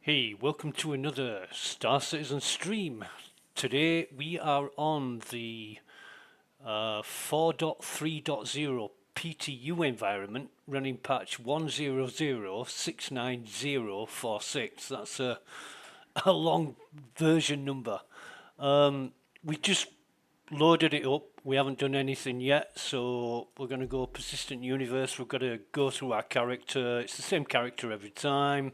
Hey, welcome to another Star Citizen stream. Today we are on the 4.3.0 PTU environment running patch 100699046. That's a long version number. We just loaded it up. We haven't done anything yet, so we're going to go persistent universe. We've got to go through our character. It's the same character every time.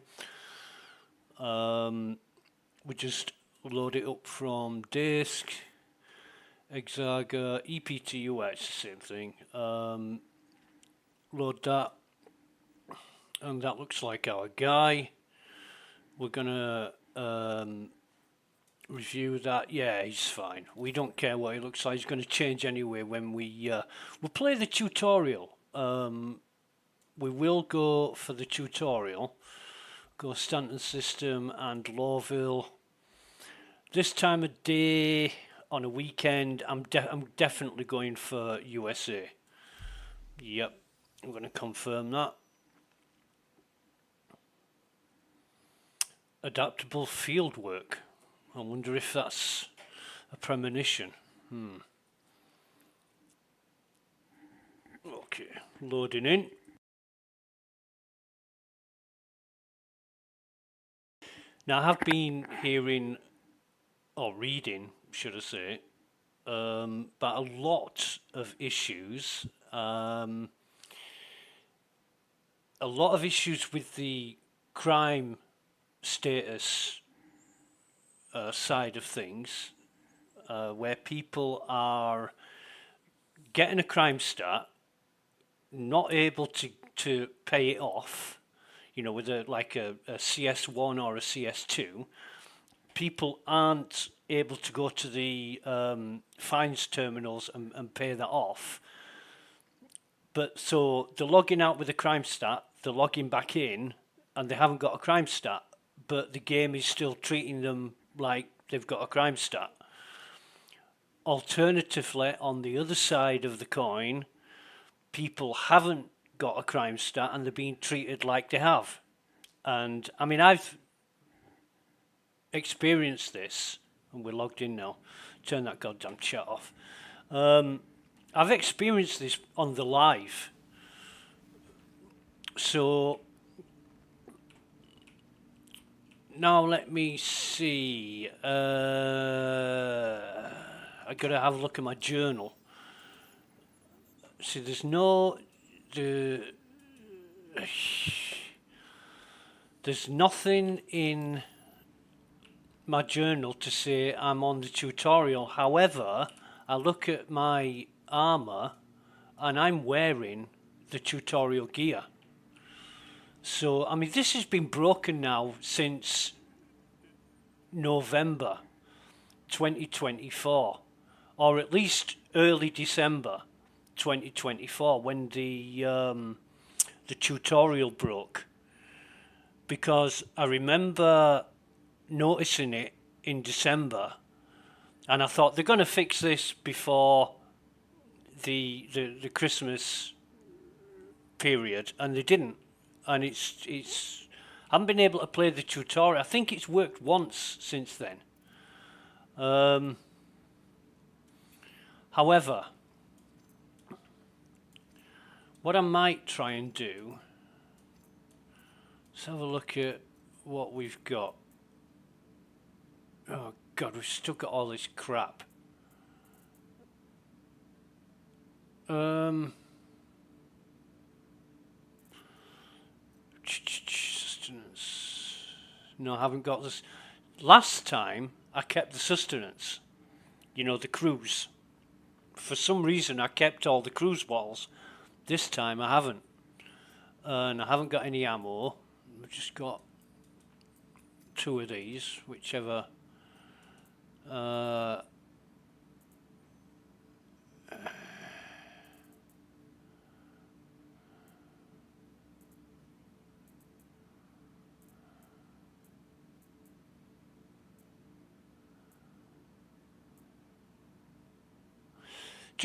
We just load it up from disk, Exarga, EPTU, it's the same thing. Load that, and that looks like our guy. We're gonna review that. Yeah, he's fine. We don't care what he looks like. He's going to change anyway when we'll play the tutorial. We will go for the tutorial. Go Stanton System and Lawville. This time of day on a weekend, I'm definitely going for USA. Yep, I'm going to confirm that. Adaptable field work. I wonder if that's a premonition. Okay, loading in. Now, I have been hearing, or reading, should I say, about a lot of issues. A lot of issues with the crime status side of things, where people are getting a crime stat, not able to pay it off. You know, with a CS1 or a CS2, people aren't able to go to the fines terminals and pay that off. But so they're logging out with a crime stat, they're logging back in, and they haven't got a crime stat, but the game is still treating them like they've got a crime stat. Alternatively, on the other side of the coin, people haven't got a crime stat and they're being treated like they have. And I mean, I've experienced this, and we're logged in now. Turn that goddamn chat off. I've experienced this on the live. So now let me see. I gotta have a look at my journal. See, there's nothing in my journal to say I'm on the tutorial. However, I look at my armor and I'm wearing the tutorial gear. So, I mean, this has been broken now since November 2024, or at least early December 2024 when the tutorial broke, because I remember noticing it in December and I thought they're going to fix this before the Christmas period, and they didn't, and it's I haven't been able to play the tutorial. I think it's worked once since then. However, what I might try and do, let's have a look at what we've got. Oh God, we've still got all this crap. Sustenance. No, I haven't got this. Last time I kept the sustenance. You know, the cruise. For some reason I kept all the cruise bottles. This time I haven't. And I haven't got any ammo. I've just got 2 of these, whichever. Do you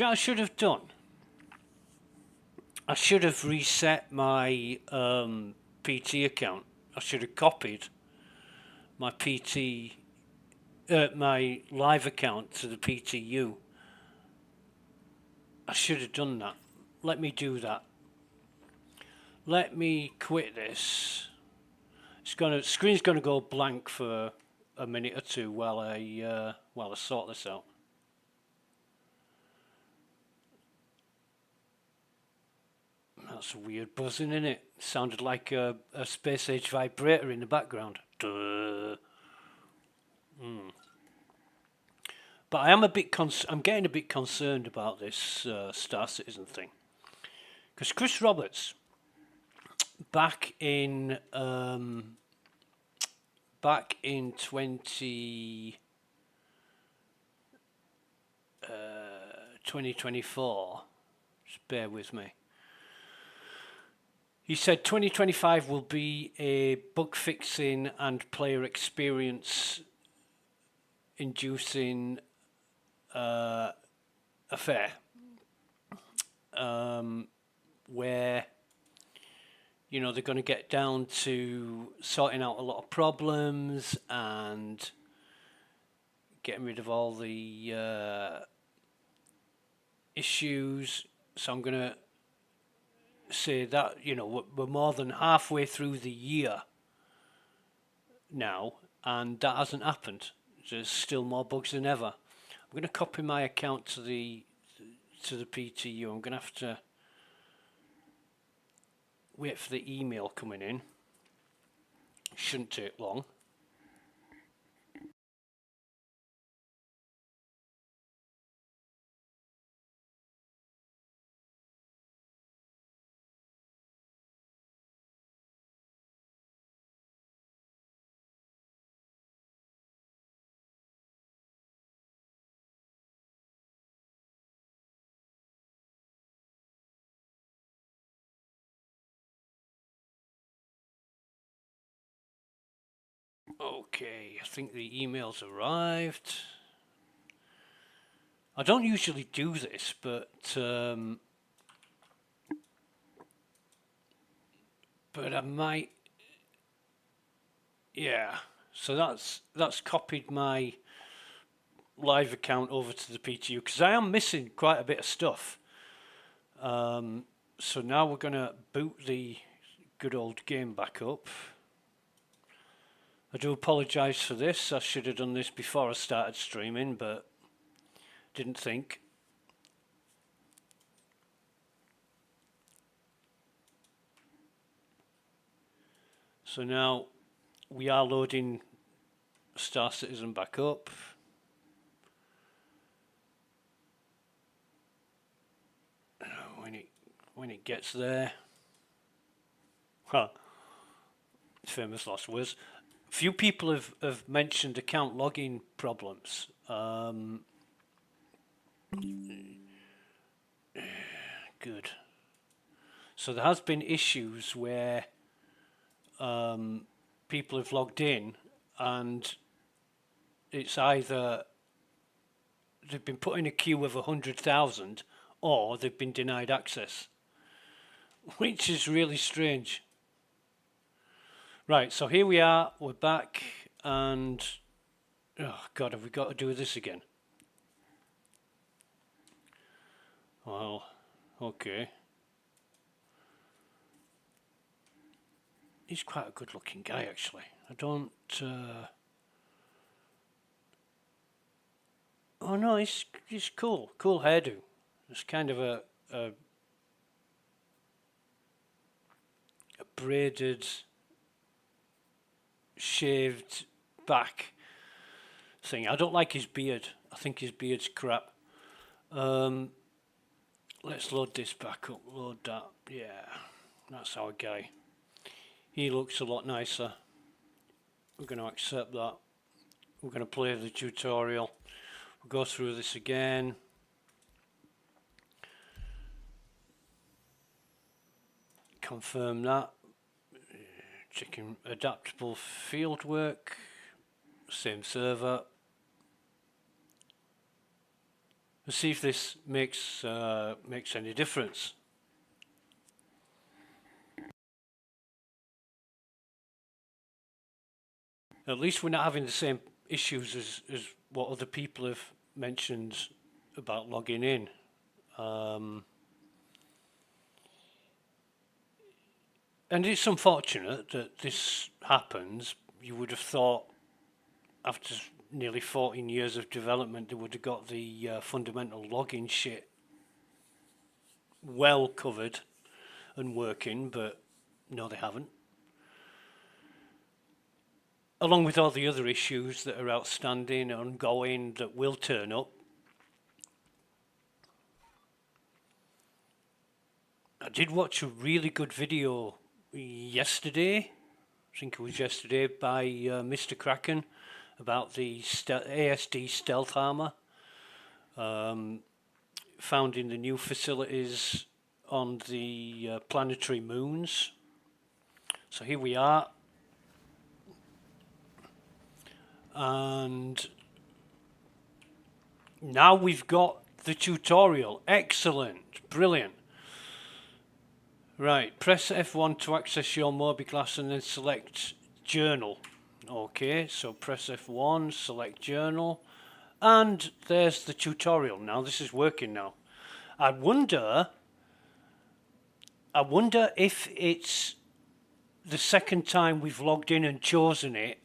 know what I should have done? I should have reset my PT account. I should have copied my my live account to the PTU. I should have done that. Let me do that. Let me quit this. Screen's gonna go blank for a minute or two while I sort this out. That's a weird buzzing, isn't it? Sounded like a space age vibrator in the background. Duh. But I am I'm getting a bit concerned about this Star Citizen thing, because Chris Roberts, back in 2024, just bear with me. He said 2025 will be a bug fixing and player experience inducing affair, where they're going to get down to sorting out a lot of problems and getting rid of all the issues. So I'm going to say that we're more than halfway through the year now, and that hasn't happened. There's still more bugs than ever. I'm going to copy my account to the PTU. I'm going to have to wait for the email coming in. Shouldn't take long. Okay, I think the email's arrived. I don't usually do this, but I might. Yeah, so that's copied my live account over to the PTU, because I am missing quite a bit of stuff. So now we're going to boot the good old game back up. I do apologise for this. I should have done this before I started streaming, but didn't think. So now we are loading Star Citizen back up. When it gets there, famous last words. Few people have mentioned account login problems. Good. So there has been issues where people have logged in and it's either they've been put in a queue of 100,000 or they've been denied access, which is really strange. Right, so here we are, we're back, and oh God, have we got to do this again? Well, okay. He's quite a good looking guy, actually. I don't... Oh no, he's cool. Cool hairdo. It's kind of a braided, shaved back thing. I don't like his beard. I think his beard's crap. Let's load this back up. Load that. Yeah, that's our guy. He looks a lot nicer. We're going to accept that. We're going to play the tutorial. We'll go through this again. Confirm that. Checking adaptable fieldwork. Same server. Let's see if this makes any difference. At least we're not having the same issues as what other people have mentioned about logging in. And it's unfortunate that this happens. You would have thought after nearly 14 years of development they would have got the fundamental login shit well covered and working, but no, they haven't. Along with all the other issues that are outstanding, ongoing, that will turn up. I did watch a really good video yesterday, I think it was yesterday, by Mr. Kraken about the ASD stealth armor found in the new facilities on the planetary moons. So here we are, and now we've got the tutorial. Excellent, brilliant. Right, press F1 to access your Moby class and then select journal. Okay, so press F1, select journal, and there's the tutorial. Now this is working now. I wonder if it's the second time we've logged in and chosen it,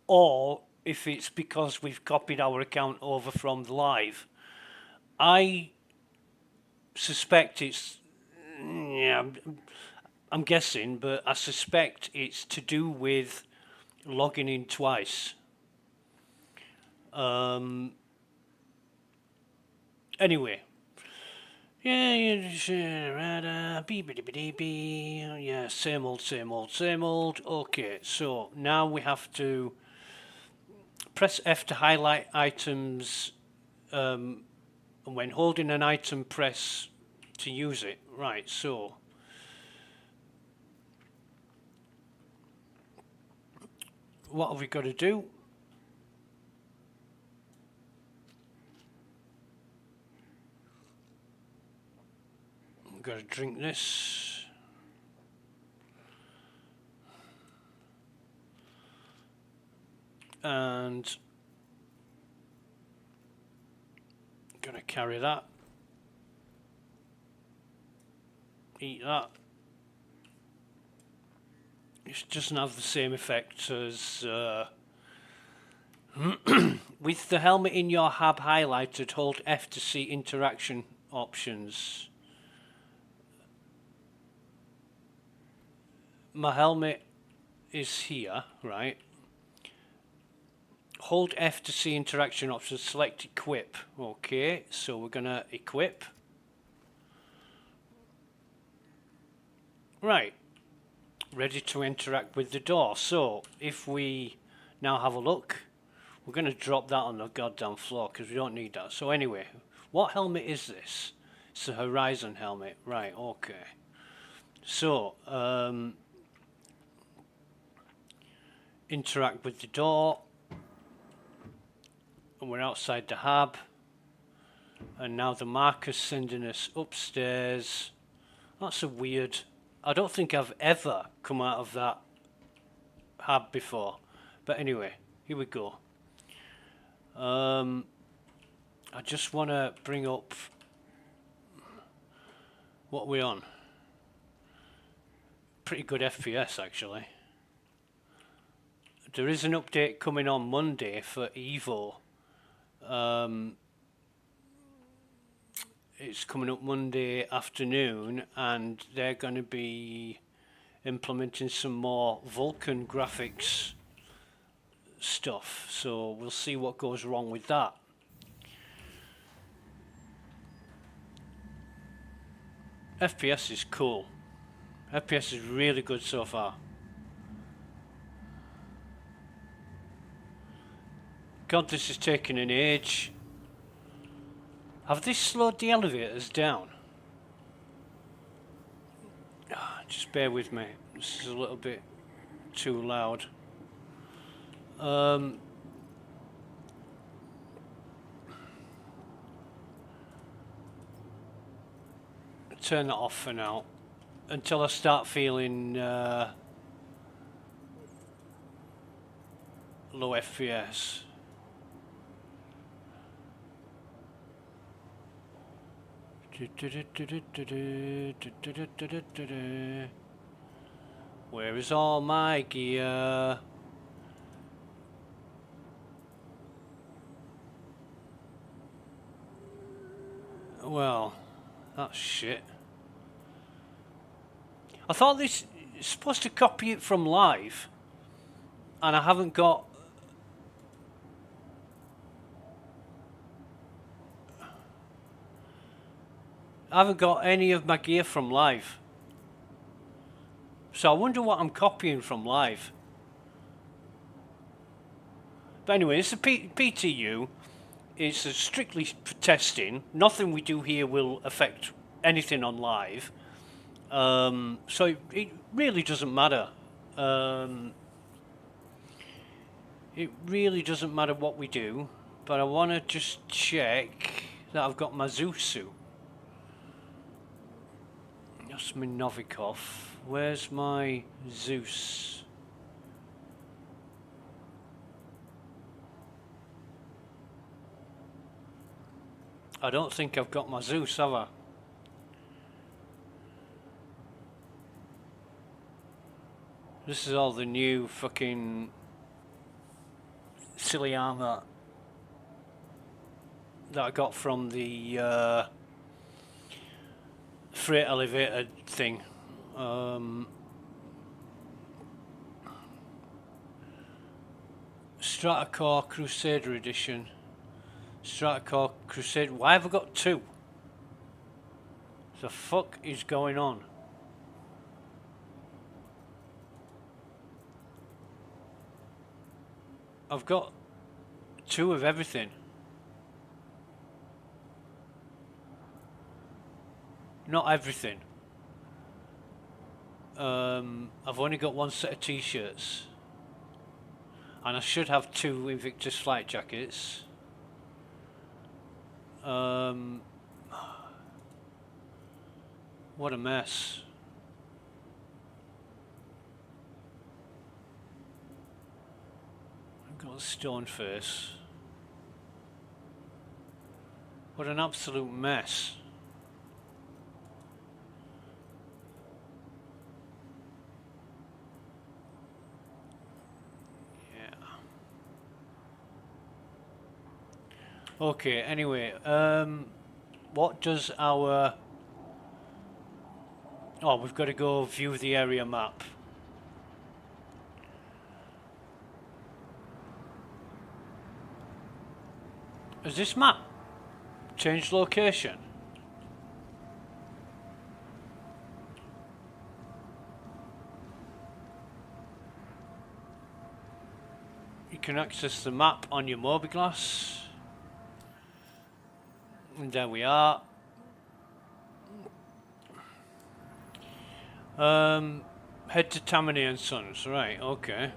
or if it's because we've copied our account over from the live. I suspect it's, yeah, I'm guessing, but I suspect it's to do with logging in twice. Anyway. Yeah, same old. Okay, so now we have to press F to highlight items, and when holding an item, press to use it. Right, so what have we got to do? We've got to drink this. And gonna carry that. Eat that. It doesn't have the same effect as with the helmet in your hab highlighted, hold F to see interaction options. My helmet is here, right? Hold F to see interaction options, select equip. Okay, so we're gonna equip. Right, ready to interact with the door. So if we now have a look, we're gonna drop that on the goddamn floor because we don't need that. So anyway, what helmet is this? It's a Horizon helmet. Right, okay. So interact with the door, and we're outside the hab, and now the marker's sending us upstairs. That's a weird, I don't think I've ever come out of that hab before, but anyway, here we go. I just want to bring up, what are we on? Pretty good FPS actually. There is an update coming on Monday for Evo. It's coming up Monday afternoon, and they're going to be implementing some more Vulkan graphics stuff. So we'll see what goes wrong with that. FPS is cool. FPS is really good so far. God, this is taking an age. Have they slowed the elevators down? Just bear with me. This is a little bit too loud. Turn that off for now until I start feeling low FPS. Where is all my gear? Well, that's shit. I thought this is supposed to copy it from live, and I haven't got... any of my gear from live. So I wonder what I'm copying from live. But anyway, it's a PTU. It's strictly for testing. Nothing we do here will affect anything on live. So it really doesn't matter. It really doesn't matter what we do. But I want to just check that I've got my Zeus suit. That's my Novikov. Where's my Zeus? I don't think I've got my Zeus, have I? This is all the new fucking silly armor that I got from the freight elevator thing. Stratacore Crusader Edition. Stratacore Crusader. Why have I got two? The fuck is going on? I've got two of everything. Not everything. I've only got one set of t-shirts. And I should have two Invictus flight jackets. What a mess. I've got a stone face. What an absolute mess. Okay, anyway, what does our... Oh, we've got to go view the area map. Has this map changed location? You can access the map on your mobiGlas. And there we are. Head to Tammany and Sons. Right, okay.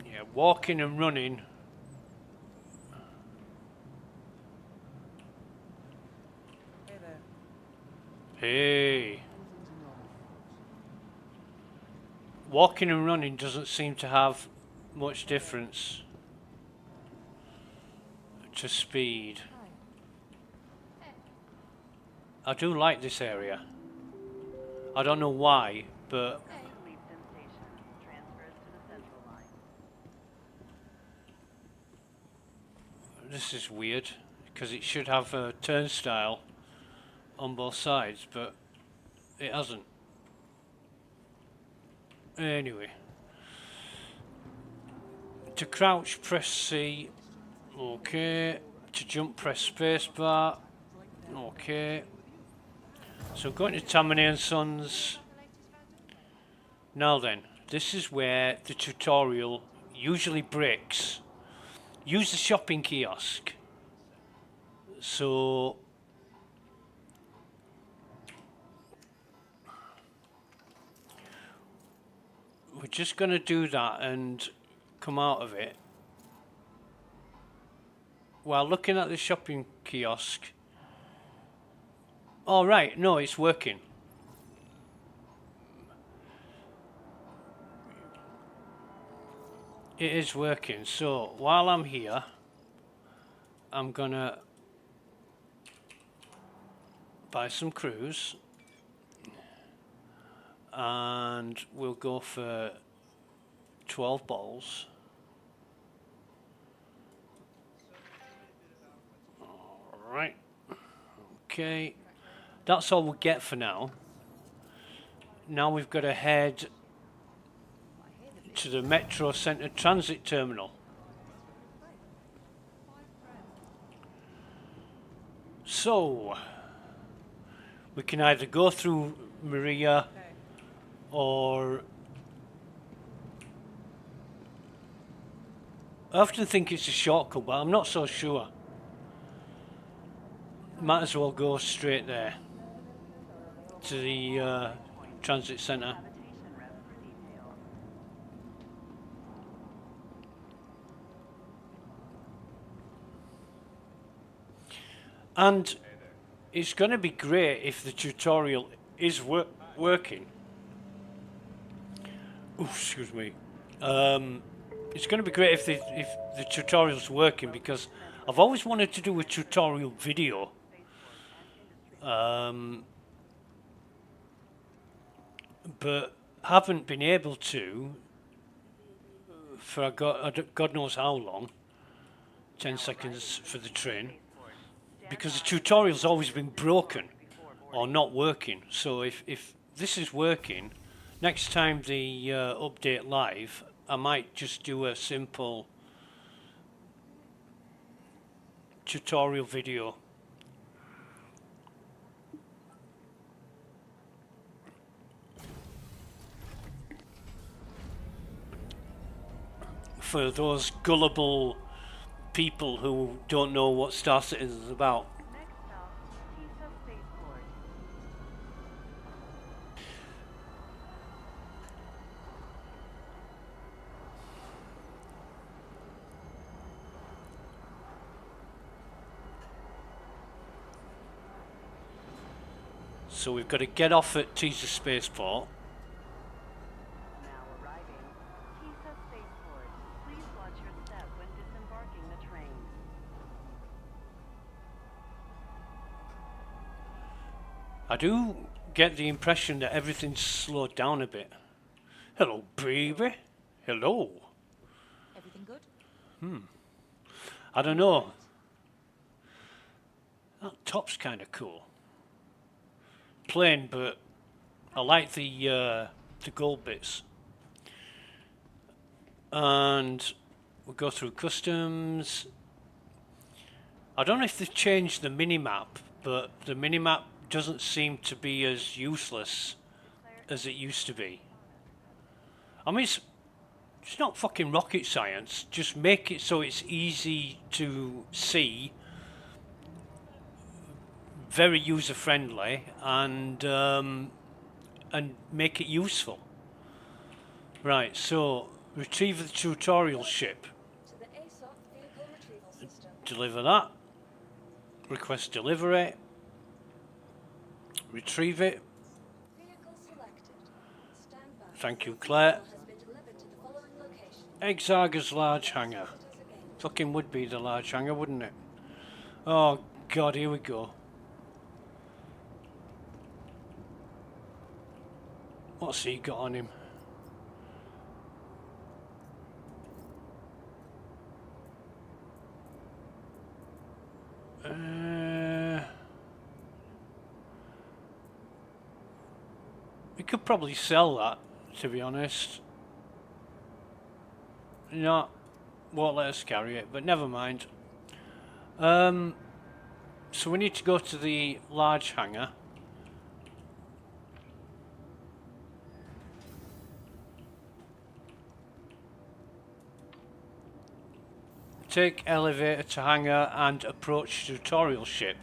Yeah, walking and running. Hey there. Hey. Walking and running doesn't seem to have much difference to speed. I do like this area. I don't know why, but this is weird because it should have a turnstile on both sides, but it hasn't. Anyway, to crouch press C, okay. To jump press spacebar, okay. So going to Tammany and Sons. Now then, this is where the tutorial usually breaks. Use the shopping kiosk. So we're just going to do that and come out of it while looking at the shopping kiosk. All right, no, it's working. It is working. So while I'm here, I'm gonna buy some crews, and we'll go for 12 bottles. All right. Okay. That's all we'll get for now. Now we've got to head to the Metro Centre Transit Terminal. So, we can either go through Maria or... I often think it's a shortcut, but I'm not so sure. Might as well go straight there to the transit centre. And it's going to be great if the tutorial is working. Ooh, excuse me. It's going to be great if the tutorial's working, because I've always wanted to do a tutorial video. But haven't been able to for God knows how long. 10 seconds for the train, because the tutorial's always been broken or not working. So if this is working, next time the update live, I might just do a simple tutorial video. For those gullible people who don't know what Star Citizen is about. So we've got to get off at Teaser Spaceport. Now arriving. TISA Spaceport. Please watch your step when disembarking the train. I do get the impression that everything's slowed down a bit. Hello, baby. Hello. Everything good? I don't know. That top's kind of cool. Plain, but I like the gold bits. And we'll go through customs. I don't know if they've changed the mini-map, but the mini-map doesn't seem to be as useless as it used to be. I mean, it's not fucking rocket science. Just make it so it's easy to see, very user friendly, and make it useful. Right, so retrieve the tutorial ship. To the aUEC vehicle retrieval system. Deliver that. Request delivery. Retrieve it. Vehicle selected. Stand by. Thank you, Claire. Has been delivered to the following location. Exarga's large hangar. Fucking would be the large hangar, wouldn't it? Oh god, here we go. What's he got on him? We could probably sell that, to be honest. No, won't let us carry it, but never mind. So we need to go to the large hangar. Take elevator to hangar and approach tutorial ship.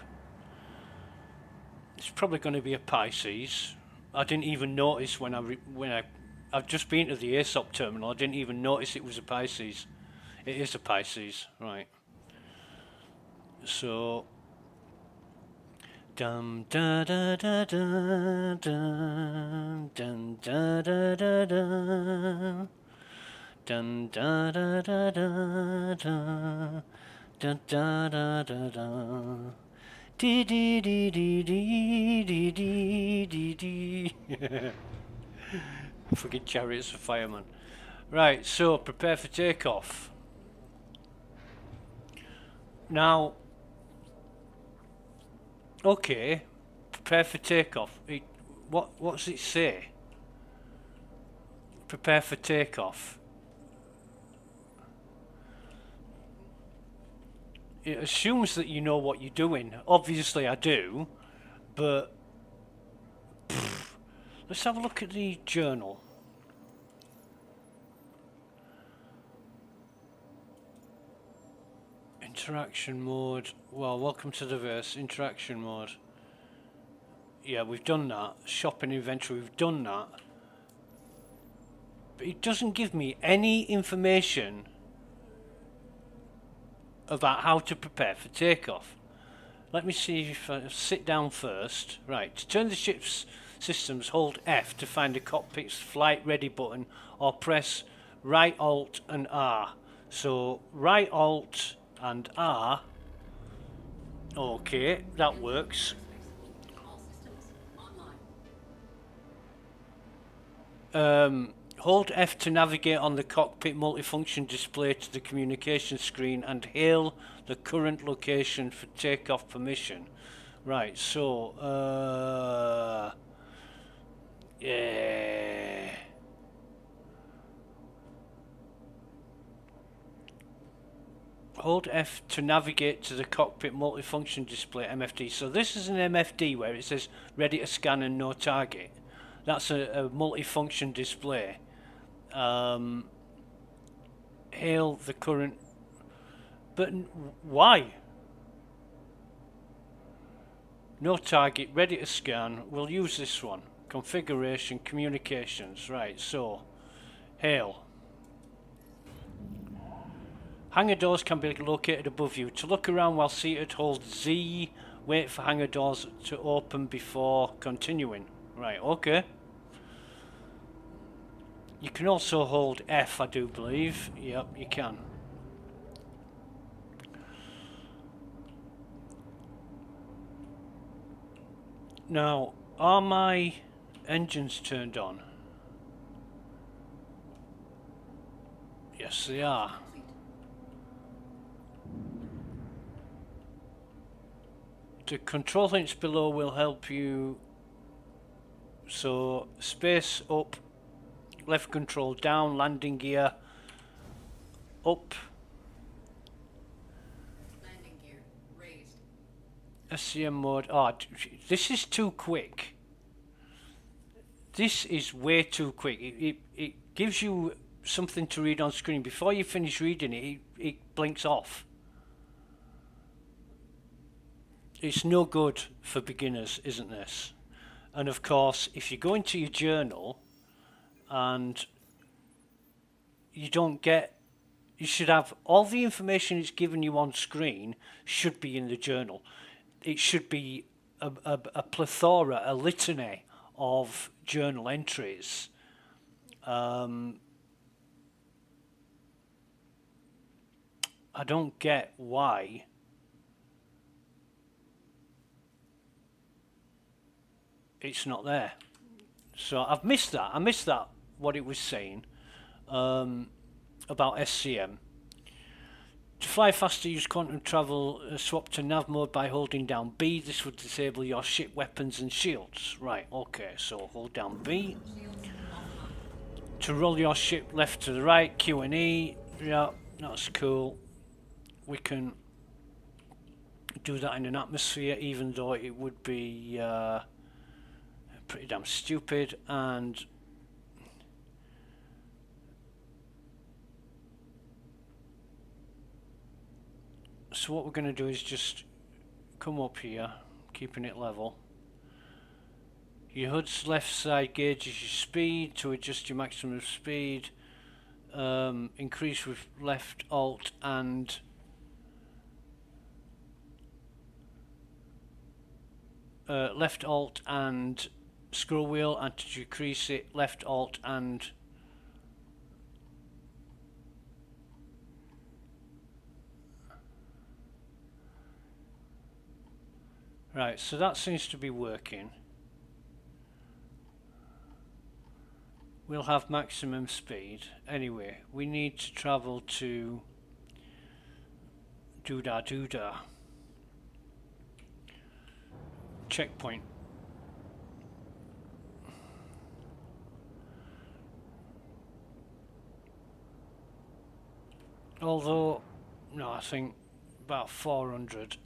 It's probably going to be a Pisces. I didn't even notice when I've just been to the aUEC terminal. I didn't even notice it was a Pisces. It is a Pisces, right? So dum da da da da dum dum da da da da dum da da da da da da da da da da dee dee dee dee dee dee dee dee dee. Forget Chariots of Fireman. Right, so prepare for takeoff. Now, okay, prepare for takeoff. What's it say? Prepare for takeoff. It assumes that you know what you're doing. Obviously, I do, but let's have a look at the journal. Interaction mode. Well, welcome to the verse. Interaction mode. Yeah, we've done that. Shopping inventory, we've done that. But it doesn't give me any information about how to prepare for takeoff. Let me see if I sit down first. Right, to turn the ship's systems, hold F to find the cockpit's flight ready button or press right Alt and R. So right Alt and R. Okay, that works. Hold F to navigate on the cockpit multifunction display to the communication screen and hail the current location for takeoff permission. Right, so yeah. Hold F to navigate to the cockpit multifunction display MFD. So this is an MFD where it says ready to scan and no target. That's a multifunction display. Hail the current, but why? No target, ready to scan. We'll use this one. Configuration, communications. Right, so hail. Hangar doors can be located above you. To look around while seated, hold Z. Wait for hangar doors to open before continuing. Right, okay. You can also hold F, I do believe. Yep, you can. Now, are my engines turned on? Yes, they are. The control hints below will help you. So, space up. Left control down, landing gear up. Landing gear raised. SCM mode. Oh, this is too quick. This is way too quick. It gives you something to read on screen. Before you finish reading it, it blinks off. It's no good for beginners, isn't this? And of course, if you go into your journal and you don't get, you should have all the information it's given you on screen should be in the journal. It should be a plethora, a litany of journal entries. I don't get why it's not there. So I've missed that. I missed that, what it was saying about SCM. To fly faster, use quantum travel, swap to nav mode by holding down B. This would disable your ship weapons and shields. Right, okay, so hold down B. To roll your ship left to the right, Q and E. Yeah, that's cool. We can do that in an atmosphere, even though it would be pretty damn stupid. And so what we're going to do is just come up here, keeping it level. Your HUD's left side gauges your speed to adjust your maximum speed. Increase with left Alt and left alt and scroll wheel, and to decrease it, left alt and right, so that seems to be working. We'll have maximum speed. Anyway, we need to travel to doodah checkpoint. Although, no, I think about 400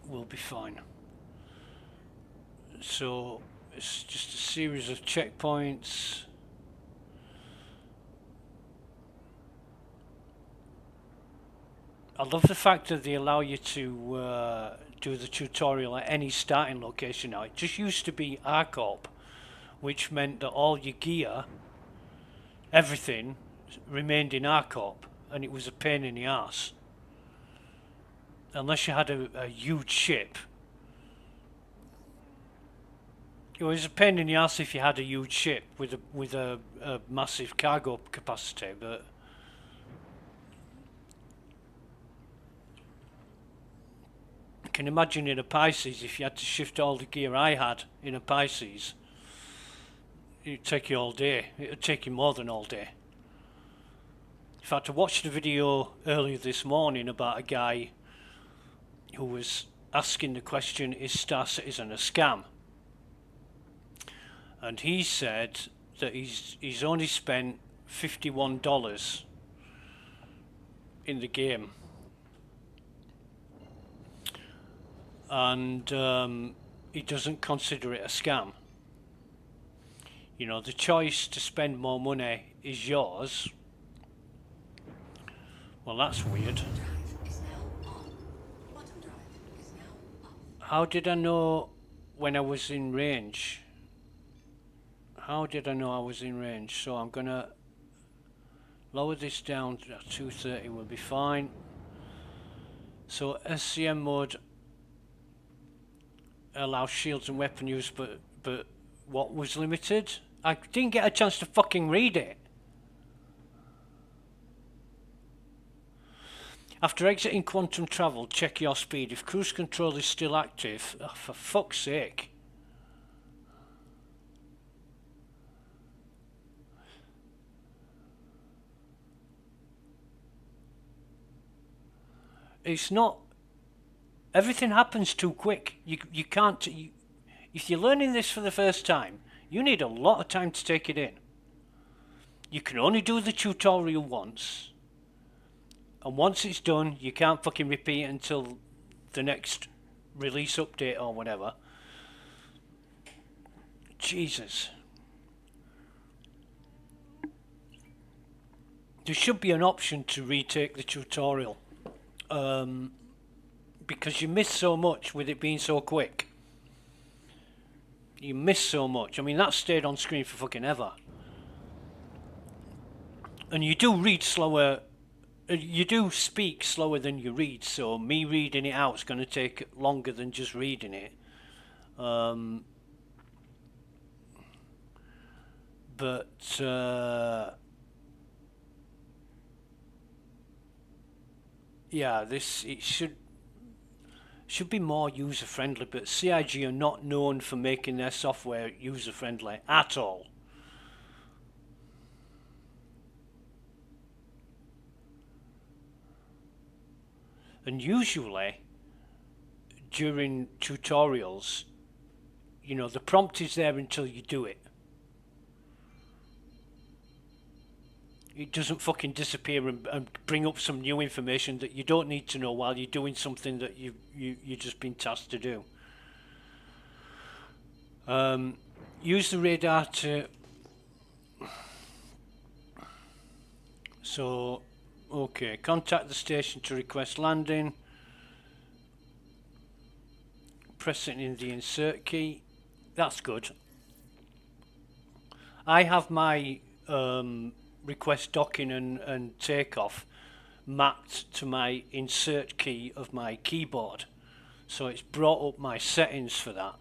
will be fine. So it's just a series of checkpoints. I love the fact that they allow you to do the tutorial at any starting location now. It just used to be ARCOP, which meant that all your gear, everything, remained in ARCOP, and it was a pain in the arse. Unless you had a huge ship. It was a pain in the arse if you had a huge ship with a massive cargo capacity, but I can imagine in a Pisces, if you had to shift all the gear I had in a Pisces, it'd take you all day. It'd take you more than all day. In fact, I watched a video earlier this morning about a guy who was asking the question, is Star Citizen a scam? And he said that he's only spent $51 in the game. And he doesn't consider it a scam. You know, the choice to spend more money is yours. Well, that's weird. Drive is now on. Bottom drive is now off. How did I know when I was in range? How did I know I was in range? So I'm gonna lower this down to 230 will be fine. So SCM mode allows shields and weapon use, but what was limited? I didn't get a chance to fucking read it. After exiting quantum travel, check your speed. If cruise control is still active, oh, for fuck's sake. It's not. Everything happens too quick. You can't. If you're learning this for the first time, you need a lot of time to take it in. You can only do the tutorial once. And once it's done, you can't fucking repeat it until the next release update or whatever. Jesus. There should be an option to retake the tutorial. Because you miss so much with it being so quick. You miss so much. I mean, that stayed on screen for fucking ever. And you do read slower. You do speak slower than you read, so me reading it out is going to take longer than just reading it. Yeah, it should be more user friendly, but CIG are not known for making their software user friendly at all. And usually during tutorials, you know, the prompt is there until you do it. It doesn't fucking disappear and bring up some new information that you don't need to know while you're doing something that you've just been tasked to do. Use the radar to... So, okay, contact the station to request landing. Press it in the insert key. That's good. I have my... request docking and takeoff mapped to my insert key of my keyboard, So it's brought up my settings for that.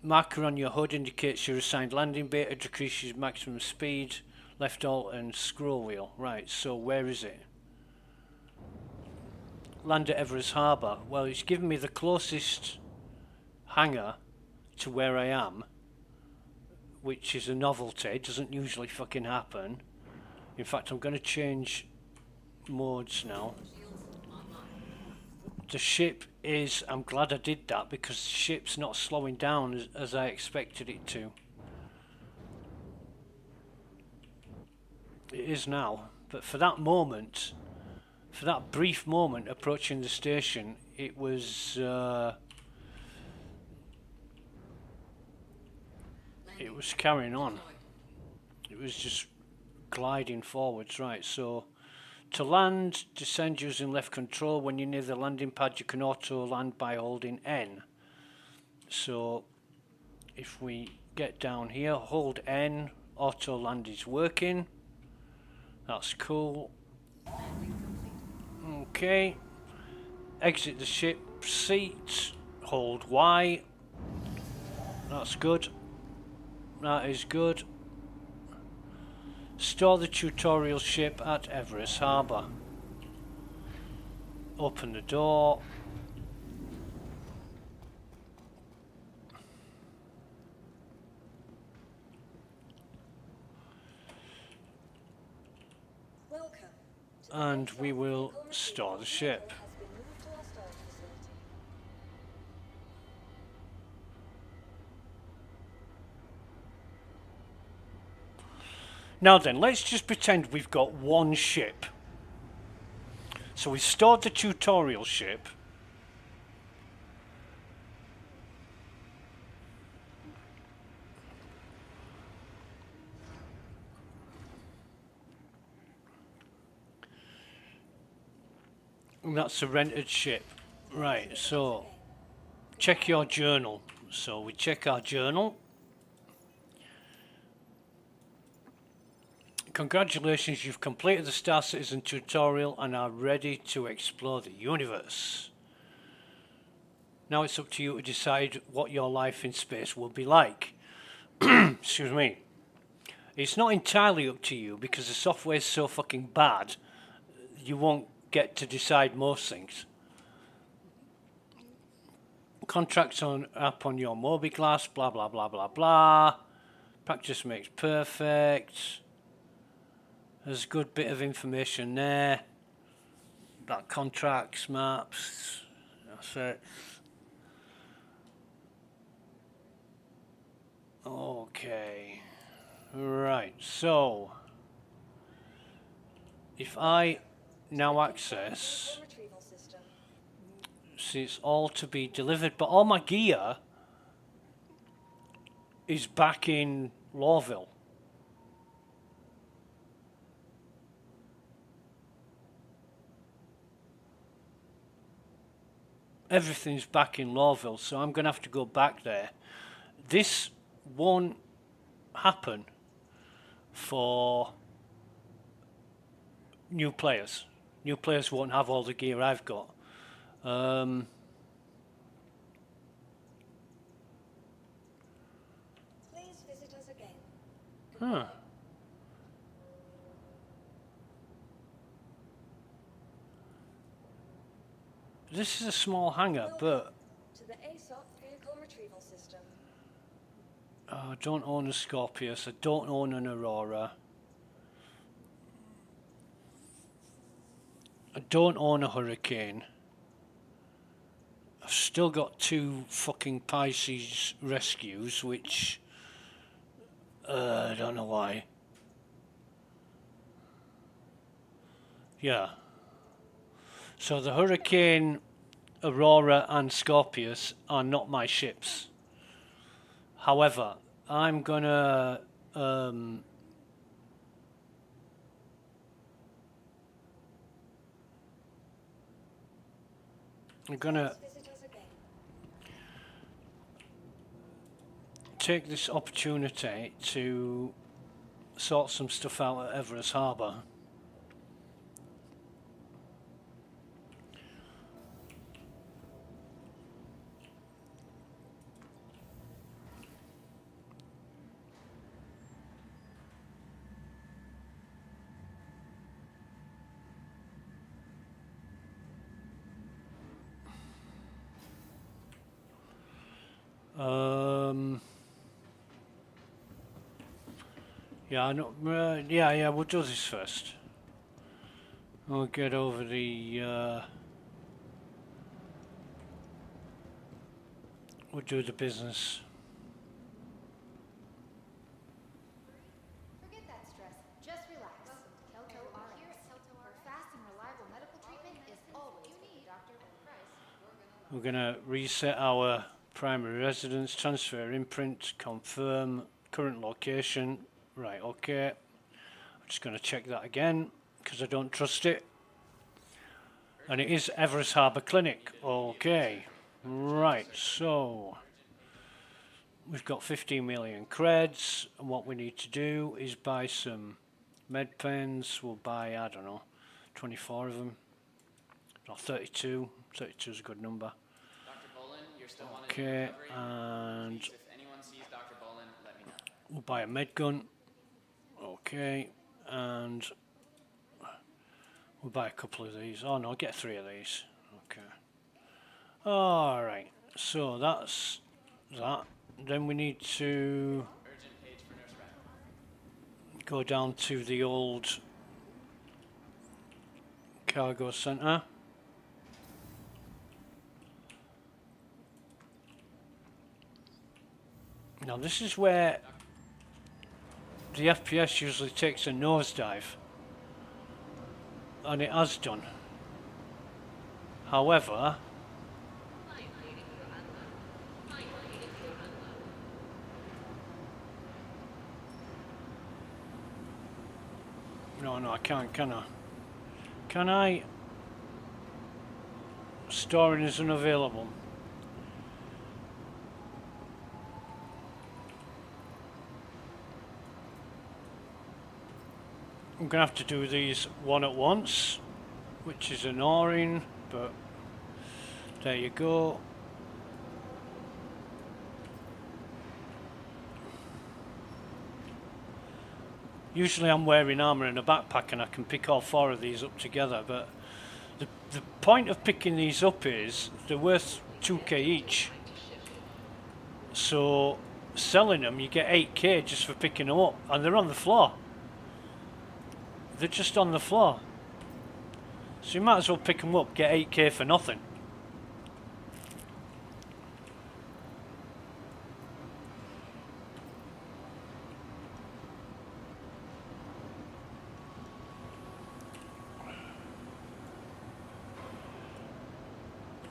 Marker on your HUD indicates your assigned landing beta, decreases maximum speed, left alt and scroll wheel. Right, so where is it? Land at Everest Harbour. Well, it's given me the closest hangar to where I am, which is a novelty. It doesn't usually fucking happen. In fact, I'm going to change modes now. The ship is, I'm glad I did that because the ship's not slowing down as I expected it to. It is now, but for that moment, for that brief moment approaching the station, it was carrying on. It was just gliding forwards. Right, so to land, descend using left control. When you're near the landing pad, you can auto land by holding N. So if we get down here, hold N, auto land is working. That's cool. Okay. Exit the ship seat, hold Y. That's good. That is good. Store the tutorial ship at Everest Harbour. Open the door. Welcome. And we will store the ship. Has been moved to our storage facility. Now then, let's just pretend we've got one ship. So we've stored the tutorial ship. And that's a rented ship. Right, so check your journal. So we check our journal. Congratulations, you've completed the Star Citizen tutorial and are ready to explore the universe. Now it's up to you to decide what your life in space will be like. Excuse me. It's not entirely up to you because the software is so fucking bad, you won't get to decide most things. Contracts on app on your Mobiglass, blah blah blah blah blah. Practice makes perfect. There's a good bit of information there. Like contracts, maps, that's it. Okay. Right, so if I now access, Vehicle retrieval system. see it's all to be delivered, but all my gear is back in Lawville. Everything's back in Lawville, so I'm going to have to go back there. This won't happen for new players. New players won't have all the gear I've got. Please visit us again. Huh. This is a small hangar, but To the aSOC vehicle retrieval system. I don't own a Scorpius. I don't own an Aurora. I don't own a Hurricane. I've still got 2 fucking Pisces rescues, which I don't know why. Yeah. So the Hurricane, Aurora and Scorpius are not my ships. However, I'm gonna I'm gonna Please visit us again. take this opportunity to sort some stuff out at Everest Harbour. Yeah, I know. Yeah. We'll do this first. We'll get over the. We'll do the business. Forget that stress. Just relax. Kelto RX. For fast and reliable medical treatment is always what the doctor prescribes. We're gonna reset our primary residence, transfer imprint, confirm current location. Right, okay. I'm just gonna check that again because I don't trust it. And it is Everest Harbour Clinic. Okay. Right, so we've got 15 million creds, and what we need to do is buy some med pens. We'll buy, I don't know, 24 of them. No, 32. 32 is a good number. Dr. Bolin, you're still wanted Okay, in recovery. and Please, if anyone sees Dr. Bolin, let me know. we'll buy a med gun. Okay, and we'll buy a couple of these. Oh no, get 3 of these. Okay. Alright, so that's that. Then we need to Urgent page for Nurse Rat. go down to the old cargo center. Now this is where the FPS usually takes a nosedive, and it has done. However, no, I can't, can I? Can I? Storing is unavailable. I'm gonna have to do these one at once, which is annoying, but there you go. Usually I'm wearing armour in a backpack and I can pick all 4 of these up together, but the point of picking these up is they're worth 2k each. So selling them you get 8k just for picking them up, and they're on the floor. They're just on the floor. So you might as well pick them up, get 8k for nothing.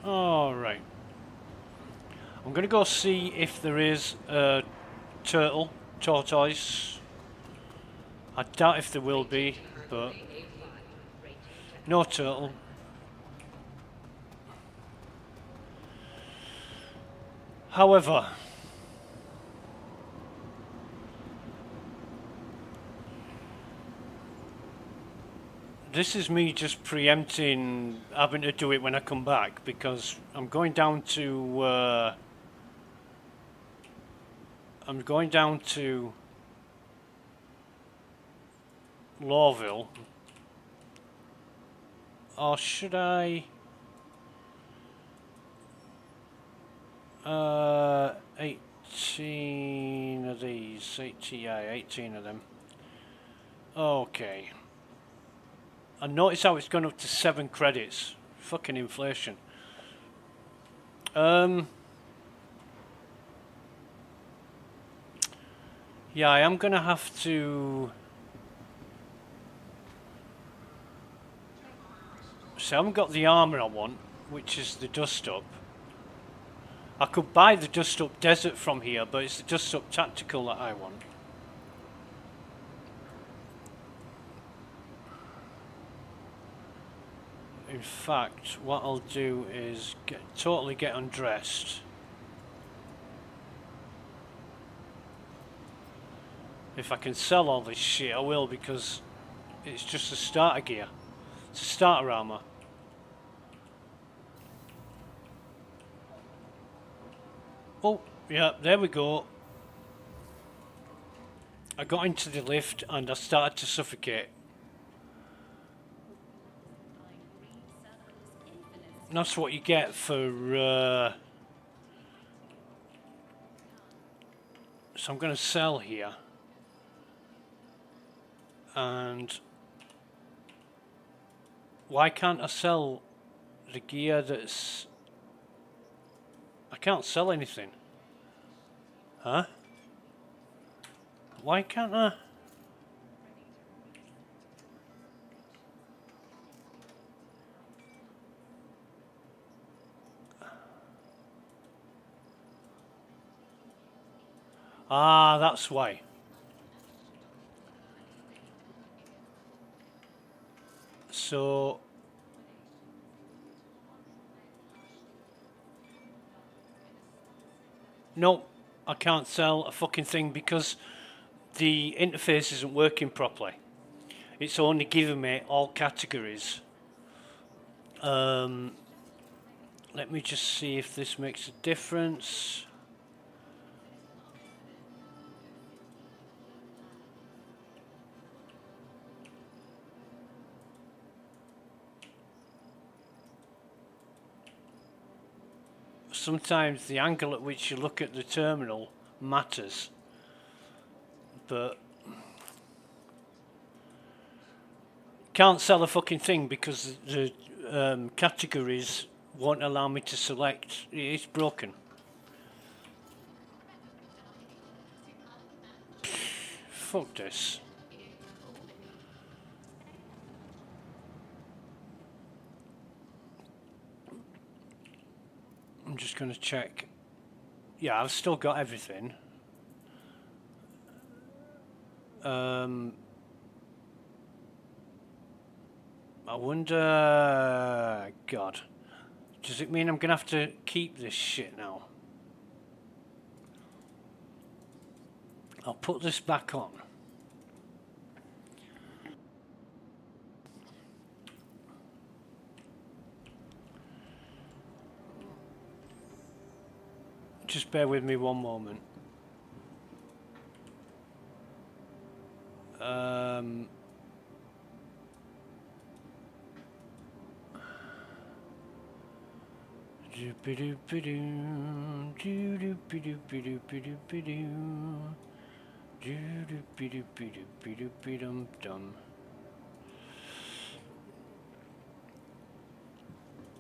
Alright. I'm going to go see if there is a tortoise. I doubt if there will be, but no turtle. However, this is me just preempting having to do it when I come back, because I'm going down to Lawville. Or should I? 18 of these. 18 of them. Okay. And notice how it's gone up to 7 credits. Fucking inflation. Yeah, I am gonna have to. So I haven't got the armour I want, which is the Dust Up. I could buy the Dust Up Desert from here, but it's the Dust Up Tactical that I want. In fact, what I'll do is totally get undressed. If I can sell all this shit, I will, because it's just a starter gear. It's a starter armour. Oh, yeah, there we go. I got into the lift and I started to suffocate. And that's what you get for So I'm going to sell here. And why can't I sell the gear that's... I can't sell anything. Huh? Why can't I? Ah, that's why. So... No, I can't sell a fucking thing because the interface isn't working properly. It's only giving me all categories. Let me just see if this makes a difference. Sometimes the angle at which you look at the terminal matters, but can't sell a fucking thing because the categories won't allow me to select. It's broken. Fuck this. I'm just going to check. Yeah, I've still got everything. I wonder... God. Does it mean I'm going to have to keep this shit now? I'll put this back on. Just bear with me one moment.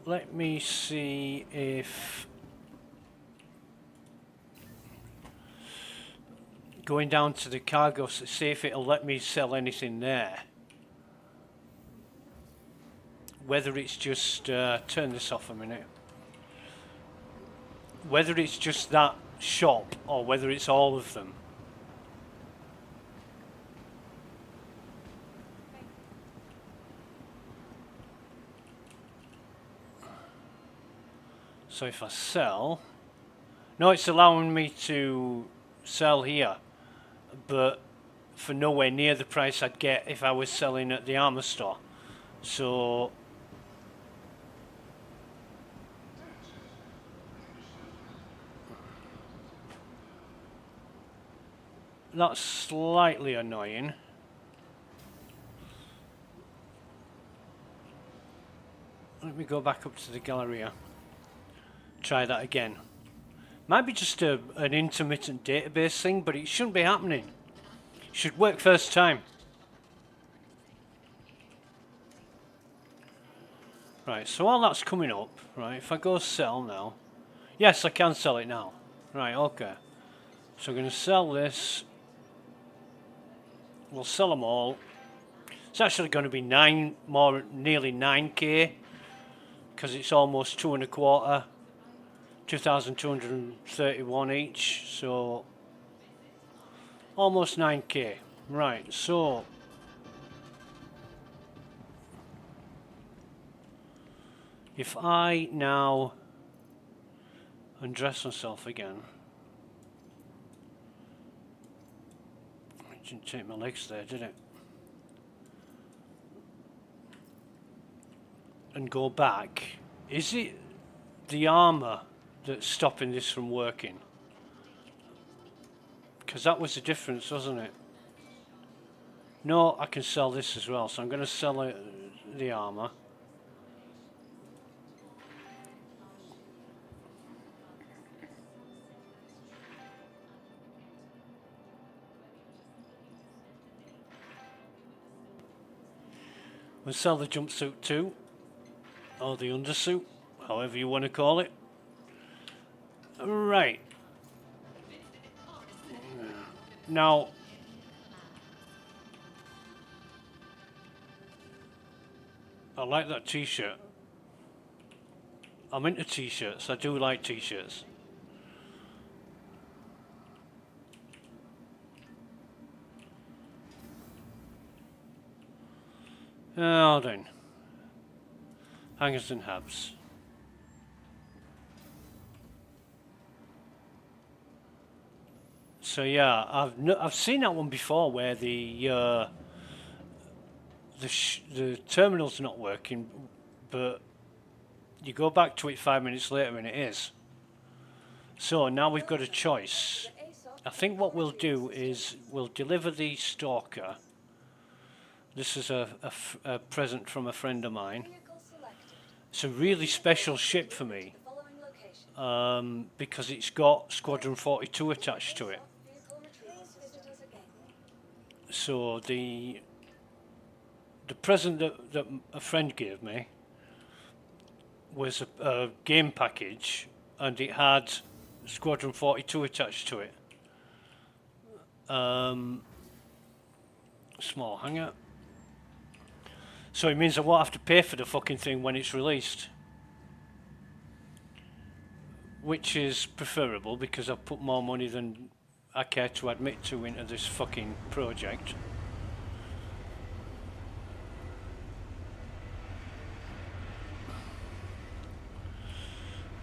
Let me see if going down to the cargo, see if it'll let me sell anything there. Whether it's just turn this off a minute. Whether it's just that shop or whether it's all of them. So if I sell, no, it's allowing me to sell here, but for nowhere near the price I'd get if I was selling at the armor store. So that's slightly annoying. Let me go back up to the Galleria. Try that again. Might be just an intermittent database thing, but it shouldn't be happening. Should work first time. Right, so all that's coming up, right, if I go sell now. Yes, I can sell it now. Right, okay. So I'm going to sell this. We'll sell them all. It's actually going to be nearly 9k, because it's almost 2.25, 2,231 each, so almost 9k. Right, so if I now undress myself again, it didn't take my legs there, did it? And go back, is it the armor that's stopping this from working? Because that was the difference, wasn't it? No, I can sell this as well, so I'm going to sell the armor. We'll sell the jumpsuit too, or the undersuit, however you want to call it. Right. Now, I like that t-shirt. I'm into t-shirts. I do like t-shirts. Now then. Hangers and habs. So yeah, I've seen that one before where the terminal's not working, but you go back to it 5 minutes later and it is. So now we've got a choice. I think what we'll do is we'll deliver the stalker. This is a present from a friend of mine. It's a really special ship for me because it's got Squadron 42 attached to it. So the present that a friend gave me was a game package, and it had Squadron 42 attached to it. Small hangar. So it means I won't have to pay for the fucking thing when it's released, which is preferable because I've put more money than I care to admit to into this fucking project.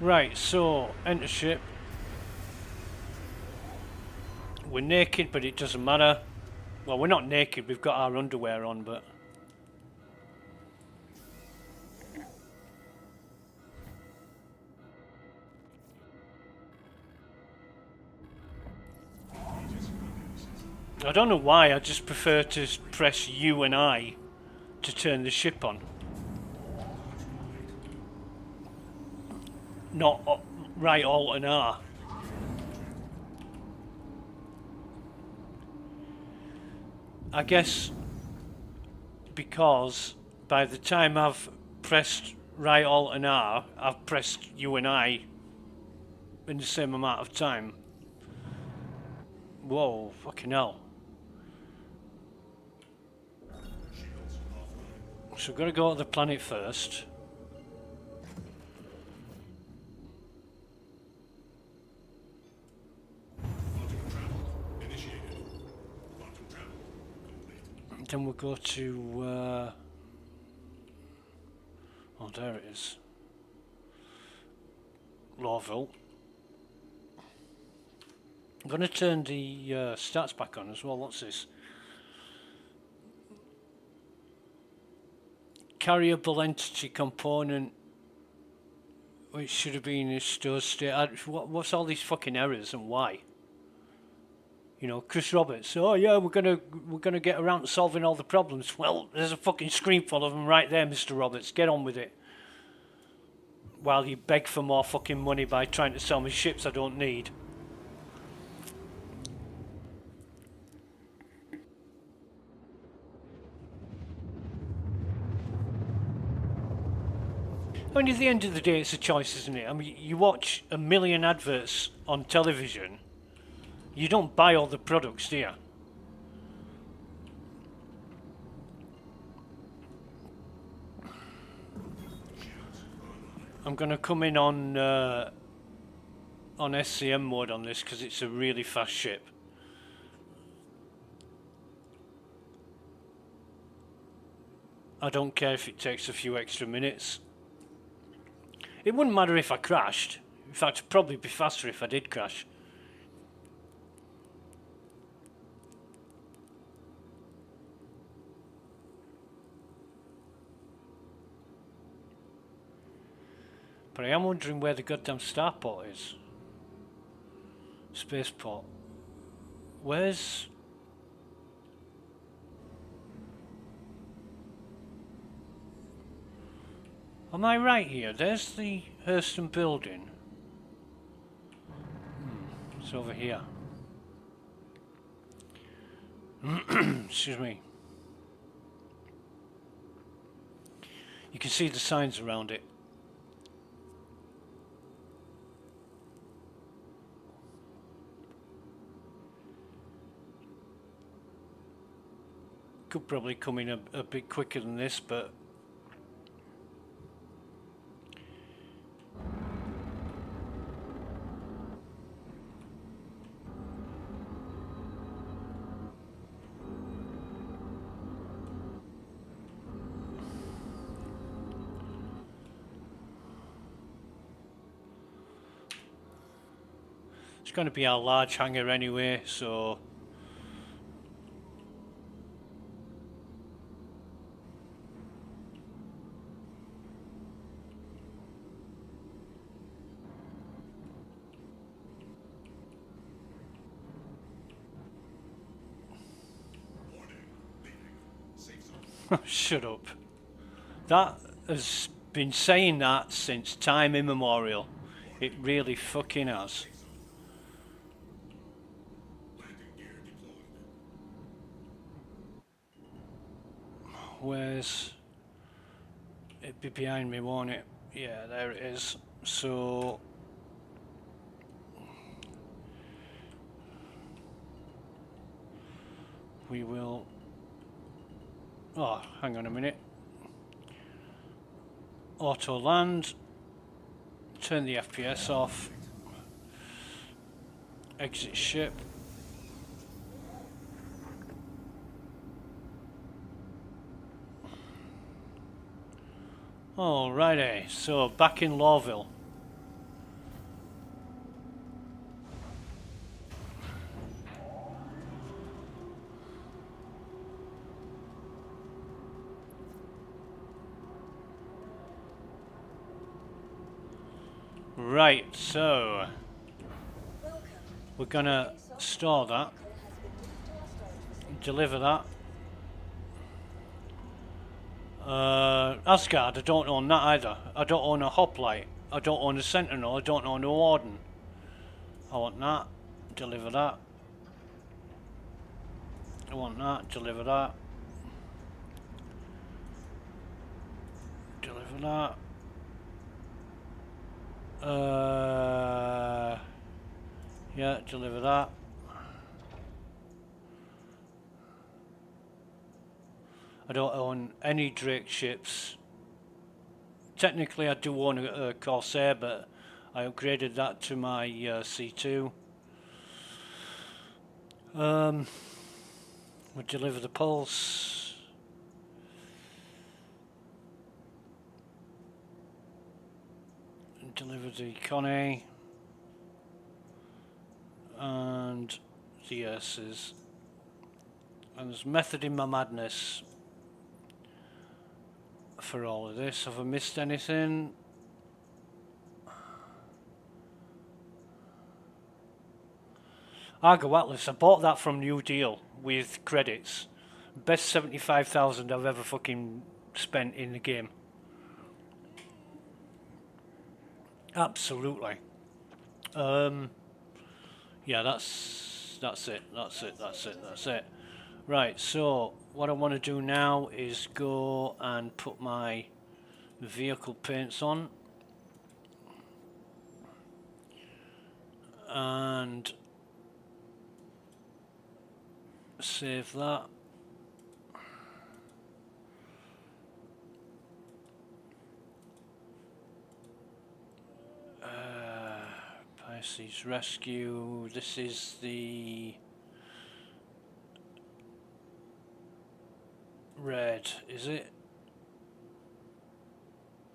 Right, so enter ship. We're naked, but it doesn't matter. Well, we're not naked, we've got our underwear on, but I don't know why, I just prefer to press U and I to turn the ship on. Not right Alt and R. I guess because by the time I've pressed right Alt and R, I've pressed U and I in the same amount of time. Whoa, fucking hell. So we've got to go to the planet first. And then we'll go to oh, there it is. Lawville. I'm going to turn the stats back on as well. What's this? Carryable entity component, which should have been in store state. What's all these fucking errors and why? You know, Chris Roberts. Oh yeah, we're gonna get around to solving all the problems. Well, there's a fucking screen full of them right there, Mr. Roberts. Get on with it. While you beg for more fucking money by trying to sell me ships I don't need. I mean, at the end of the day, it's a choice, isn't it? I mean, you watch a million adverts on television. You don't buy all the products, do you? I'm going to come in on SCM mode on this because it's a really fast ship. I don't care if it takes a few extra minutes. It wouldn't matter if I crashed. In fact, it'd probably be faster if I did crash. But I am wondering where the goddamn starport is. Spaceport. Where's... Am I right here? There's the Hurston building. It's over here. Excuse me. You can see the signs around it. Could probably come in a bit quicker than this, but it's going to be our large hangar anyway, so shut up. That has been saying that since time immemorial. It really fucking has. Where's... It'd be behind me, won't it? Yeah, there it is. So... we will... Oh, hang on a minute. Auto land. Turn the FPS off. Exit ship. Alrighty, so back in Lawville. Right, so Welcome. we're gonna store that, Vehicle has been moved to our storage facility. deliver that. Asgard, I don't own that either. I don't own a hoplite. I don't own a sentinel. I don't own a warden. I want that. Deliver that. I want that. Deliver that. Deliver that. Yeah, deliver that. I don't own any Drake ships. Technically, I do own a Corsair, but I upgraded that to my C2. We deliver the Pulse. Deliver the Connie. And the Urses. And there's method in my madness for all of this. Have I missed anything? Argo Atlas, I bought that from New Deal with credits. Best 75,000 I've ever fucking spent in the game. Absolutely. Yeah, that's it. Right, so what I want to do now is go and put my vehicle paints on. And save that. Pisces Rescue. This is the red, is it?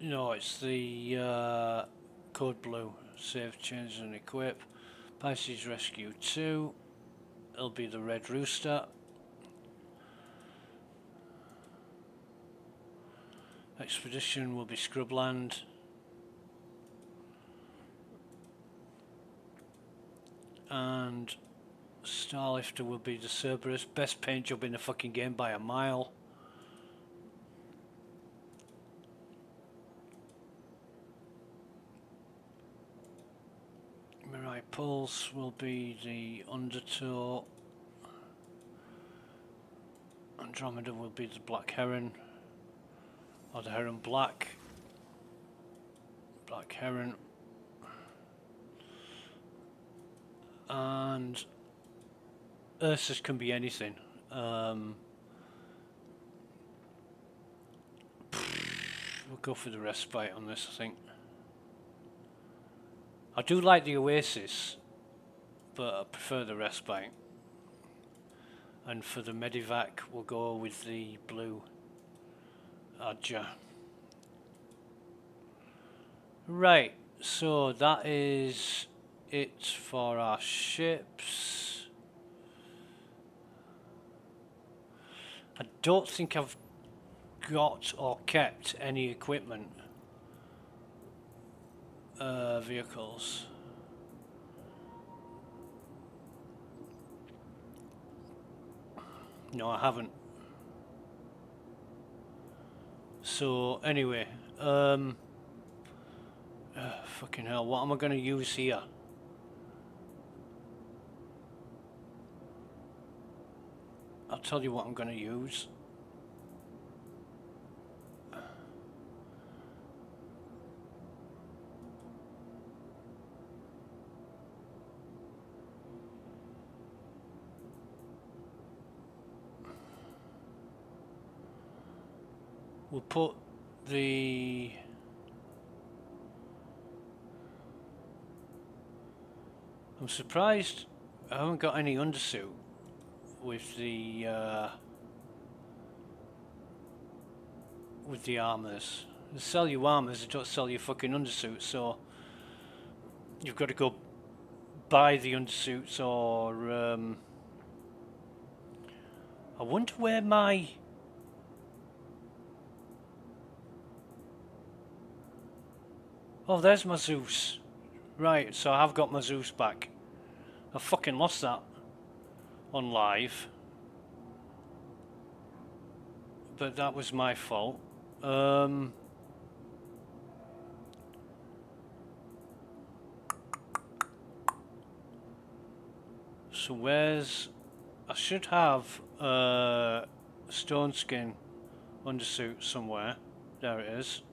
No, it's the code blue. Save, change and equip. Pisces Rescue 2. It'll be the Red Rooster. Expedition will be Scrubland. And Starlifter will be the Cerberus. Best paint job in the fucking game by a mile. Mirai Pulse will be the Undertow. Andromeda will be the Black Heron. Or the heron black. Black heron. And Ursus can be anything. We'll go for the respite on this, I think. I do like the Oasis, but I prefer the respite. And for the Medivac, we'll go with the blue Adja. Right, so that is it for our ships. I don't think I've got or kept any equipment vehicles. No, I haven't. So anyway, fucking hell, what am I going to use here? I'll tell you what I'm going to use. We'll put the I'm surprised I haven't got any undersuit with the armors. They sell you armors, they don't sell you fucking undersuits, so you've got to go buy the undersuits or I wonder where my oh, there's my Zeus. Right, so I have got my Zeus back. I fucking lost that on live. But that was my fault. So where's... I should have stone skin undersuit somewhere. There it is.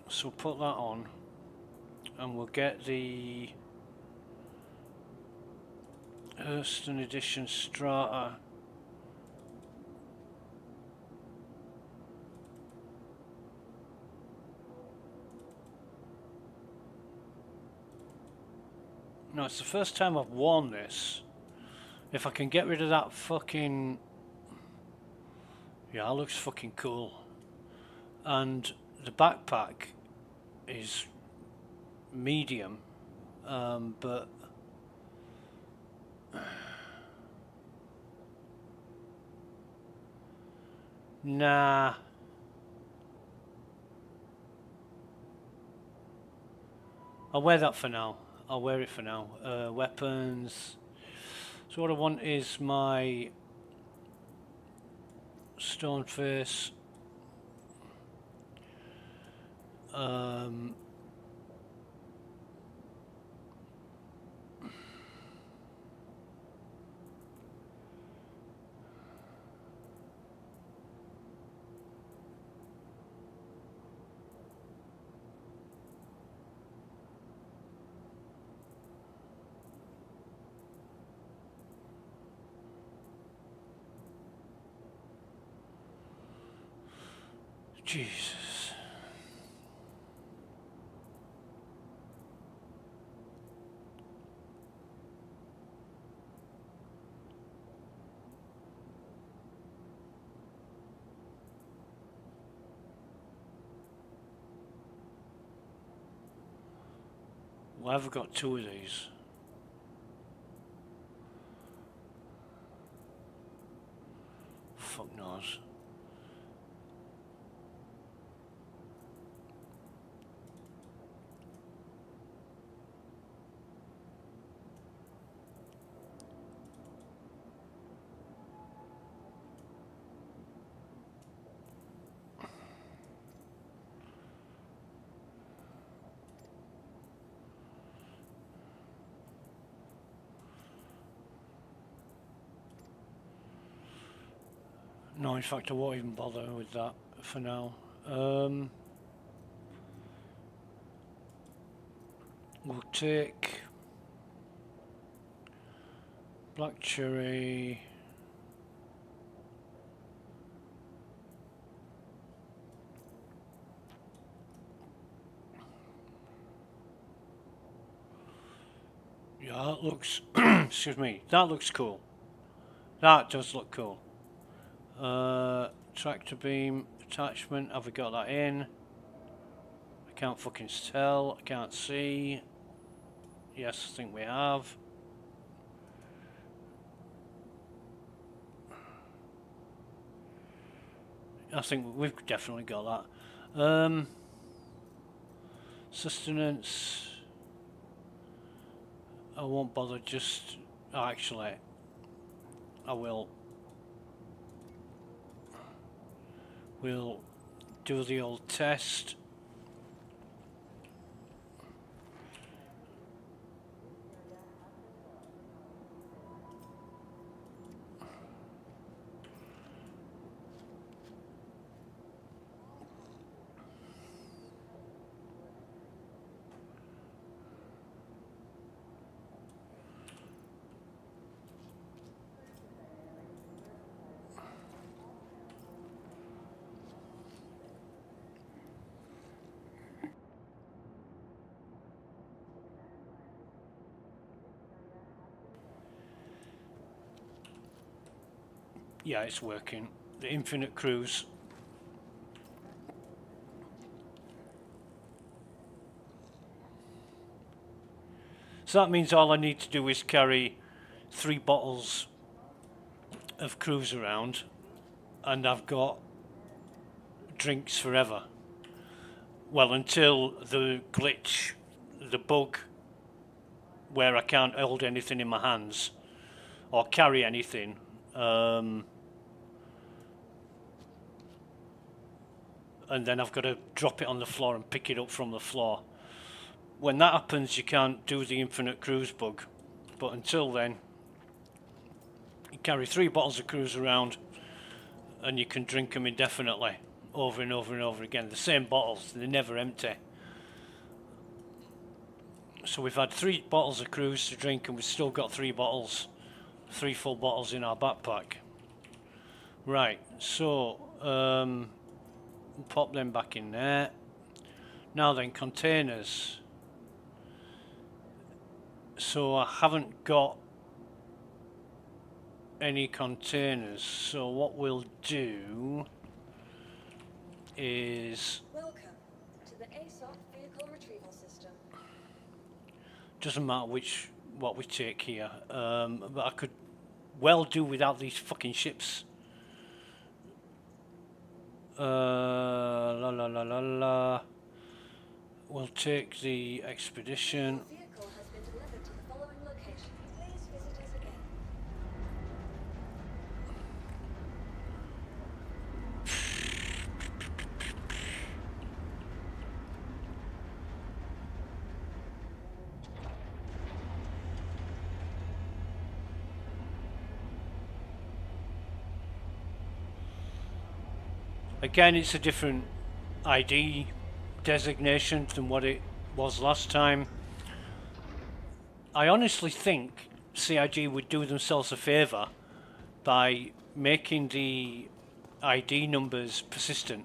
So put that on. And we'll get the Hurston Edition Strata. No, it's the first time I've worn this. If I can get rid of that fucking... Yeah, that looks fucking cool. And the backpack is medium, but nah. I'll wear that for now. I'll wear it for now. Weapons. So what I want is my stone face. Jesus. Well, I've got two of these. Fuck knows. No, in fact, I won't even bother with that for now. We'll take black cherry. Yeah, that looks, excuse me, that looks cool. That does look cool. Tractor beam attachment, have we got that in? I can't fucking tell, I can't see. Yes, I think we have. I think we've definitely got that. Sustenance. I won't bother, just... Oh, actually, I will. We'll do the old test. Yeah, it's working. The infinite cruise. So that means all I need to do is carry 3 bottles of cruise around, and I've got drinks forever. Well, until the glitch, the bug, where I can't hold anything in my hands or carry anything. And then I've got to drop it on the floor and pick it up from the floor. When that happens, you can't do the infinite cruise bug. But until then, you carry 3 bottles of cruise around and you can drink them indefinitely, over and over and over again. The same bottles, they're never empty. So we've had 3 bottles of cruise to drink and we've still got 3 bottles, 3 full bottles in our backpack. Right, so pop them back in there. Now then, containers. So I haven't got any containers, so what we'll do is... Welcome to the ASOC vehicle retrieval system. Doesn't matter what we take here, but I could well do without these fucking ships. La la la la la. We'll take the expedition. Your vehicle has been delivered to the following location. Please visit us again. Again, it's a different ID designation than what it was last time. I honestly think CIG would do themselves a favour by making the ID numbers persistent.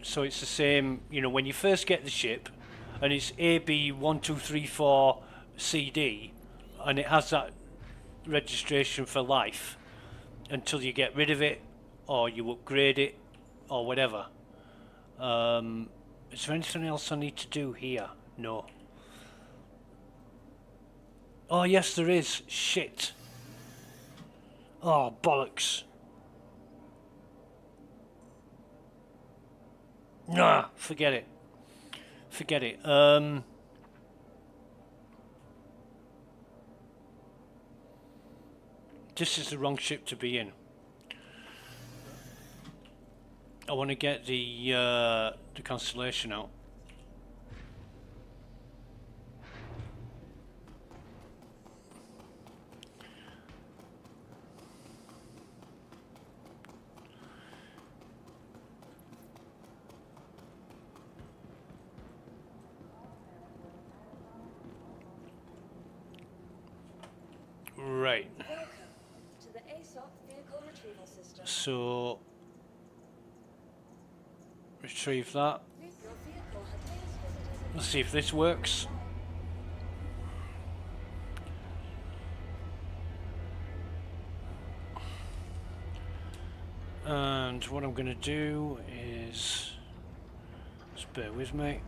So it's the same, you know, when you first get the ship and it's AB1234CD and it has that registration for life until you get rid of it or you upgrade it or whatever. Is there anything else I need to do here? No. Oh yes there is. Shit. Oh bollocks. Nah, forget it. Forget it. This is the wrong ship to be in. I want to get the Constellation out. Right. Welcome to the ASOP vehicle retrieval system. So retrieve that. Your vehicle has visitors. Let's see if this works. And what I'm going to do is, just bear with me.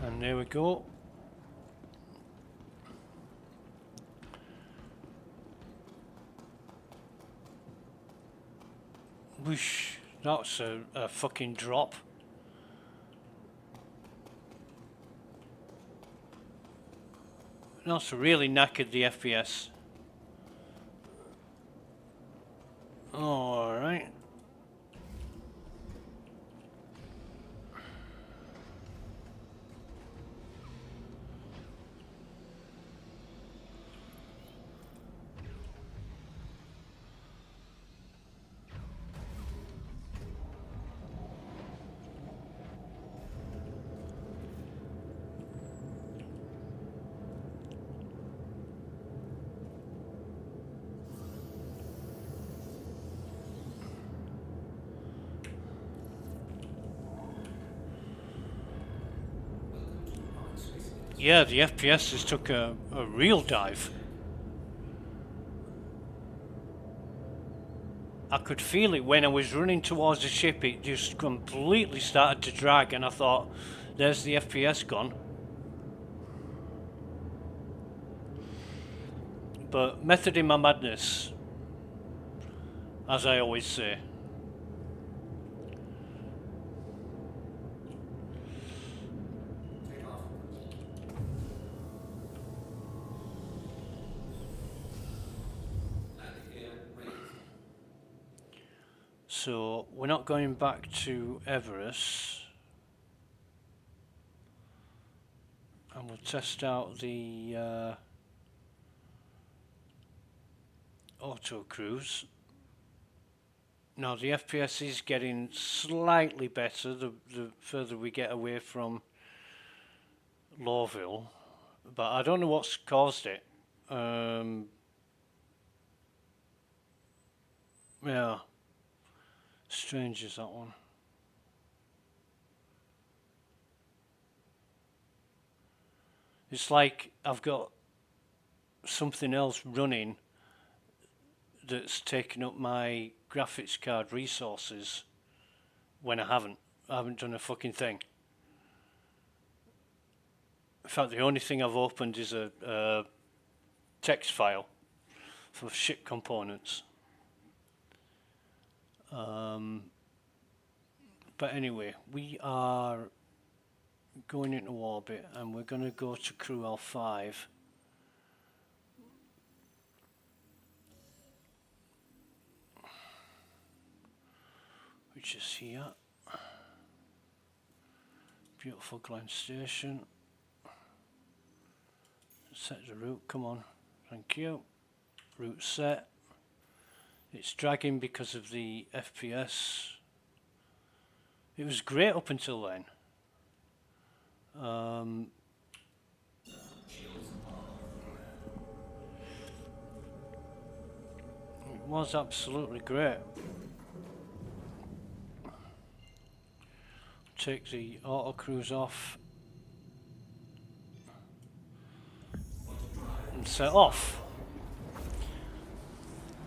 And there we go. Whoosh, that's a fucking drop. That's really knackered the FPS. Alright. Yeah, the FPS just took a real dive. I could feel it when I was running towards the ship. It just completely started to drag, and I thought, there's the FPS gone. But method in my madness, as I always say. So we're not going back to Everest, and we'll test out the auto cruise. Now the FPS is getting slightly better the further we get away from Lawville, but I don't know what's caused it. Yeah. Strange is that one. It's like I've got something else running that's taking up my graphics card resources when I haven't done a fucking thing. In fact, the only thing I've opened is a text file for ship components. But anyway, we are going into orbit, and we're going to go to Crew L5. Which is here. Beautiful Glen Station. Set the route, come on, thank you. Route set. It's dragging because of the FPS. It was great up until then. It was absolutely great. Take the auto cruise off and set off.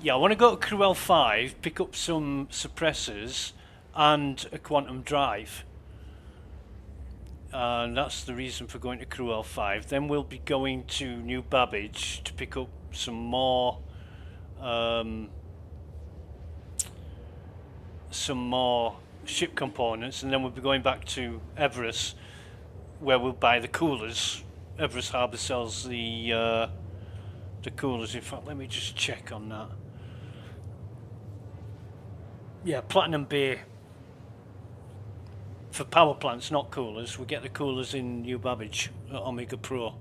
Yeah, I want to go to Crew L5, pick up some suppressors and a quantum drive. and that's the reason for going to Crew L5. Then we'll be going to New Babbage to pick up some more ship components, and then we'll be going back to Everest, where we'll buy the coolers. Everest Harbour sells the coolers. In fact, let me just check on that. Yeah, Platinum Bay for power plants, not coolers. We get the coolers in New Babbage at Omega Pro.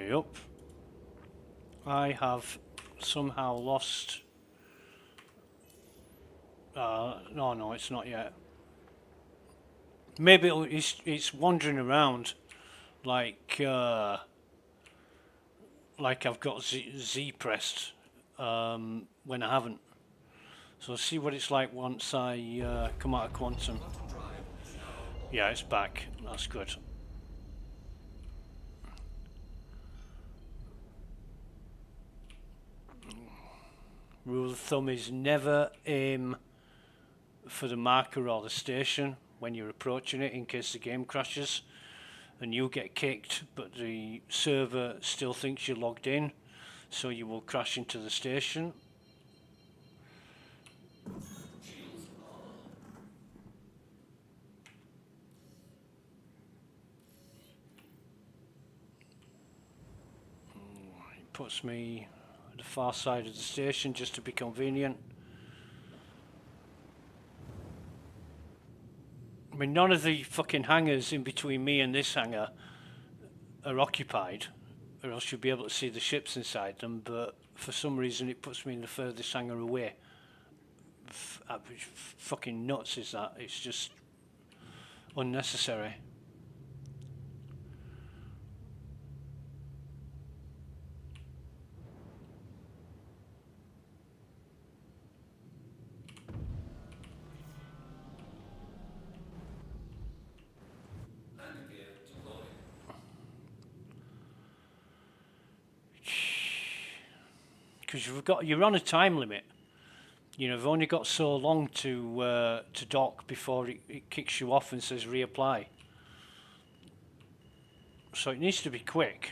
Yup. I have somehow lost. No, it's not yet. Maybe it's wandering around like I've got Z pressed when I haven't. So I'll see what it's like once I come out of quantum. Yeah, it's back. That's good. Rule of thumb is never aim for the marker or the station when you're approaching it, in case the game crashes and you get kicked, but the server still thinks you're logged in, so you will crash into the station. It puts me at the far side of the station just to be convenient. I mean, none of the fucking hangars in between me and this hangar are occupied, or else you'll be able to see the ships inside them, but for some reason it puts me in the furthest hangar away. Fucking nuts is that. It's just unnecessary. Because you're on a time limit. You know, you've only got so long to dock before it kicks you off and says reapply. So it needs to be quick.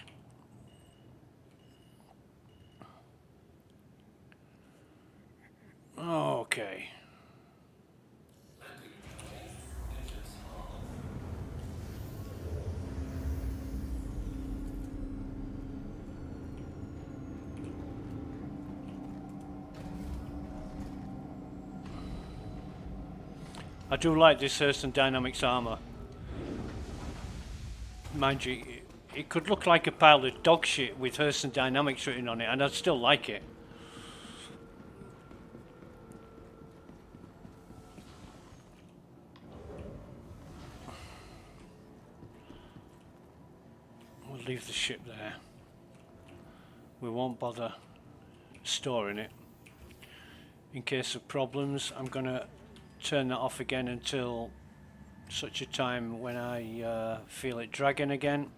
Okay. I do like this Hurston Dynamics armour. Mind you, it could look like a pile of dog shit with Hurston Dynamics written on it, and I'd still like it. We'll leave the ship there. We won't bother storing it. In case of problems, I'm going to turn that off again until such a time when I feel it dragging again.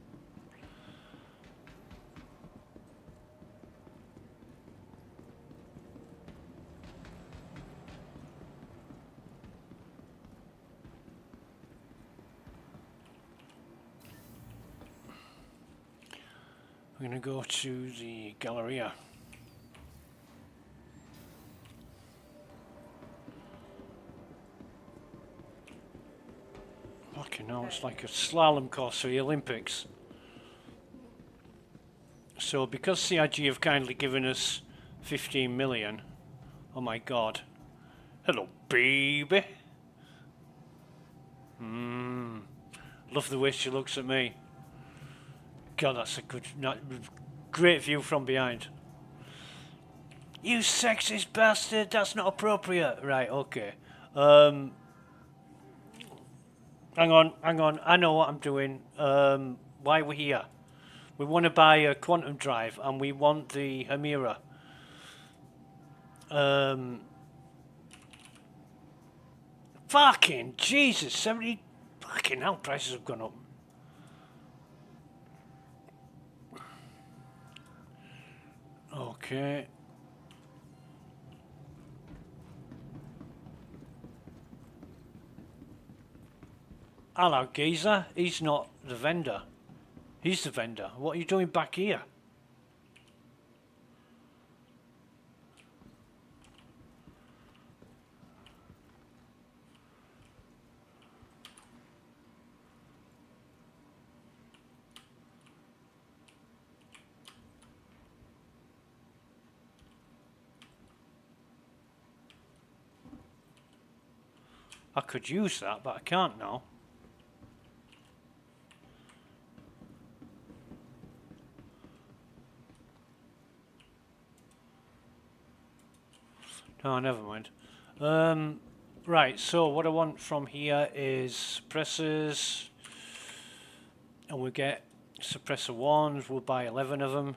We're going to go to the Galleria. Fucking hell, it's like a slalom course for the Olympics. So because CIG have kindly given us 15 million, oh my god. Hello, baby. Love the way she looks at me. God, that's a great view from behind. You sexist bastard, that's not appropriate. Right, okay. Hang on, I know what I'm doing. Why we're here. We want to buy a quantum drive and we want the Hamira. Fucking Jesus, 70 fucking hell, prices have gone up. Okay. Hello, geezer. He's not the vendor. He's the vendor. What are you doing back here? I could use that, but I can't now. Oh, never mind. Right, so what I want from here is suppressors. And we get suppressor 1s, we'll buy 11 of them.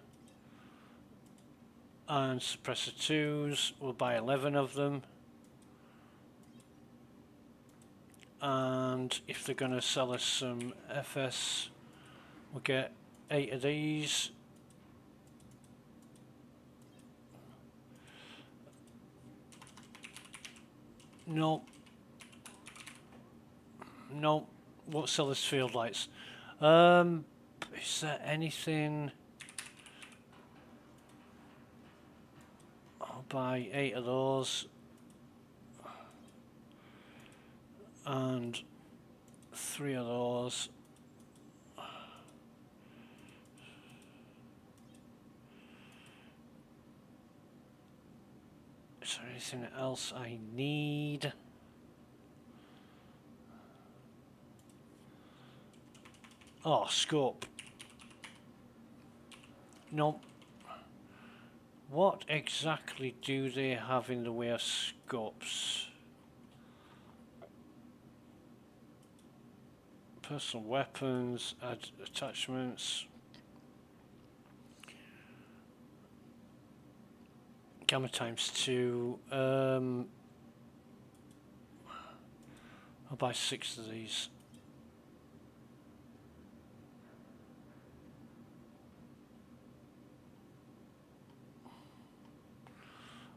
And suppressor 2s, we'll buy 11 of them. And if they're going to sell us some FS, we'll get 8 of these. Nope. Nope. Won't sell us field lights. Is there anything? I'll buy 8 of those. And 3 of those. Is there anything else I need? Oh, scope. Nope. What exactly do they have in the way of scopes? Personal weapons, attachments. Gamma ×2. I'll buy 6 of these.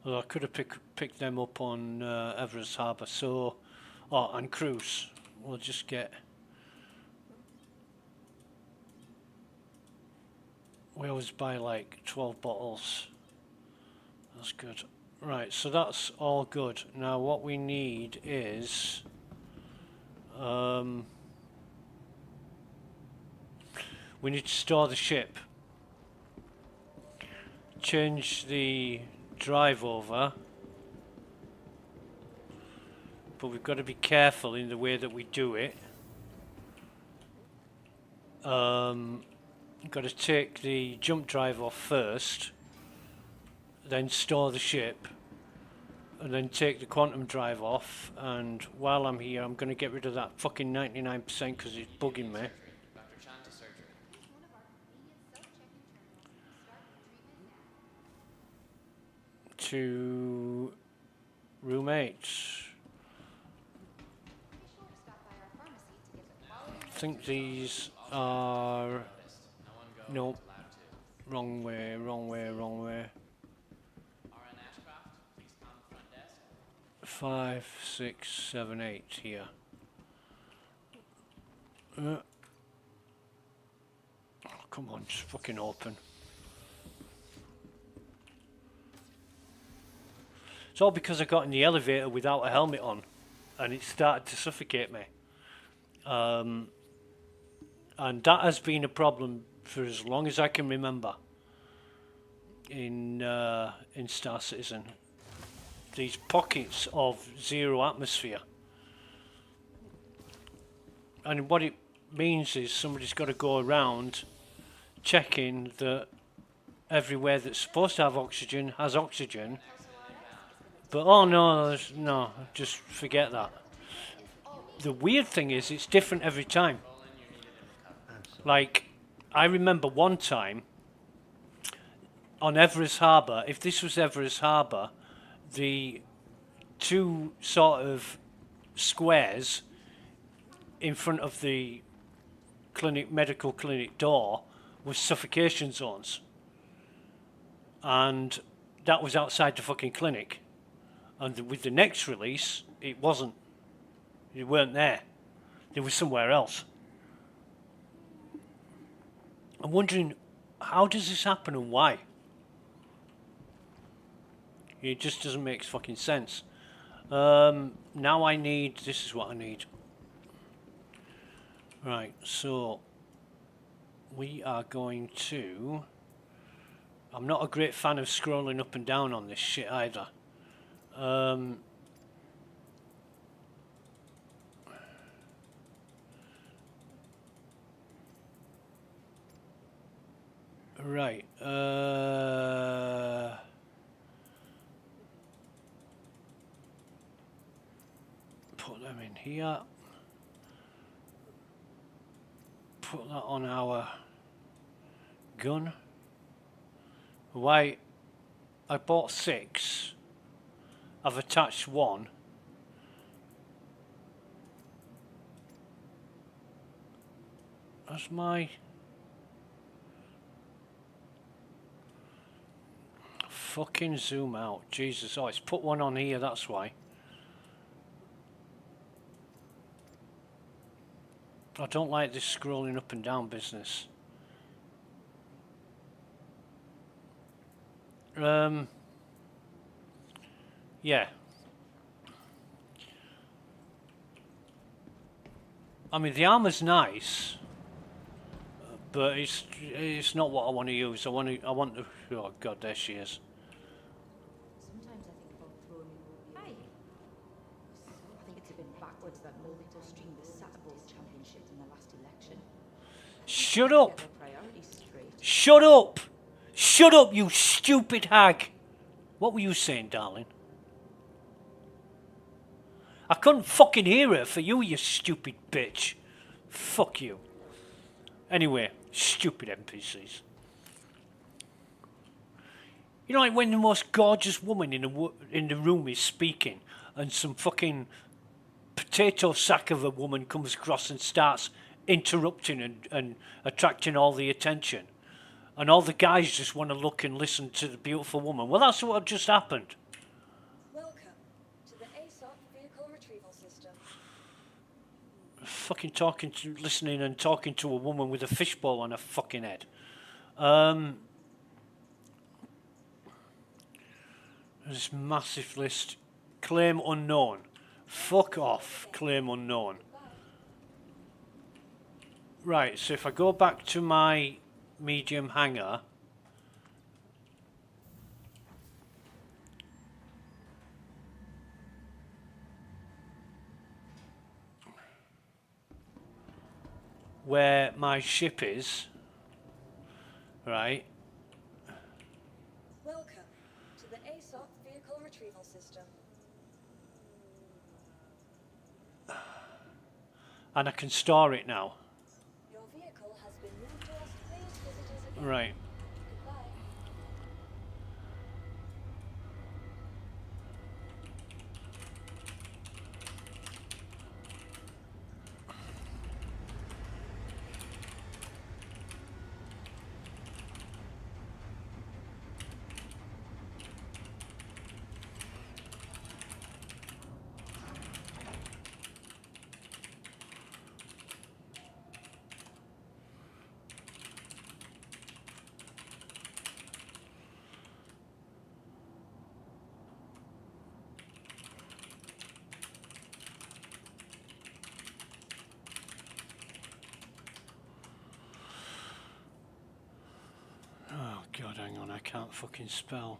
Although I could have picked them up on Everest Harbour. So, oh, and cruise. We'll just get. We always buy like 12 bottles. That's good. Right, so that's all good. Now what we need is we need to store the ship. Change the drive over. But we've got to be careful in the way that we do it. You've got to take the jump drive off first, then store the ship, and then take the quantum drive off. And while I'm here, I'm going to get rid of that fucking 99% because it's bugging me. Dr. Chan to surgery. One of our convenient self-checking terminals. Start treatment now. To room 8. Be sure to stop by our pharmacy to get the quality. I think these are. No one go Nope. to lab 2. Wrong way, wrong way, wrong way. RN Ashcroft, please come front desk. 5, 6, 7, 8 here. Oh, come on, just fucking open. It's all because I got in the elevator without a helmet on, and it started to suffocate me. And that has been a problem for as long as I can remember in Star Citizen. These pockets of zero atmosphere. And what it means is somebody's got to go around checking that everywhere that's supposed to have oxygen has oxygen. But oh no, no, just forget that. The weird thing is it's different every time. Like, I remember one time on Everest Harbour, if this was Everest Harbour, the two sort of squares in front of the medical clinic door was suffocation zones. And that was outside the fucking clinic. And with the next release, it wasn't. They weren't there. They were somewhere else. I'm wondering, how does this happen and why? It just doesn't make fucking sense. Now I need, this is what I need. Right, so we are going to, I'm not a great fan of scrolling up and down on this shit either. Right, put them in here. Put that on our gun. Why? I bought 6. I've attached 1. That's my... Fucking zoom out. Jesus, oh, it's put 1 on here, that's why. I don't like this scrolling up and down business. Yeah. I mean, the armor's nice, but it's not what I want to use. I want the, oh god, there she is. Sometimes I think about throwing in Hi. I think it's a bit backwards that multiple streamed the Saturdays championships in the last election. Shut up! Get their priorities straight. Shut up! Shut up, you stupid hag! What were you saying, darling? I couldn't fucking hear her for you, you stupid bitch. Fuck you. Anyway, stupid NPCs. You know, like when the most gorgeous woman in the room is speaking and some fucking potato sack of a woman comes across and starts interrupting and attracting all the attention. And all the guys just want to look and listen to the beautiful woman. Well, that's what just happened. Welcome to the ASOC vehicle retrieval system. Fucking listening and talking to a woman with a fishbowl on her fucking head. This massive list. Claim unknown. Fuck off. Claim unknown. Right, so if I go back to my medium hangar, where my ship is, right? Welcome to the ASOC vehicle retrieval system. And I can store it now. Your vehicle has been moved to us. Please visit us again. Right. Goodbye. God, hang on, I can't fucking spell.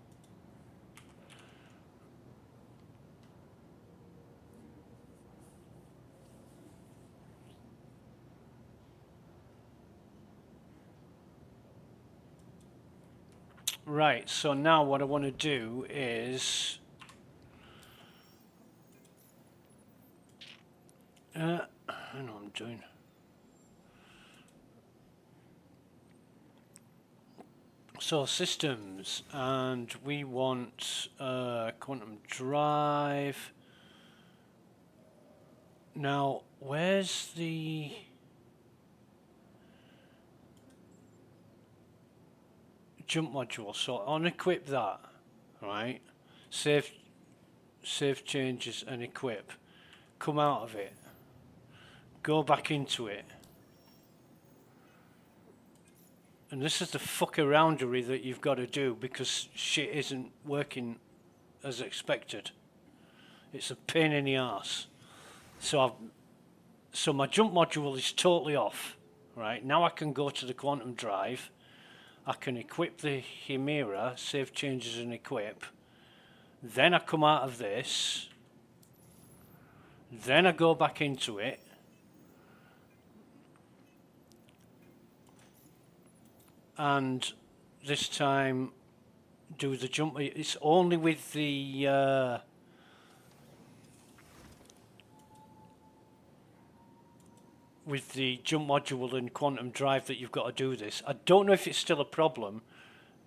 Right, so now what I want to do is I know what I'm doing. So systems, and we want quantum drive. Now, where's the jump module? So unequip that, right? Save changes and equip. Come out of it. Go back into it. And this is the fuck aroundery that you've got to do because shit isn't working as expected. It's a pain in the arse. So my jump module is totally off. Right, now I can go to the quantum drive. I can equip the Chimera, save changes and equip. Then I come out of this. Then I go back into it. And this time do the jump. It's only with the jump module and quantum drive that you've got to do this. I don't know if it's still a problem,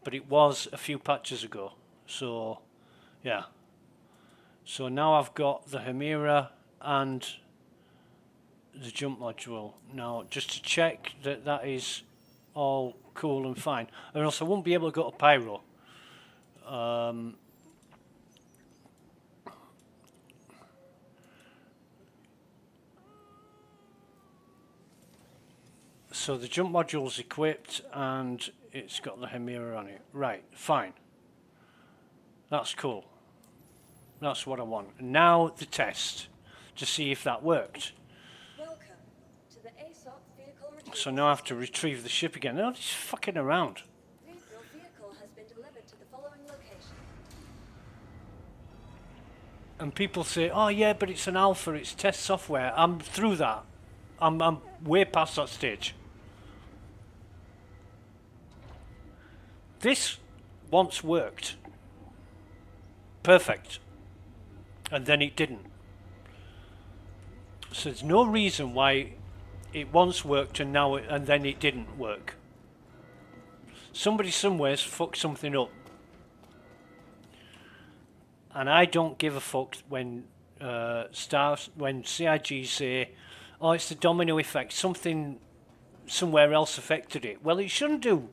but it was a few patches ago. So yeah. So now I've got the Chimera and the jump module. Now just to check that that is all cool and fine, or else I won't be able to go to Pyro. So the jump module's equipped and it's got the Chimera on it. Right, fine. That's cool. That's what I want. Now the test to see if that worked. Welcome to the ASOC vehicle retrieval. So now I have to retrieve the ship again. They're just fucking around. Your vehicle has been delivered to the following location. And people say, oh yeah, but it's an alpha, it's test software. I'm through that. I'm way past that stage. This once worked. Perfect. And then it didn't. So there's no reason why it once worked and now and then it didn't work. Somebody somewhere's fucked something up. And I don't give a fuck when when CIG say, oh, it's the domino effect, something somewhere else affected it. Well, it shouldn't do.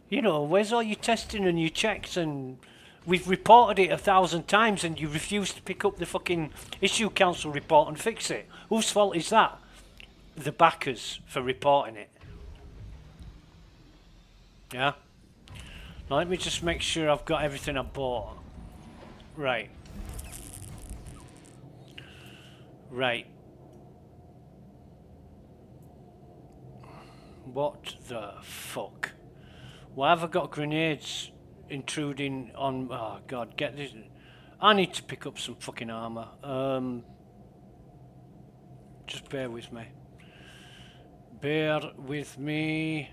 You know, where's all your testing and your checks? And we've reported it 1,000 times and you refuse to pick up the fucking issue council report and fix it. Whose fault is that? The backers for reporting it. Yeah? Now let me just make sure I've got everything I bought. Right. Right. What the fuck? Why have I got grenades intruding on... Oh god, get this... I need to pick up some fucking armor. Just bear with me. Bear with me.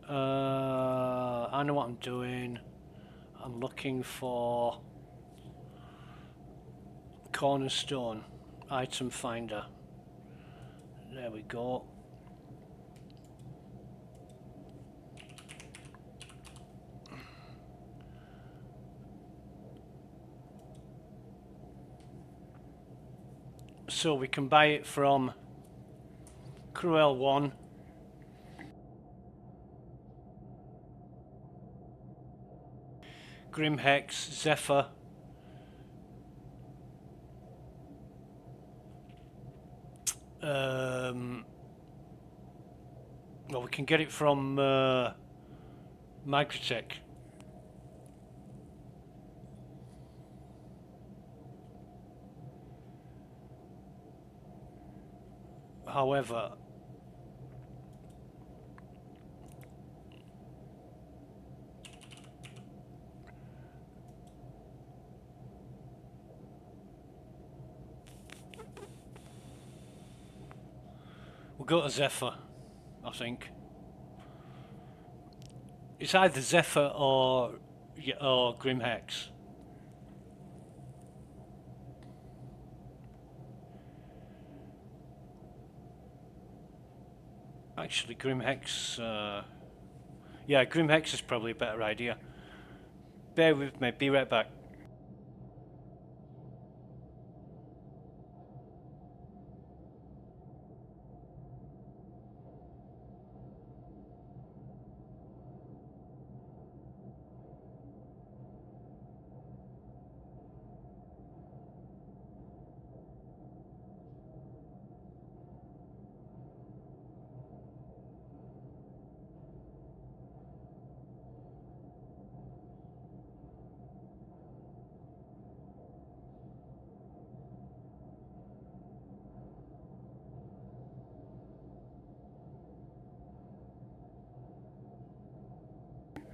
I know what I'm doing. I'm looking for cornerstone item finder. There we go. So we can buy it from Cruel 1. Grimhex, Zephyr. Well, we can get it from Microtech. However, we'll go to Zephyr, I think. It's either Zephyr or Grim Hex. Actually, Grim Hex... yeah, Grim Hex is probably a better idea. Bear with me, be right back.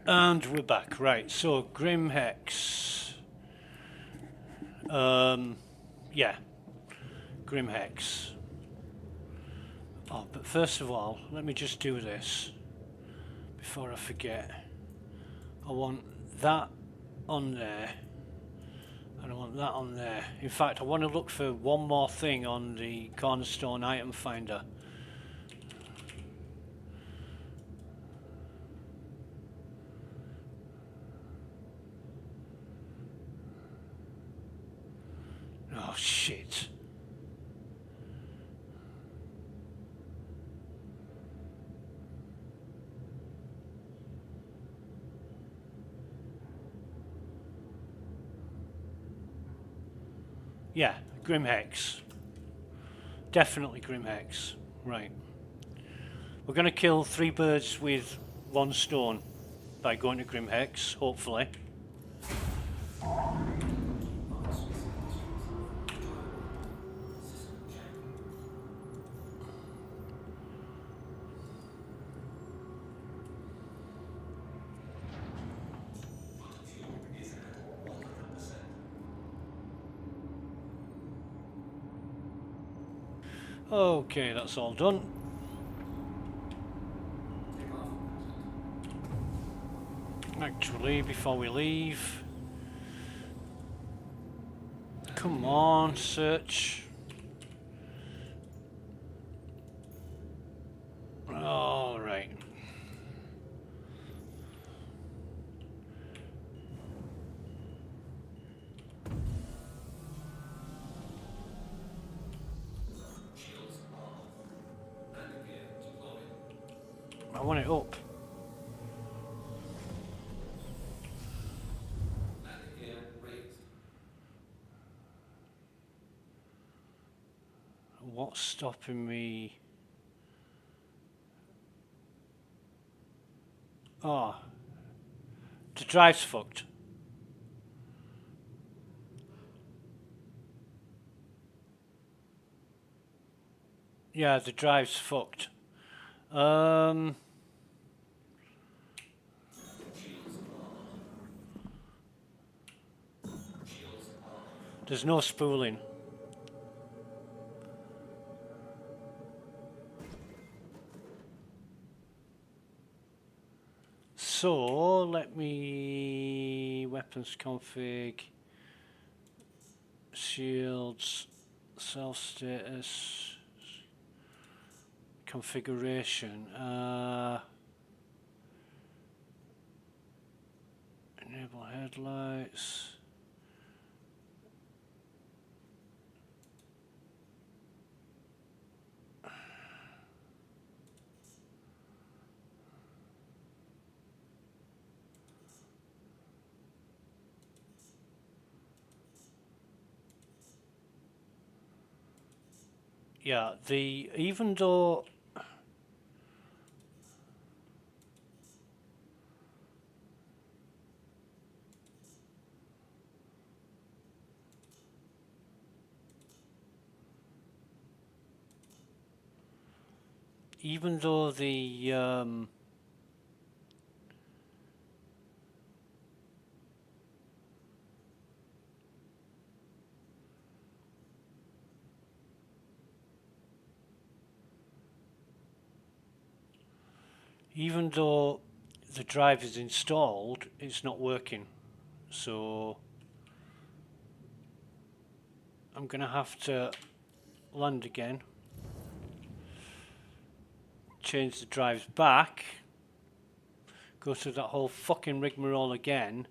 And we're back. Right, so Grim Hex. Yeah, Grim Hex. Oh, but first of all, let me just do this before I forget. I want that on there, and I want that on there. In fact, I want to look for one more thing on the Cornerstone item finder. Oh shit. Yeah, Grim Hex. Definitely Grim Hex. Right. We're going to kill 3 birds with 1 stone by going to Grim Hex, hopefully. Okay, that's all done. Actually, before we leave, come on, search. All right. I want it up. What's stopping me? Oh, the drive's fucked. Yeah, the drive's fucked. There's no spooling. So let me weapons config, shields, self status, configuration. Enable headlights. Yeah, even though even though the even though the drive is installed, it's not working. So I'm gonna have to land again, change the drives back, go through that whole fucking rigmarole again.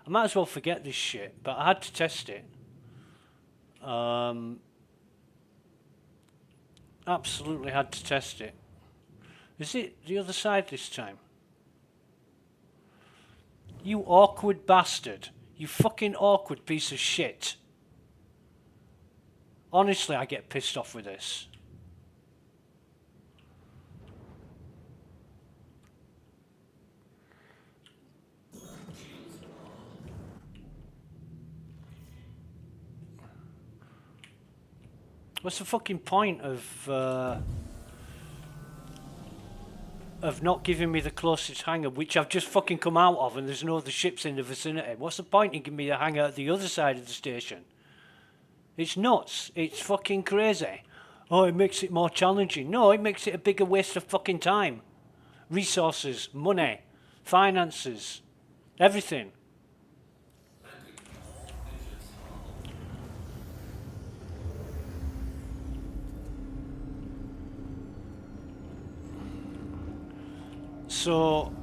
I might as well forget this shit, but I had to test it. Absolutely had to test it. Is it the other side this time? You awkward bastard. You fucking awkward piece of shit. Honestly, I get pissed off with this. What's the fucking point of not giving me the closest hangar, which I've just fucking come out of, and there's no other ships in the vicinity? What's the point in giving me the hangar at the other side of the station? It's nuts. It's fucking crazy. Oh, it makes it more challenging. No, it makes it a bigger waste of fucking time. Resources, money, finances, everything. So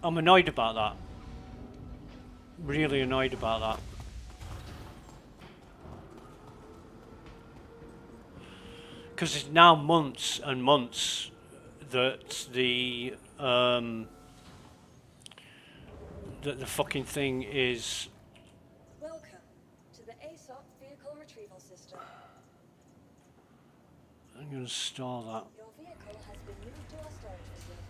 I'm annoyed about that. Really annoyed about that. Because it's now months and months that the fucking thing is. Welcome to the aSOC vehicle retrieval system. I'm going to store that. Your vehicle has been moved to our storage facility.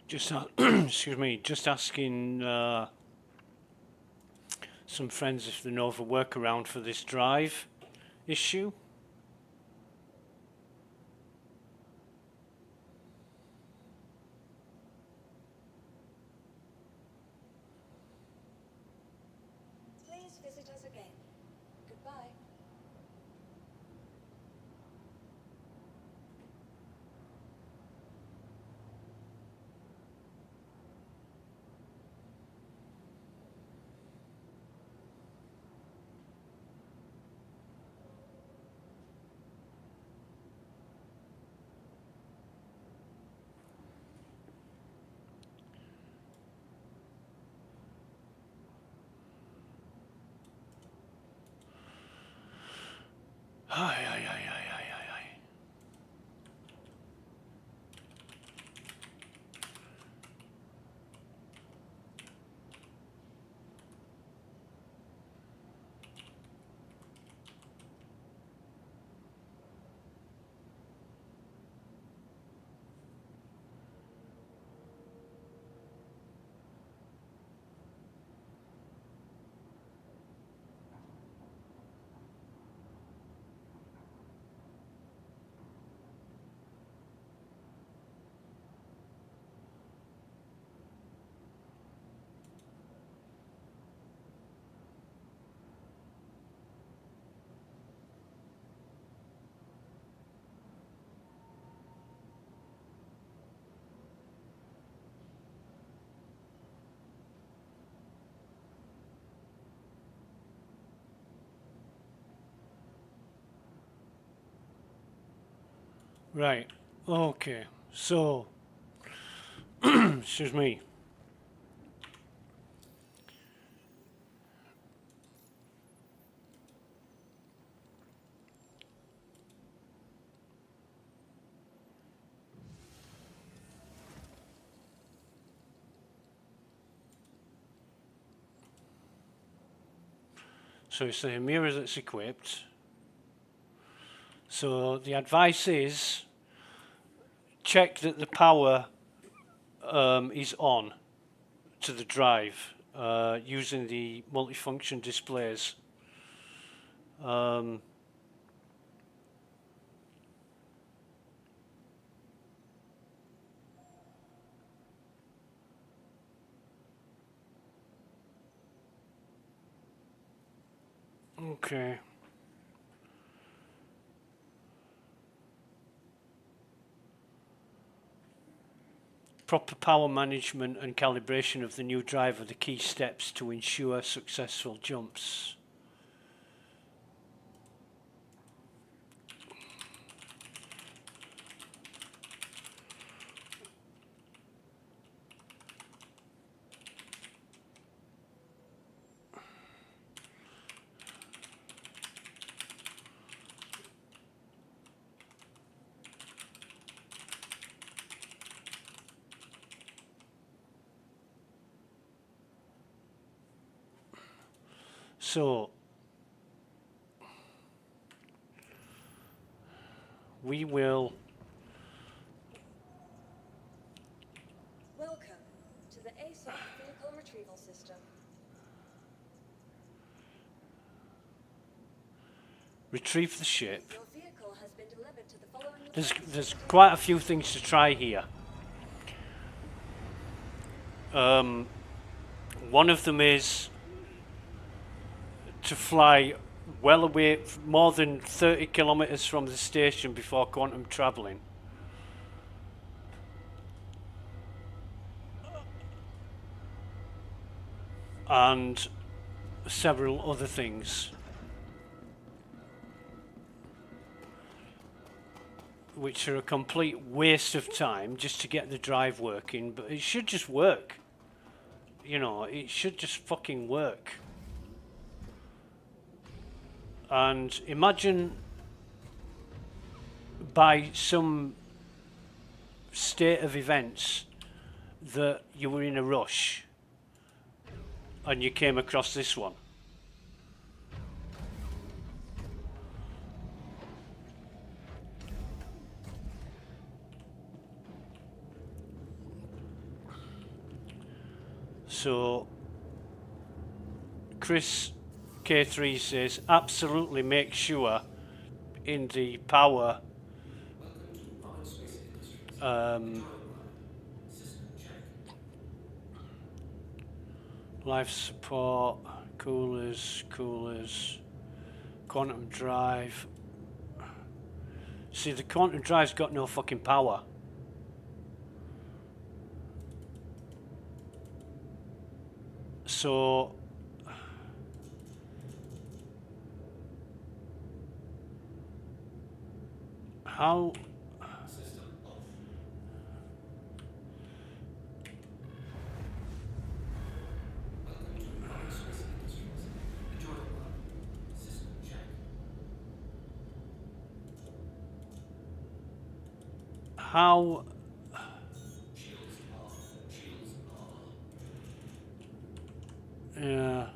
Just excuse me. Just asking some friends if they know of a workaround for this drive issue. Please visit us again. Goodbye. Ay, ay, ay, ay, ay, ay, ay. Right. Okay. So, excuse me. So it's the mirror that's equipped. So the advice is check that the power is on to the drive using the multifunction displays. Okay. Proper power management and calibration of the new drive are the key steps to ensure successful jumps. So we will Welcome to the aSOC Vehicle Retrieval System. retrieve the ship. Your vehicle has been delivered to the following There's quite a few things to try here. One of them is to fly well away, more than 30 kilometers from the station before quantum traveling. And several other things which are a complete waste of time just to get the drive working, but it should just work. You know, it should just fucking work. And imagine by some state of events that you were in a rush and you came across this one. So Chris K3 says absolutely make sure in the power life support, coolers, quantum drive. See, the quantum drive's got no fucking power. So how how yeah.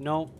No.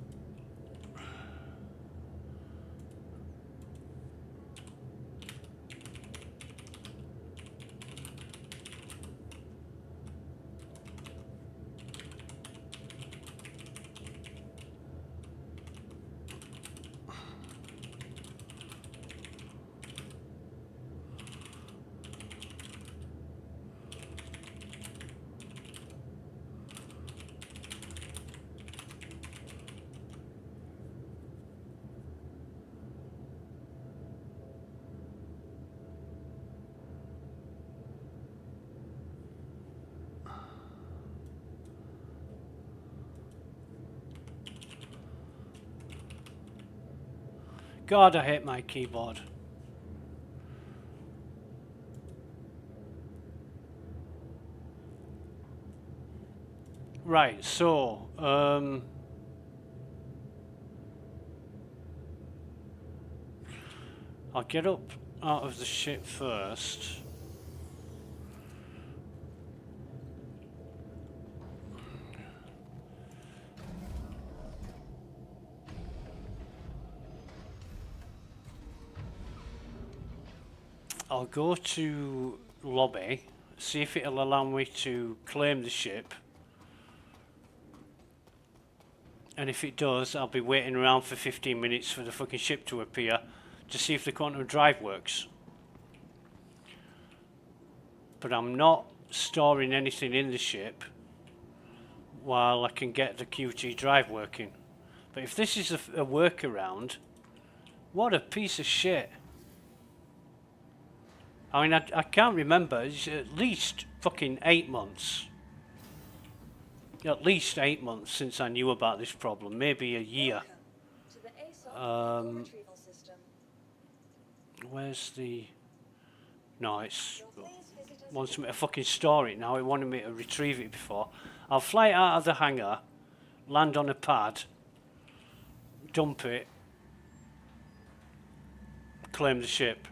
God, I hate my keyboard. Right, so, I'll get up out of the ship first. I'll go to lobby, see if it'll allow me to claim the ship. And if it does, I'll be waiting around for 15 minutes for the fucking ship to appear to see if the quantum drive works. But I'm not storing anything in the ship while I can get the QT drive working. But if this is a workaround, what a piece of shit. I mean, I can't remember. It's at least fucking 8 months. At least 8 months since I knew about this problem. Maybe a year. Welcome to the aSOC vehicle retrieval system. Where's the... No, it's... Please visit us. Wants me to fucking store it now. It wanted me to retrieve it before. I'll fly it out of the hangar, land on a pad, dump it, claim the ship.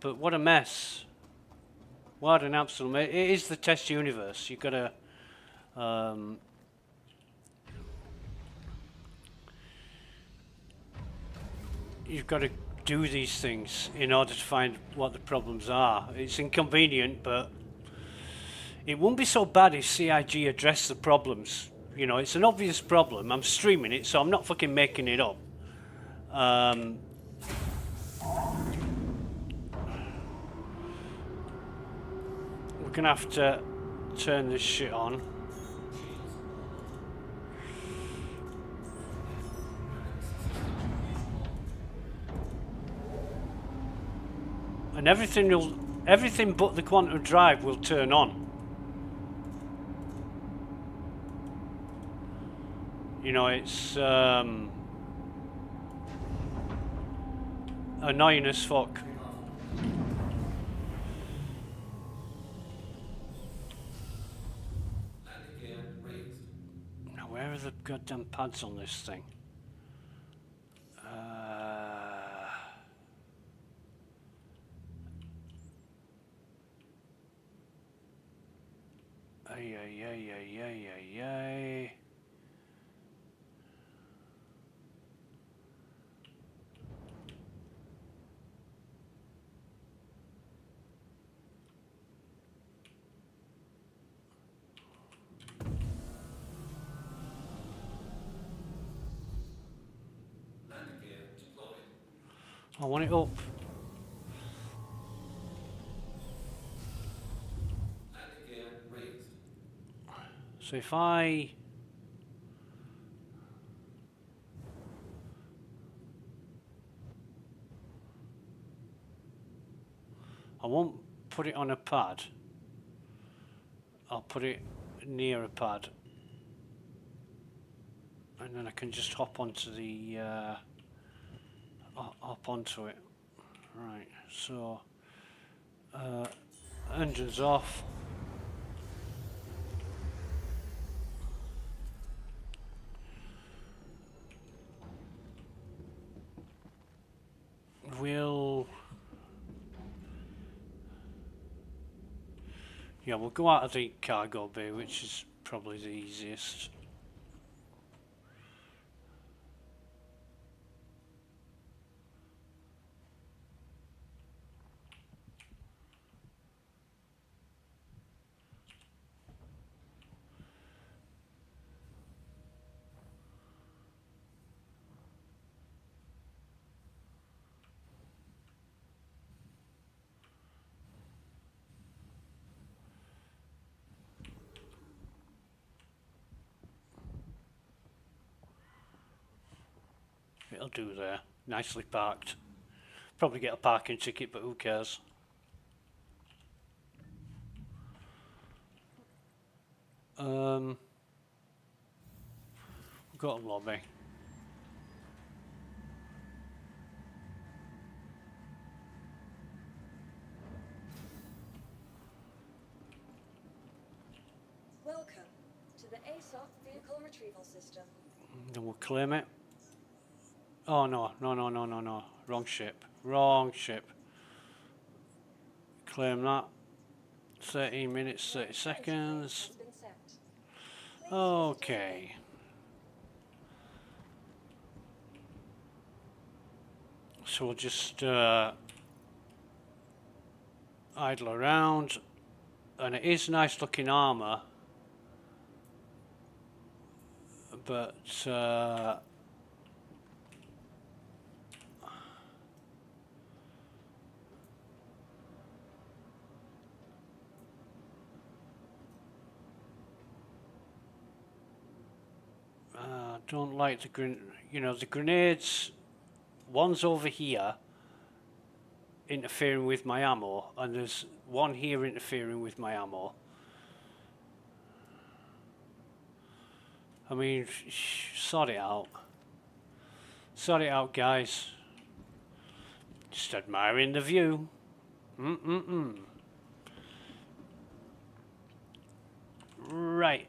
But what a mess. What an absolute mess. It is the test universe. You've got to... you've got to do these things in order to find what the problems are. It's inconvenient, but it wouldn't be so bad if CIG addressed the problems. You know, it's an obvious problem. I'm streaming it, so I'm not fucking making it up. We're gonna have to turn this shit on. And everything but the quantum drive will turn on. You know, it's annoying as fuck. Now, where are the goddamn pads on this thing? Ay. I want it up. So if I... won't put it on a pad. I'll put it near a pad. And then I can just hop onto the, hop onto it. Right, so, engines off. We'll go out of the cargo bay, which is probably the easiest. It'll do there. Nicely parked. Probably get a parking ticket, but who cares? We've got a lobby. Welcome to the aSOC vehicle retrieval system. Then we'll claim it. Oh no, no. Wrong ship. Wrong ship. Claim that. 13 minutes, 30 seconds. Has been set. Okay. So we'll just idle around. And it is nice looking armour. But don't like the the grenades. One's over here interfering with my ammo, and there's one here interfering with my ammo. I mean, sort it out. Sort it out, guys. Just admiring the view. Right.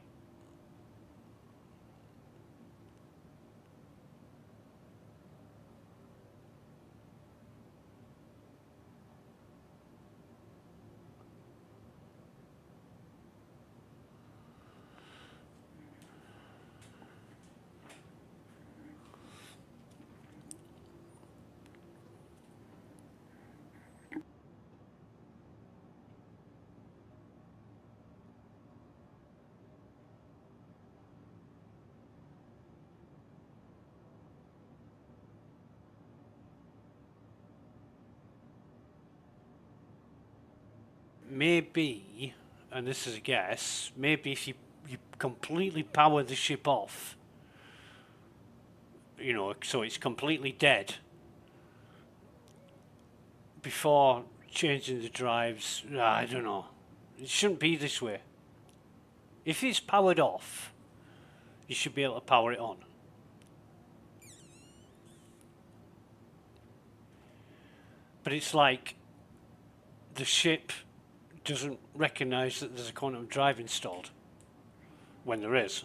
Maybe, and this is a guess, maybe if you completely power the ship off, so it's completely dead, before changing the drives, I don't know. It shouldn't be this way. If it's powered off, you should be able to power it on. But it's like the ship doesn't recognise that there's a quantum drive installed when there is.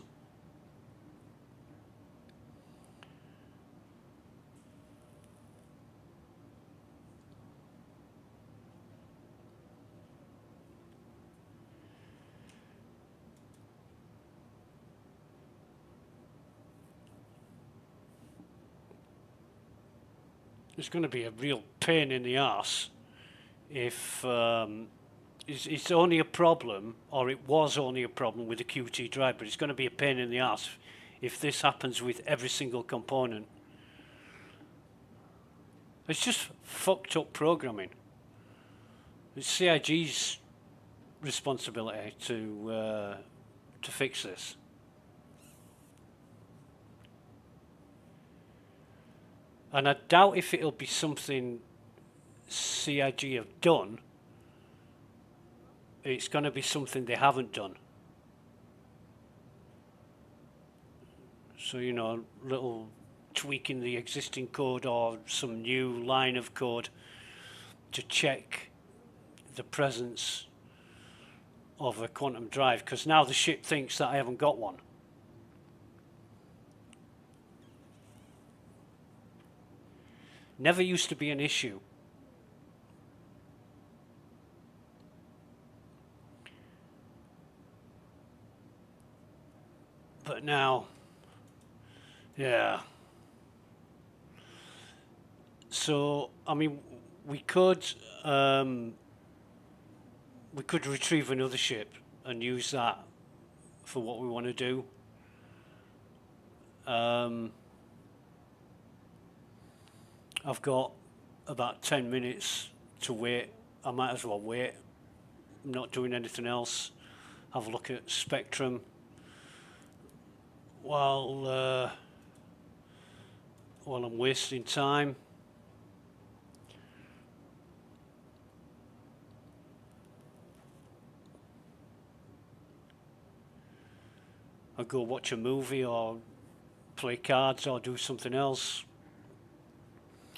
It's going to be a real pain in the arse if it's only a problem, or it was only a problem with the QT drive, but it's going to be a pain in the arse if this happens with every single component. It's just fucked up programming. It's CIG's responsibility to fix this. And I doubt if it'll be something CIG have done. it's going to be something they haven't done. So, you know, little tweaking the existing code or some new line of code to check the presence of a quantum drive, because now the ship thinks that I haven't got one. Never used to be an issue. But now, yeah. So, I mean, we could retrieve another ship and use that for what we want to do. I've got about 10 minutes to wait. I might as well wait. I'm not doing anything else. Have a look at Spectrum while I'm wasting time. I'll go watch a movie or play cards or do something else.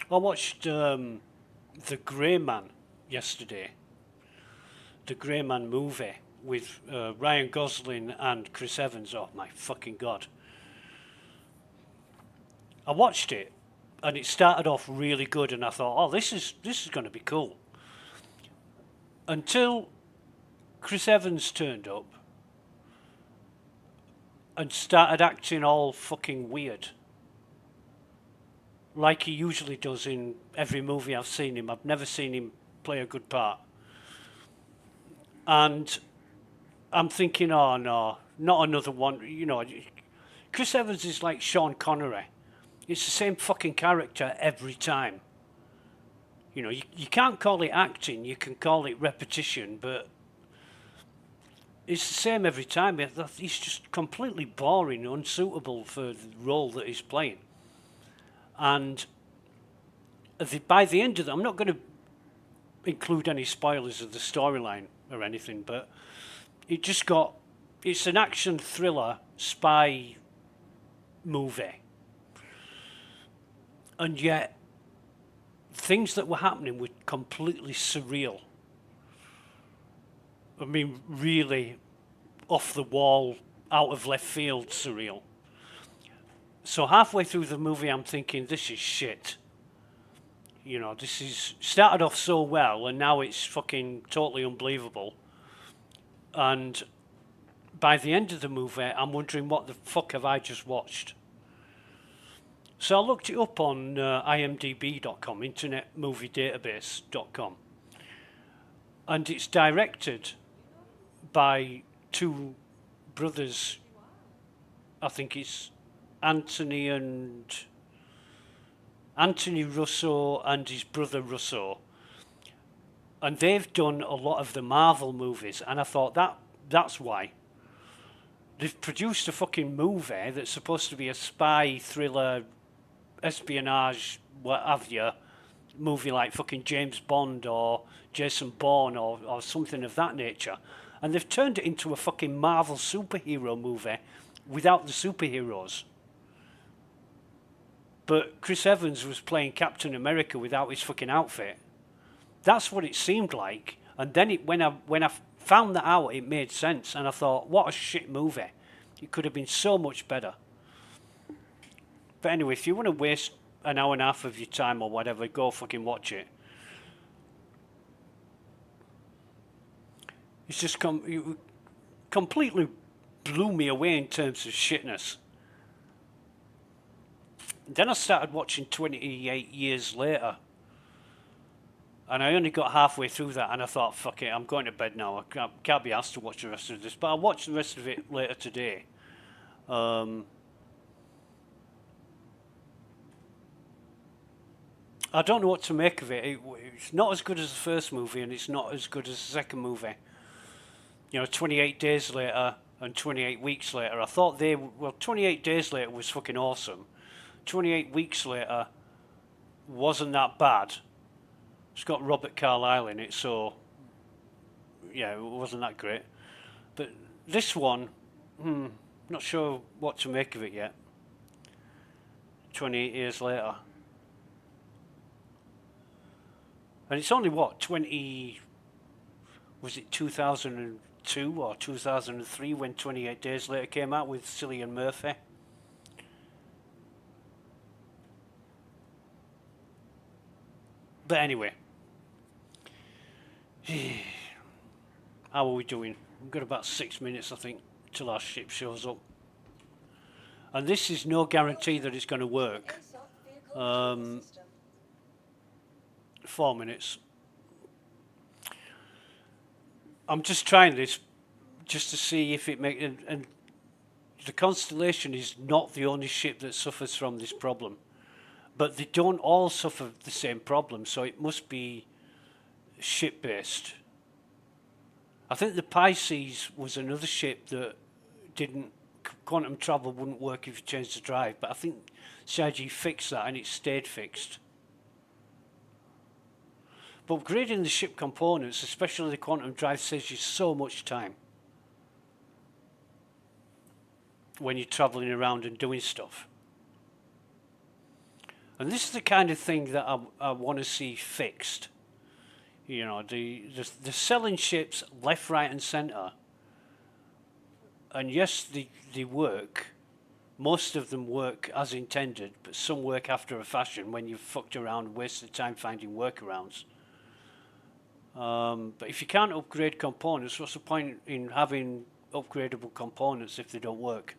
I watched The Grey Man yesterday. The Grey Man movie with Ryan Gosling and Chris Evans. Oh my fucking God. I watched it and it started off really good and I thought, oh, this is going to be cool. Until Chris Evans turned up and started acting all fucking weird. Like he usually does in every movie I've seen him. I've never seen him play a good part. And I'm thinking, oh no, not another one. You know, Chris Evans is like Sean Connery. It's the same fucking character every time. You know, you can't call it acting, you can call it repetition, but it's the same every time. He's just completely boring, unsuitable for the role that he's playing. And by the end of it, I'm not going to include any spoilers of the storyline or anything, but it's an action thriller spy movie. And yet, things that were happening were completely surreal. I mean, really off the wall, out of left field surreal. So halfway through the movie, I'm thinking, this is shit. You know, this is started off so well, and now it's fucking totally unbelievable. And by the end of the movie, I'm wondering, what the fuck have I just watched? So I looked it up on imdb.com, internetmoviedatabase.com. And it's directed by two brothers. I think it's Anthony Russo and his brother Russo. And they've done a lot of the Marvel movies, and I thought that's why. They've produced a fucking movie that's supposed to be a spy thriller, espionage, what have you, movie like fucking James Bond or Jason Bourne or something of that nature. And they've turned it into a fucking Marvel superhero movie without the superheroes. But Chris Evans was playing Captain America without his fucking outfit. That's what it seemed like. And then when I found that out, it made sense. And I thought, what a shit movie. It could have been so much better. But anyway, if you want to waste an hour and a half of your time or whatever, go fucking watch it. It's just completely blew me away in terms of shitness. Then I started watching 28 Years Later. And I only got halfway through that and I thought, fuck it, I'm going to bed now. I can't be asked to watch the rest of this. But I'll watch the rest of it later today. I don't know what to make of it. It's not as good as the first movie and it's not as good as the second movie. You know, 28 Days Later and 28 Weeks Later. I thought 28 Days Later was fucking awesome. 28 Weeks Later wasn't that bad. It's got Robert Carlyle in it, so, yeah, it wasn't that great. But this one, not sure what to make of it yet. 28 years later. And it's only what, 20, was it 2002 or 2003 when 28 Days Later came out with Cillian Murphy? But anyway, how are we doing? We've got about 6 minutes, I think, till our ship shows up. And this is no guarantee that it's going to work. ASOP vehicle retrieval system. 4 minutes. I'm just trying this just to see if it makes... And the Constellation is not the only ship that suffers from this problem. But they don't all suffer the same problem, so it must be ship-based. I think the Pisces was another ship that didn't... Quantum travel wouldn't work if you changed the drive, but I think CIG fixed that and it stayed fixed. But upgrading the ship components, especially the quantum drive, saves you so much time when you're travelling around and doing stuff. And this is the kind of thing that I want to see fixed. You know, the selling ships left, right and centre. And yes, they work. Most of them work as intended, but some work after a fashion when you've fucked around and wasted time finding workarounds. But if you can't upgrade components, what's the point in having upgradable components if they don't work?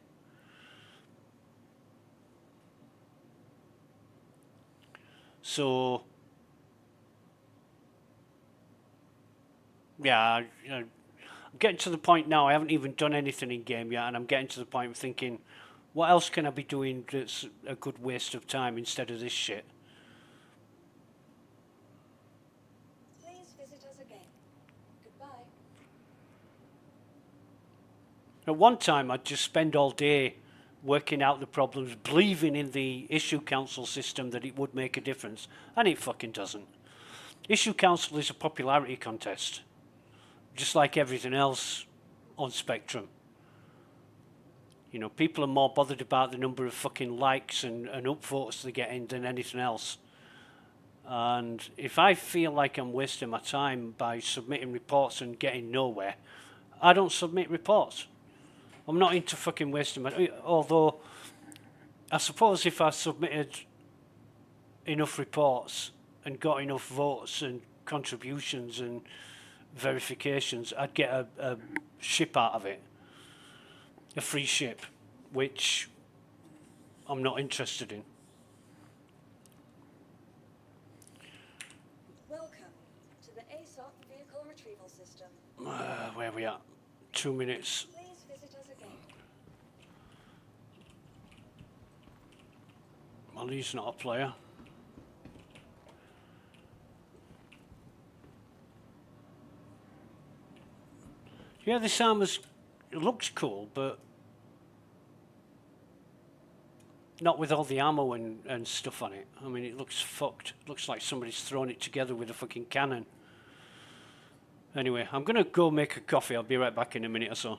So, yeah, you know, I'm getting to the point now, I haven't even done anything in game yet, and I'm getting to the point of thinking, what else can I be doing that's a good waste of time instead of this shit? Please visit us again. Goodbye. At one time, I'd just spend all day working out the problems, believing in the issue council system that it would make a difference, and it fucking doesn't. Issue council is a popularity contest, just like everything else on Spectrum. You know, people are more bothered about the number of fucking likes and upvotes they get in than anything else. And if I feel like I'm wasting my time by submitting reports and getting nowhere, I don't submit reports. I'm not into fucking wasting my... Although, I suppose if I submitted enough reports and got enough votes and contributions and verifications, I'd get a ship out of it. A free ship, which I'm not interested in. Welcome to the ASOP vehicle retrieval system. Where are we at? 2 minutes. Please visit us again. Well, he's not a player. Yeah, this armor's... It looks cool, but... not with all the ammo and stuff on it. I mean, it looks fucked. It looks like somebody's thrown it together with a fucking cannon. Anyway, I'm going to go make a coffee. I'll be right back in a minute or so. I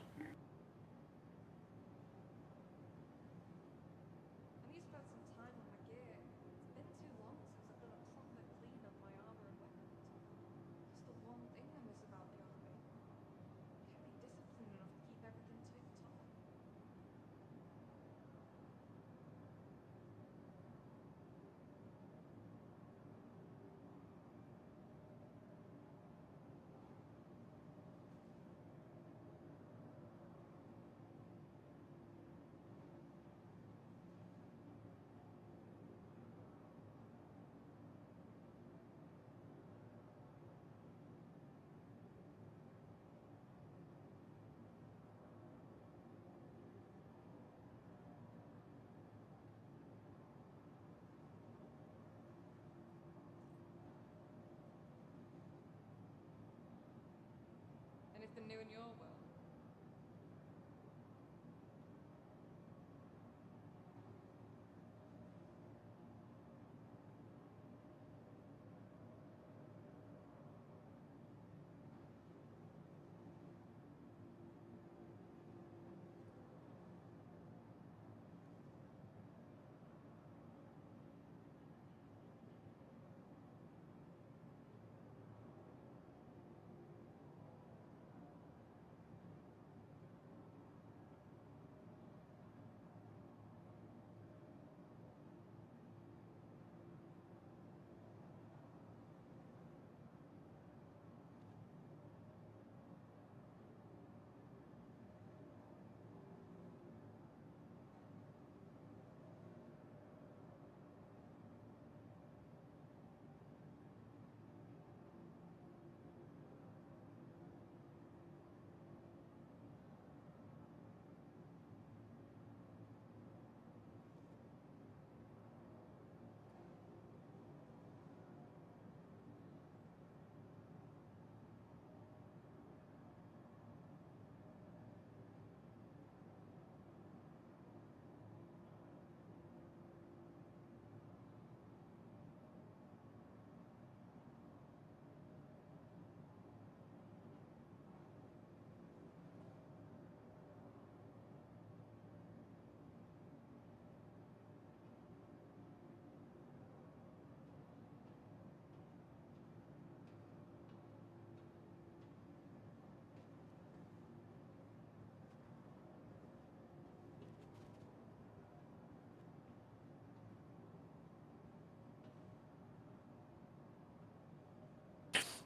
need to spend some time on my gear. It's been too long since I've done a proper clean of my armor and weapons. It's the one thing I miss about the army. Kept me disciplined enough to keep everything tip-top. Anything new in your world?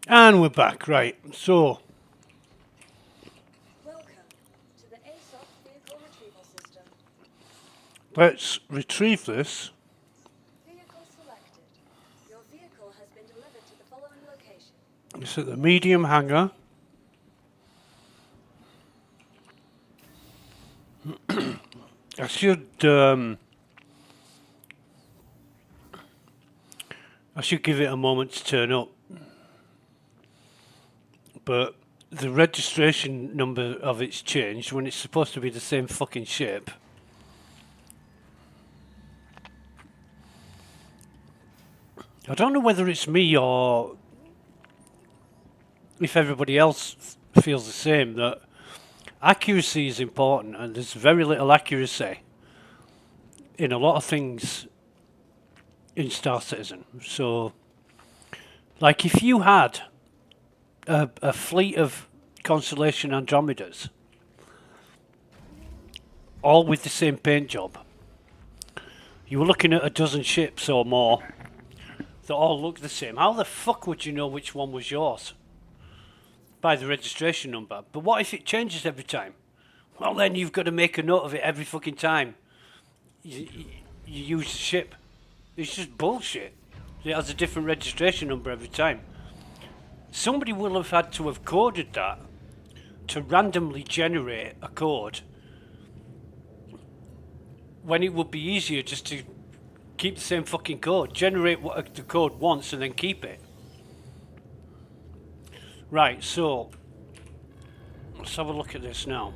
And we're back, right. So, Welcome to the ASOC vehicle retrieval system. let's retrieve this. Vehicle selected. Your vehicle has been delivered to the following location. It's at the medium hangar. I should give it a moment to turn up. But the registration number of it's changed when it's supposed to be the same fucking shape. I don't know whether it's me or if everybody else feels the same, that accuracy is important and there's very little accuracy in a lot of things in Star Citizen. So, like if you had a fleet of Constellation Andromedas, all with the same paint job, you were looking at a dozen ships or more that all look the same. How the fuck would you know which one was yours? By the registration number. But what if it changes every time? Well, then you've got to make a note of it every fucking time you use the ship. It's just bullshit. It has a different registration number every time. Somebody will have had to have coded that to randomly generate a code when it would be easier just to keep the same fucking code. Generate the code once and then keep it. Right, so let's have a look at this now.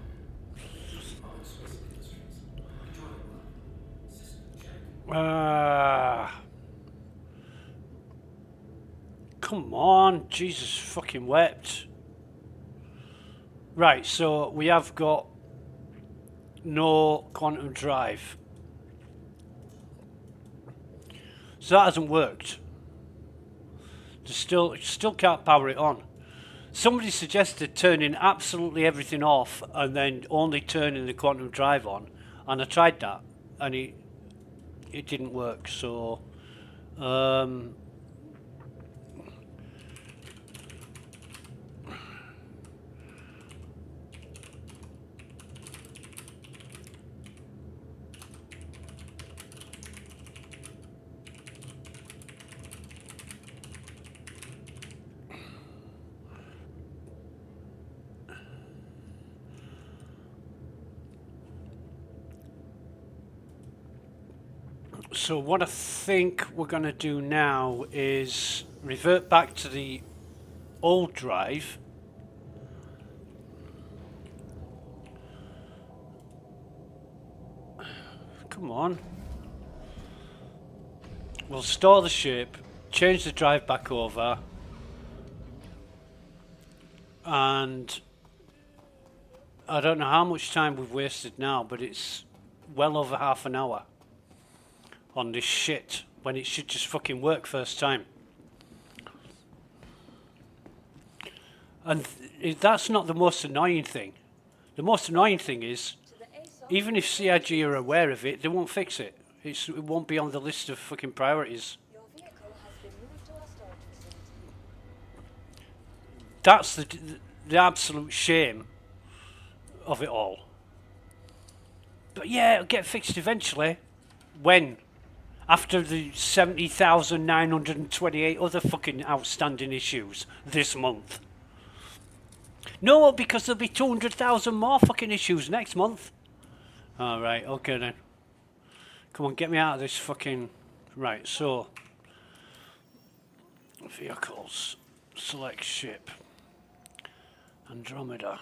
Come on, Jesus fucking wept. Right, so we have got no quantum drive. So that hasn't worked. Still can't power it on. Somebody suggested turning absolutely everything off and then only turning the quantum drive on, and I tried that and it didn't work. So So what I think we're going to do now is revert back to the old drive. Come on. We'll store the ship, change the drive back over, and I don't know how much time we've wasted now, but it's well over half an hour on this shit when it should just fucking work first time. And that's not the most annoying thing. The most annoying thing is, even if CIG are aware of it, they won't fix it. It won't be on the list of fucking priorities. Your vehicle has been moved to our storage facility. That's the absolute shame of it all. But yeah, it'll get fixed eventually. When? After the 70,928 other fucking outstanding issues this month. No, because there'll be 200,000 more fucking issues next month. Alright, okay then. Come on, get me out of this fucking... Right, so... Vehicles. Select ship. Andromeda.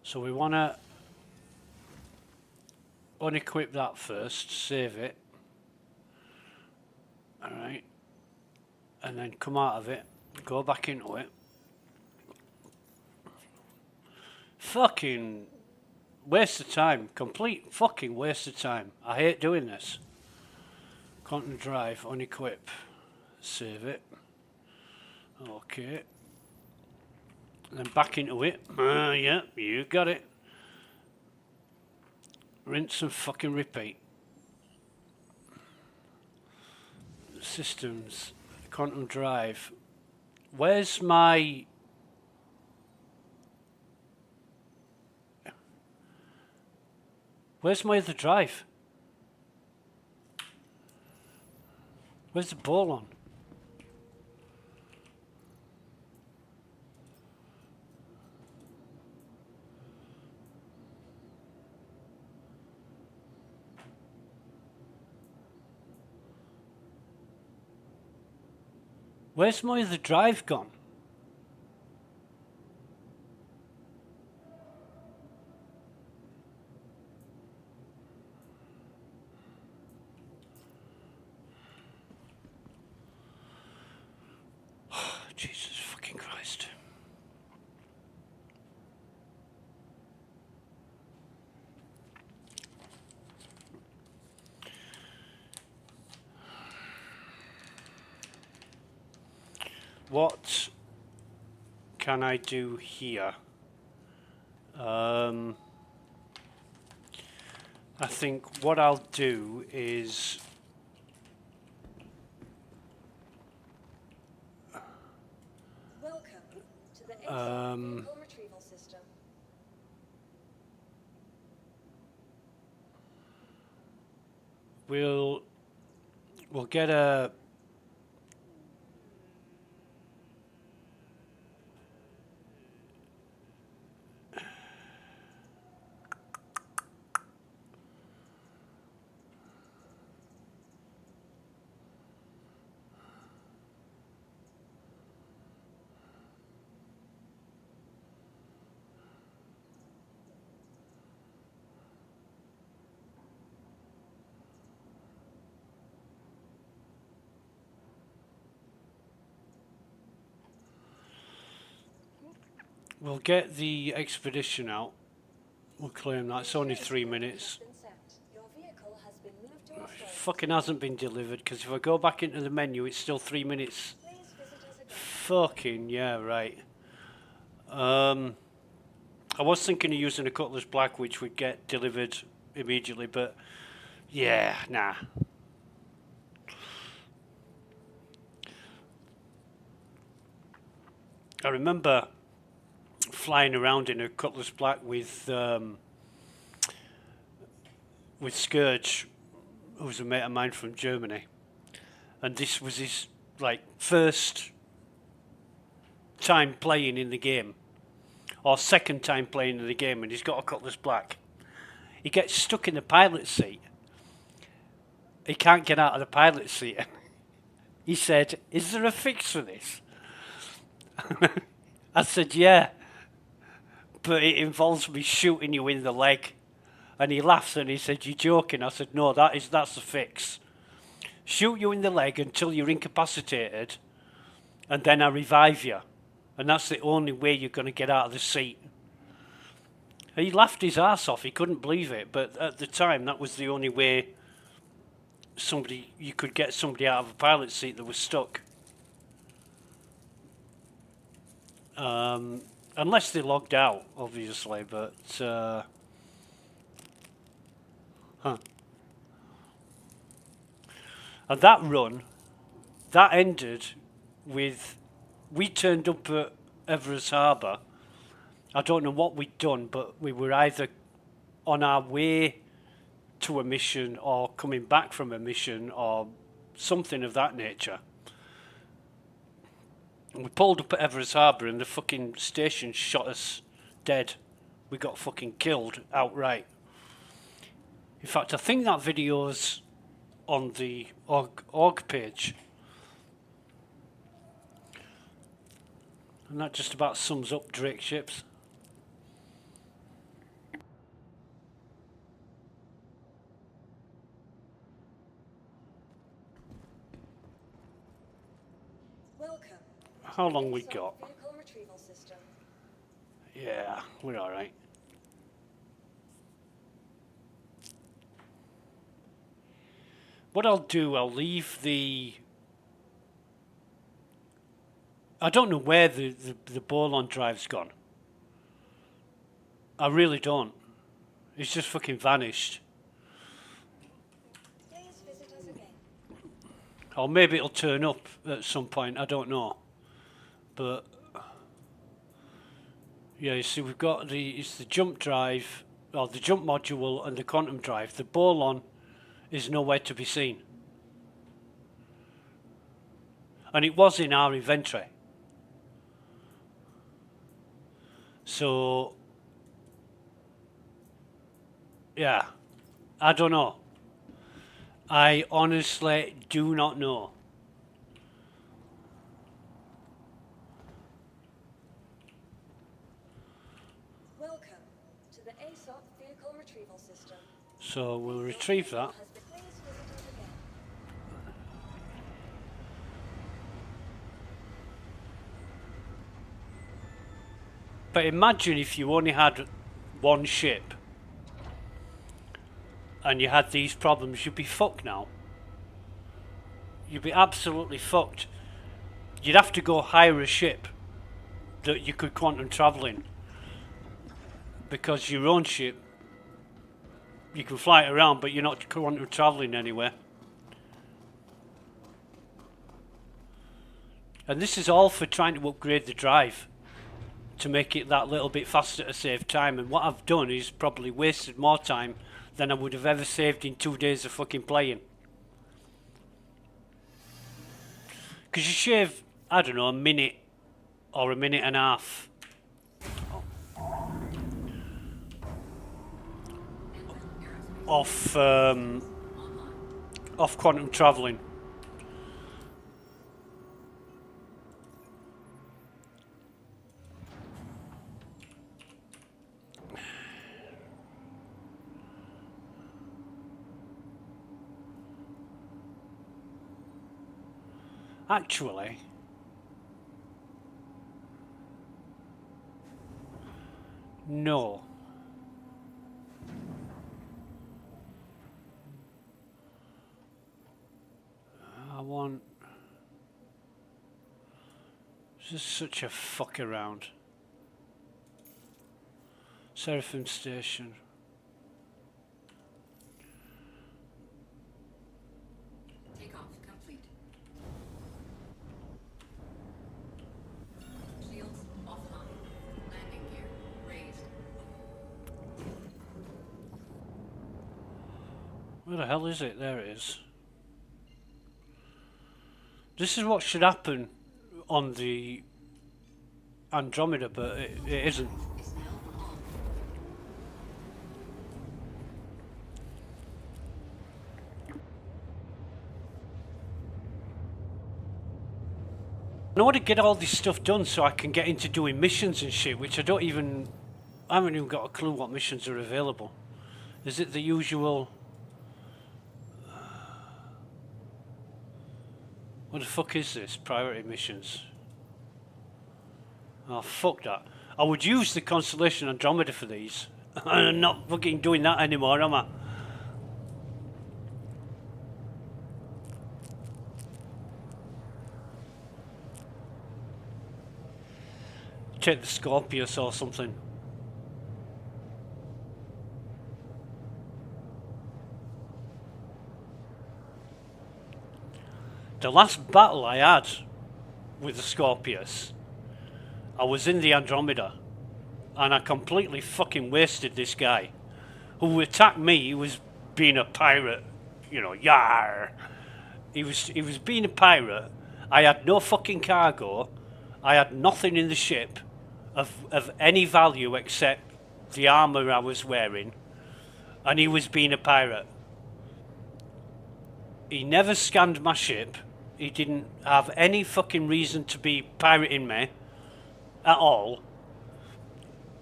So we want to unequip that first, save it. Alright. And then come out of it, go back into it. Fucking waste of time. Complete fucking waste of time. I hate doing this. Quantum drive, unequip. Save it. Okay. And then back into it. Yeah, you got it. Rinse and fucking repeat. Systems. Quantum drive. Where's my... Where's my other drive? Where's the ball on? Where's my other drive gone? Jesus fucking Christ. What can I do here? I think what I'll do is Welcome to the vehicle retrieval system. we'll get a we'll get the expedition out. We'll claim that. It's only 3 minutes. Been sent. Your vehicle has been moved to a storage. Fucking hasn't been delivered, because if I go back into the menu, it's still 3 minutes. Please visit us again. Fucking yeah, right. I was thinking of using a Cutlass Black, which would get delivered immediately, but yeah, nah. I remember flying around in a Cutlass Black with Scourge, who was a mate of mine from Germany, and this was his like first time playing in the game, or second time playing in the game, and he's got a Cutlass Black. He gets stuck in the pilot seat. He can't get out of the pilot seat. He said, "Is there a fix for this?" I said, "Yeah, but it involves me shooting you in the leg." And he laughs and he said, "You're joking." I said, "No, that's the fix. Shoot you in the leg until you're incapacitated, and then I revive you. And that's the only way you're going to get out of the seat." He laughed his ass off. He couldn't believe it. But at the time, that was the only way you could get somebody out of a pilot seat that was stuck. Unless they logged out, obviously. But and that run, that ended with, we turned up at Everest Harbour. I don't know what we'd done, but we were either on our way to a mission or coming back from a mission or something of that nature. And we pulled up at Everest Harbour and the fucking station shot us dead. We got fucking killed outright. In fact, I think that video's on the org page. And that just about sums up Drake ships. Welcome. How long we Inside got? Vehicle retrieval system. Yeah, we're alright. What I'll do, I'll leave the... I don't know where the Bolon drive's gone. I really don't. It's just fucking vanished. Please visit us again. Or maybe it'll turn up at some point, I don't know. but yeah, you see, we've got it's the jump drive, or the jump module, and the quantum drive. The bolon is nowhere to be seen, and it was in our inventory. So yeah, I don't know. I honestly do not know. Welcome to the aSOC vehicle retrieval system. So we'll retrieve that. Please visit us again. But imagine if you only had one ship and you had these problems, you'd be fucked now. You'd be absolutely fucked. You'd have to go hire a ship that you could quantum travel in, because your own ship, you can fly it around, but you're not quantum traveling anywhere. And this is all for trying to upgrade the drive to make it that little bit faster to save time. And what I've done is probably wasted more time than I would have ever saved in 2 days of fucking playing. Because you shave, I don't know, a minute or a minute and a half off quantum travelling. Actually, no. I want... This is such a fuck around. Seraphim Station. Takeoff complete. Shields offline. Landing gear raised. Where the hell is it? There it is. This is what should happen on the Andromeda, but it isn't. Is now on. I want to get all this stuff done so I can get into doing missions and shit, which I haven't even got a clue what missions are available. Is it the usual... What the fuck is this? Priority missions. Oh, fuck that. I would use the Constellation Andromeda for these. I'm not fucking doing that anymore, am I? Take the Scorpius or something. The last battle I had with the Scorpius, I was in the Andromeda, and I completely fucking wasted this guy who attacked me. He was being a pirate, you know, yar. He was being a pirate. I had no fucking cargo. I had nothing in the ship of any value except the armor I was wearing, and he was being a pirate. He never scanned my ship. He didn't have any fucking reason to be pirating me at all,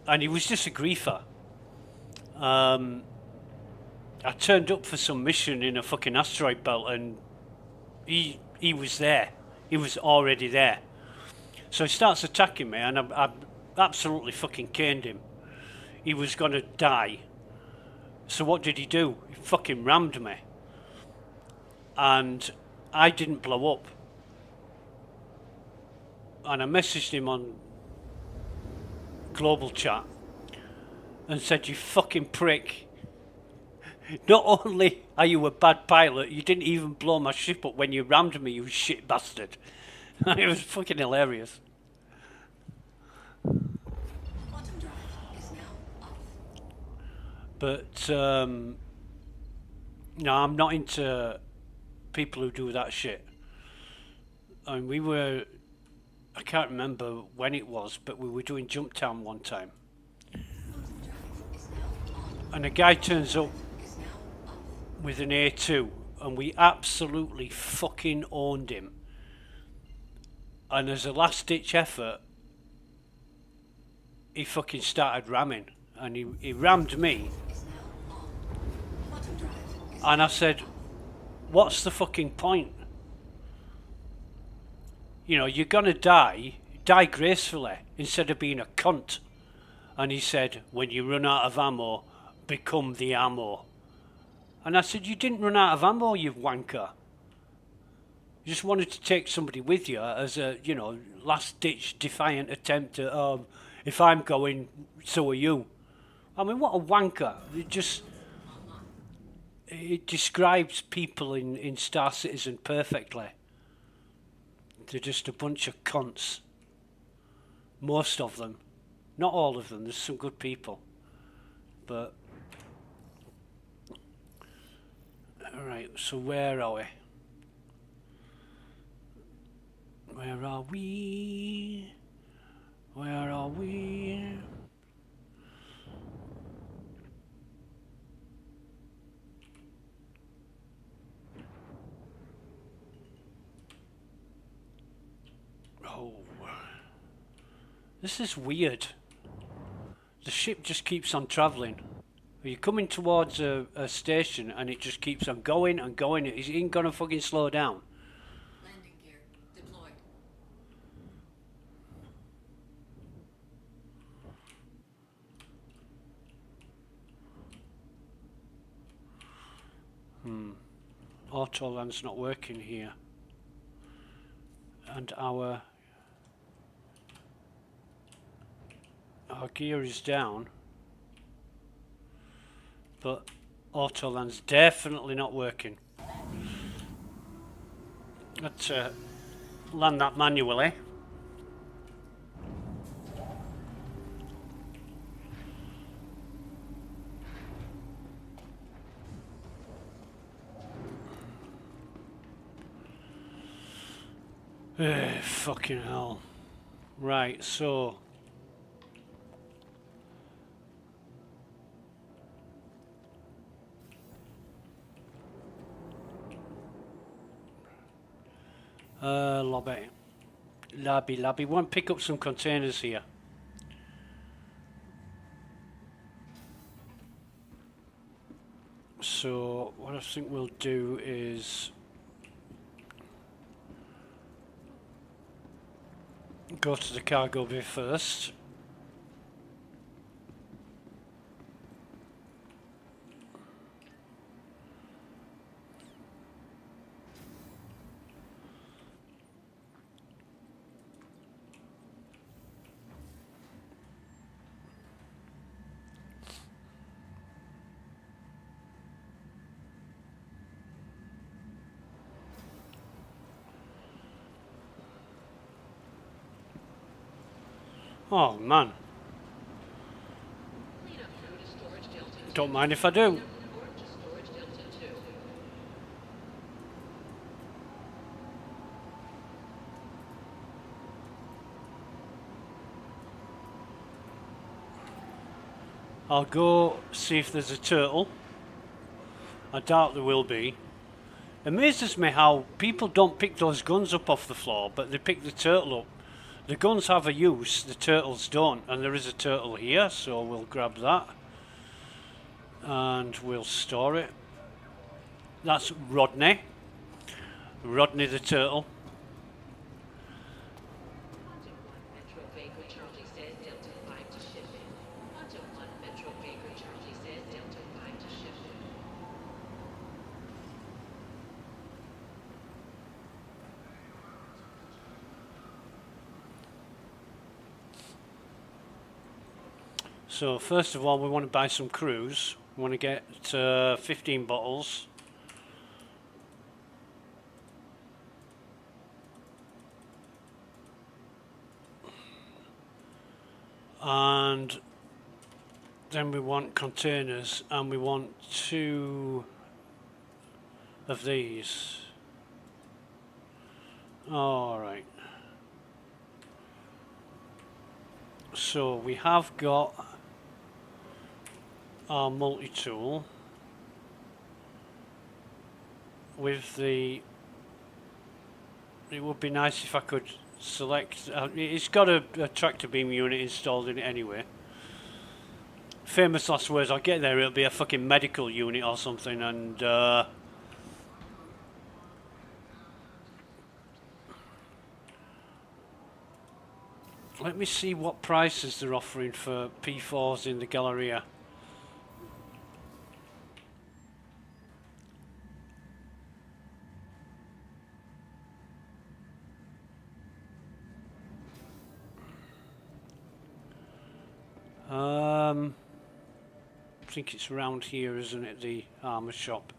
and he was just a griefer. I turned up for some mission in a fucking asteroid belt, and he was there. He was already there. So he starts attacking me, and I absolutely fucking caned him. He was gonna die. So what did he do? He fucking rammed me, and I didn't blow up. And I messaged him on global chat and said, "You fucking prick. Not only are you a bad pilot, you didn't even blow my ship up when you rammed me, you shit bastard." It was fucking hilarious. But no, I'm not into people who do that shit. I mean, I can't remember when it was, but we were doing Jump Town one time. And a guy turns up with an A2, and we absolutely fucking owned him. And as a last-ditch effort, he fucking started ramming, and he rammed me. And I said, what's the fucking point? You know, you're gonna die gracefully, instead of being a cunt. And he said, when you run out of ammo, become the ammo. And I said, you didn't run out of ammo, you wanker. You just wanted to take somebody with you as a, you know, last-ditch defiant attempt to, if I'm going, so are you. I mean, what a wanker. It describes people in Star Citizen perfectly. They're just a bunch of cunts. Most of them. Not all of them, there's some good people. But... Alright, so where are we? Where are we? Where are we? Oh. This is weird. The ship just keeps on travelling. You're coming towards a station and it just keeps on going and going. It ain't gonna fucking slow down. Landing gear deployed. Autoland's not working here. And our gear is down. But Autoland's definitely not working. Let's land that manually. Fucking hell. Right, so... lobby. Want to pick up some containers here. So what I think we'll do is go to the cargo bay first. Oh man. Don't mind if I do. I'll go see if there's a turtle. I doubt there will be. Amazes me how people don't pick those guns up off the floor, but they pick the turtle up. The guns have a use, the turtles don't, and there is a turtle here, so we'll grab that. And we'll store it. That's Rodney. Rodney the turtle. So first of all, we want to buy some crews. We want to get 15 bottles. And Then we want containers, and we want 2 of these. Alright. So we have got our multi-tool with the... It would be nice if I could select... it's got a tractor beam unit installed in it anyway. Famous last words, I'll get there, it'll be a fucking medical unit or something, and let me see what prices they're offering for P4s in the Galleria. I think it's around here, isn't it? The armour shop.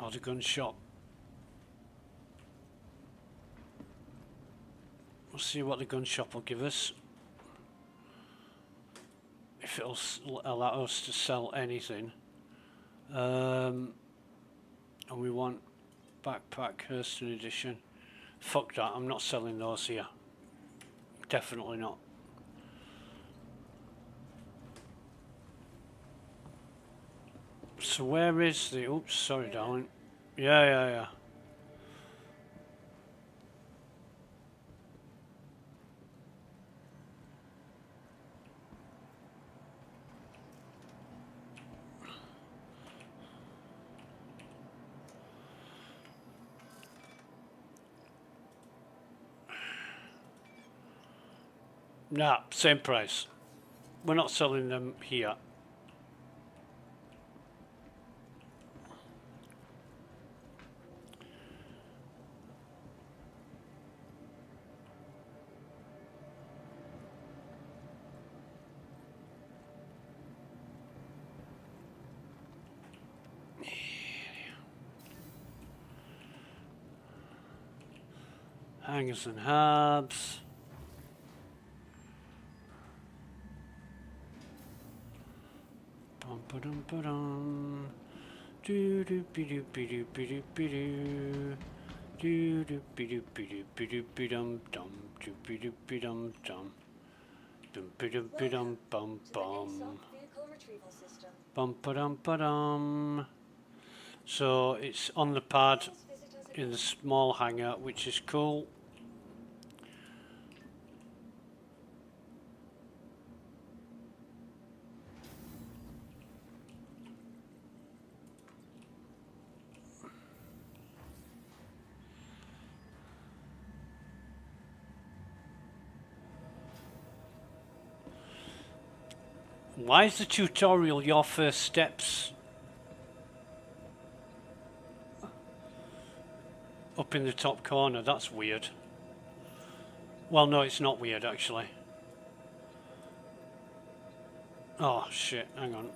Or the gun shop. We'll see what the gun shop will give us. If it'll allow us to sell anything. And we want backpack Hurston edition. Fuck that, I'm not selling those here. Definitely not. So where is the... Oops, sorry darling. Yeah. Nah, same price. We're not selling them here. Hangers and hubs. Bum ba dum ba dum. Do do be do be do be do be do. Do do be do be do be do be dum dum. Do be do be dum dum. Dum be dum be dum bum bum. Bum ba dum ba dum. So it's on the pad in the small hangar, which is cool. Why is the tutorial your first steps? Up in the top corner, that's weird. Well, no, it's not weird actually. Oh shit, hang on.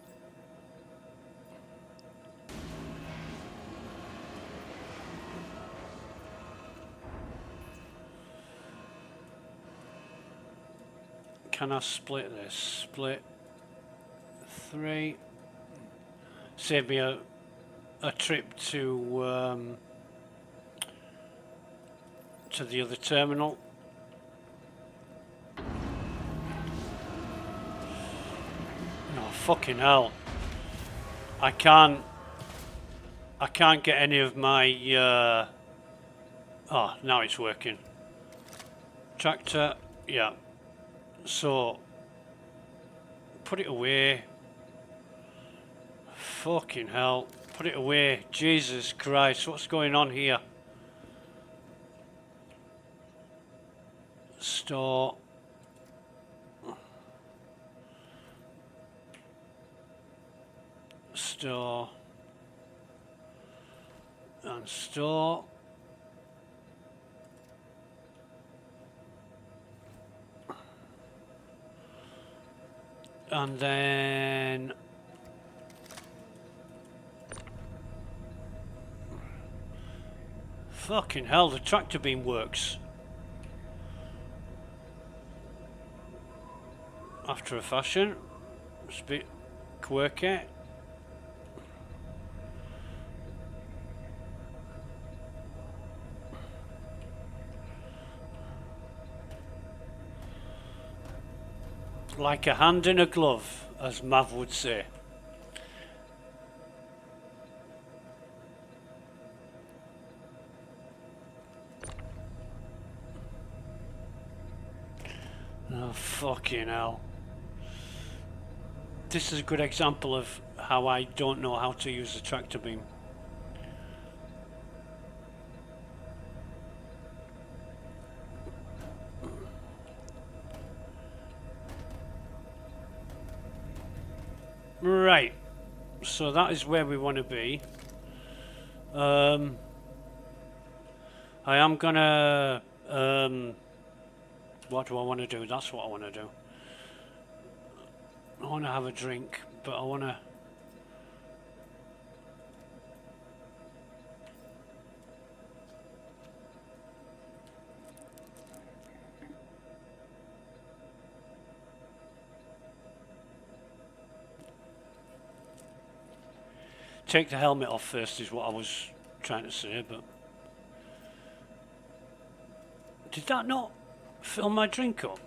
Can I split this? Split 3. Save me a trip to the other terminal. Oh fucking hell! I can't get any of my. Oh, now it's working. Tractor, yeah. So put it away. Fucking hell! Put it away. Jesus Christ! What's going on here? Store. Store. And store. And then fucking hell, the tractor beam works. after a fashion. It's a bit quirky. Like a hand in a glove, as Mav would say. Oh, fucking hell. This is a good example of how I don't know how to use the tractor beam. Right, so that is where we want to be. I am gonna what do I want to do? That's what I want to do. I want to have a drink, but I want to take the helmet off first is what I was trying to say, but did that not fill my drink up?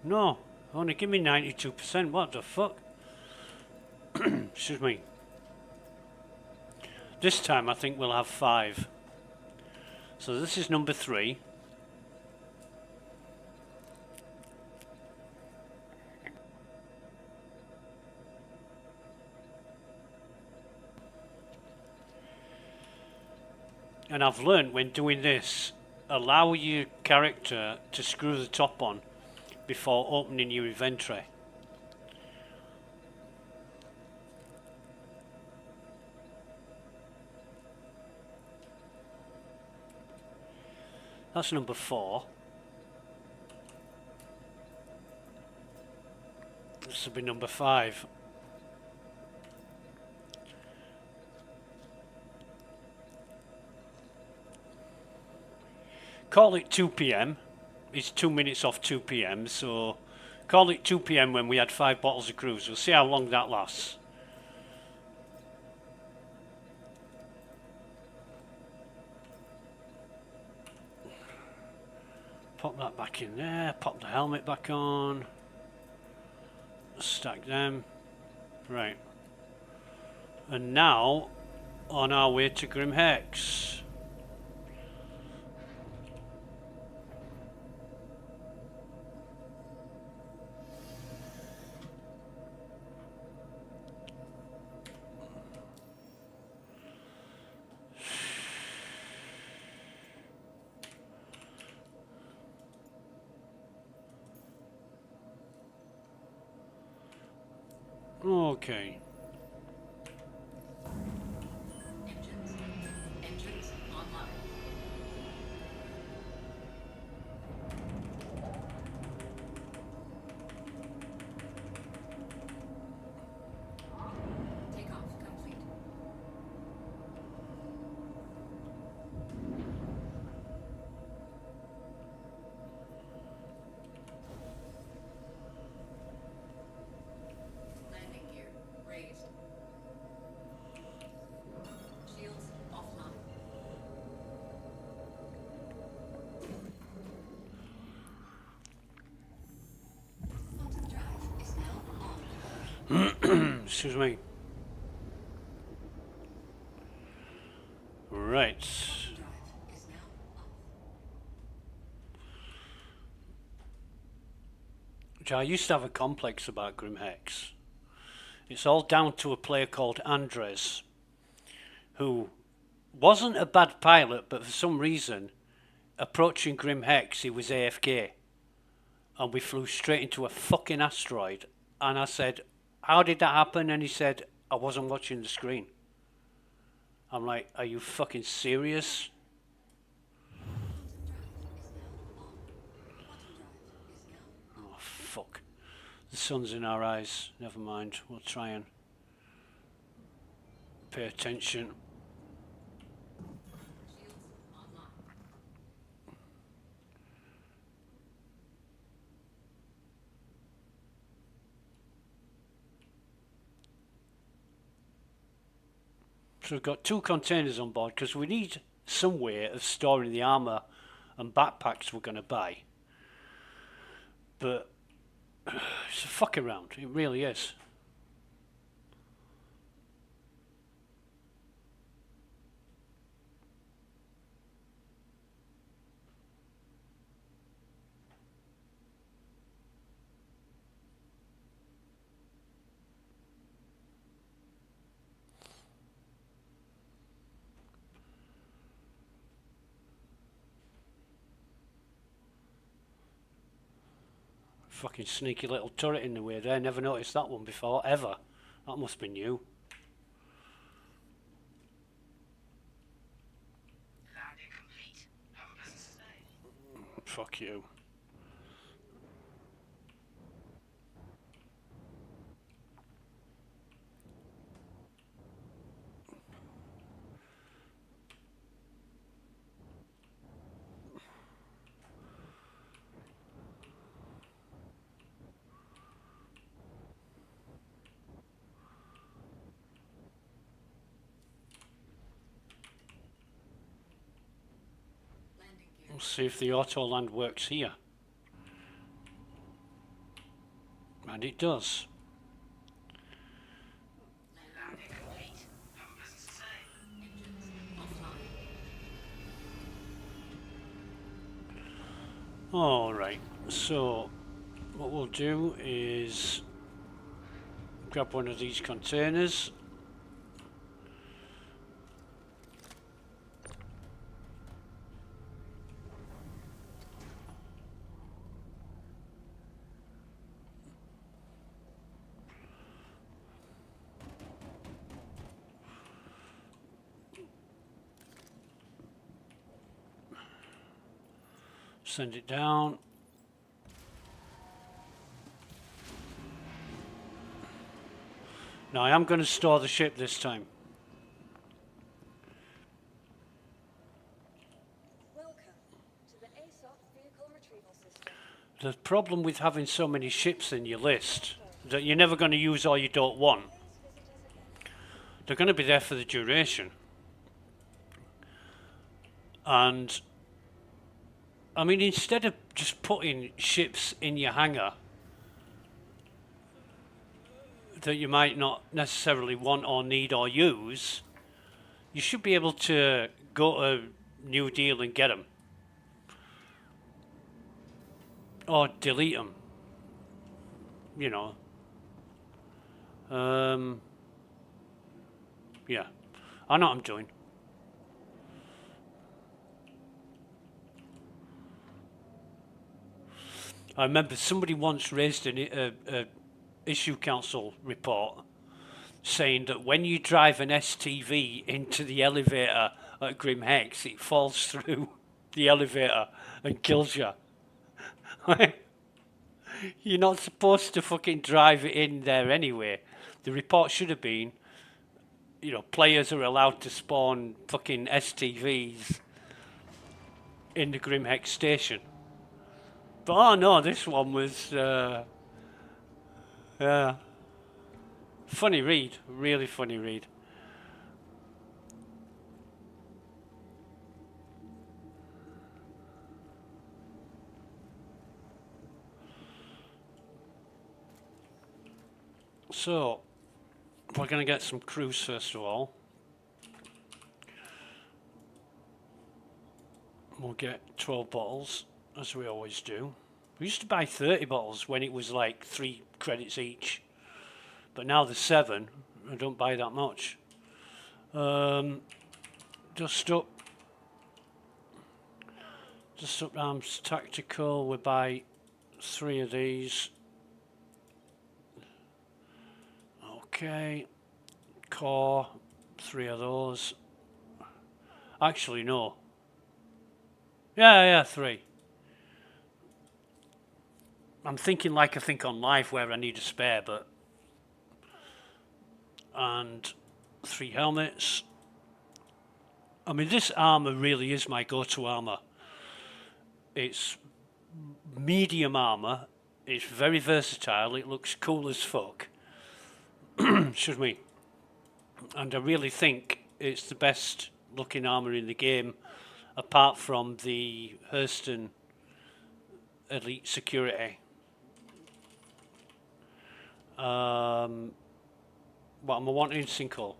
No, only give me 92%. What the fuck? Excuse me. This time I think we'll have 5. So this is number 3. And I've learned when doing this, allow your character to screw the top on before opening your inventory. That's number 4. This will be number 5. Call it 2 PM. It's 2 minutes off 2 PM, so call it 2 PM when we had 5 bottles of cruise. We'll see how long that lasts. Pop that back in there, pop the helmet back on, stack them. Right. And now, on our way to Grim Hex. Okay. Engines online. Takeoff complete. Landing gear raised. Shields offline. Quantum drive is now on. Excuse me. Right. Drive is now off. Which I used to have a complex about Grim Hex. It's all down to a player called Andres, who wasn't a bad pilot, but for some reason, approaching Grim Hex, he was AFK. And we flew straight into a fucking asteroid. And I said, how did that happen? And he said, I wasn't watching the screen. I'm like, are you fucking serious? Oh, fuck. The sun's in our eyes. Never mind. We'll try and pay attention. So we've got 2 containers on board because we need some way of storing the armour and backpacks we're going to buy. But it's a fuck around, it really is. Fucking sneaky little turret in the way there. Never noticed that one before, ever. That must be new. Landing complete. Have a pleasant stay. Fuck you. Landing gear. We'll see if the auto land works here. And it does. Landing complete. Have a pleasant stay. Engines offline. Alright, so what we'll do is grab one of these containers. Send it down. Now I am going to store the ship this time. Welcome to the ASOP vehicle retrieval system. The problem with having so many ships in your list is that you're never going to use all you don't want. Please visit us again. They're going to be there for the duration. And I mean, instead of just putting ships in your hangar that you might not necessarily want or need or use, you should be able to go to New Deal and get them. Or delete them. You know. Yeah. I know what I'm doing. I remember somebody once raised a issue council report saying that when you drive an STV into the elevator at Grim Hex, it falls through the elevator and kills you. You're not supposed to fucking drive it in there anyway. The report should have been, you know, players are allowed to spawn fucking STVs in the Grim Hex station. But oh no, this one was, funny read, really funny read. So, we're going to get some crews first of all. We'll get 12 bottles, as we always do. We used to buy 30 bottles when it was like 3 credits each. But now there's 7. I don't buy that much. Just up arms tactical, we buy 3 of these. Okay. Core, 3 of those. Actually, no. Yeah, 3. I'm thinking like I think on live where I need a spare, but... And 3 helmets. I mean, this armour really is my go-to armour. It's medium armour. It's very versatile. It looks cool as fuck. Excuse me. And I really think it's the best looking armor in the game, apart from the Hurston Elite Security. What am I wanting? Sinkhole.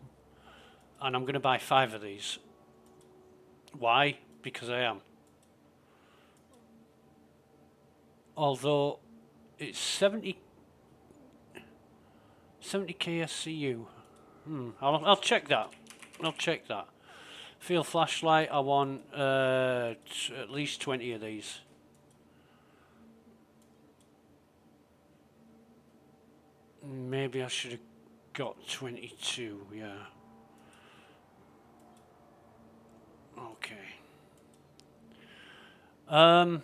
And I'm going to buy 5 of these. Why? Because I am. Although it's 70 KSCU. I'll check that. I'll check that. Field flashlight, I want at least 20 of these. Maybe I should have got 22, yeah. Okay. I'm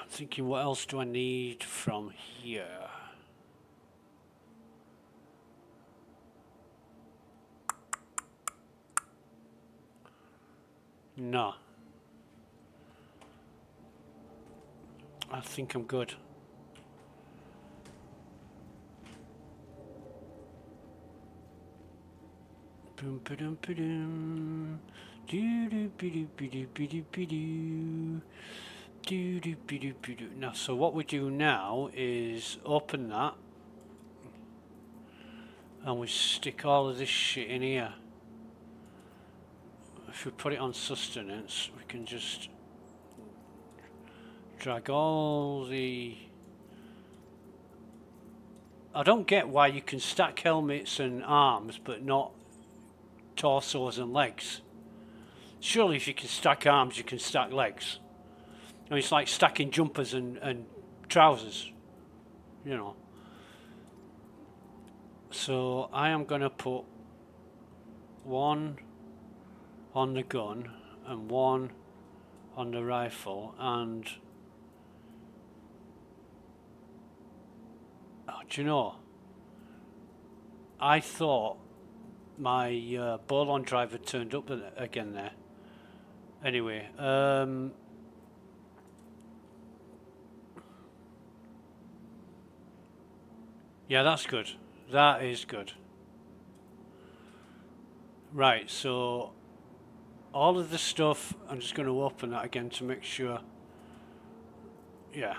thinking, what else do I need from here? No. I think I'm good. Boom, ba-dum, ba-dum. Do-do-be-do-be-do-be-do-be-do. Now, so what we do now is open that, and we stick all of this shit in here. If we put it on sustenance, we can just drag all the... I don't get why you can stack helmets and arms, but not torsos and legs. Surely if you can stack arms, you can stack legs. I mean, it's like stacking jumpers and trousers, you know. So I am going to put 1 on the gun and 1 on the rifle, and do you know, I thought my Bolon driver turned up again there. Anyway, yeah, that's good. That is good. Right, so all of the stuff, I'm just going to open that again to make sure. Yeah.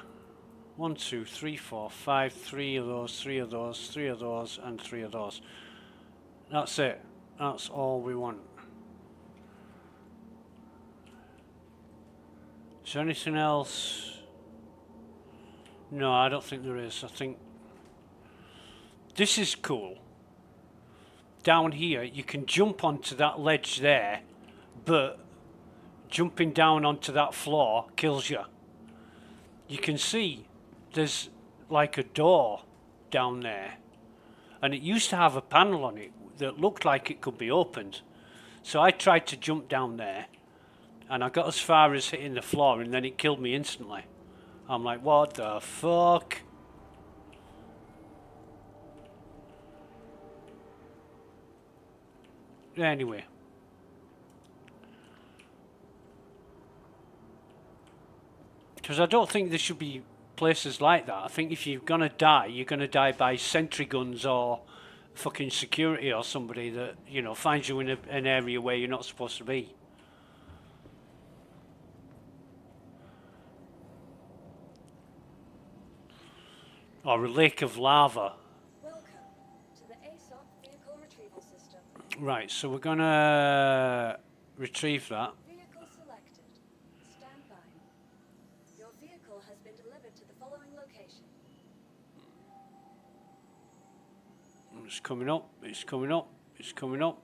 1, 2, 3, 4, 5, 3 of those, 3 of those, 3 of those, and 3 of those. That's it. That's all we want. Is there anything else? No, I don't think there is. I think this is cool. Down here, you can jump onto that ledge there, but jumping down onto that floor kills you. You can see there's like a door down there, and it used to have a panel on it that looked like it could be opened. So I tried to jump down there, and I got as far as hitting the floor, and then it killed me instantly. I'm like, what the fuck? Anyway. Because I don't think there should be places like that. I think if you're going to die, you're going to die by sentry guns or fucking security or somebody that, you know, finds you in an area where you're not supposed to be. Or a lake of lava. Welcome to the aSOC vehicle retrieval system. Right, so we're going to retrieve that. Vehicle selected. Stand by. Your vehicle has been delivered to the following location. It's coming up, it's coming up, it's coming up.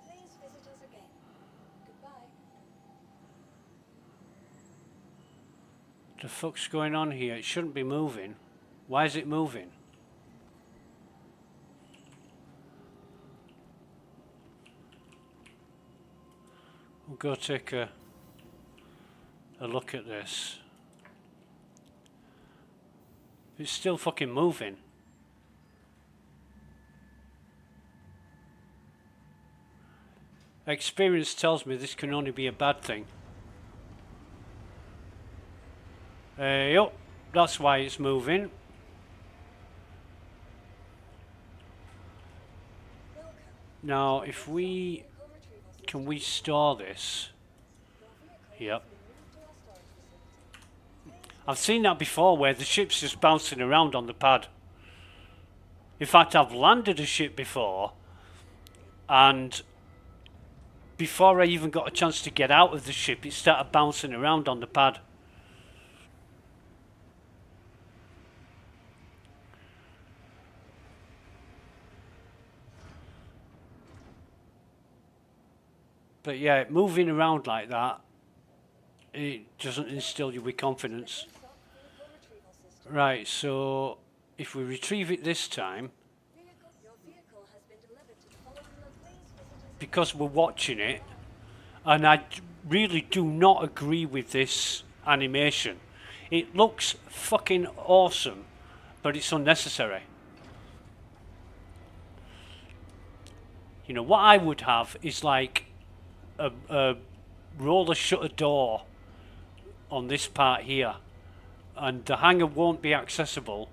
Please visit us again. Goodbye. The fuck's going on here? It shouldn't be moving. Why is it moving? We'll go take a look at this. It's still fucking moving. Experience tells me this can only be a bad thing. Yup, that's why it's moving. Now, if we... Can we store this? Yep. I've seen that before where the ship's just bouncing around on the pad. In fact, I've landed a ship before, and before I even got a chance to get out of the ship, it started bouncing around on the pad. But yeah, moving around like that, it doesn't instill you with confidence. Right, so if we retrieve it this time, because we're watching it, and I really do not agree with this animation. It looks fucking awesome, but it's unnecessary. You know, what I would have is like a roller shutter door on this part here, and the hangar won't be accessible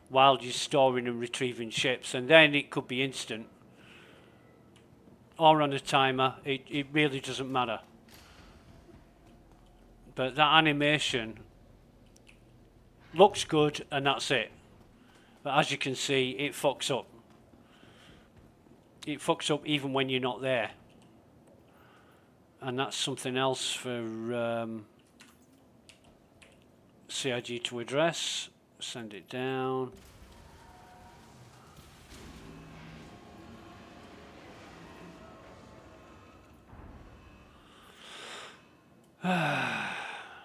while you're storing and retrieving ships, and then it could be instant or on a timer. It really doesn't matter. But that animation looks good, and that's it. But as you can see, it fucks up. It fucks up even when you're not there. And that's something else for CIG to address. Send it down.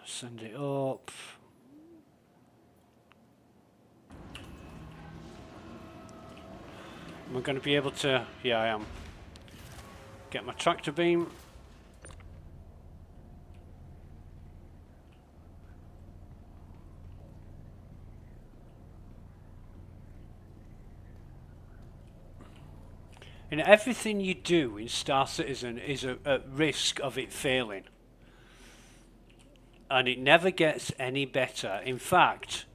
Send it up. Am I going to be able to... Yeah, I am. Get my tractor beam. And everything you do in Star Citizen is at risk of it failing. And it never gets any better. In fact,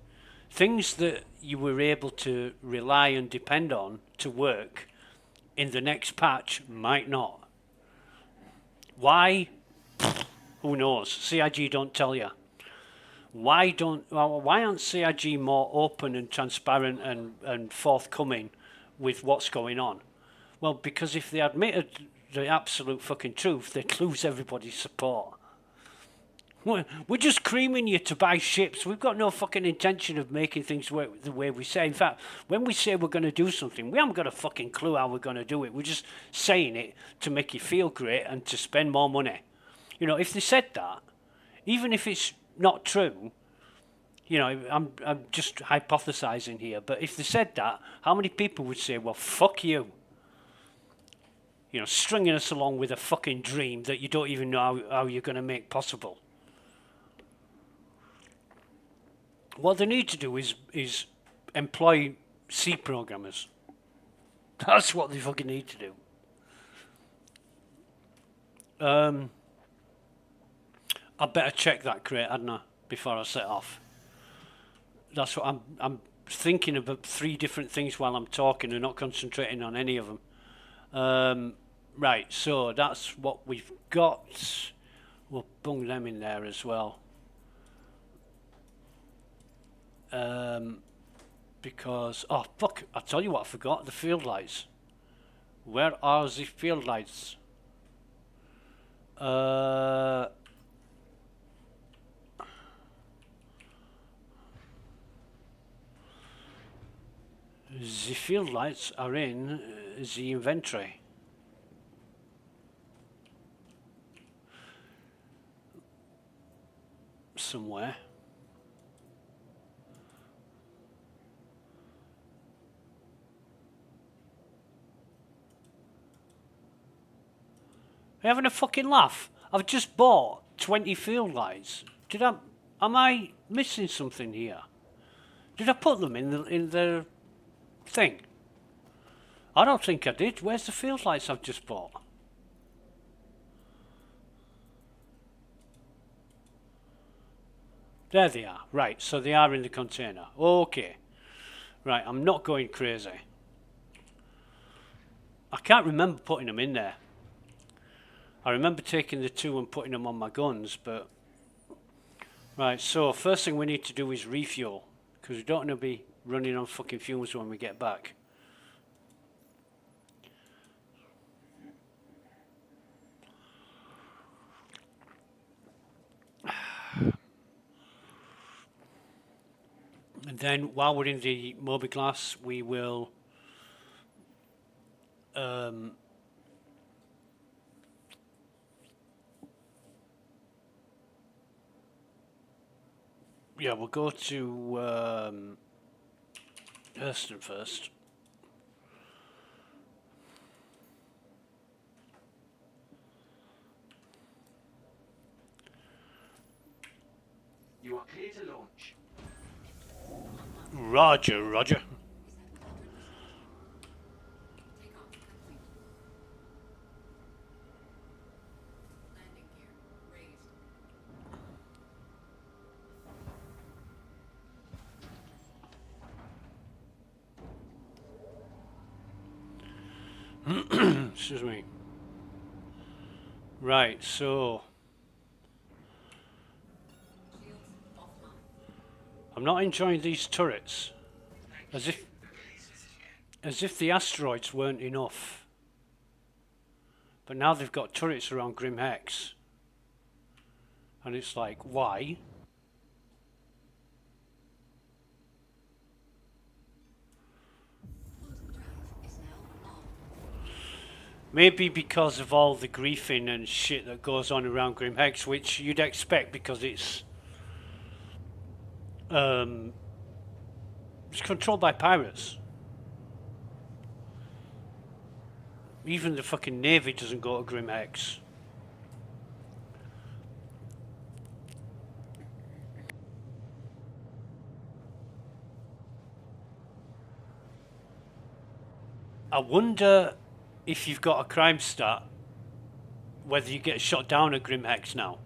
things that you were able to rely and depend on to work in the next patch might not. Why? Who knows? CIG don't tell you. Why aren't CIG more open and transparent and forthcoming with what's going on? Well, because if they admitted the absolute fucking truth, they'd lose everybody's support. We're just creaming you to buy ships. We've got no fucking intention of making things work the way we say. In fact, when we say we're going to do something, we haven't got a fucking clue how we're going to do it. We're just saying it to make you feel great and to spend more money. You know, if they said that, even if it's not true, you know, I'm just hypothesizing here, but if they said that, how many people would say, well, fuck you? You know, stringing us along with a fucking dream that you don't even know how you're going to make possible. What they need to do is employ C programmers. That's what they fucking need to do. I better check that crate, hadn't I, before I set off. That's what I'm thinking about 3 different things while I'm talking and not concentrating on any of them. Right, so that's what we've got. We'll bung them in there as well. Because, oh fuck, I'll tell you what I forgot, the field lights. Where are the field lights? The field lights are in the inventory. Somewhere. Are you having a fucking laugh? I've just bought 20 field lights. Am I missing something here? Did I put them in the thing? I don't think I did. Where's the field lights I've just bought? There they are. Right, so they are in the container. Okay. Right, I'm not going crazy. I can't remember putting them in there. I remember taking the 2 and putting them on my guns, but... Right, so first thing we need to do is refuel, because we don't want to be running on fucking fumes when we get back. And then while we're in the Mobi-Glass, we will yeah, we'll go to Hurston first. You are clear to launch. Roger, roger. Take off. Complete. Landing gear raised. Excuse me. Right, so Shields offline. I'm not enjoying these turrets. As if the asteroids weren't enough. But now they've got turrets around Grim Hex. And it's like, why? Quantum drive is now on. Maybe because of all the griefing and shit that goes on around Grim Hex, which you'd expect because it's controlled by pirates. Even the fucking Navy doesn't go to Grim Hex. I wonder if you've got a crime stat, whether you get shot down at Grim Hex now.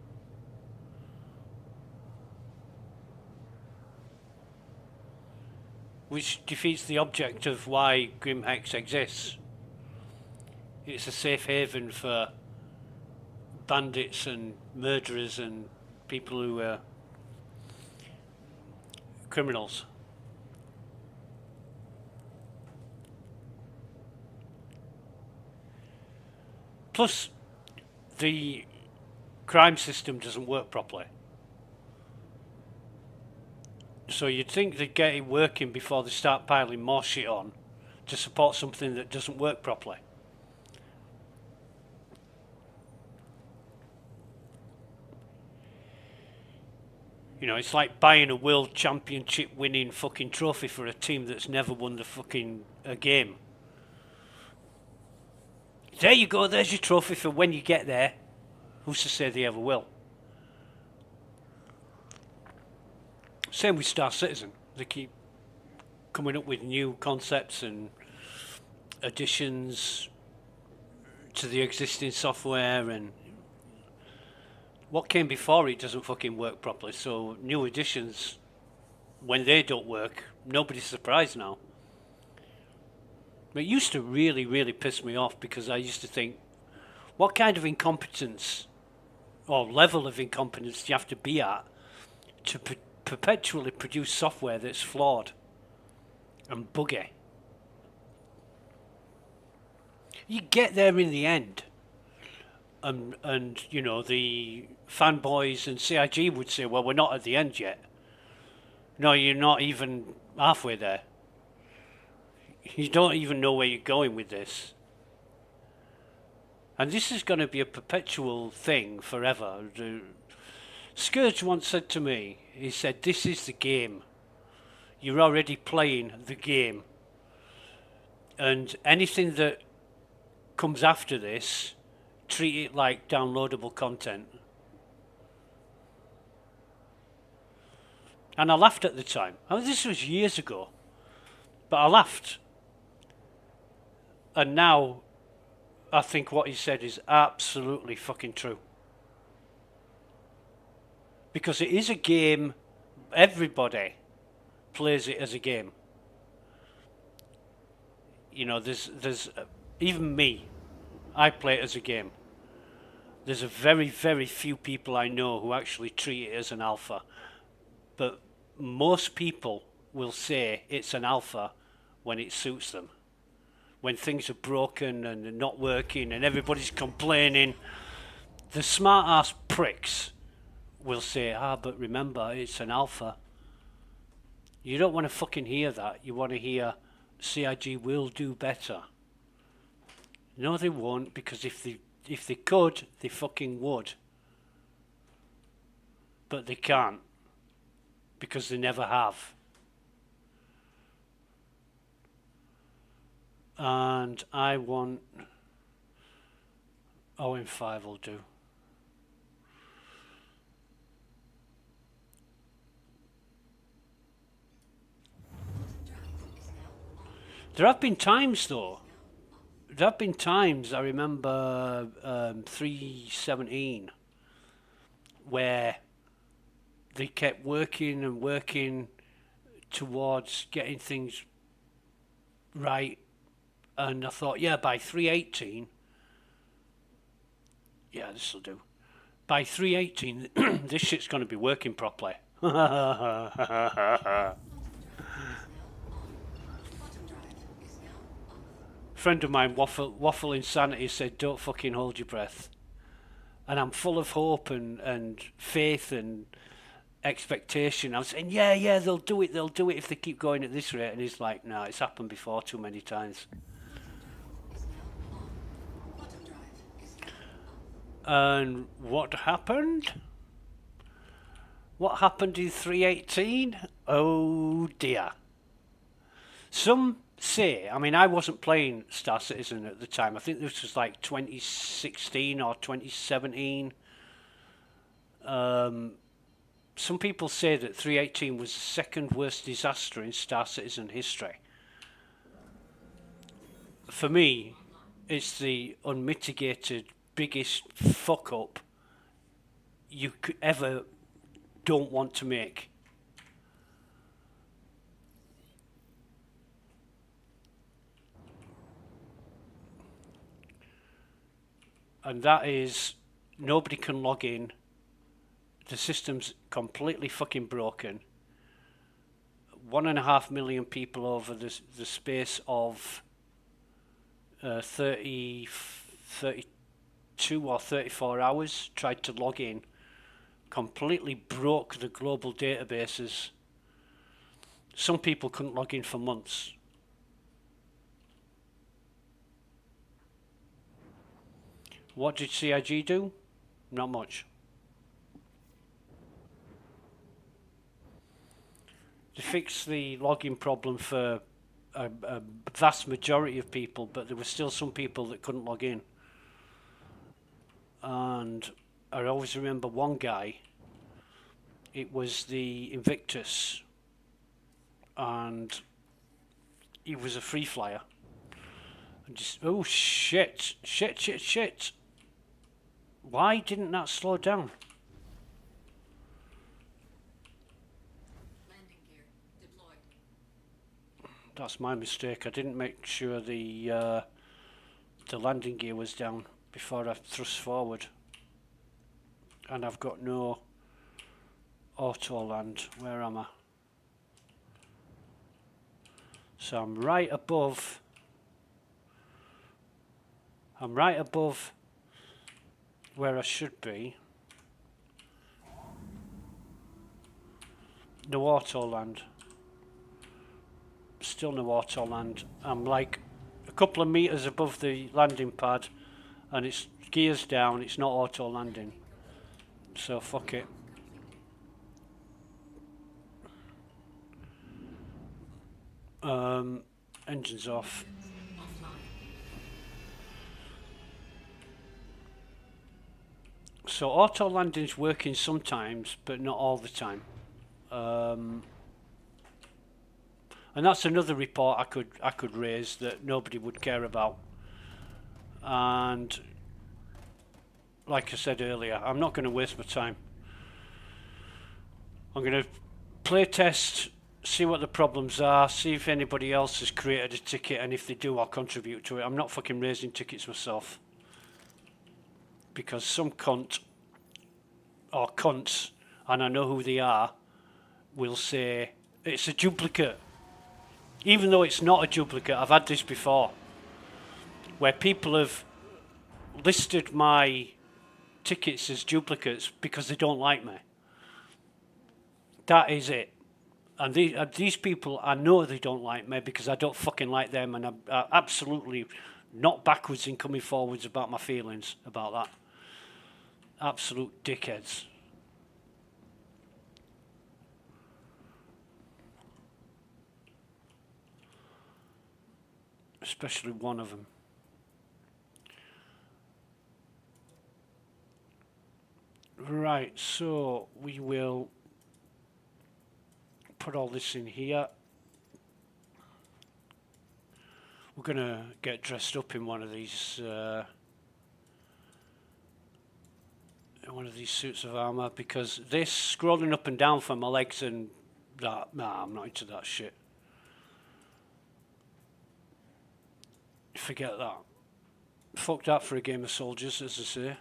Which defeats the object of why Grim Hex exists. It's a safe haven for bandits and murderers and people who are criminals. Plus, the crime system doesn't work properly. So you'd think they'd get it working before they start piling more shit on to support something that doesn't work properly. You know, it's like buying a world championship winning fucking trophy for a team that's never won the fucking game. There you go, there's your trophy for when you get there. Who's to say they ever will? Same with Star Citizen. They keep coming up with new concepts and additions to the existing software, and what came before it doesn't fucking work properly. So new additions, when they don't work, nobody's surprised now. It used to really, really piss me off because I used to think, what kind of incompetence or level of incompetence do you have to be at to perpetually produce software that's flawed and buggy? You get there in the end, and you know, the fanboys and CIG would say, well, we're not at the end yet. No, you're not even halfway there. You don't even know where you're going with this. And this is going to be a perpetual thing forever. Scourge once said to me, he said, this is the game. You're already playing the game. And anything that comes after this, treat it like downloadable content. And I laughed at the time. I mean, this was years ago. But I laughed. And now I think what he said is absolutely fucking true. Because it is a game everybody plays it as a game. You know, there's even me, I play it as a game. There's a very, very few people I know who actually treat it as an alpha, but most people will say it's an alpha when it suits them. When things are broken and not working and everybody's complaining, the smart ass pricks will say, but remember, it's an alpha. You don't want to fucking hear that. You want to hear CIG will do better. No, they won't, because if they could, they fucking would. But they can't, because they never have. And I want OM5 will do. There have been times though. There have been times, I remember 3.17, where they kept working and working towards getting things right, and I thought, yeah, by 3.18, yeah, this will do. By 3.18, this shit's going to be working properly. Friend of mine, Waffle Insanity, said, don't fucking hold your breath. And I'm full of hope and faith and expectation. I'm saying, yeah, they'll do it if they keep going at this rate. And he's like, no, it's happened before too many times. And what happened? What happened in 3.18? Oh dear. Some say, I mean, I wasn't playing Star Citizen at the time. I think this was like 2016 or 2017. Some people say that 3.18 was the second worst disaster in Star Citizen history. For me, it's the unmitigated biggest fuck up you could ever don't want to make. And that is, nobody can log in. The system's completely fucking broken. 1.5 million people over the space of 32 or 34 hours tried to log in. Completely broke the global databases. Some people couldn't log in for months. What did CIG do? Not much. They fixed the login problem for a vast majority of people, but there were still some people that couldn't log in. And I always remember one guy, it was the Invictus, and he was a free flyer. And just, oh shit. Why didn't that slow down? Landing gear deployed. That's my mistake. I didn't make sure the landing gear was down before I thrust forward. And I've got no auto land. Where am I? So I'm right above where I should be. No auto land. Still no auto land. I'm like a couple of meters above the landing pad and it's gears down, it's not auto landing. So fuck it. Engines off. So auto landing's working sometimes, but not all the time. And that's another report I could raise that nobody would care about. And like I said earlier, I'm not going to waste my time. I'm going to play test, see what the problems are, see if anybody else has created a ticket, and if they do, I'll contribute to it. I'm not fucking raising tickets myself. Because some cunt, or cunts, and I know who they are, will say, it's a duplicate. Even though it's not a duplicate, I've had this before. Where people have listed my tickets as duplicates because they don't like me. That is it. And these people, I know they don't like me because I don't fucking like them, and I'm absolutely not backwards in coming forwards about my feelings about that. Absolute dickheads. Especially one of them. Right, so we will put all this in here. We're gonna get dressed up in one of these suits of armor, because this scrolling up and down for my legs and that, nah, I'm not into that shit. Forget that. Fuck that for a game of soldiers, as I say.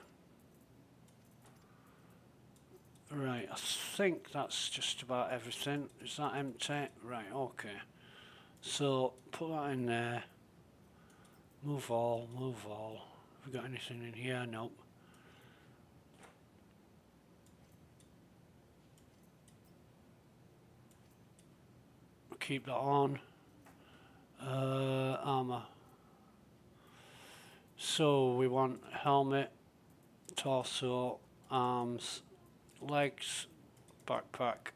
Right, I think that's just about everything. Is that empty? Right, okay. So, put that in there. Move all, move all. Have we got anything in here? Nope. Keep that on. Armor. So, we want helmet, torso, arms, legs, backpack.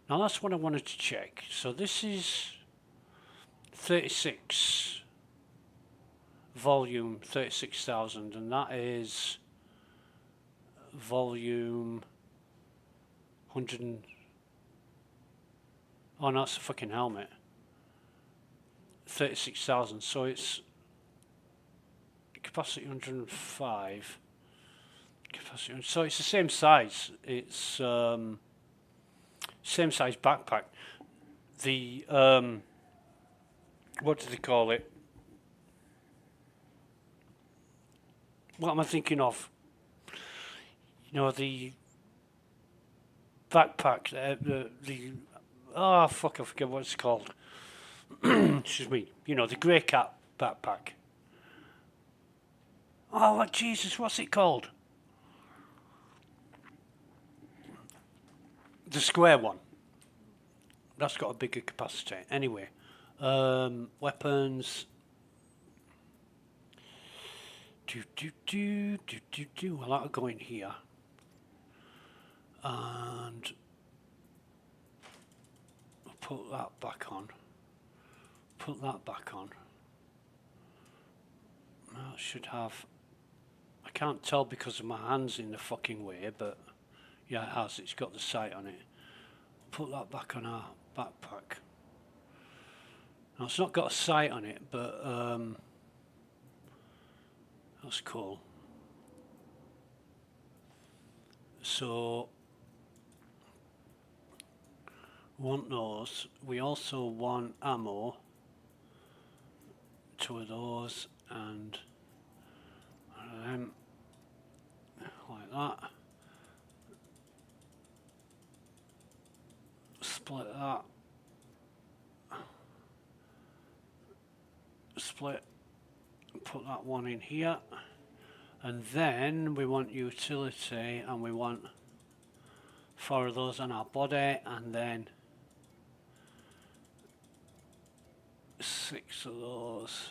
Now that's what I wanted to check. So this is 36 volume, 36,000, and that is volume 100 and, oh no, that's a fucking helmet. 36,000, so it's capacity 105. Capacity, so it's the same size. It's same size backpack. The what do they call it? What am I thinking of? You know, the backpack. The oh fuck, I forget what it's called. Excuse me. You know, the grey cat backpack. Oh Jesus, what's it called? The square one. That's got a bigger capacity. Anyway, weapons. Well, that'll go in here. And put that back on. Put that back on. That should have. I can't tell because of my hands in the fucking way, but. Yeah, it has. It's got the sight on it. Put that back on our backpack. Now, it's not got a sight on it, but that's cool. So, we want those. We also want ammo. 2 of those and one of them, like that. Split that. Split. Put that one in here. And then we want utility, and we want 4 of those on our body, and then 6 of those.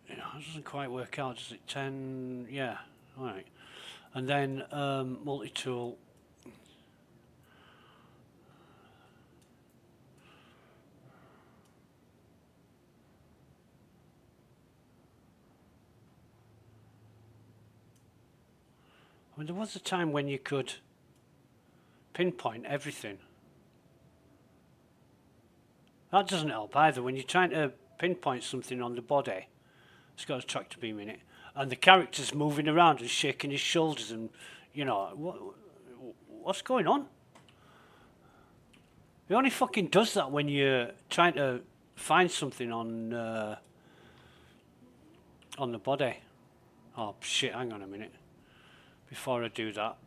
It doesn't quite work out, does it? 10, yeah, right. And then multi-tool. I mean, there was a time when you could pinpoint everything. That doesn't help either. When you're trying to pinpoint something on the body. It's got a tractor beam in it, and the character's moving around and shaking his shoulders, and you know what's going on? It only fucking does that when you're trying to find something on the body. Oh shit! Hang on a minute. Before I do that,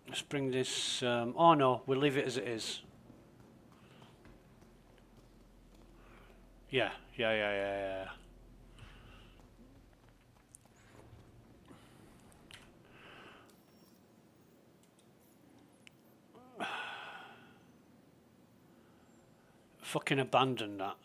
let's bring this. Oh no, we'll leave it as it is. Yeah. Fucking abandon that.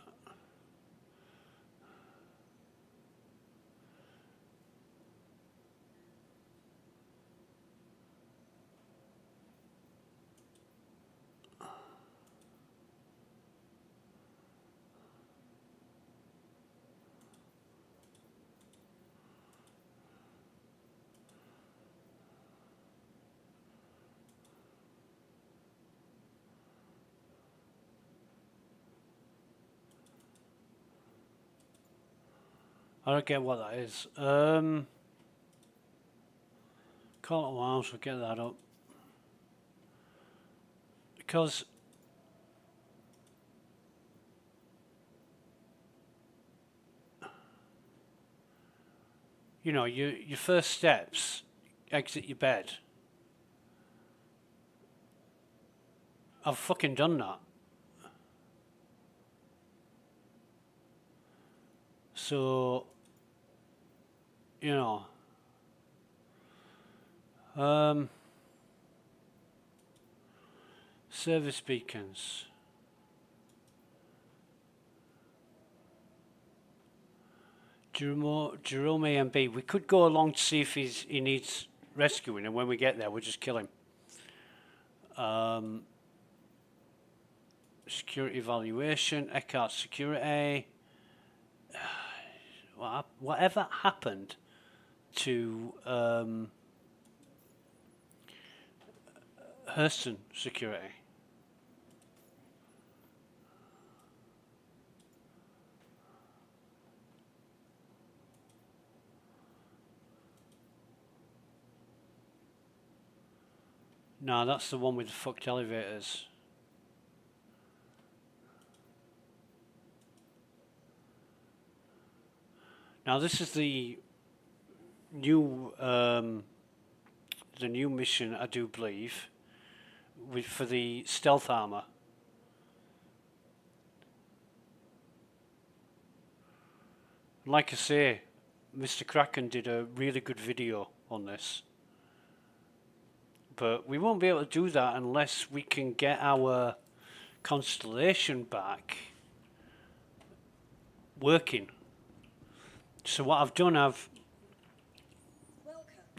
I don't get what that is. Call it a while, so get that up. Because you know, your first steps, exit your bed. I've fucking done that. So, you know, service beacons. Jerome AMB. We could go along to see if he needs rescuing, and when we get there, we'll just kill him. Security evaluation, Eckhart security. Whatever happened to Hurston security? No, that's the one with the fucked elevators. Now this is the new mission, I do believe, for the stealth armor. Like I say, Mr. Kraken did a really good video on this. But we won't be able to do that unless we can get our constellation back working. So what I've done, I've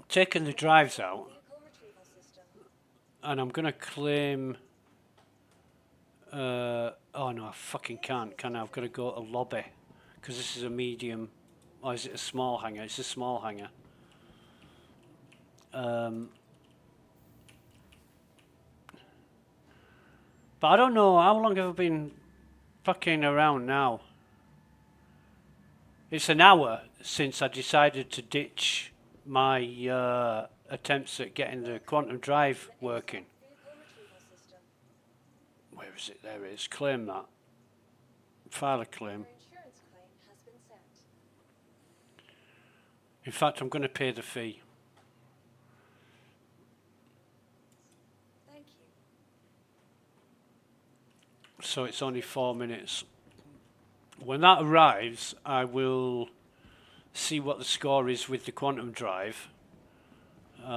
taken the drives out, and I'm going to claim... oh no, I fucking can't, can I? I've got to go to lobby, because this is a medium... Or is it a small hangar? It's a small hangar. But I don't know, how long have I been fucking around now? It's an hour since I decided to ditch my attempts at getting the quantum drive working. Where is it? There it is. Claim that. File a claim. In fact, I'm going to pay the fee. Thank you. So it's only 4 minutes. When that arrives, I will see what the score is with the quantum drive. It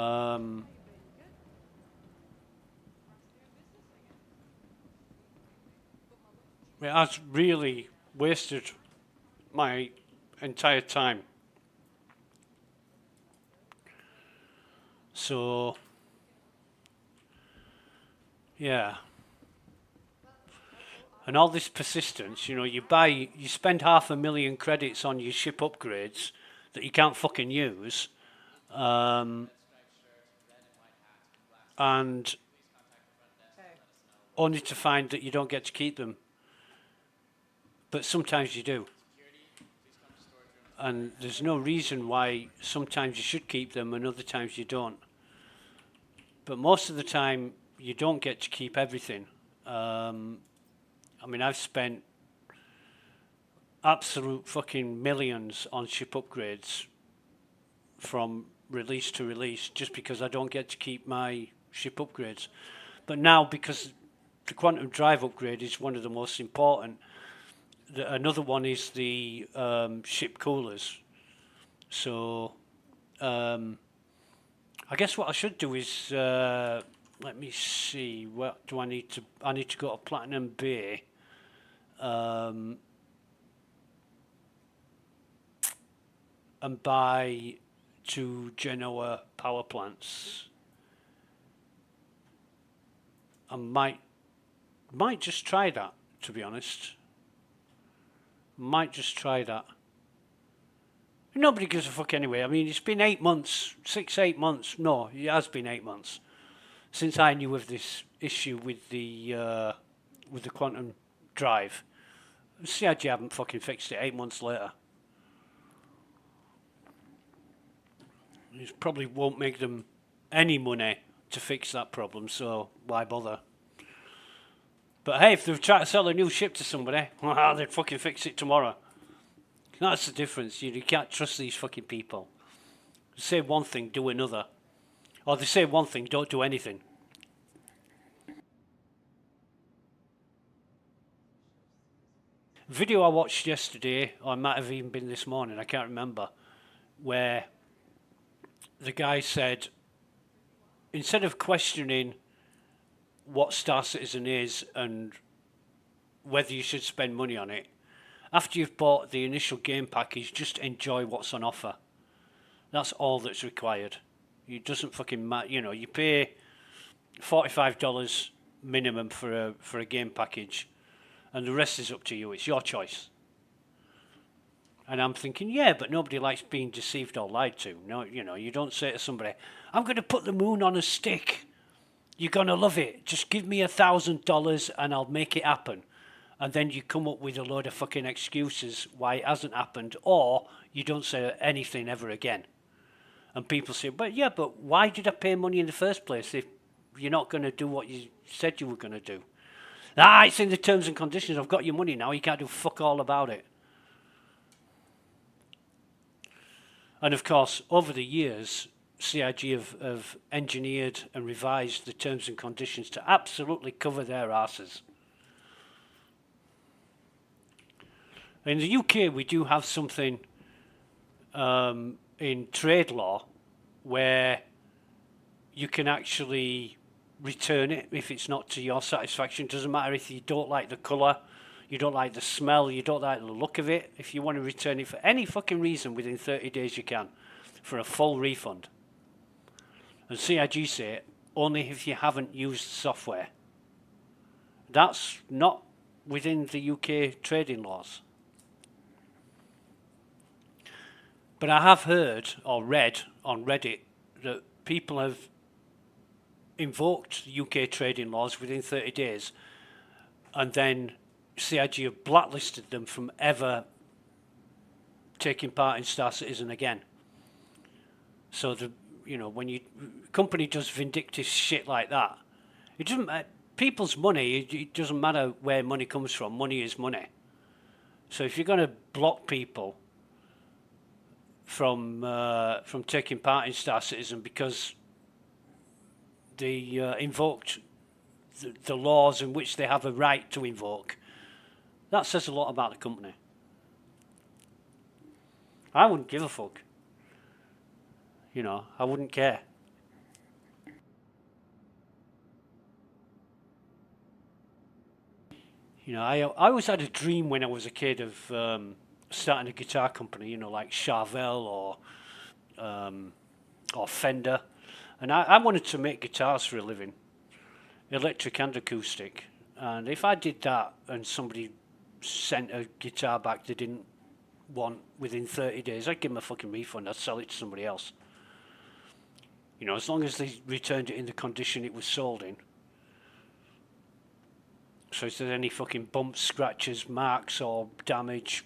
has really wasted my entire time. So, yeah. And all this persistence, you know, you spend 500,000 credits on your ship upgrades that you can't fucking use, and only to find that you don't get to keep them. but sometimes you do. And there's no reason why sometimes you should keep them and other times you don't. But most of the time, you don't get to keep everything. I mean, I've spent absolute fucking millions on ship upgrades from release to release just because I don't get to keep my ship upgrades. But now, because the quantum drive upgrade is one of the most important, another one is the ship coolers. So I guess what I should do is let me see, what do I need to go to Platinum Bay, and buy 2 Genoa power plants. I might just try that, to be honest. Might just try that. Nobody gives a fuck anyway. I mean, it's been 8 months, 8 months. No, it has been 8 months since I knew of this issue with the quantum drive. CIG haven't fucking fixed it 8 months later. It probably won't make them any money to fix that problem, so why bother? But hey, if they're trying to sell a new ship to somebody, well, they'd fucking fix it tomorrow. That's the difference. You can't trust these fucking people. They say one thing, do another. Or they say one thing, don't do anything. Video I watched yesterday, or it might have even been this morning, I can't remember, where the guy said, instead of questioning what Star Citizen is and whether you should spend money on it, after you've bought the initial game package, just enjoy what's on offer. That's all that's required. It doesn't fucking matter. You know, you pay $45 minimum for a game package, and the rest is up to you. It's your choice. And I'm thinking, yeah, but nobody likes being deceived or lied to. No, you know, you don't say to somebody, I'm going to put the moon on a stick. You're going to love it. Just give me $1,000 and I'll make it happen. And then you come up with a load of fucking excuses why it hasn't happened, or you don't say anything ever again. And people say, but why did I pay money in the first place if you're not going to do what you said you were going to do? It's in the terms and conditions. I've got your money now. You can't do fuck all about it. And of course, over the years, CIG have engineered and revised the terms and conditions to absolutely cover their asses. In the UK, we do have something in trade law where you can actually return it if it's not to your satisfaction. It doesn't matter if you don't like the colour, you don't like the smell, you don't like the look of it. If you want to return it for any fucking reason within 30 days, you can, for a full refund. And CIG say only if you haven't used the software. That's not within the UK trading laws. But I have heard or read on Reddit that people have invoked UK trading laws within 30 days, and then CIG have blacklisted them from ever taking part in Star Citizen again. So when you company does vindictive shit like that, it doesn't matter. People's money, it doesn't matter where money comes from. Money is money. So if you're going to block people from taking part in Star Citizen because they invoked the laws in which they have a right to invoke, that says a lot about the company. I wouldn't give a fuck. You know, I wouldn't care. You know, I always had a dream when I was a kid of starting a guitar company, you know, like Charvel or Fender. And I wanted to make guitars for a living, electric and acoustic. And if I did that and somebody sent a guitar back they didn't want within 30 days, I'd give them a fucking refund. I'd sell it to somebody else. You know, as long as they returned it in the condition it was sold in. So if there's any fucking bumps, scratches, marks or damage,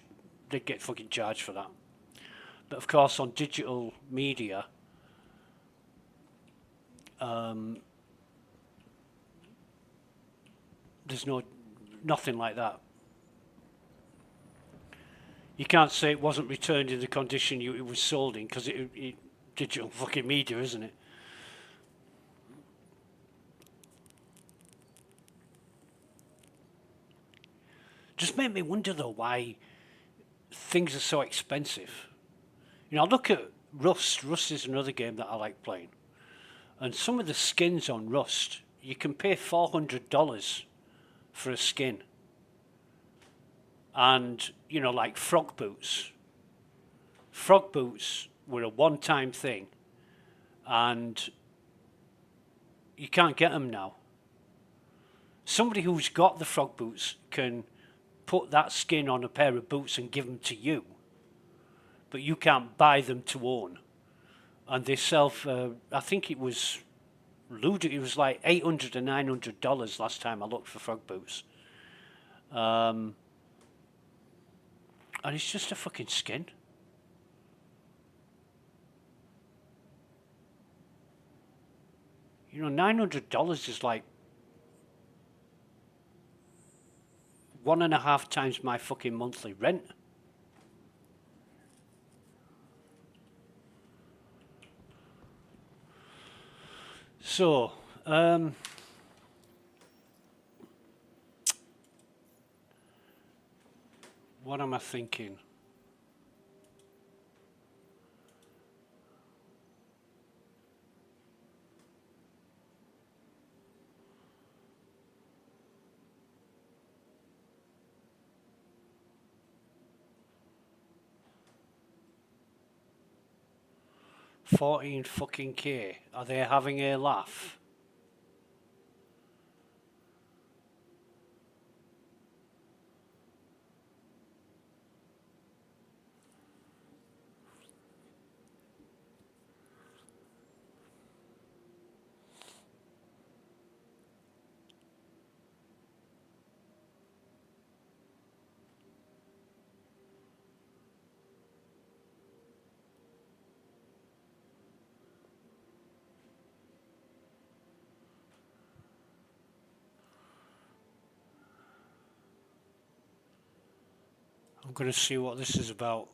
they'd get fucking charged for that. But of course on digital media, there's nothing like that. You can't say it wasn't returned in the condition it was sold in, because it digital fucking media, isn't it? Just made me wonder though why things are so expensive. You know, I look at Rust. Rust is another game that I like playing. And some of the skins on Rust, you can pay $400 for a skin. And, you know, like frog boots. Frog boots were a one-time thing. And you can't get them now. Somebody who's got the frog boots can put that skin on a pair of boots and give them to you. But you can't buy them to own. And they sell for, I think it was ludicrous. It was like $800 to $900 last time I looked for frog boots. And it's just a fucking skin. You know, $900 is like 1.5 times my fucking monthly rent. So, what am I thinking? $14 fucking K. Are they having a laugh? I'm going to see what this is about.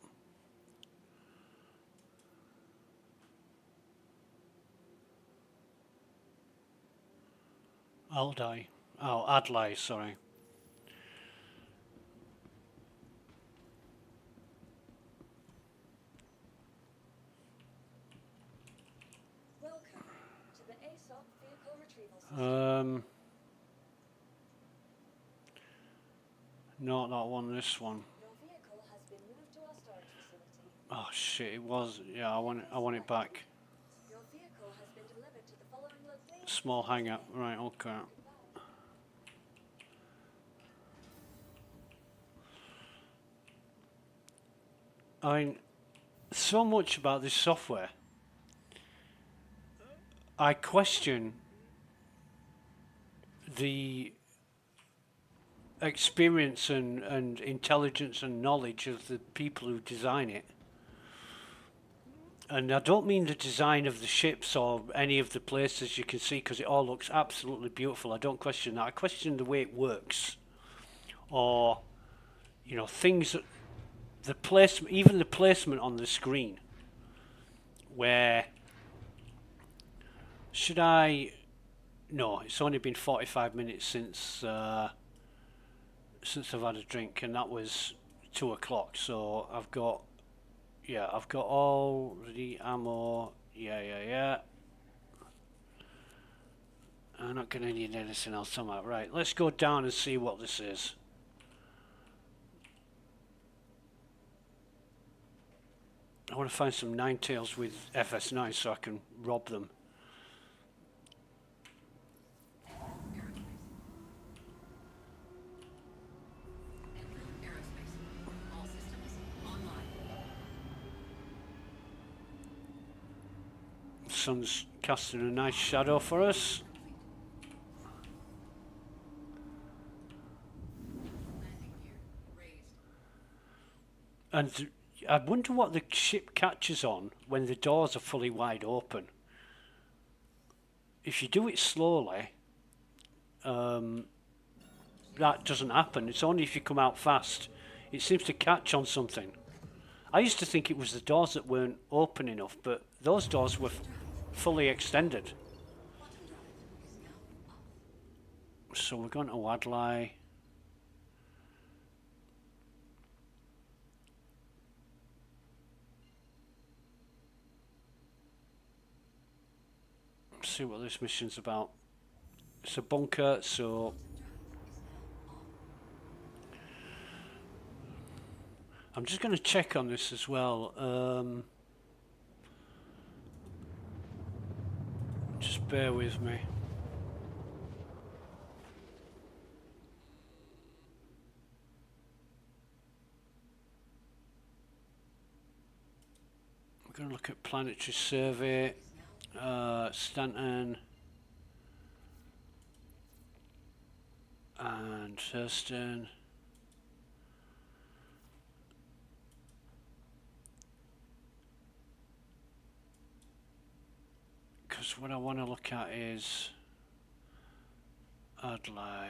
Aldai. Oh, Adlai, sorry. Welcome to the ASOP vehicle retrieval system. Not that one, this one. Your vehicle has been moved to our storage facility. Oh shit, it was. Yeah, I want it back. Your vehicle has been delivered to the following location. Small hang up. Right, okay. I mean, so much about this software. I question the experience and intelligence and knowledge of the people who design it. And I don't mean the design of the ships or any of the places you can see, because it all looks absolutely beautiful. I don't question that. I question the way it works, or, you know, things that the placement, even the placement on the screen, where should I? No, it's only been 45 minutes since I've had a drink, and that was 2 o'clock. So I've got all the ammo. Yeah. I'm not gonna need anything else on that. Right, let's go down and see what this is. I want to find some Ninetales with FS9 so I can rob them. Sun's casting a nice shadow for us. And I wonder what the ship catches on when the doors are fully wide open. If you do it slowly, that doesn't happen. It's only if you come out fast. It seems to catch on something. I used to think it was the doors that weren't open enough, but those doors were fully extended. Bottom drive is now off. So we're going to Wadley. See what this mission's about. It's a bunker, so I'm just going to check on this as well. Just bear with me. We're going to look at planetary survey, Stanton and Thurston. Because what I want to look at is Adlai.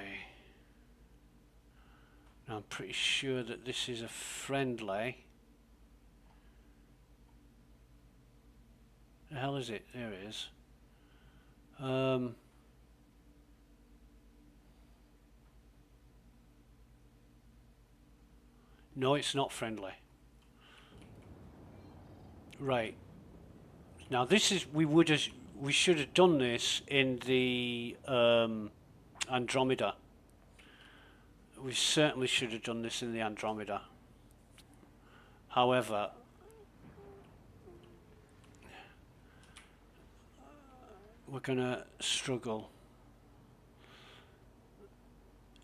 Now I'm pretty sure that this is a friendly. The hell is it? There it is. No, it's not friendly. Right. Now this is we should have done this in the Andromeda. We certainly should have done this in the Andromeda. However, we're gonna struggle.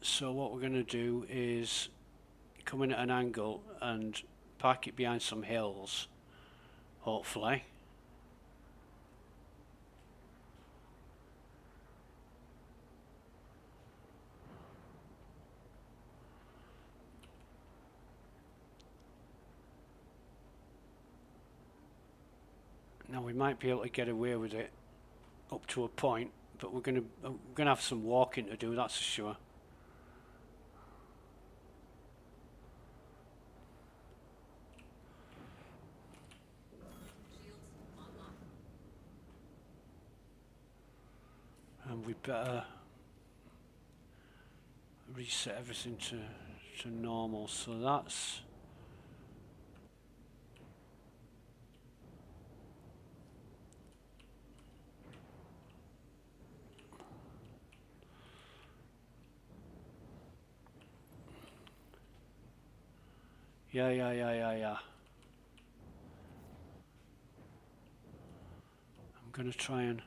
So what we're gonna do is come in at an angle and park it behind some hills, hopefully. Now we might be able to get away with it up to a point, but we're gonna have some walking to do, that's for sure. Shields online. And we better reset everything to normal. So that's yeah. I'm gonna try and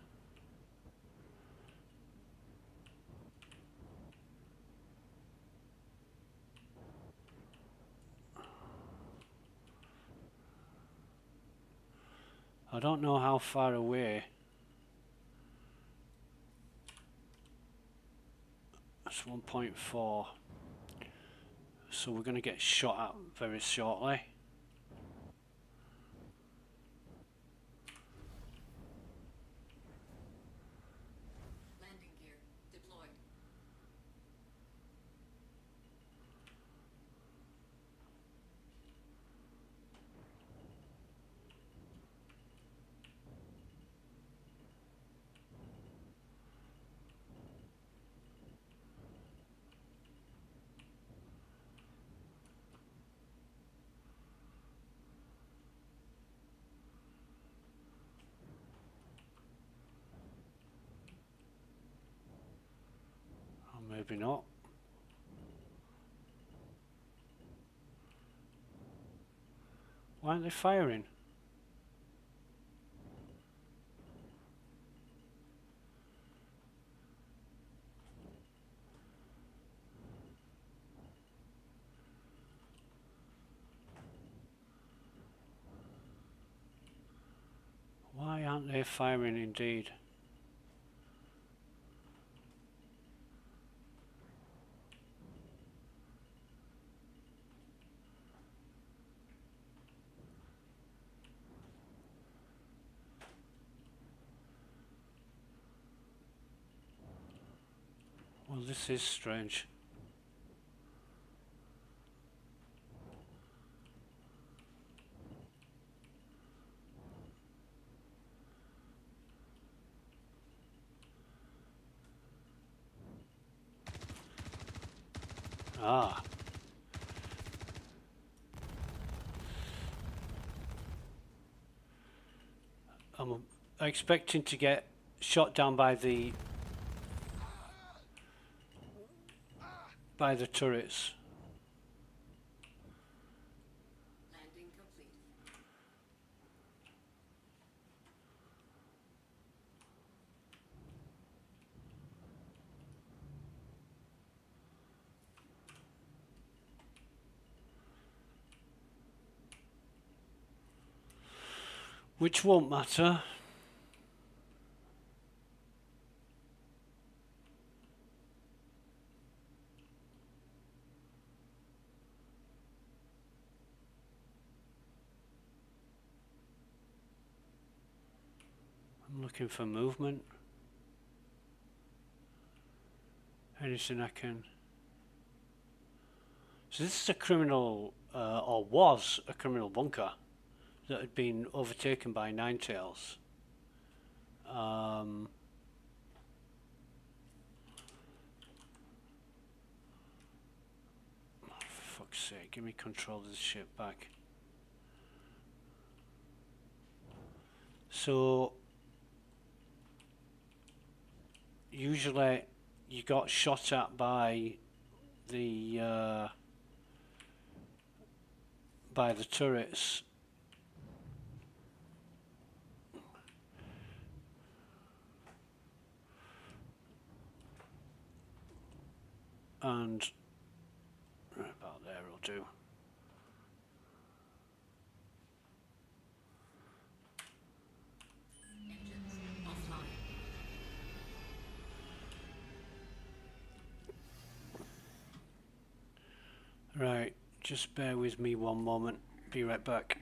I don't know how far away. That's 1.4. So we're going to get shot at very shortly. Landing gear deployed. Or maybe not. Why aren't they firing? Why aren't they firing indeed? Well, this is strange. Ah. I'm expecting to get shot down by the turrets. Landing complete. Which won't matter. I'm looking for movement. Anything I can... So this is a criminal, or was a criminal bunker that had been overtaken by Ninetails. Oh, for fuck's sake, give me control of this shit back. So usually you got shot at by the turrets. And right about there will do. Engines offline. Right, just bear with me one moment. Be right back.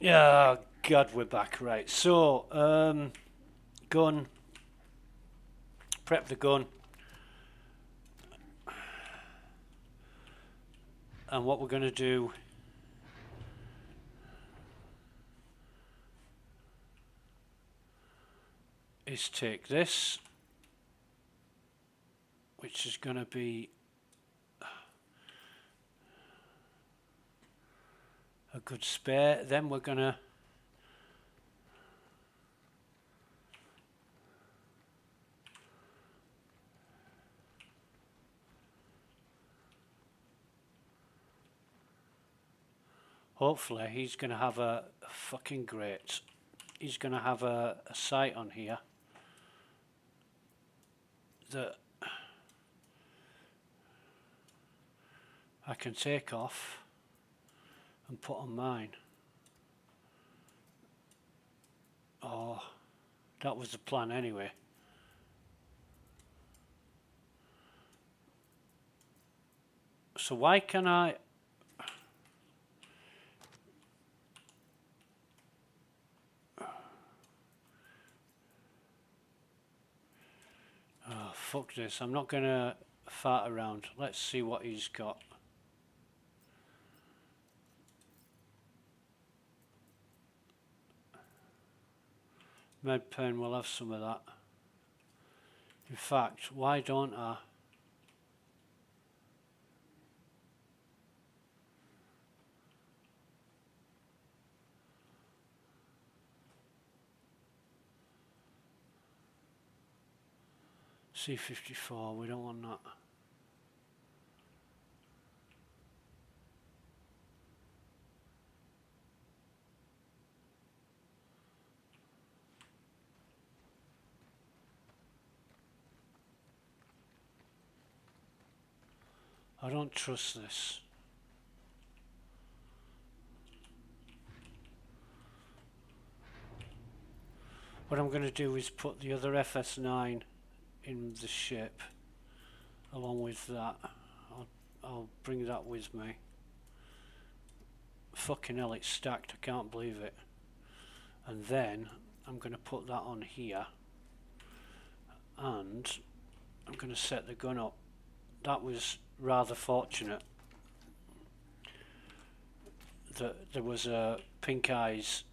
Yeah, God, we're back. Right, so gun, prep the gun, and what we're going to do is take this, which is going to be a good spare. Then we're going to hopefully he's going to have a fucking great. He's going to have a sight on here that I can take off and put on mine. Oh, that was the plan anyway. So why can I... Oh, fuck this. I'm not going to fart around. Let's see what he's got. Medpen will have some of that. In fact, why don't I? C54, we don't want that. I don't trust this. What I'm going to do is put the other FS9 in the ship along with that. I'll bring that with me. Fucking hell, it's stacked, I can't believe it. And then I'm going to put that on here and I'm going to set the gun up. That was rather fortunate that there was a pink eyes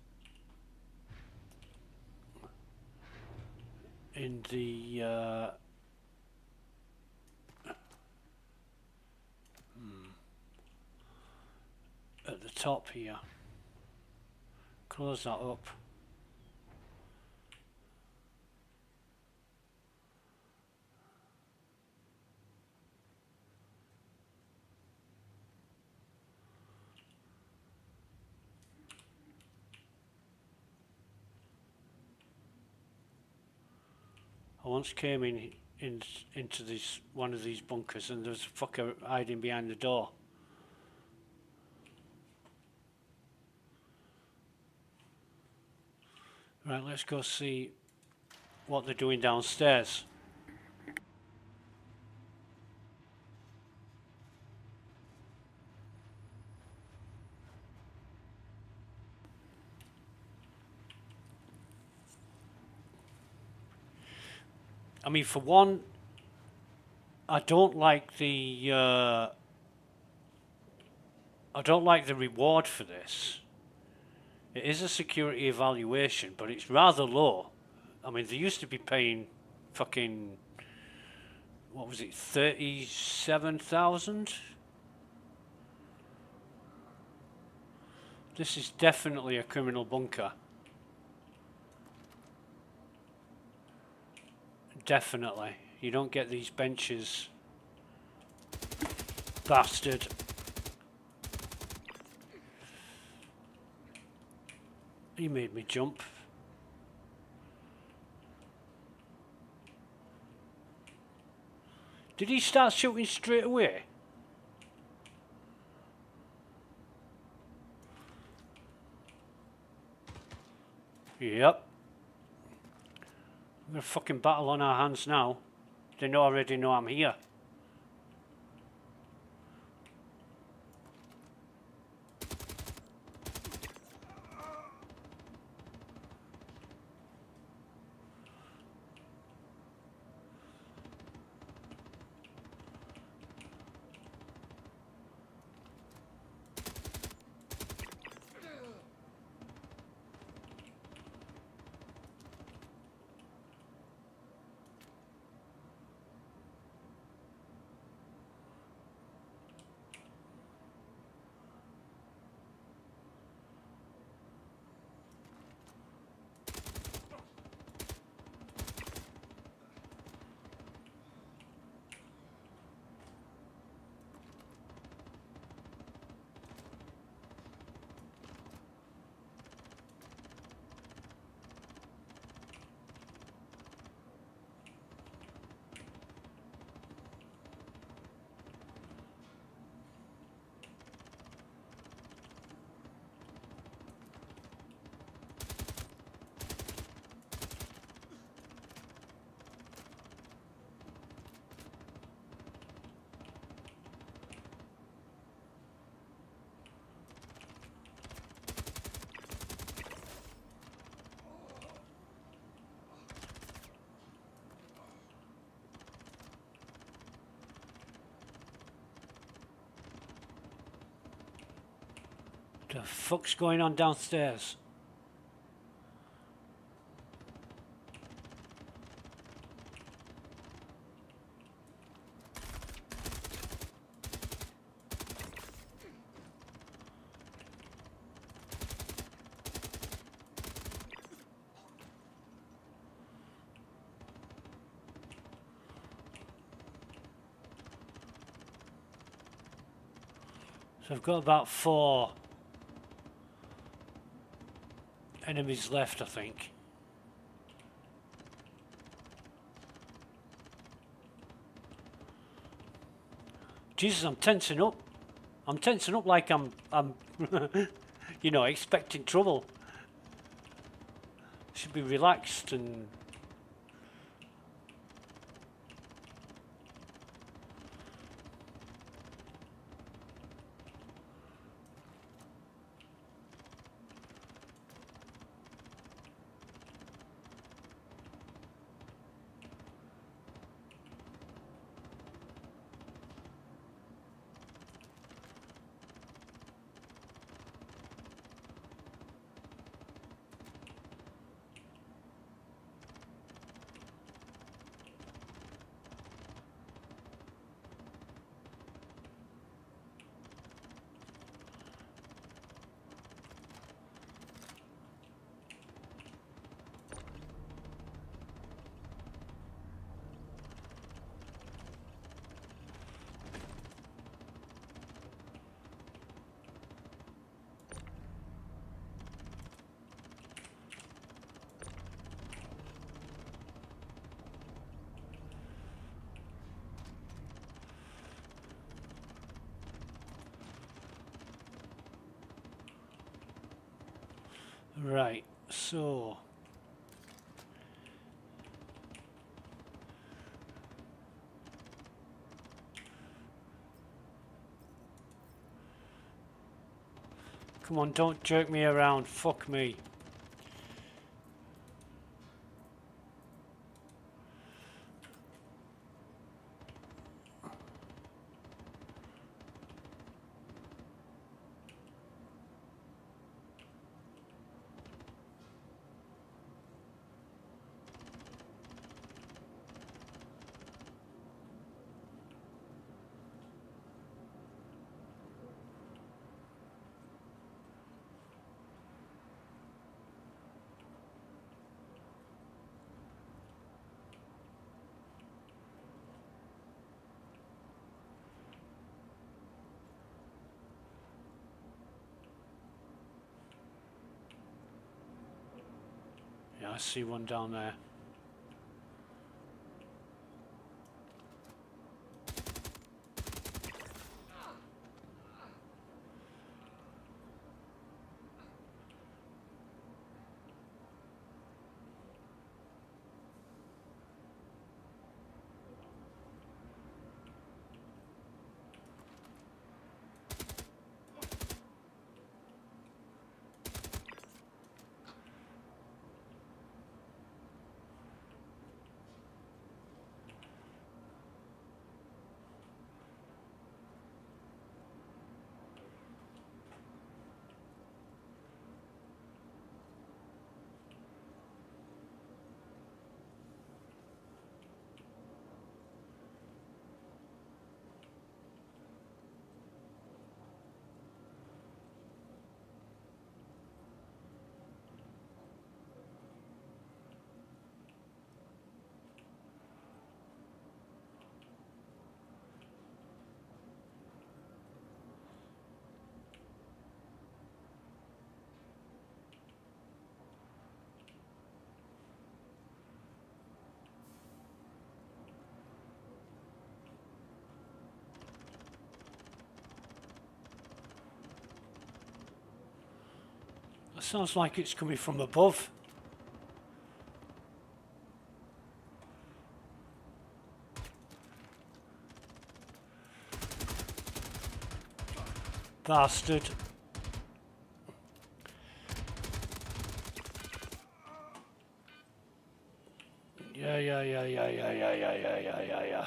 in the at the top here. Close that up. I once came into this one of these bunkers and there was a fucker hiding behind the door. Right, let's go see what they're doing downstairs. I mean, for one, I don't like the reward for this. It is a security evaluation, but it's rather low. I mean, they used to be paying fucking, what was it, 37,000? This is definitely a criminal bunker. Definitely. You don't get these benches. Bastard. He made me jump. Did he start shooting straight away? Yep. We've got a fucking battle on our hands now. They already know I'm here. The fuck's going on downstairs? So I've got about 4 enemies left, I think. Jesus, I'm tensing up. I'm tensing up like I'm you know, expecting trouble. Should be relaxed and right, so come on, don't jerk me around, fuck me. Yeah, I see one down there. That sounds like it's coming from above. Bastard. Yeah.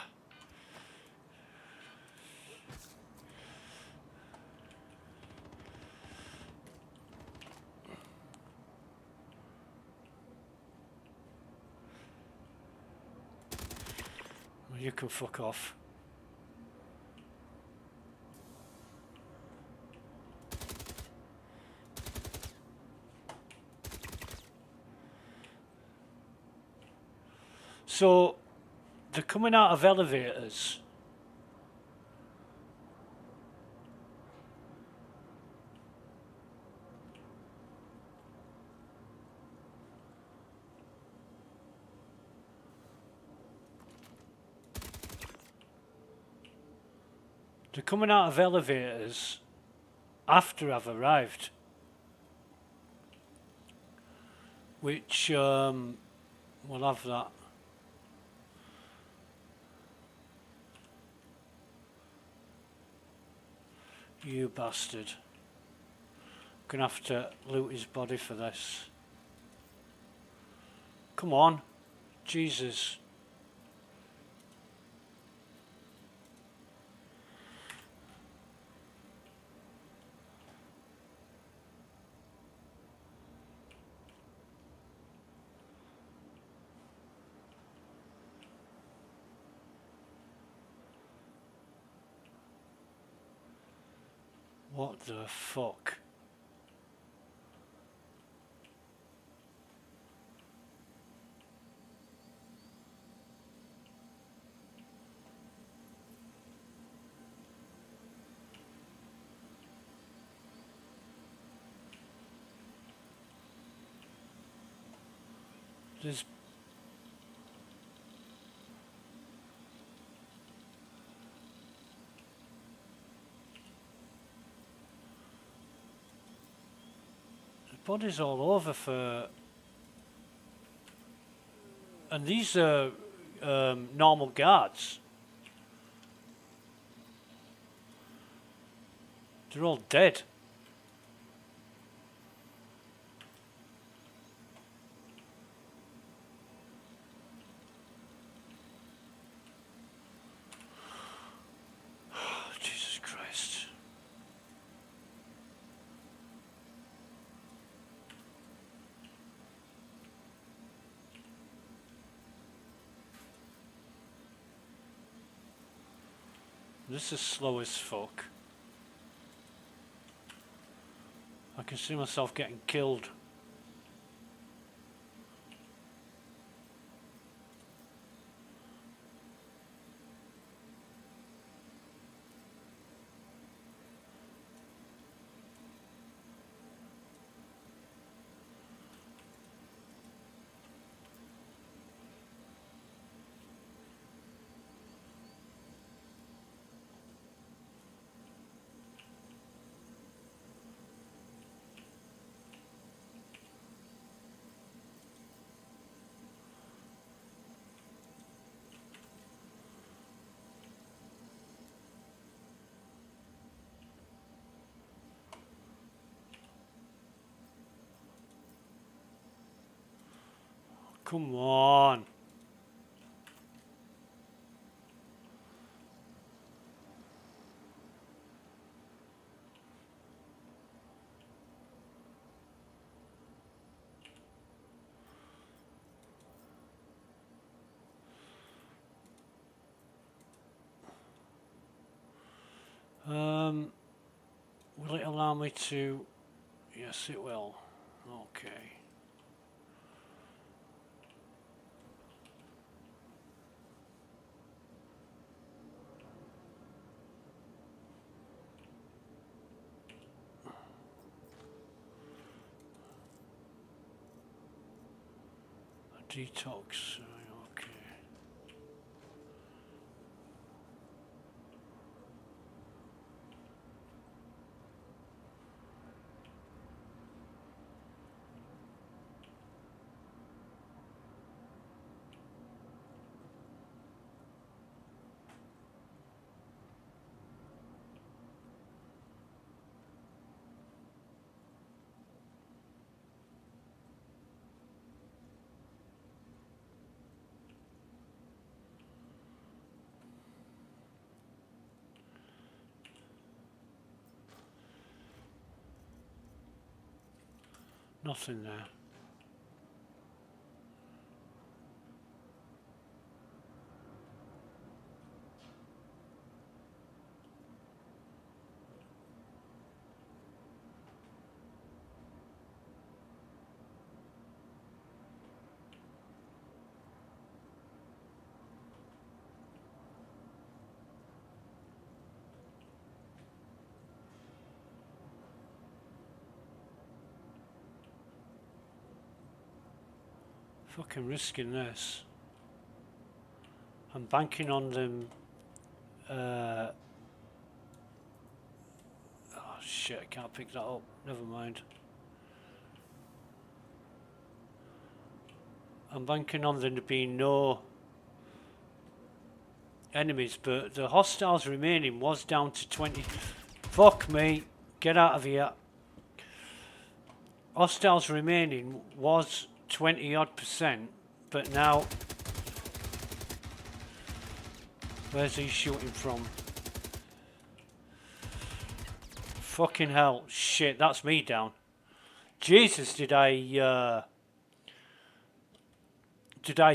Well, you can fuck off. So, they're coming out of elevators. They're coming out of elevators after I've arrived. Which, we'll have that. You bastard. Gonna have to loot his body for this. Come on. Jesus. What the fuck? There's bodies all over for, and these are normal guards. They're all dead. Jesus Christ. This is slow as fuck. I can see myself getting killed. Come on. Will it allow me to? Yes, it will. Okay. A detox. Okay. Nothing there. Fucking risking this. I'm banking on them shit, I can't pick that up. Never mind. I'm banking on there being no enemies, but the hostiles remaining was down to 20. Fuck me. Get out of here. Hostiles remaining was 20 odd %, but now... Where's he shooting from? Fucking hell. Shit, that's me down. Jesus, did I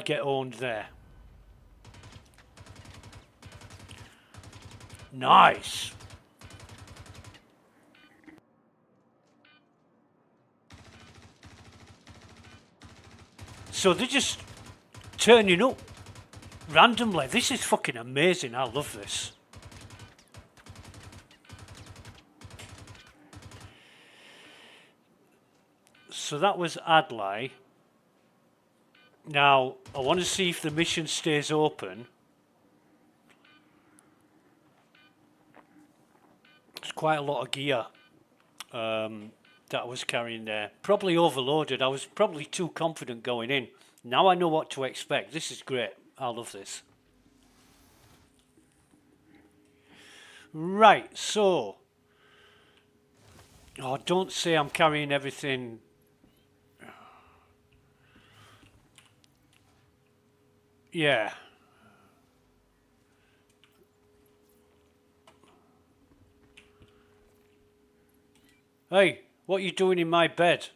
get owned there? Nice. So they're just turning up randomly. This is fucking amazing. I love this. So that was Adlai. Now, I want to see if the mission stays open. There's quite a lot of gear that I was carrying there. Probably overloaded. I was probably too confident going in. Now I know what to expect. This is great. I love this. Right, so... Oh, don't say I'm carrying everything... Yeah. Hey, what are you doing in my bed?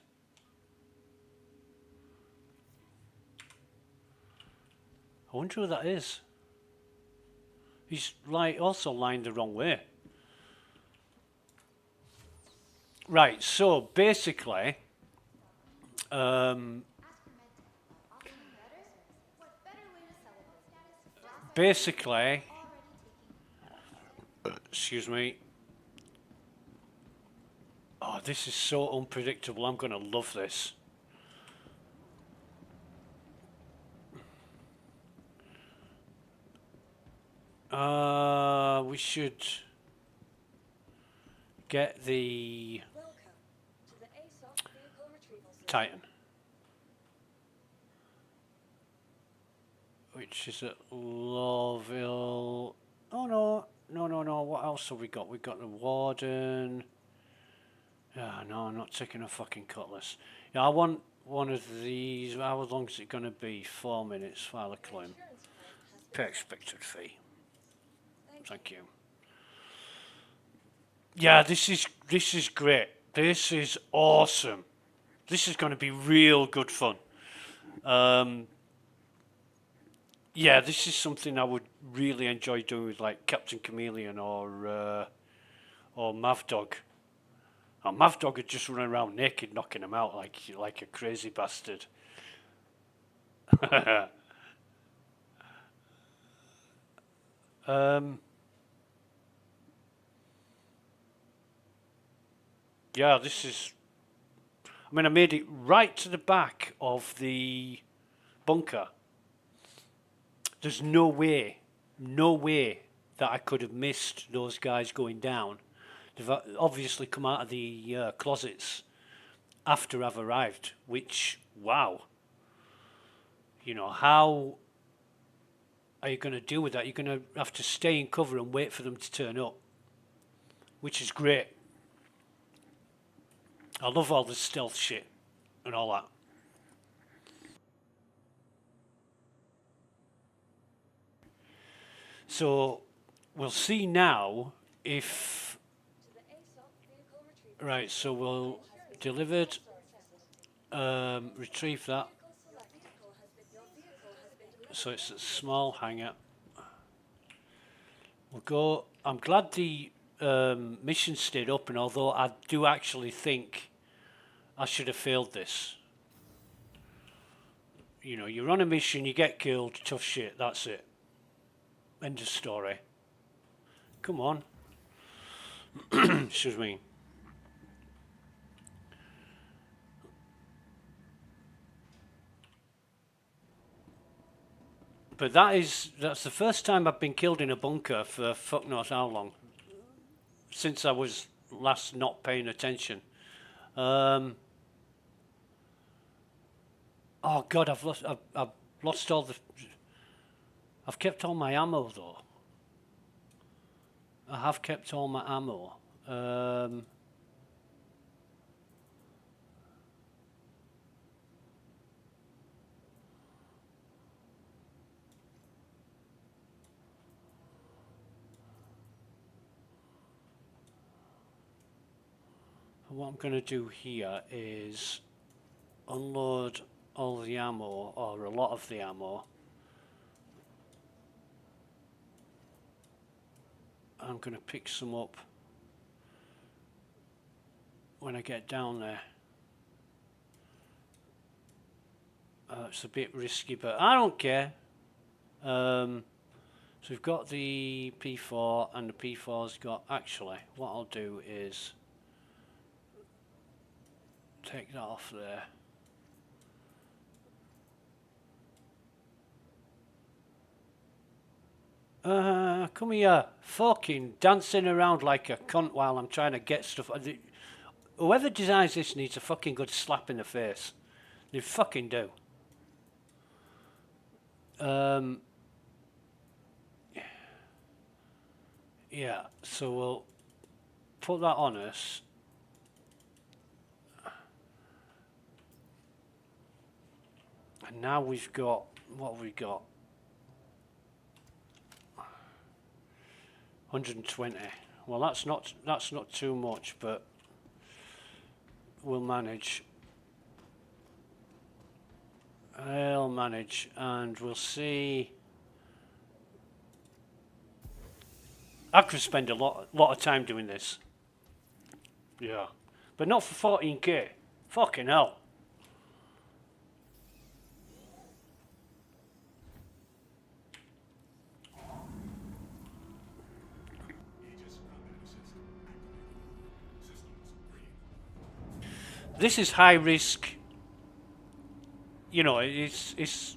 I wonder who that is. He's also lying the wrong way. Right, so basically, excuse me. Oh, this is so unpredictable. I'm going to love this. We should get the Titan, which is at Lawville. Oh no. What else have we got? We've got the Warden. No, I'm not taking a fucking cutlass. Yeah, I want one of these. How long is it going to be? 4 minutes. File a claim. Pay expected fee. Thank you. Yeah, this is great. This is awesome. This is going to be real good fun. Yeah, this is something I would really enjoy doing with like Captain Chameleon or Mavdog. Oh, Mavdog would just run around naked, knocking him out like a crazy bastard. Yeah, this is... I mean, I made it right to the back of the bunker. There's no way that I could have missed those guys going down. They've obviously come out of the closets after I've arrived, which, wow. You know, how are you going to deal with that? You're going to have to stay in cover and wait for them to turn up, which is great. I love all the stealth shit and all that. So we'll see now if... Right, so we'll delivered, retrieve that. So it's a small hangar. We'll go... I'm glad the mission stayed open, although I do actually think I should have failed this. You know, you're on a mission, you get killed, tough shit, that's it. End of story. Come on. Excuse me. But that's the first time I've been killed in a bunker for fuck knows how long. Since I was last not paying attention. Oh God, I've lost all the. I've kept all my ammo though. I have kept all my ammo. What I'm going to do here is unload all the ammo, or a lot of the ammo. I'm going to pick some up when I get down there. It's a bit risky, but I don't care. So we've got the P4, and the P4's got... Actually, what I'll do is take that off there. Come here, fucking dancing around like a cunt while I'm trying to get stuff. Whoever designs this needs a fucking good slap in the face. They fucking do. Yeah, so we'll put that on us. And now we've got, what have we got? 120. Well, that's not too much, but we'll manage. I'll manage, and we'll see. I could spend a lot of time doing this. Yeah, but not for 14k. Fucking hell. This is high risk. You know, it's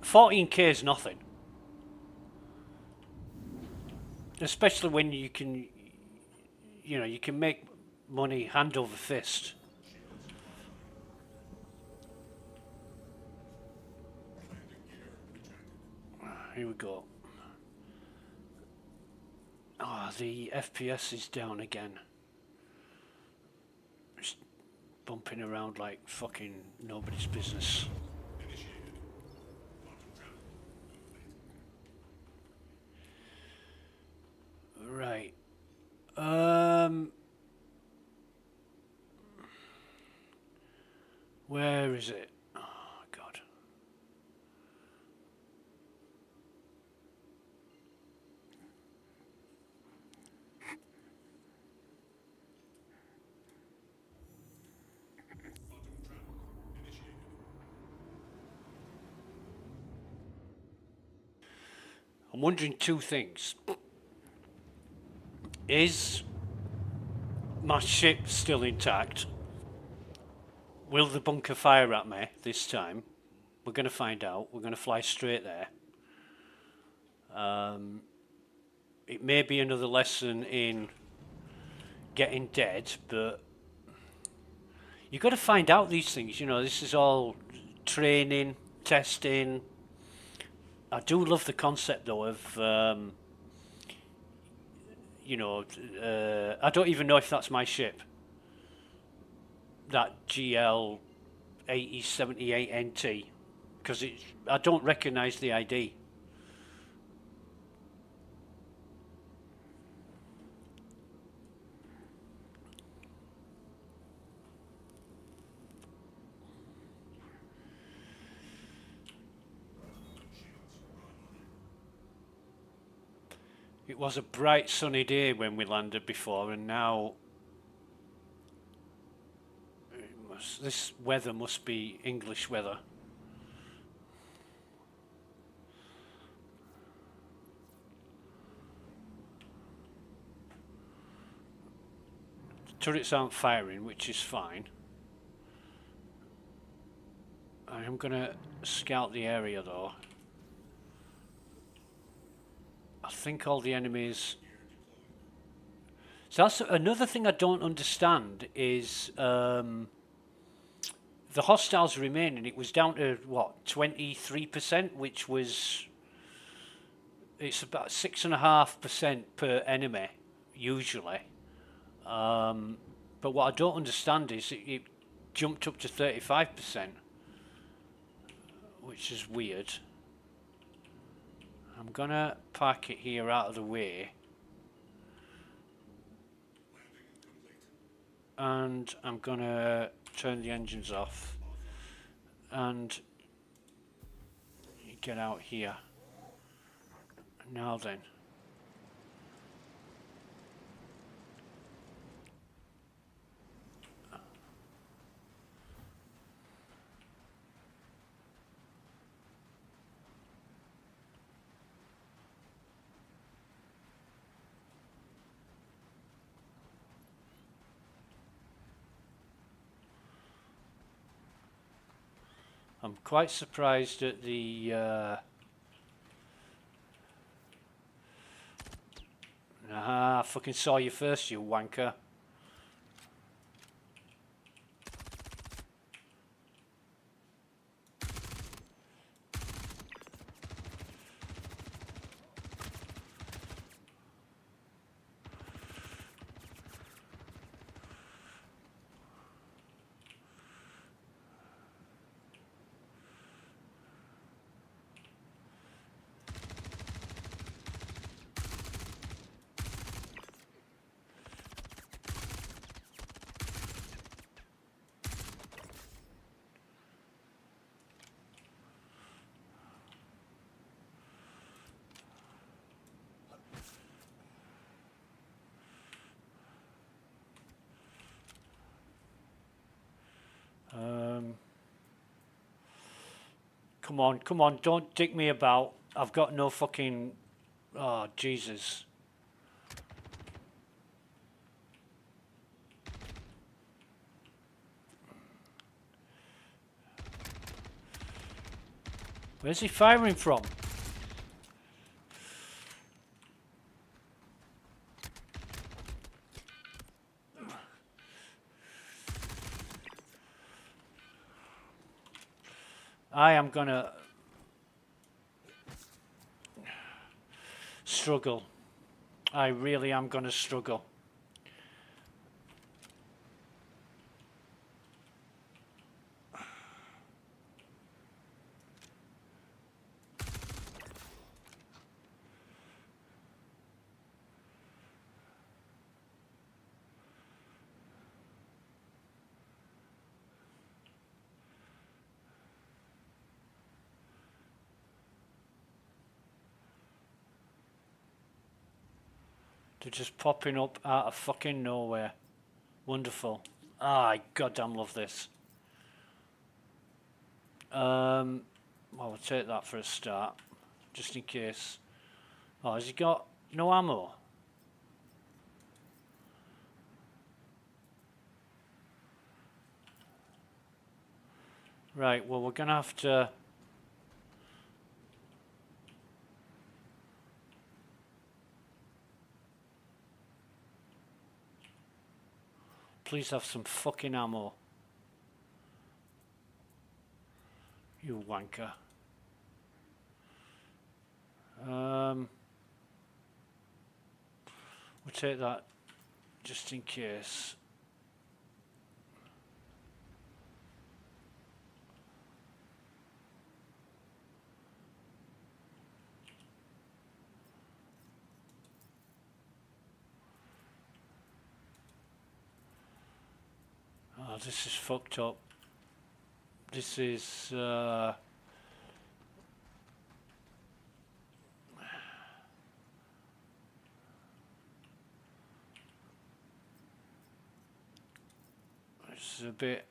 14k is nothing. Especially when you can, you know, you can make money hand over fist. Here we go. Ah, oh, the FPS is down again. Just bumping around like fucking nobody's business. Right. Where is it? Oh God. I'm wondering two things. Is my ship still intact? Will the bunker fire at me this time? We're going to find out. We're going to fly straight there. It may be another lesson in getting dead, but you've got to find out these things. You know, this is all training, testing. I do love the concept, though, of... you know, I don't even know if that's my ship. That GL 8078 NT, because I don't recognise the ID. It was a bright sunny day when we landed before, and now this weather must be English weather. The turrets aren't firing, which is fine. I am going to scout the area though. I think all the enemies So that's another thing I don't understand is the hostiles remaining. It was down to what 23%, which was it's about 6.5% per enemy usually. But what I don't understand is it jumped up to 35%, which is weird. I'm gonna park it here out of the way. And I'm gonna turn the engines off and get out here. Now then. I'm quite surprised at the I fucking saw you first, you wanker. Come on, don't dick me about. I've got no fucking... Oh, Jesus. Where's he firing from? I am gonna struggle. I really am gonna struggle. They're just popping up out of fucking nowhere. Wonderful. Ah, I goddamn love this. Well, we'll take that for a start, just in case. Oh, has he got no ammo? Right, well, we're gonna have to... Please have some fucking ammo. You wanker. We'll take that just in case. Oh, this is fucked up. This is... It's a bit...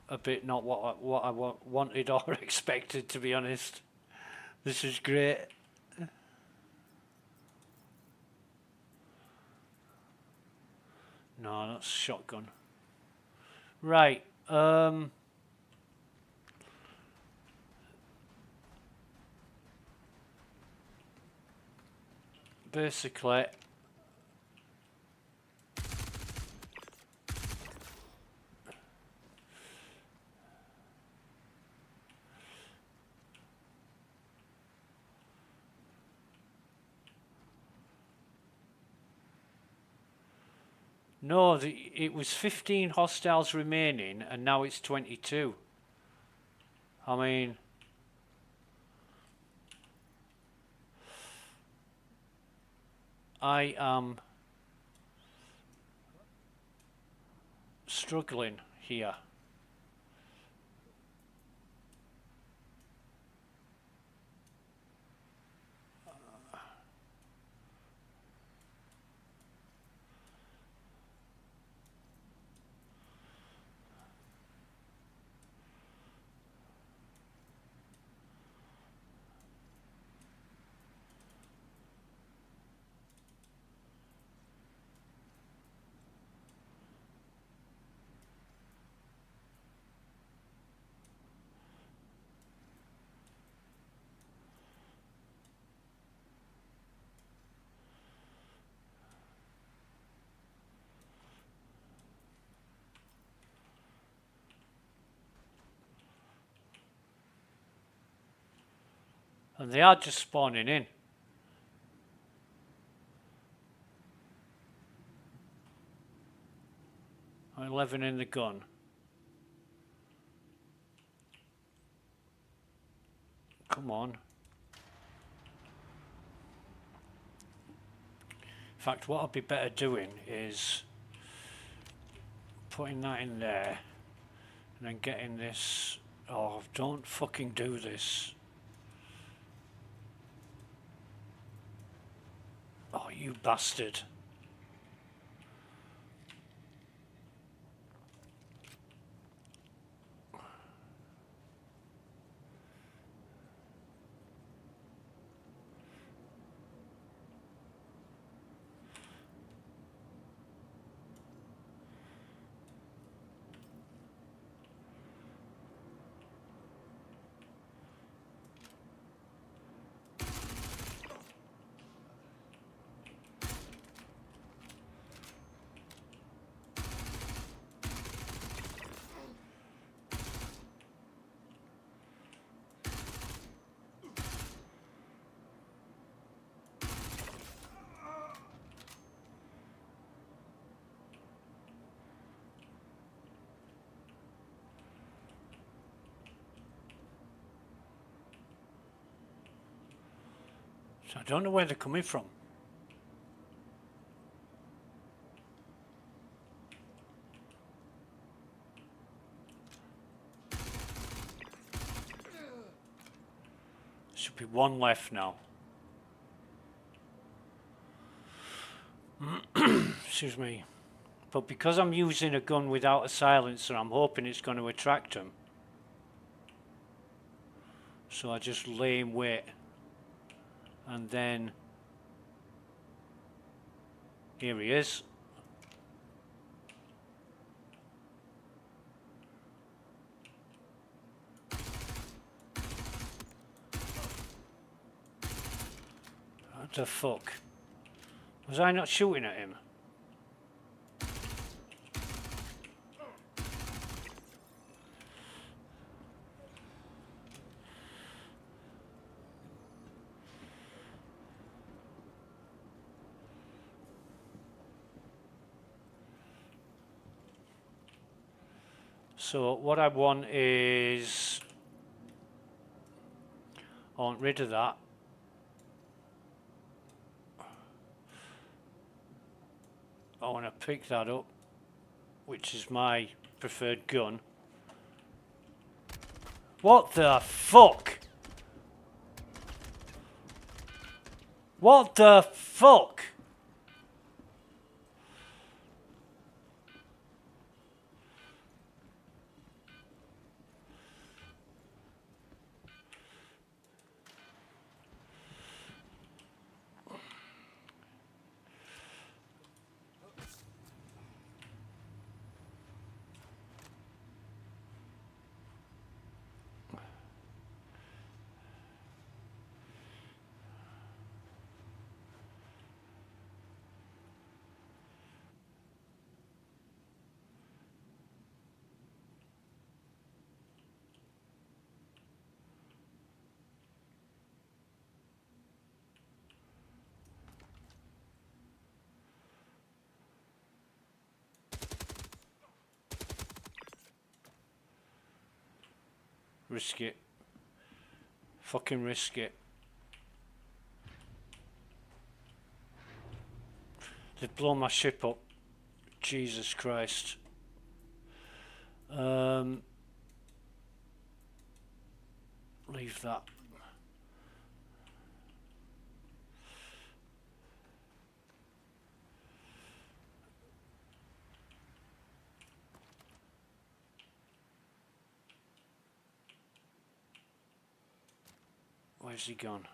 A bit not what I wanted or expected, to be honest. This is great. No, that's shotgun. Right. basically no, it was 15 hostiles remaining and now it's 22. I mean, I am struggling here. And they are just spawning in. I'm 11 in the gun. Come on. In fact, what I'd be better doing is putting that in there and then getting this. Oh, don't fucking do this. Oh, you bastard. So I don't know where they're coming from. Should be one left now. Excuse me. But because I'm using a gun without a silencer, I'm hoping it's going to attract them. So I just lay in wait. And then here he is. What the fuck? Was I not shooting at him? So what I want is, I want rid of that. I want to pick that up, which is my preferred gun. What the fuck? What the fuck? Risk it. Fucking risk it. They've blown my ship up. Jesus Christ. Leave that. Where's he gone?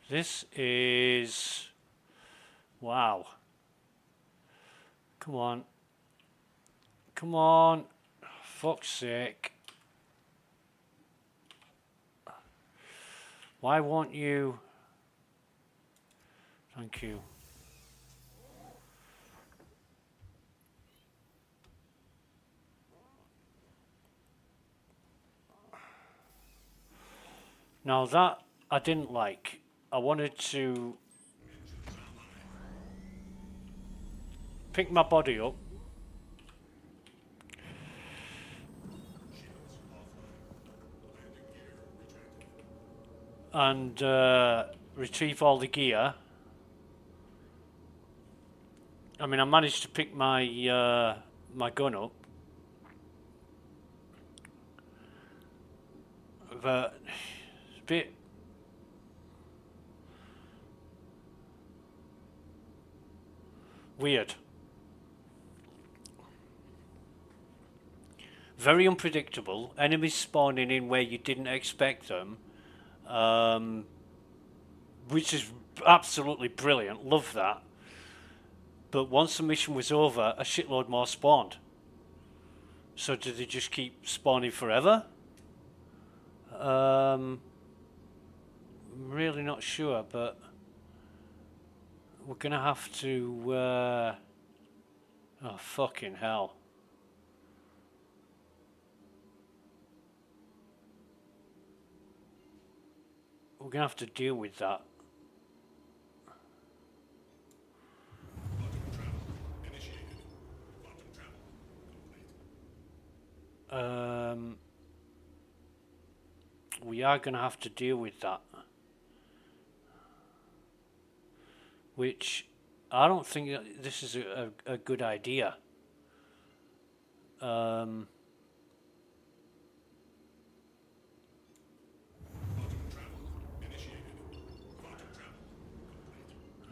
This is... Wow. Come on. Come on. Fuck's sake. Why won't you... Thank you. Now that I didn't like. I wanted to pick my body up and retrieve all the gear. I mean, I managed to pick my my gun up, but it's a bit weird. Very unpredictable. Enemies spawning in where you didn't expect them, which is absolutely brilliant. Love that. But once the mission was over, a shitload more spawned. So did they just keep spawning forever? I'm really not sure, but we're gonna have to oh fucking hell. We're gonna have to deal with that. We are gonna have to deal with that. Which I don't think that this is a good idea. I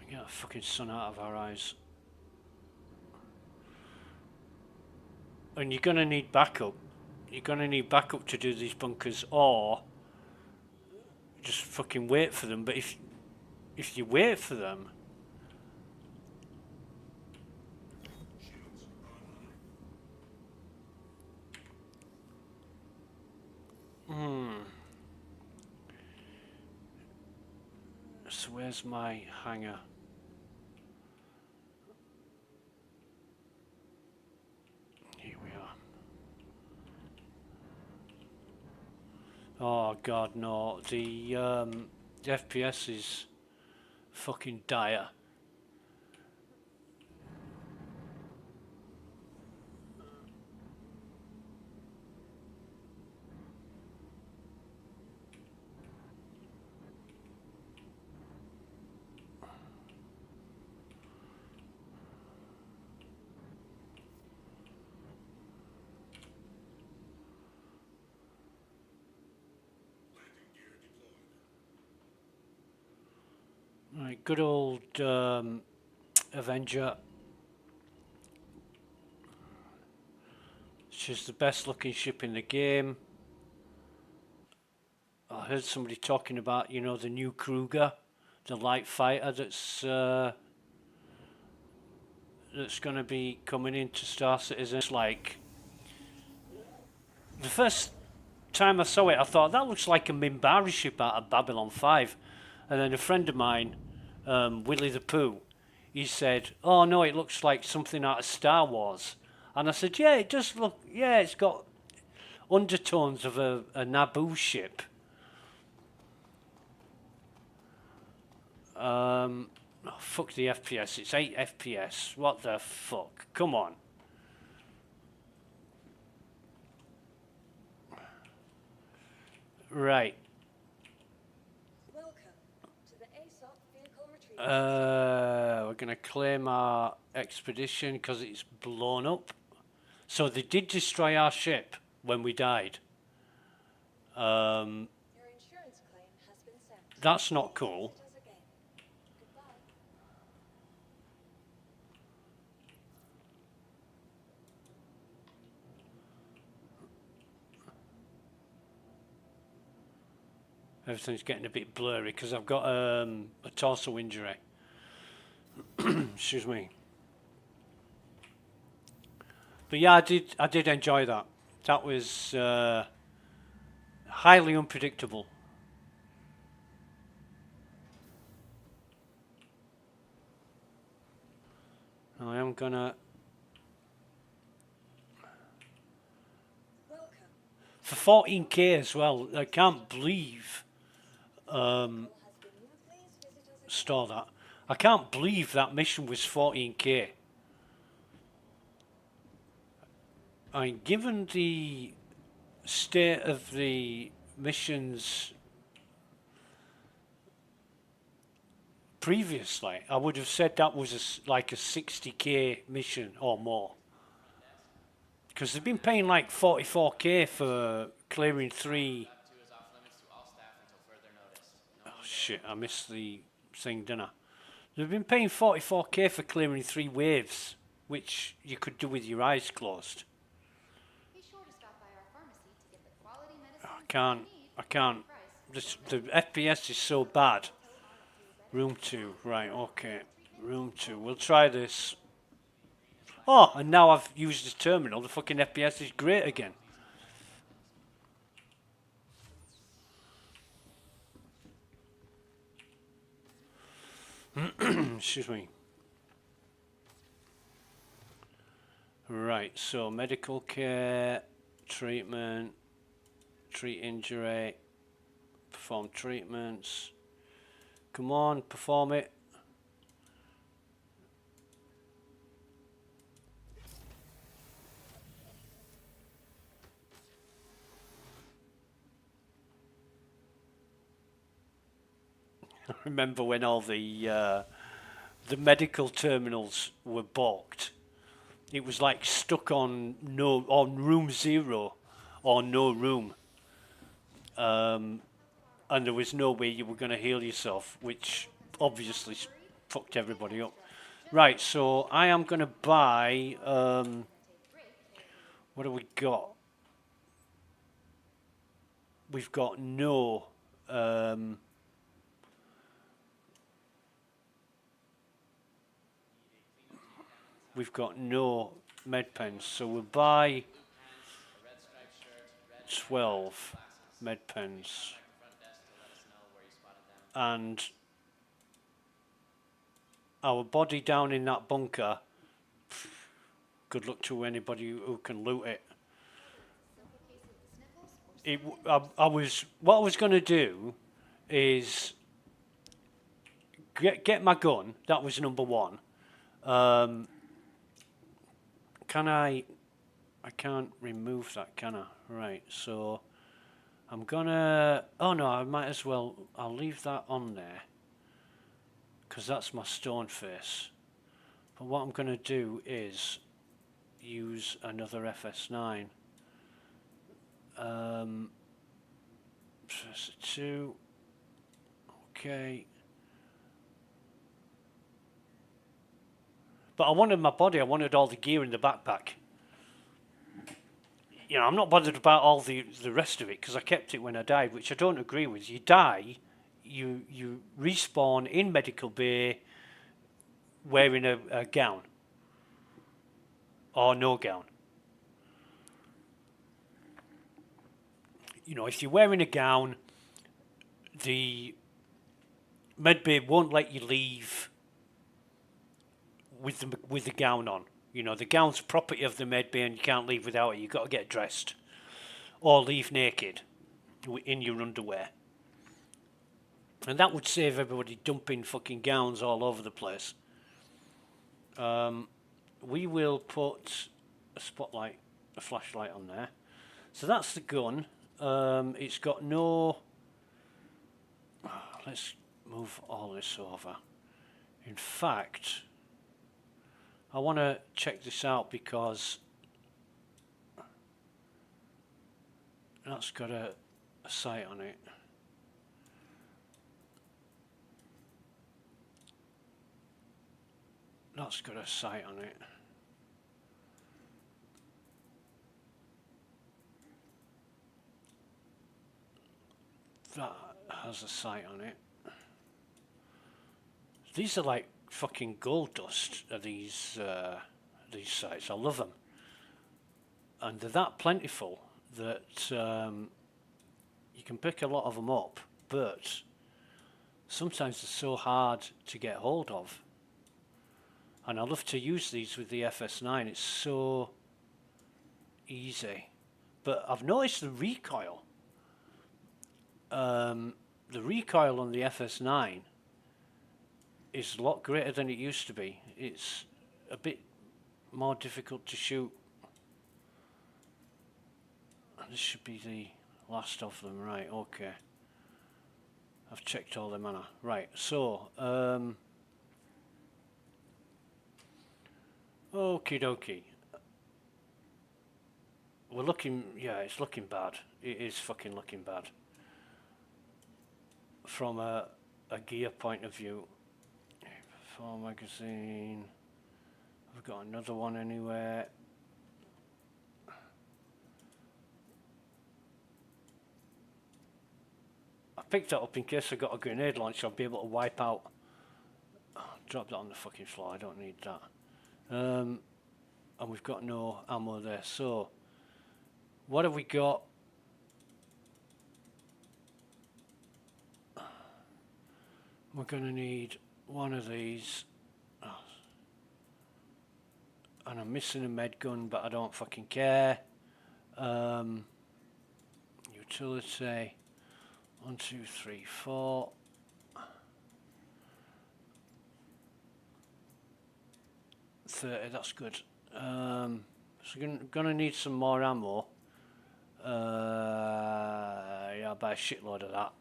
get the fucking sun out of our eyes. And you're gonna need backup. You're gonna need backup to do these bunkers, or just fucking wait for them. But if you wait for them, so where's my hangar? Here we are. Oh god, no. The FPS is fucking dire. Right, good old Avenger. She's the best looking ship in the game. I heard somebody talking about, you know, the new Kruger, the light fighter that's going to be coming into Star Citizen. It's like the first time I saw it, I thought that looks like a Minbari ship out of Babylon 5, and then a friend of mine, Willie the Pooh, he said, "Oh no, it looks like something out of Star Wars," and I said, "Yeah, it does look. Yeah, it's got undertones of a Naboo ship." Oh, fuck the FPS. It's 8 FPS. What the fuck? Come on. Right. Welcome to the ASOP vehicle retrieval. We're going to claim our expedition because it's blown up. So they did destroy our ship when we died. Your insurance claim has been sent. That's not cool. Visit us again. Goodbye. Everything's getting a bit blurry because I've got a torso injury. Excuse me. But yeah, I did enjoy that. That was highly unpredictable. I am gonna Welcome. for 14k as well. I can't believe Has been you. Please visit us again. store that. I can't believe that mission was 14k. I mean, given the state of the missions previously, I would have said that was like a 60k mission or more. Because they've been paying like 44k for clearing 3. Step 2 is off limits to all staff until further notice. No Oh shit, I missed the thing, didn't I? They've been paying 44k for clearing 3 waves, which you could do with your eyes closed. Be sure to stop by our pharmacy to get the quality medicine I can't. The FPS is so bad. Room 2, right, okay. Room 2, we'll try this. Oh, and now I've used the terminal, the fucking FPS is great again. Excuse me. Right, so medical care, treatment, treat injury, perform treatments. Come on, perform it. I remember when all the medical terminals were balked. It was like stuck on room 0 or no room, and there was no way you were going to heal yourself, which obviously fucked everybody up. Right, so I am going to buy. What do we got? We've got no. We've got no med pens, so we'll buy 12 med pens. And our body down in that bunker, good luck to anybody who can loot it. What I was going to do is get my gun. That was number 1. Can I can't remove that, can I? Right, so I'm gonna, oh no, I might as well, I'll leave that on there because that's my stone face. But what I'm gonna do is use another FS9. Press 2, okay. But I wanted my body, I wanted all the gear in the backpack. You know, I'm not bothered about all the rest of it because I kept it when I died, which I don't agree with. You die, you respawn in medical bay wearing a gown or no gown. You know, if you're wearing a gown, the medbay won't let you leave with the gown on. You know, the gown's property of the medbay, and you can't leave without it. You've got to get dressed or leave naked in your underwear. And that would save everybody dumping fucking gowns all over the place. We will put a flashlight on there. So that's the gun. It's got no... Let's move all this over. In fact, I want to check this out because that's got a sight on it. That's got a sight on it. That has a sight on it. These are like fucking gold dust, these sights. I love them. And they're that plentiful that you can pick a lot of them up, but sometimes they're so hard to get hold of. And I love to use these with the FS9. It's so easy. But I've noticed the recoil. The recoil on the FS9 is a lot greater than it used to be. It's a bit more difficult to shoot. And this should be the last of them. Right, okay. I've checked all them, Anna. Right, so... okie dokie. We're looking, yeah, it's looking bad. It is fucking looking bad. From a gear point of view. 4 magazine. I've got another one anywhere. I picked that up in case I got a grenade launcher. I'll be able to wipe out. Drop that on the fucking floor. I don't need that. And we've got no ammo there. So, what have we got? We're going to need one of these. Oh. And I'm missing a med gun, but I don't fucking care. Utility. 1, 2, 3, 4. That's good. So we're gonna need some more ammo. Yeah, I'll buy a shitload of that.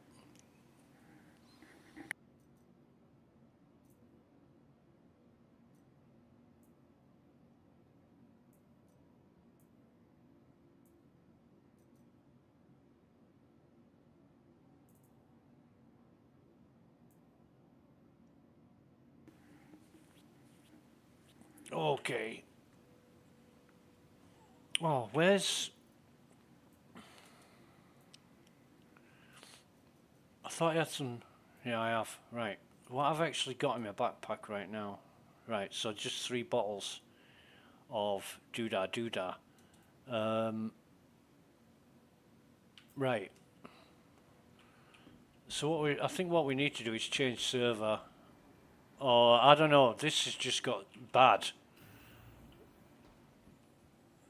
Okay. Oh, where's... I thought I had some... Yeah, I have. Right. What I've actually got in my backpack right now. Right, so just 3 bottles of doodah. Right. So I think what we need to do is change server. Or, I don't know, this has just got bad.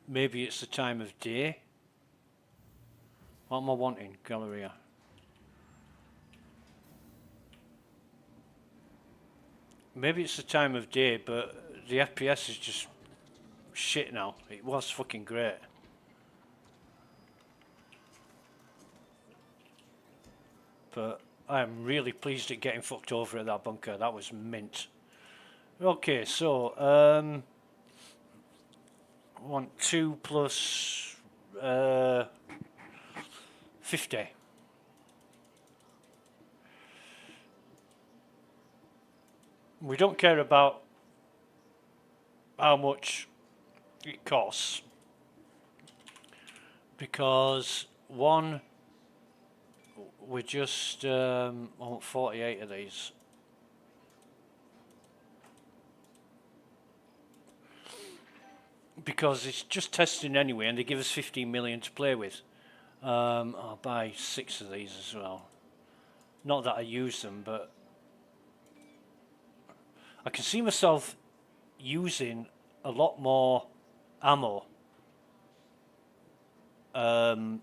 Maybe it's the time of day. What am I wanting? Galleria. Maybe it's the time of day, but the FPS is just shit now. It was fucking great. But I'm really pleased at getting fucked over at that bunker. That was mint. Okay, so, I want 2 plus 50. We don't care about how much it costs, because one we're just I want 48 of these. Because it's just testing anyway, and they give us 15 million to play with. I'll buy 6 of these as well. Not that I use them, but I can see myself using a lot more ammo. You know,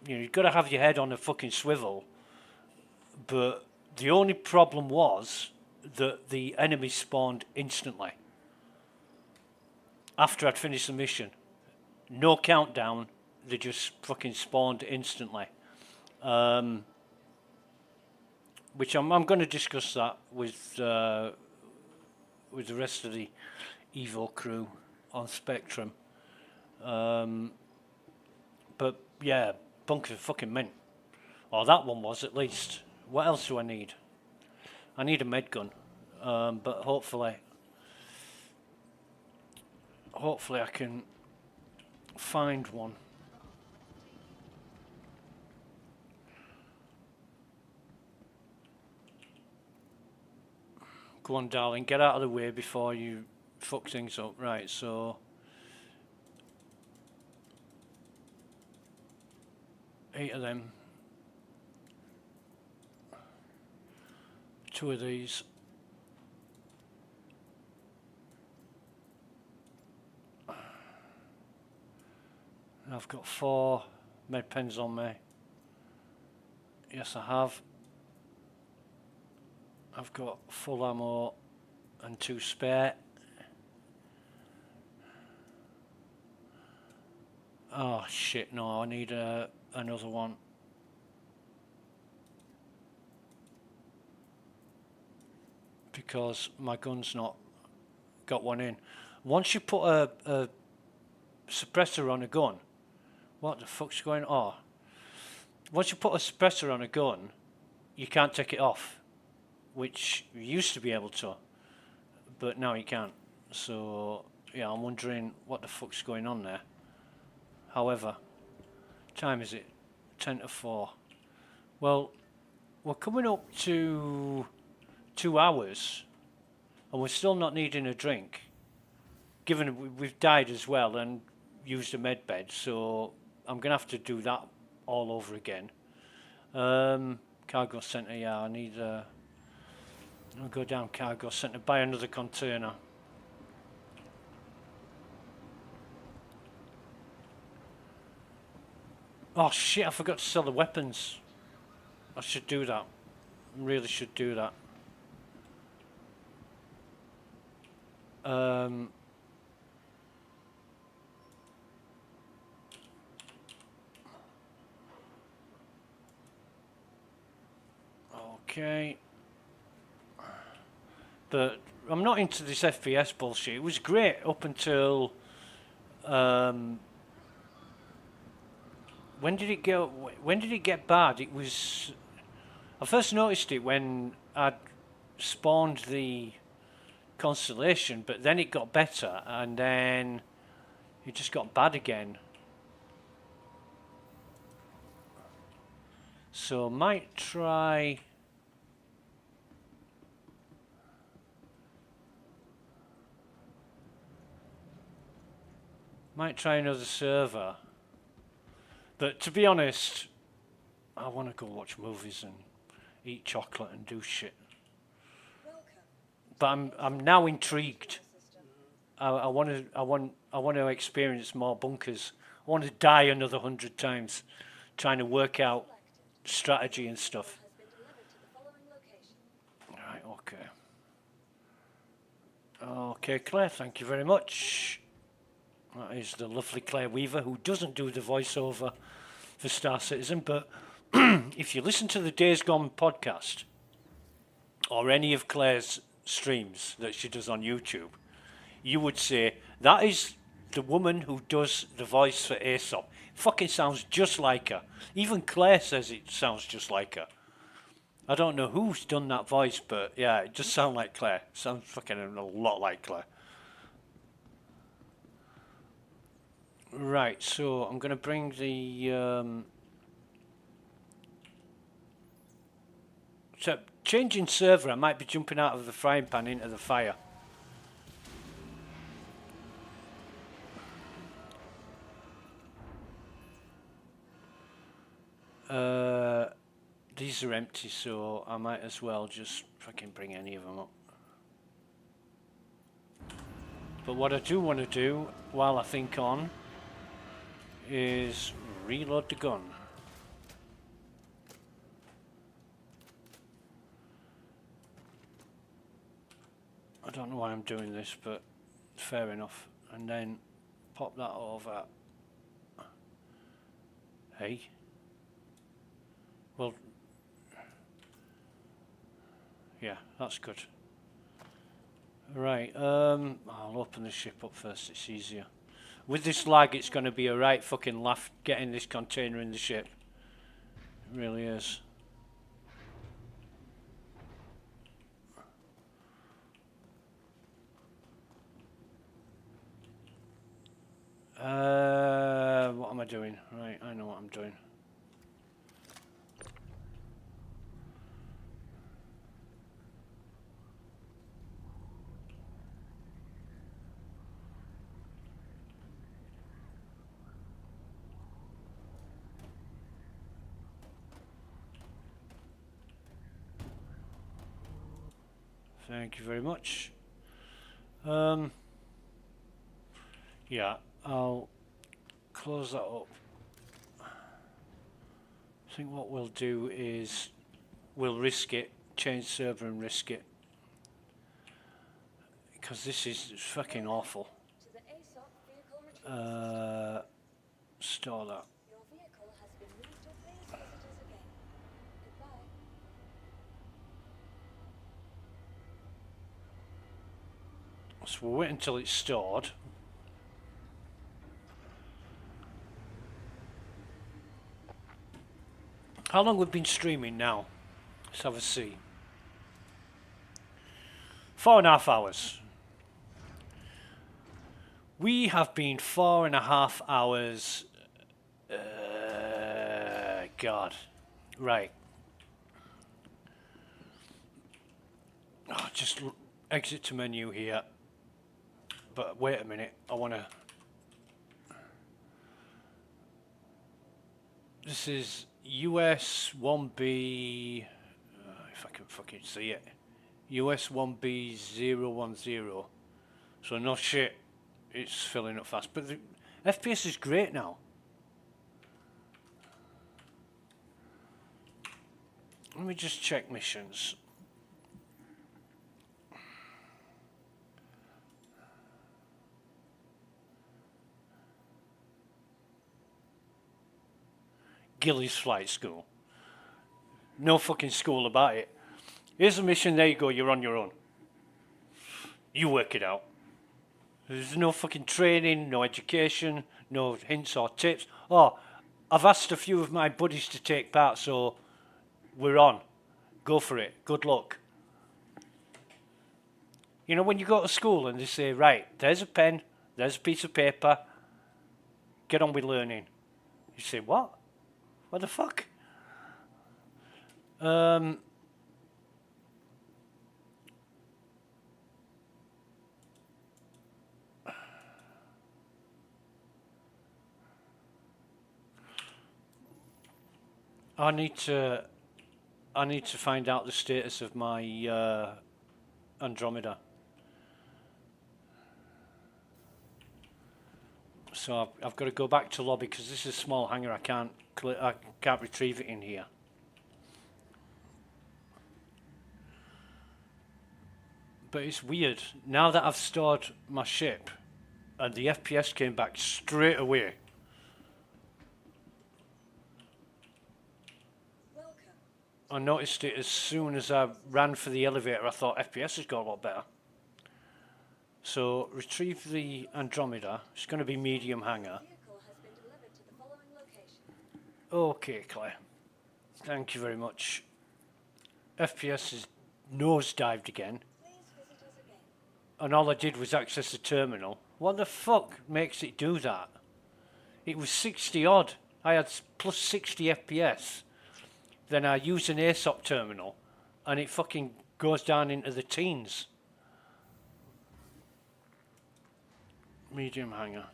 you've got to have your head on a fucking swivel. But the only problem was that the enemy spawned instantly. After I'd finished the mission. No countdown, they just fucking spawned instantly. Which I'm going to discuss that with the rest of the Evo crew on Spectrum. But yeah, bunkers are fucking mint. Or that one was at least. What else do I need? I need a med gun. But hopefully I can find one. Go on, darling, get out of the way before you fuck things up. Right, so 8 of them. 2 of these. I've got 4 med pens on me. Yes, I have. I've got full ammo and 2 spare. Oh shit, no, I need another one. Because my gun's not got one in. Once you put a suppressor on a gun, what the fuck's going on? Once you put a suppressor on a gun, you can't take it off, which you used to be able to, but now you can't. So yeah, I'm wondering what the fuck's going on there. However, time is it? 10 to 4. Well, we're coming up to 2 hours, and we're still not needing a drink, given we've died as well and used a med bed, so I'm going to have to do that all over again. Cargo centre, yeah, I need I'll go down cargo centre, buy another container. Oh shit, I forgot to sell the weapons. I should do that. I really should do that. Okay. But I'm not into this FPS bullshit. It was great up until when did it go? When did it get bad? It was. I first noticed it when I'd spawned the constellation, but then it got better, and then it just got bad again. So might try. Might try another server. But to be honest, I want to go watch movies and eat chocolate and do shit. But I'm now intrigued. I want to experience more bunkers. I want to die another 100 times, trying to work out strategy and stuff. Right, okay. Okay, Claire, thank you very much. That is the lovely Claire Weaver, who doesn't do the voiceover for Star Citizen, but if you listen to the Days Gone podcast, or any of Claire's streams that she does on YouTube, you would say, that is the woman who does the voice for Aesop. Fucking sounds just like her. Even Claire says it sounds just like her. I don't know who's done that voice, but yeah, it just sounds like Claire. Sounds fucking a lot like Claire. Right, so I'm going to bring the So, changing server, I might be jumping out of the frying pan into the fire. These are empty, so I might as well just fucking bring any of them up. But what I do want to do, while I think on, is reload the gun. I don't know why I'm doing this, but fair enough. And then pop that over. Hey. Well, yeah, that's good. Right, I'll open the ship up first, it's easier. With this lag, it's going to be a right fucking laugh getting this container in the ship. It really is. What am I doing? Right, I know what I'm doing. Thank you very much. Yeah, I'll close that up. I think what we'll do is we'll risk it, change server and risk it. Because this is fucking awful. To the ASOP vehicle retrieval system. Store that. Your vehicle has been moved to please visit us again. Goodbye. So we'll wait until it's stored. How long we've been streaming now? Let's have a see. 4.5 hours. We have been 4.5 hours. God. Right. Oh, just exit to menu here. But wait a minute. I want to... This is US 1B... if I can fucking see it. US 1B010. So no shit. It's filling up fast. But the FPS is great now. Let me just check missions. Gilly's Flight School. No fucking school about it. Here's a mission, there you go, you're on your own. You work it out. There's no fucking training, no education, no hints or tips. Oh, I've asked a few of my buddies to take part, so we're on. Go for it. Good luck. You know, when you go to school and they say, right, there's a pen, there's a piece of paper, get on with learning. You say, what? What the fuck? I need to find out the status of my Andromeda. So I've got to go back to lobby because this is a small hangar. I can't retrieve it in here. But it's weird. Now that I've stored my ship, and the FPS came back straight away. I noticed it as soon as I ran for the elevator. I thought FPS has got a lot better. So retrieve the Andromeda. It's going to be medium hangar. Vehicle has been delivered to the following location. Okay, Claire. Thank you very much. FPS is nosedived again. Please visit us again. And all I did was access the terminal. What the fuck makes it do that? It was 60 odd. I had plus 60 FPS. Then I used an ASOP terminal and it fucking goes down into the teens. Medium hanger.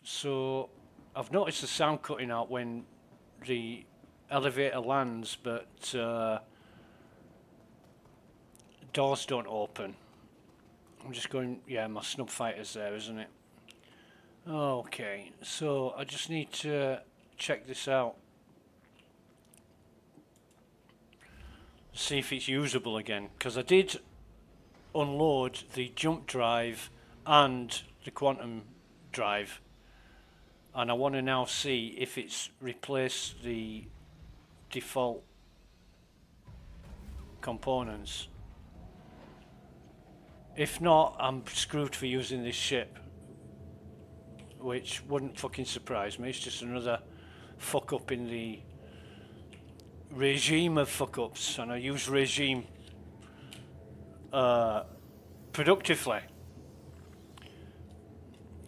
So I've noticed the sound cutting out when the elevator lands, but doors don't open. I'm just going, yeah, my snub fighter's there, isn't it? Okay, so I just need to check this out. See if it's usable again, because I did unload the jump drive and the quantum drive, and I want to now see if it's replaced the default components. If not, I'm screwed for using this ship, which wouldn't fucking surprise me. It's just another fuck up in the regime of fuck ups, and I use regime productively.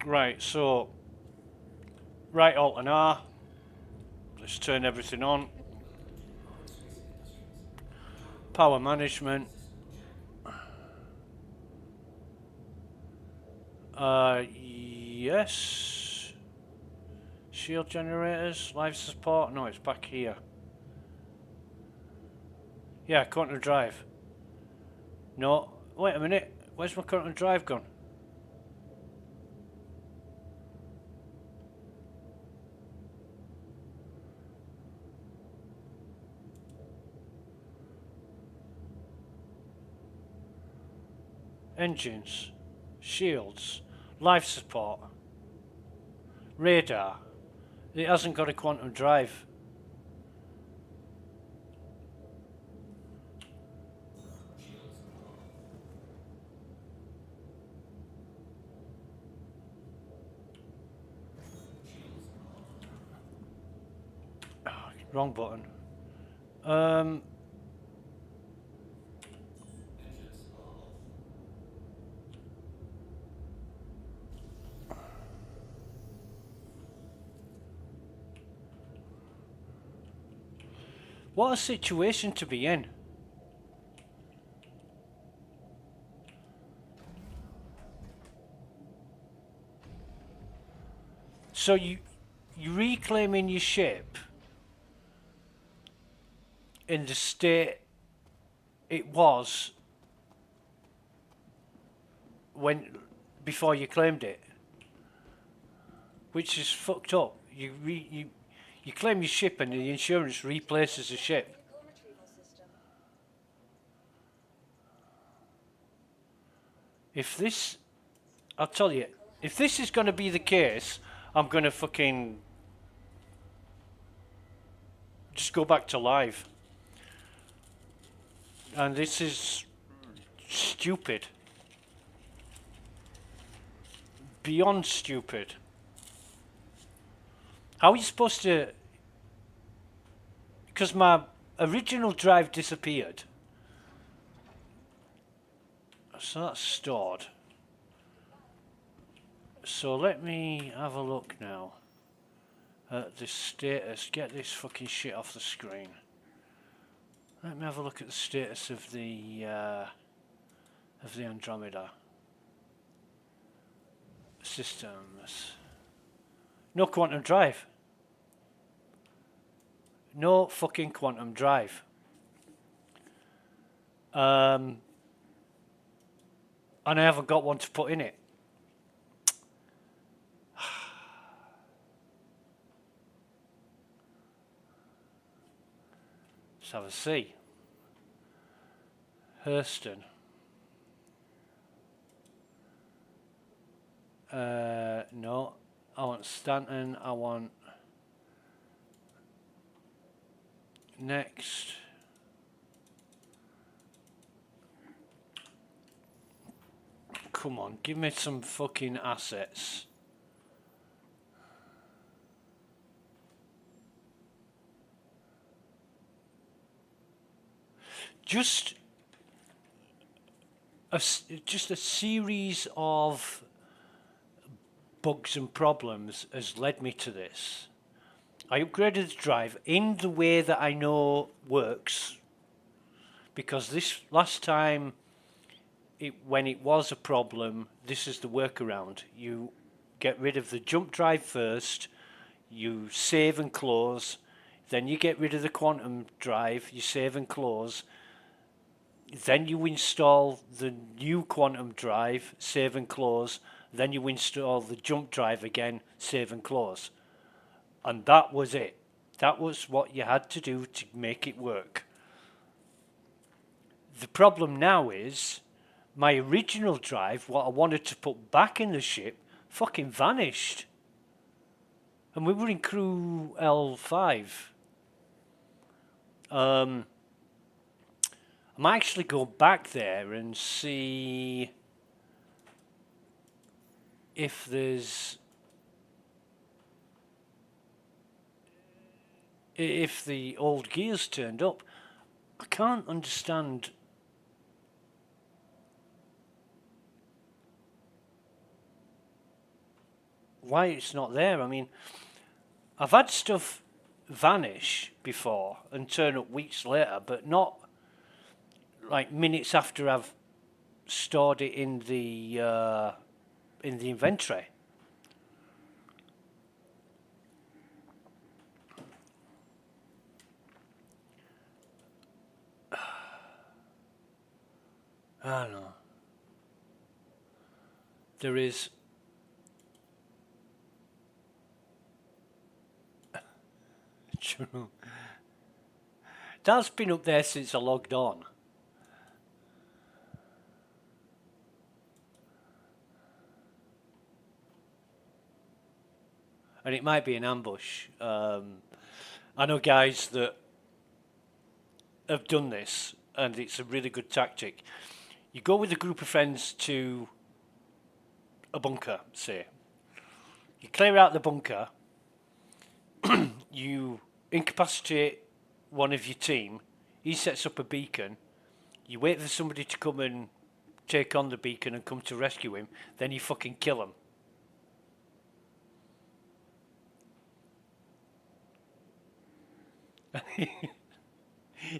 Right, so right Alt and R, let's turn everything on. Power management. Yes. Shield generators, life support. No, it's back here. Yeah, quantum drive. No, wait a minute. Where's my quantum drive gone? Engines, shields, life support, radar. It hasn't got a quantum drive. Oh, wrong button. What a situation to be in. So you reclaiming your ship in the state it was before you claimed it, which is fucked up. You claim your ship and the insurance replaces the ship. Vehicle retrieval system. If this, I'll tell you, if this is going to be the case, I'm going to fucking just go back to live. And this is stupid. Beyond stupid. How are you supposed to... Because my original drive disappeared. So that's stored. So let me have a look now at the status. Get this fucking shit off the screen. Let me have a look at the status of the Andromeda. Systems. No quantum drive. No fucking quantum drive. And I haven't got one to put in it. Let's have a see. Hurston. No. I want Stanton. I want... Next. Come on, give me some fucking assets. Just a series of bugs and problems has led me to this. I upgraded the drive in the way that I know works, because this last time when it was a problem, this is the workaround. You get rid of the jump drive first, you save and close, then you get rid of the quantum drive, you save and close, then you install the new quantum drive, save and close, then you install the jump drive again, save and close. And that was it. That was what you had to do to make it work. The problem now is my original drive, what I wanted to put back in the ship, fucking vanished. And we were in crew L5. I might actually go back there and see if there's... if the old gears turned up. I can't understand why it's not there. I mean, I've had stuff vanish before and turn up weeks later, but not like minutes after I've stored it in the inventory. I don't know. There is... True. That's been up there since I logged on. And it might be an ambush. I know guys that have done this, and it's a really good tactic. You go with a group of friends to a bunker, say. You clear out the bunker, you incapacitate one of your team, he sets up a beacon, you wait for somebody to come and take on the beacon and come to rescue him, then you fucking kill him.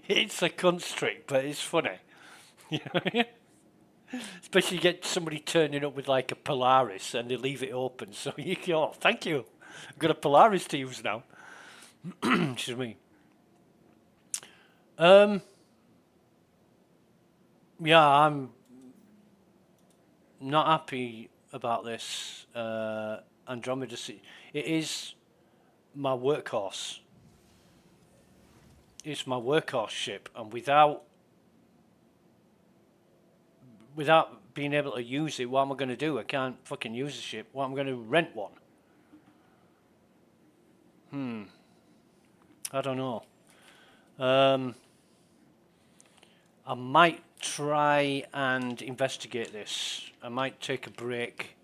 It's a cunt trick, but it's funny. You know? Especially you get somebody turning up with like a Polaris and they leave it open, so you go, oh, thank you, I've got a Polaris to use now. Excuse me. Yeah, I'm not happy about this Andromeda. It is my workhorse. It's my workhorse ship, and without being able to use it, what am I going to do? I can't fucking use the ship. Well, I'm going to rent one. I don't know. I might try and investigate this. I might take a break,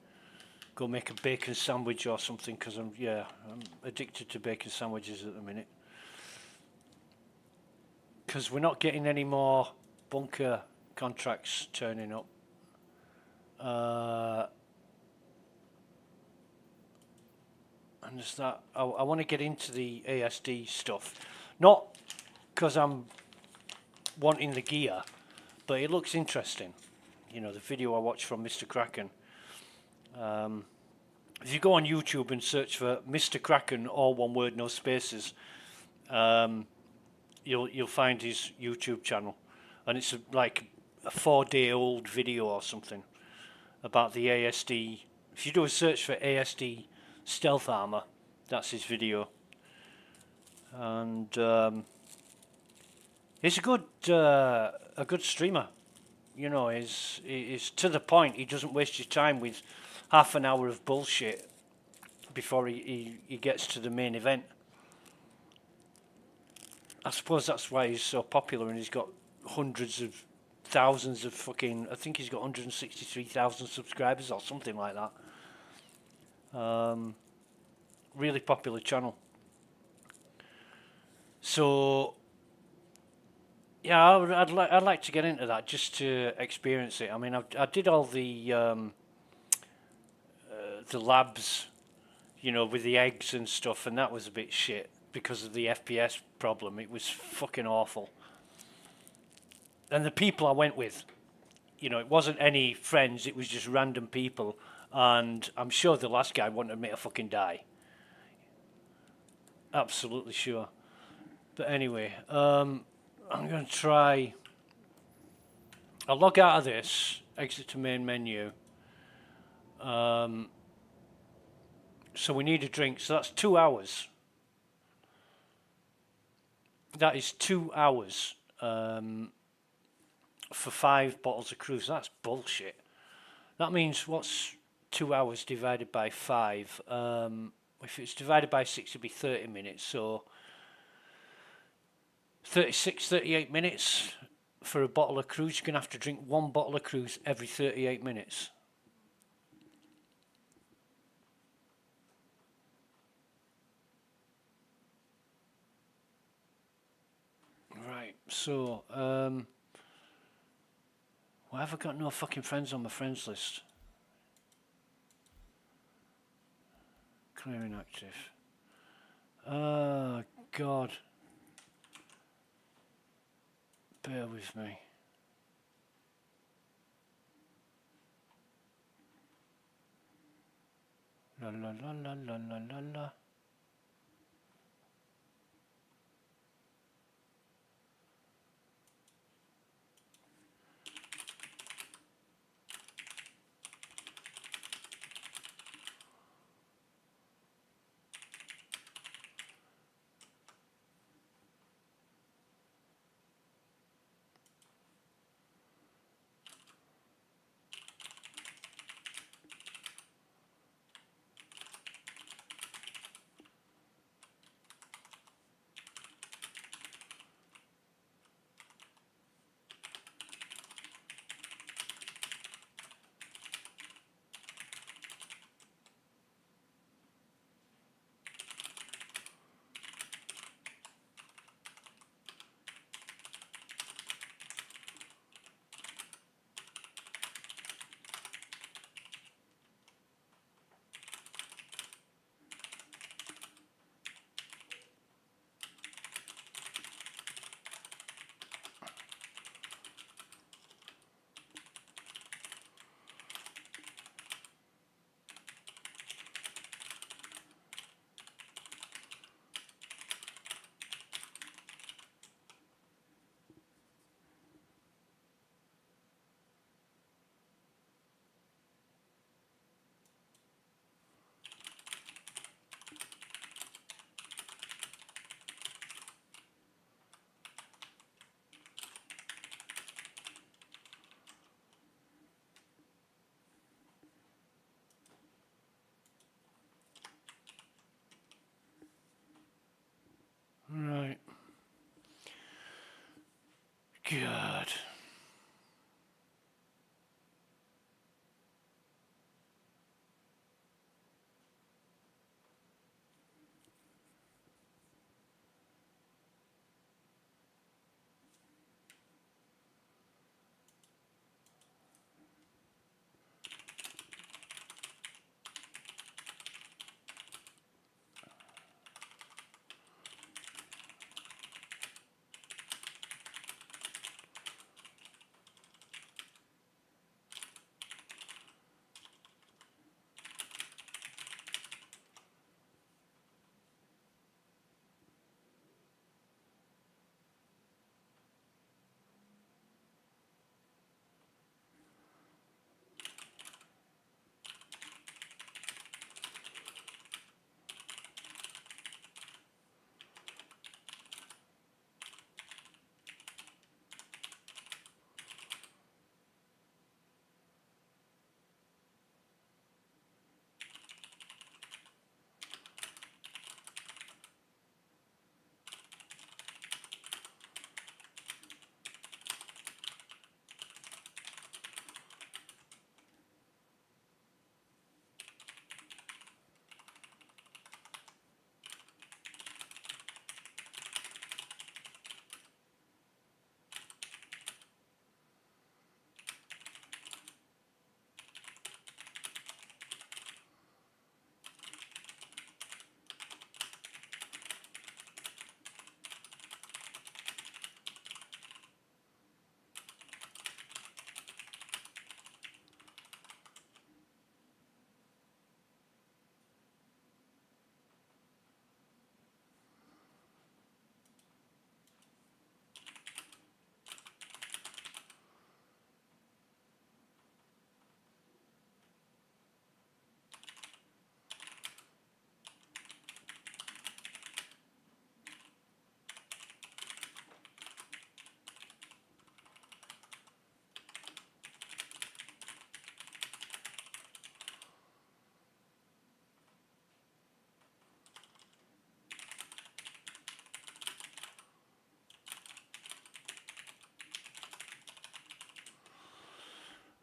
go make a bacon sandwich or something, because I'm addicted to bacon sandwiches at the minute. Because we're not getting any more bunker contracts turning up. And there's that. I want to get into the ASD stuff, not because I'm wanting the gear, but it looks interesting. You know, the video I watched from Mr. Kraken. If you go on YouTube and search for Mr. Kraken, all one word, no spaces, you'll find his YouTube channel, and it's like a 4-day-old video or something about the ASD. If you do a search for ASD stealth armor, that's his video, and he's a good streamer. You know, he's to the point. He doesn't waste his time with half an hour of bullshit before he gets to the main event. I suppose that's why he's so popular, and he's got hundreds of thousands of fucking... I think he's got 163,000 subscribers or something like that. Really popular channel. So yeah, I'd like to get into that just to experience it. I mean, I did all the the labs, you know, with the eggs and stuff, and that was a bit shit because of the FPS problem. It was fucking awful. And the people I went with, you know, it wasn't any friends, it was just random people, and I'm sure the last guy wanted me to fucking die. Absolutely sure. But anyway, I'm going to try... I'll log out of this, exit to main menu. So we need a drink, so that's 2 hours. That is 2 hours for 5 bottles of cruise. That's bullshit. That means what's 2 hours divided by 5? If it's divided by 6, it'd be 30 minutes. So 36, 38 minutes for a bottle of cruise. You're going to have to drink 1 bottle of cruise every 38 minutes. Right, so, why have I got no fucking friends on my friends list? Clear inactive. Oh, God. Bear with me. La la la la la la la la. Right. God.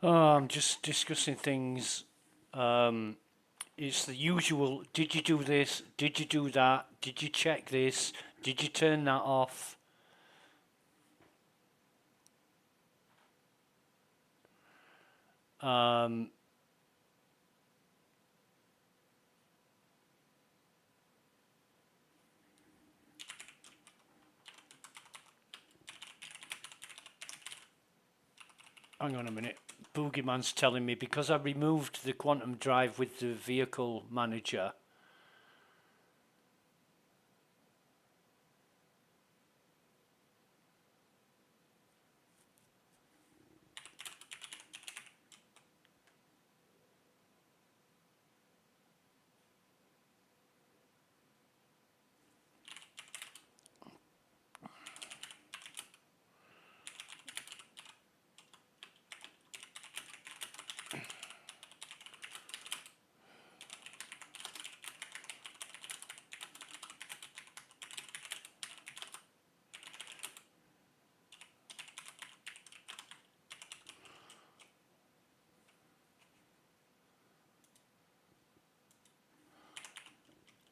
Oh, I'm just discussing things. It's the usual. Did you do this? Did you do that? Did you check this? Did you turn that off? Um, Hang on a minute. Boogeyman's telling me because I removed the quantum drive with the vehicle manager.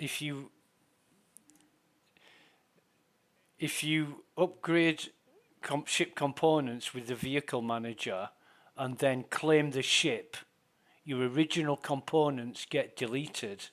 If you upgrade ship components with the vehicle manager and then claim the ship, your original components get deleted.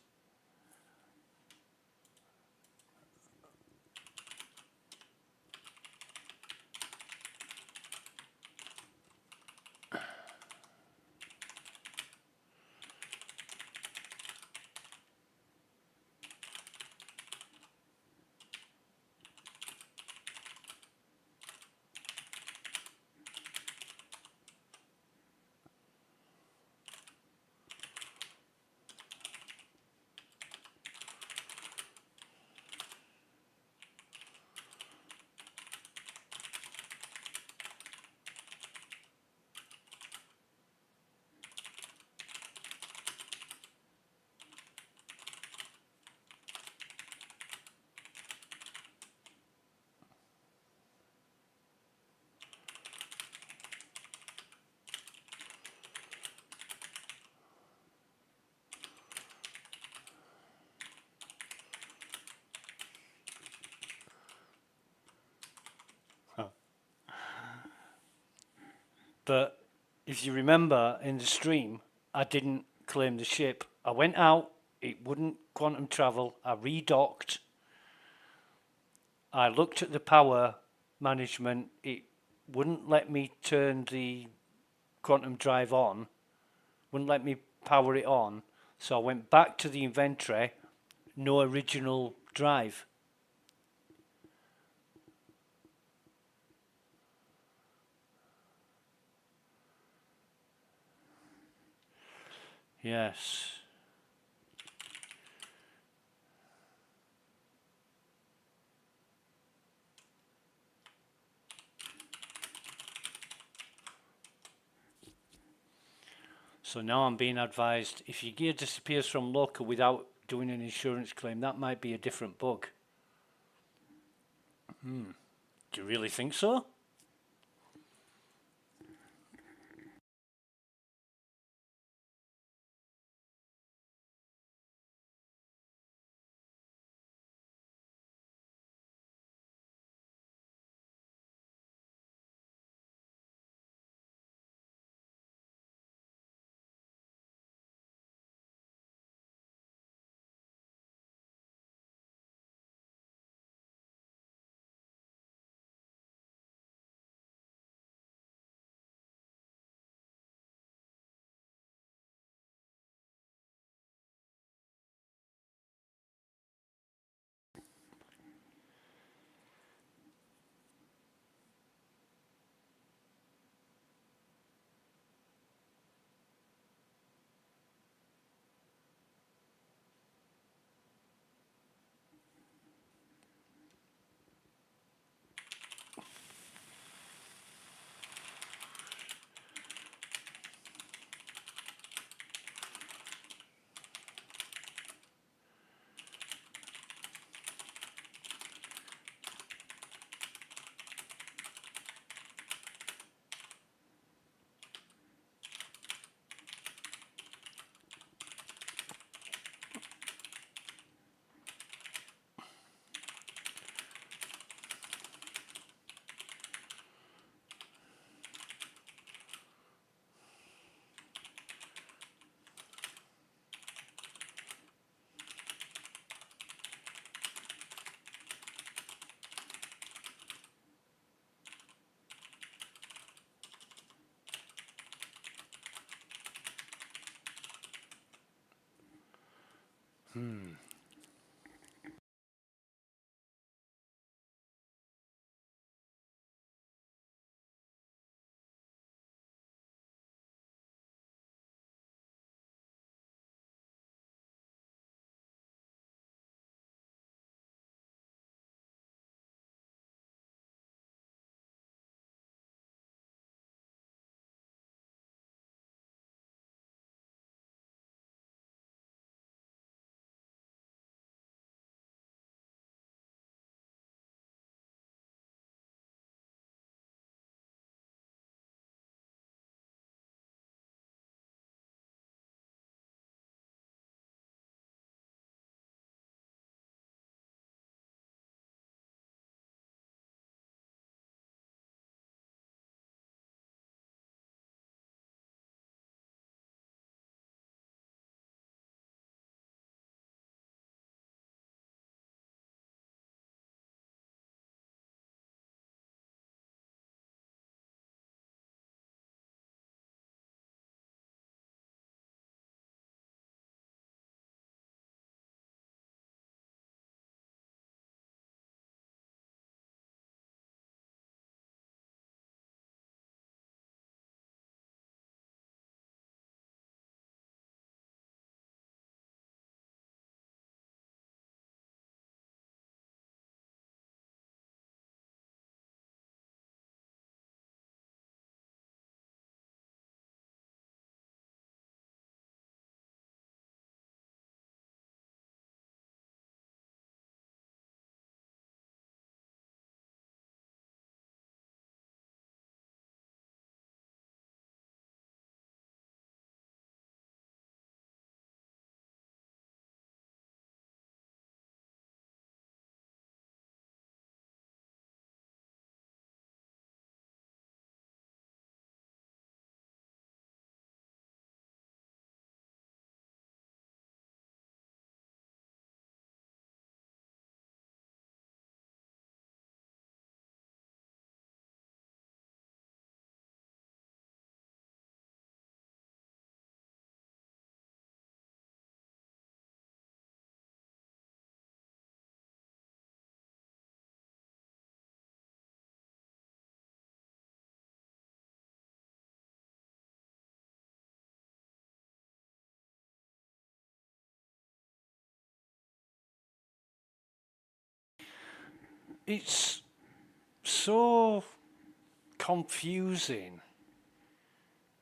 But if you remember in the stream, I didn't claim the ship. I went out, it wouldn't quantum travel, I redocked, I looked at the power management, it wouldn't let me turn the quantum drive on, wouldn't let me power it on, so I went back to the inventory, no original drive. Yes. So now I'm being advised, if your gear disappears from local without doing an insurance claim, that might be a different bug. Do you really think so? It's so confusing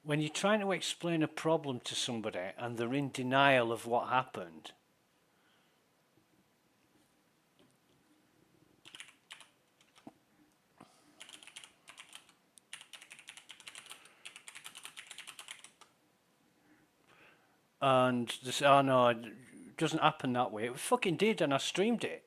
when you're trying to explain a problem to somebody and they're in denial of what happened. And they say, oh no, it doesn't happen that way. It fucking did, and I streamed it.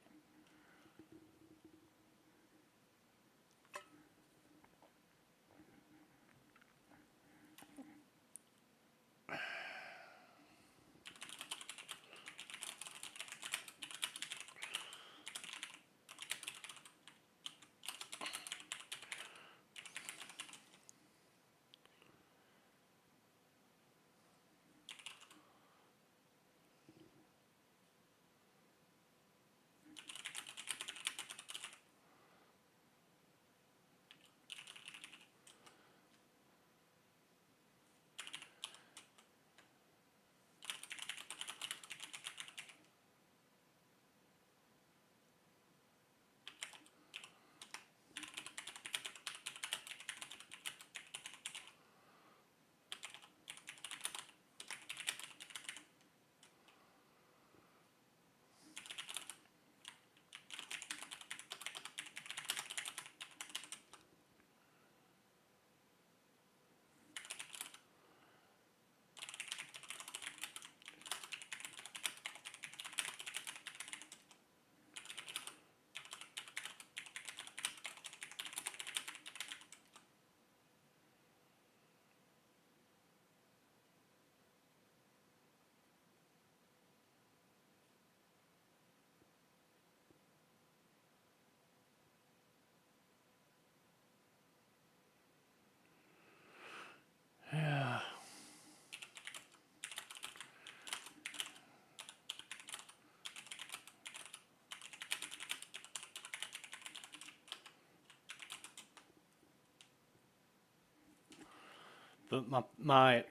But my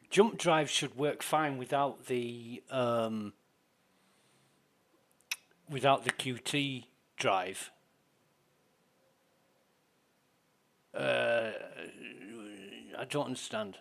jump drive should work fine without the QT drive. I don't understand.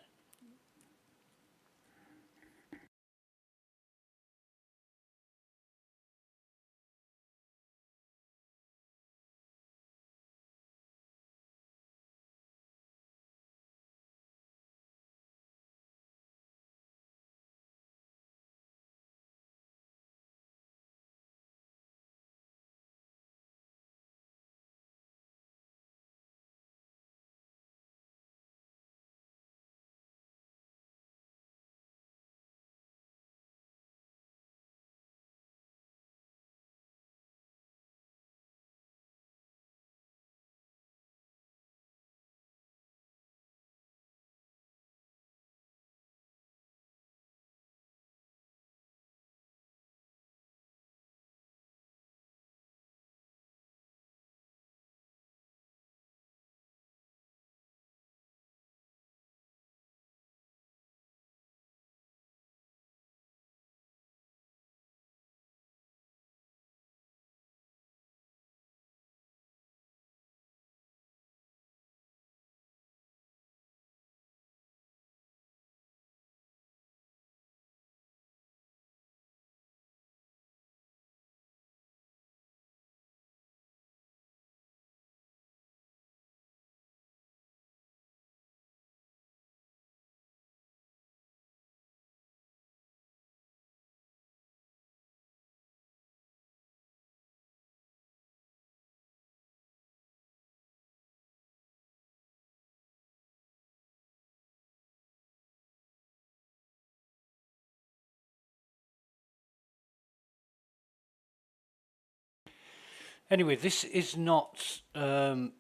Anyway, this is not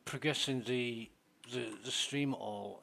progressing the stream at all.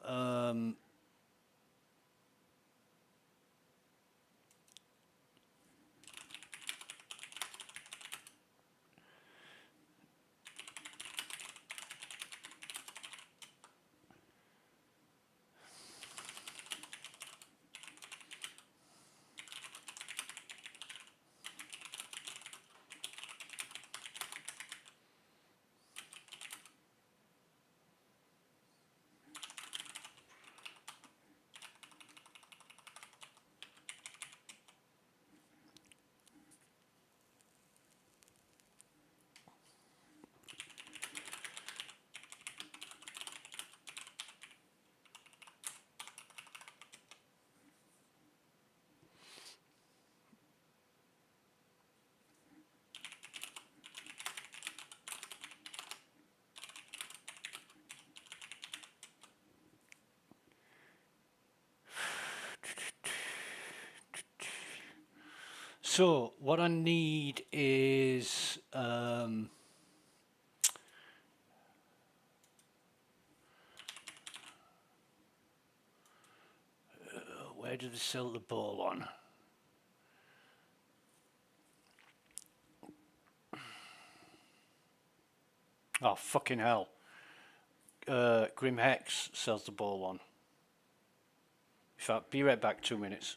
So what I need is where do they sell the ball on? Oh, fucking hell. Grim Hex sells the ball on. In fact, be right back, 2 minutes.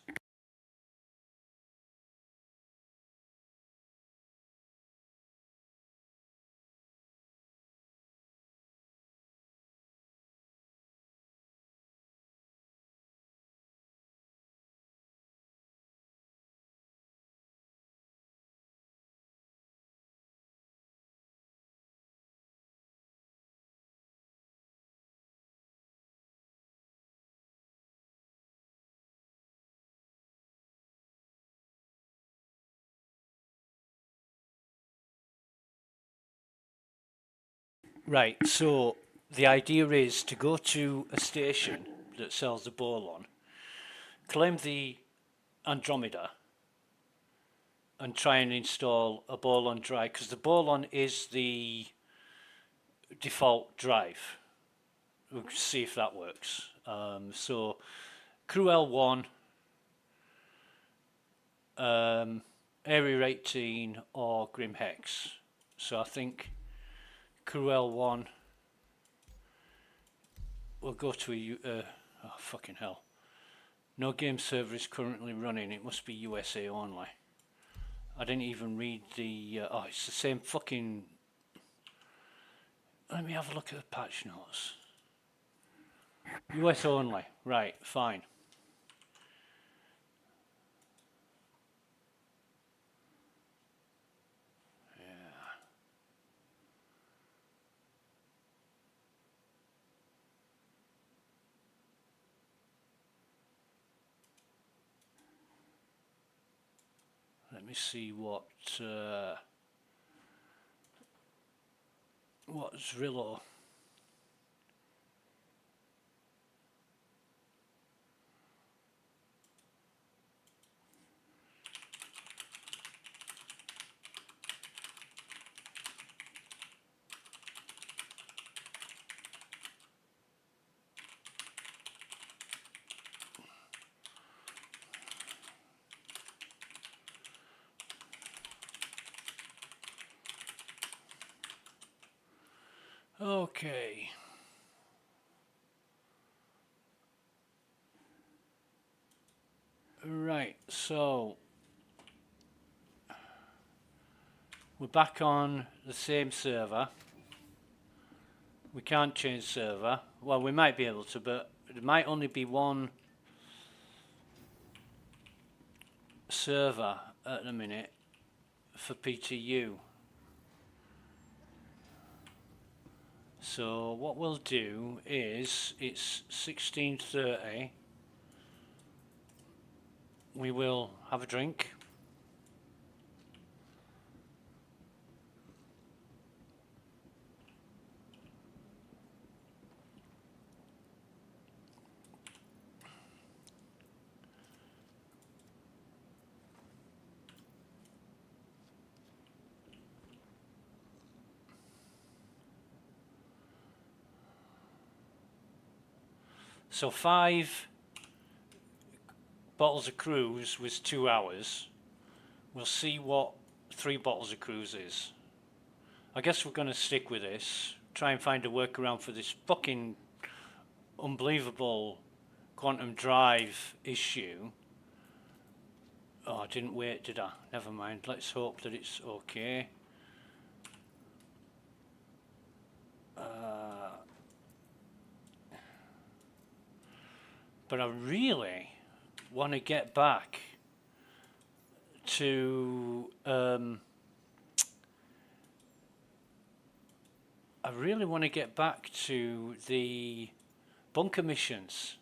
Right, so the idea is to go to a station that sells the ball-on, claim the Andromeda, and try and install a ball-on drive, because the ball-on is the default drive. We'll see if that works. So Crew L1, Area 18 or Grim Hex. So I think Crew L1 will go to Oh, fucking hell. No game server is currently running. It must be USA only. I didn't even read the... oh, it's the same fucking... Let me have a look at the patch notes. US only. Right, fine. Let me see what Zrillo. Okay. Right, so we're back on the same server. We can't change server. Well, we might be able to, but there might only be one server at the minute for PTU. So what we'll do is, it's 16:30. We will have a drink. So 5 bottles of cruise was 2 hours. We'll see what 3 bottles of cruise is. I guess we're going to stick with this. Try and find a workaround for this fucking unbelievable quantum drive issue. Oh, I didn't wait, did I? Never mind. Let's hope that it's okay. But I really want to get back to the bunker missions.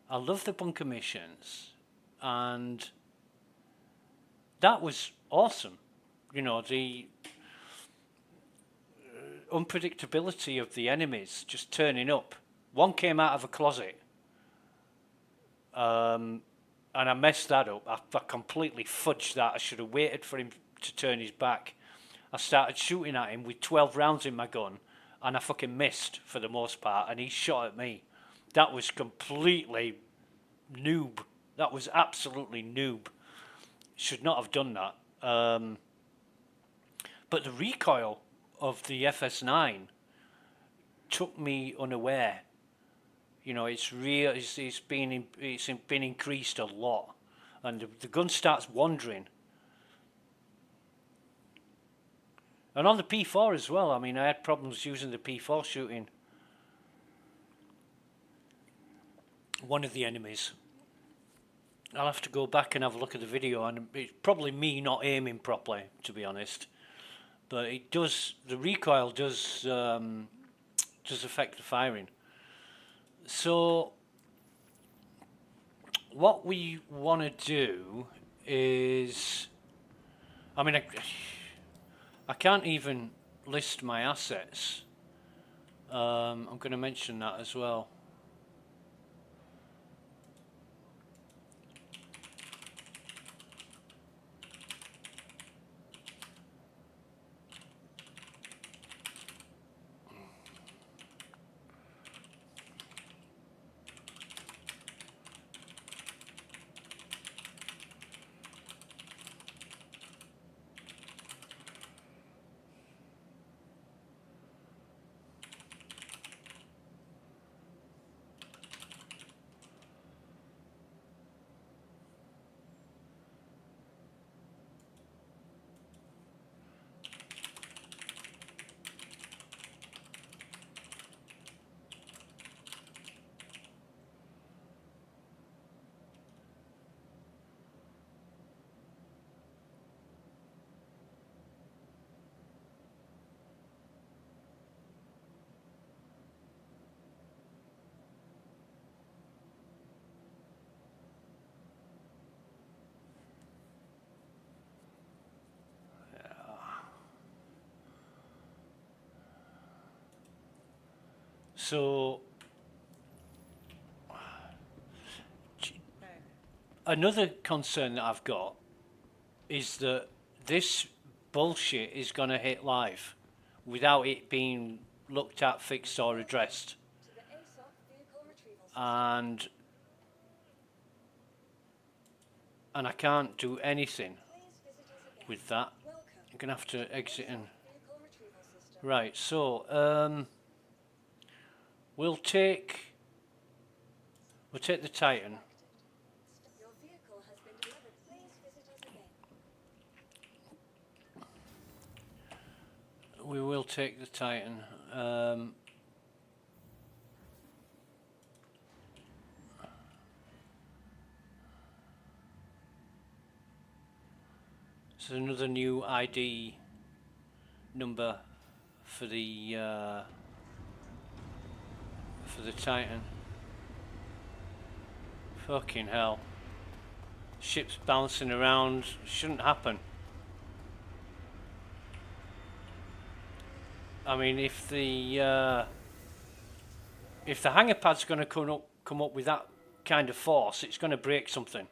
I love the bunker missions, and that was awesome. You know, the unpredictability of the enemies just turning up. One came out of a closet, and I messed that up. I completely fudged that. I should have waited for him to turn his back. I started shooting at him with 12 rounds in my gun, and I fucking missed for the most part, and he shot at me. That was completely noob. That was absolutely noob. Should not have done that. But the recoil of the FS9 took me unaware. You know, it's real. It's been increased a lot, and the gun starts wandering. And on the P4 as well. I mean, I had problems using the P4 shooting one of the enemies. I'll have to go back and have a look at the video, and it's probably me not aiming properly, to be honest. But it does. The recoil does affect the firing. So what we want to do is, I mean, I can't even list my assets. I'm going to mention that as well. So another concern that I've got is that this bullshit is going to hit live without it being looked at, fixed or addressed. To the ASOC vehicle retrieval system. And I can't do anything Please visit us again. with that. Welcome. I'm going to have to exit and... Vehicle retrieval system. Right, so we'll take the Titan. Your vehicle has been delivered. Please visit us again. We will take the Titan. So another new ID number for the Titan. Fucking hell. Ship's bouncing around. Shouldn't happen. I mean, if the hangar pad's going to come up with that kind of force, it's going to break something.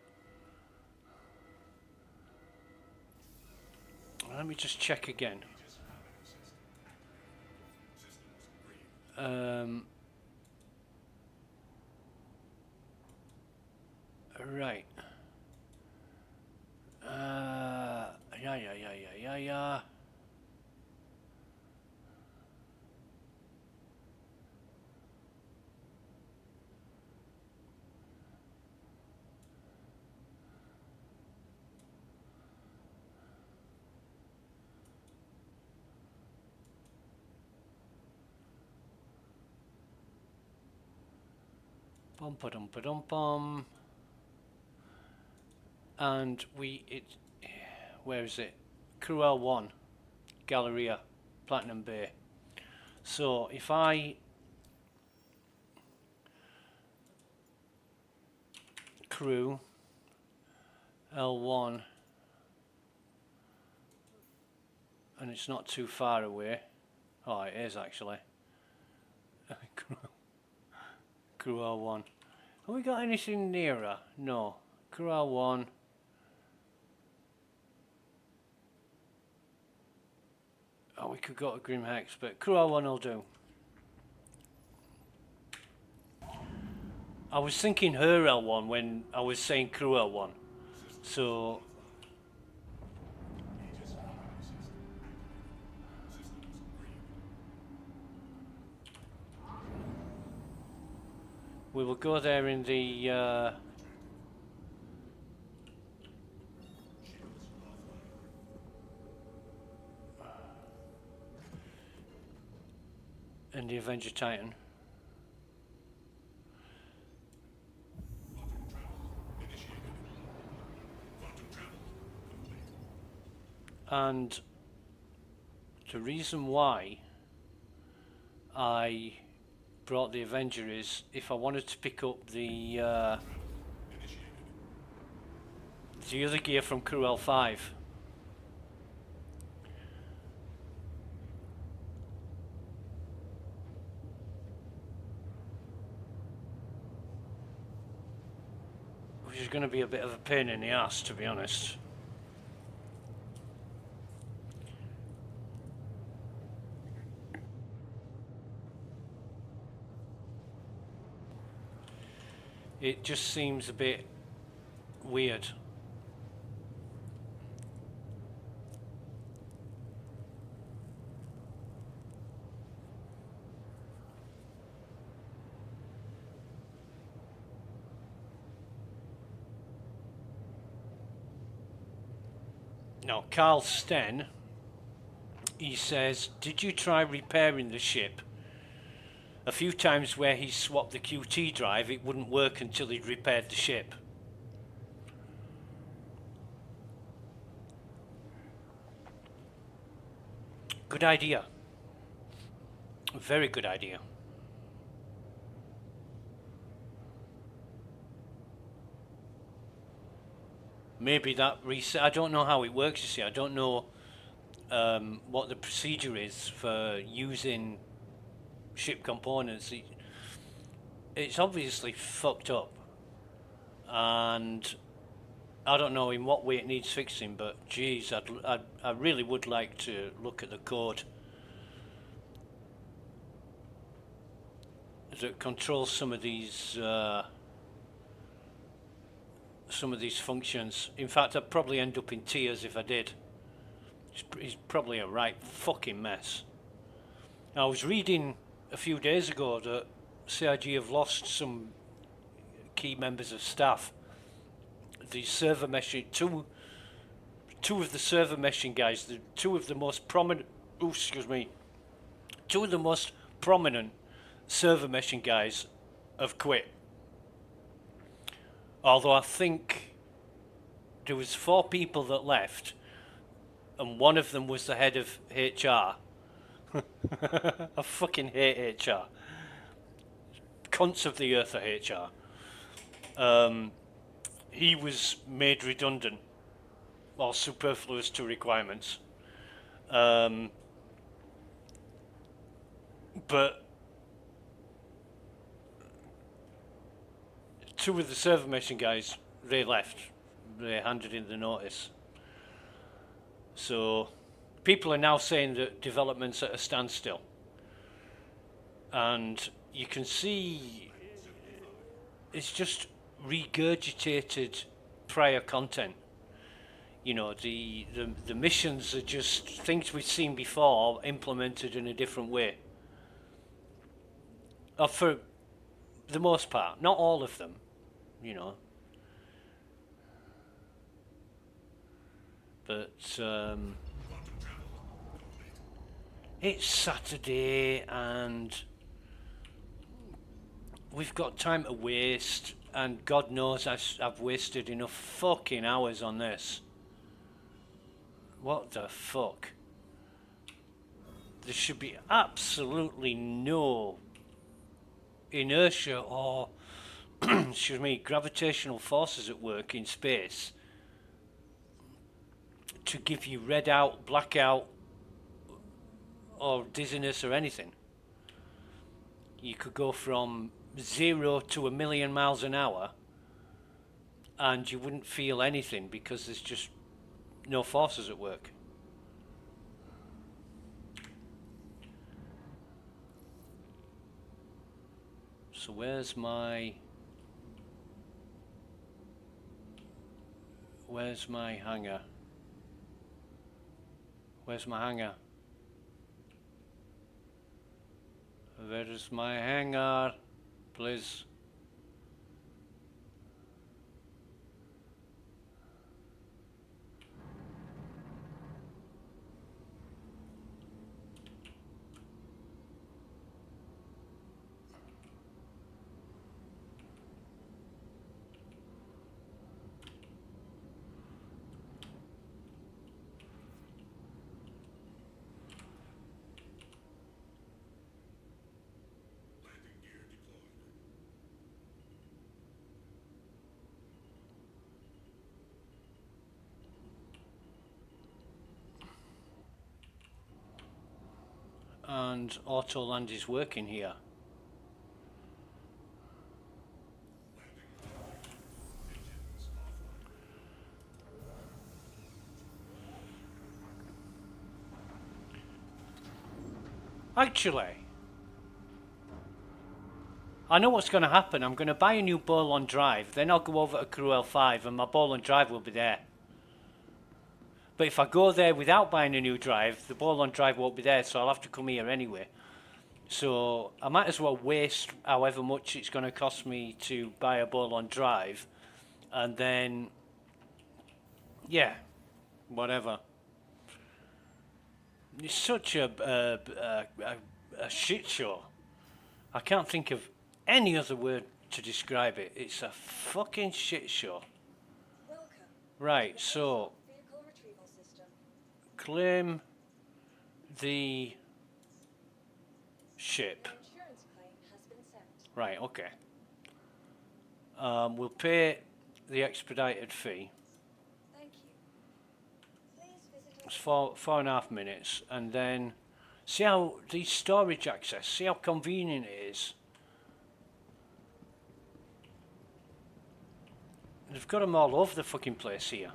Let me just check again. Right. Yeah. Bum. And where is it? Crew L1, Galleria, Platinum Bay. So if I crew L1, and it's not too far away. Oh, it is actually. Crew L1. Have we got anything nearer? No. Crew L1. Oh, we could go to Grim Hex, but Crew L1 will do. I was thinking her L1 when I was saying Crew L1. So... we will go there in the... in the Avenger Titan. And the reason why I brought the Avenger is if I wanted to pick up the other gear from Crew L5. Which is going to be a bit of a pain in the ass, to be honest. It just seems a bit weird. Now, Carl Sten, he says, did you try repairing the ship? A few times where he swapped the QT drive, it wouldn't work until he'd repaired the ship. Good idea. A very good idea. Maybe that reset, I don't know how it works, you see. I don't know what the procedure is for using ship components, it's obviously fucked up, and I don't know in what way it needs fixing, but geez, I really would like to look at the code that controls some of these functions. In fact, I'd probably end up in tears if I did. It's probably a right fucking mess. Now, I was reading a few days ago that CIG have lost some key members of staff. The server meshing, two of the server meshing guys, two of the most prominent server meshing guys have quit. Although I think there was 4 people that left, and one of them was the head of HR. I fucking hate HR. Cunts of the earth are HR. He was made redundant or superfluous to requirements. But 2 of the server meshing guys, they left. They handed in the notice. So people are now saying that development's at a standstill. And you can see it's just regurgitated prior content. You know, the missions are just things we've seen before implemented in a different way. For the most part, not all of them, you know. But it's Saturday and we've got time to waste, and God knows I've wasted enough fucking hours on this. What the fuck? There should be absolutely no inertia or excuse me, gravitational forces at work in space to give you red out, blackout, or dizziness or anything. You could go from 0 to 1,000,000 miles an hour and you wouldn't feel anything because there's just no forces at work. So where's my hangar? Where's my hangar? Where is my hangar, please? And auto land is working here. Actually, I know what's going to happen. I'm going to buy a new Bolon drive, then I'll go over to Crew L5 and my Bolon drive will be there. But if I go there without buying a new drive, the Bolon drive won't be there, so I'll have to come here anyway. So I might as well waste however much it's going to cost me to buy a Bolon drive, and then, yeah, whatever. It's such a shit show. I can't think of any other word to describe it. It's a fucking shit show. Welcome. Right, so Vehicle retrieval system. claim the ship. Insurance claim has been sent. Right, okay. We'll pay the expedited fee. Thank you. Please visit It's us. 4.5 minutes, and then See how these storage access, see how convenient it is. They've got them all over the fucking place here.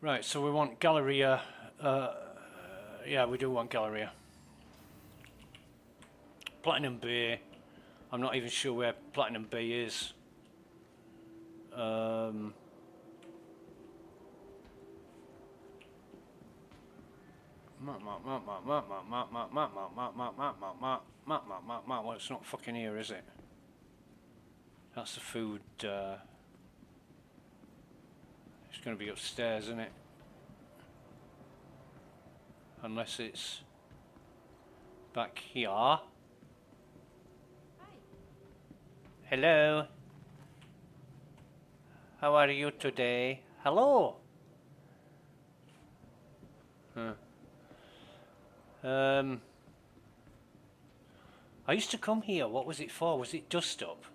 Right, so we want Galleria. Yeah, we do want Galleria. Platinum Bay. I'm not even sure where Platinum Bay is. Well, it's not fucking here, is it? That's the food. It's going to be upstairs, isn't it? Unless it's back here. Hi. Hello. How are you today? Hello. Huh. I used to come here. What was it for? Was it dust up?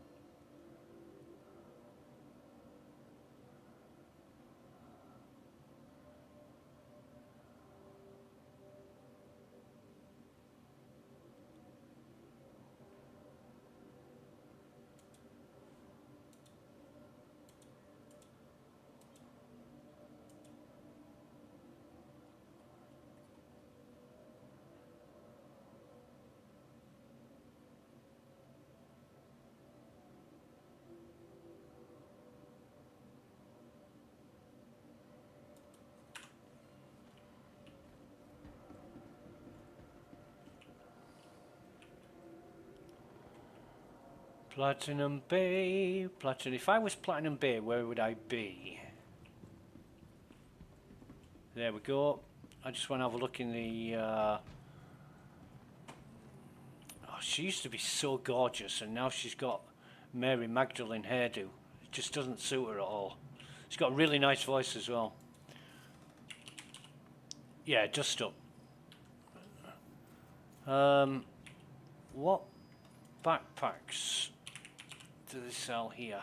Platinum Bay, Platinum. If I was Platinum Bay, where would I be? There we go. I just want to have a look in the. Oh, she used to be so gorgeous, and now she's got Mary Magdalene hairdo. It just doesn't suit her at all. She's got a really nice voice as well. Yeah, dust up. What backpacks do they sell here?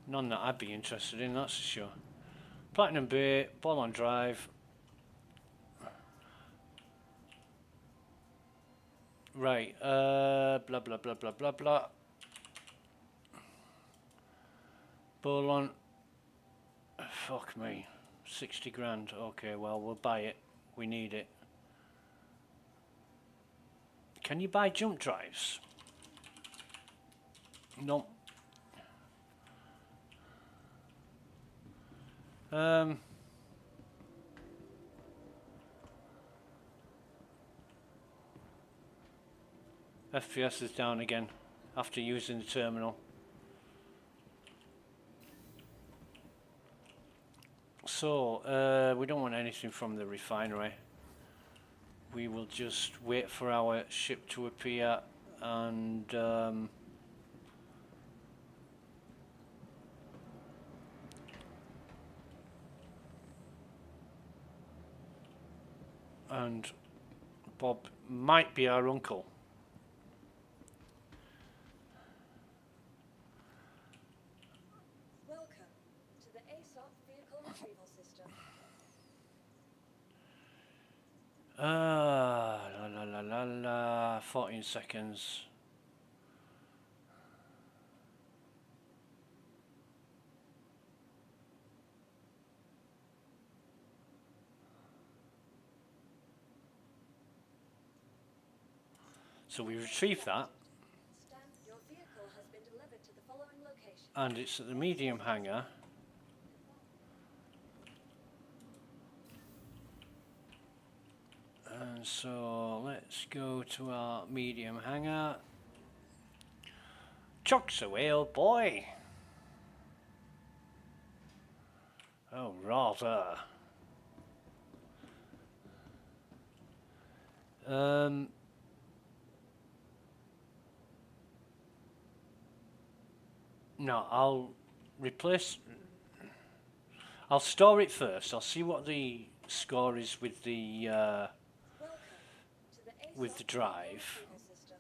None that I'd be interested in, that's for sure. Platinum Bay, Ball on Drive. Right, blah blah blah blah blah blah. Ball on. Fuck me. 60 grand. Okay, well, we'll buy it. We need it. Can you buy jump drives? No. FPS is down again after using the terminal. So, we don't want anything from the refinery. We will just wait for our ship to appear and Bob might be our uncle. Welcome to the ASOP vehicle retrieval system. La la la la, 14 seconds. So we retrieve that. Stan, your vehicle has been delivered to the following location. And it's at the medium hangar. And so let's go to our medium hangar. Chuck's away, old boy. Oh, rather. No, I'll replace. I'll store it first. I'll see what the score is with the Welcome to the with the ASOP drive. retrieval system.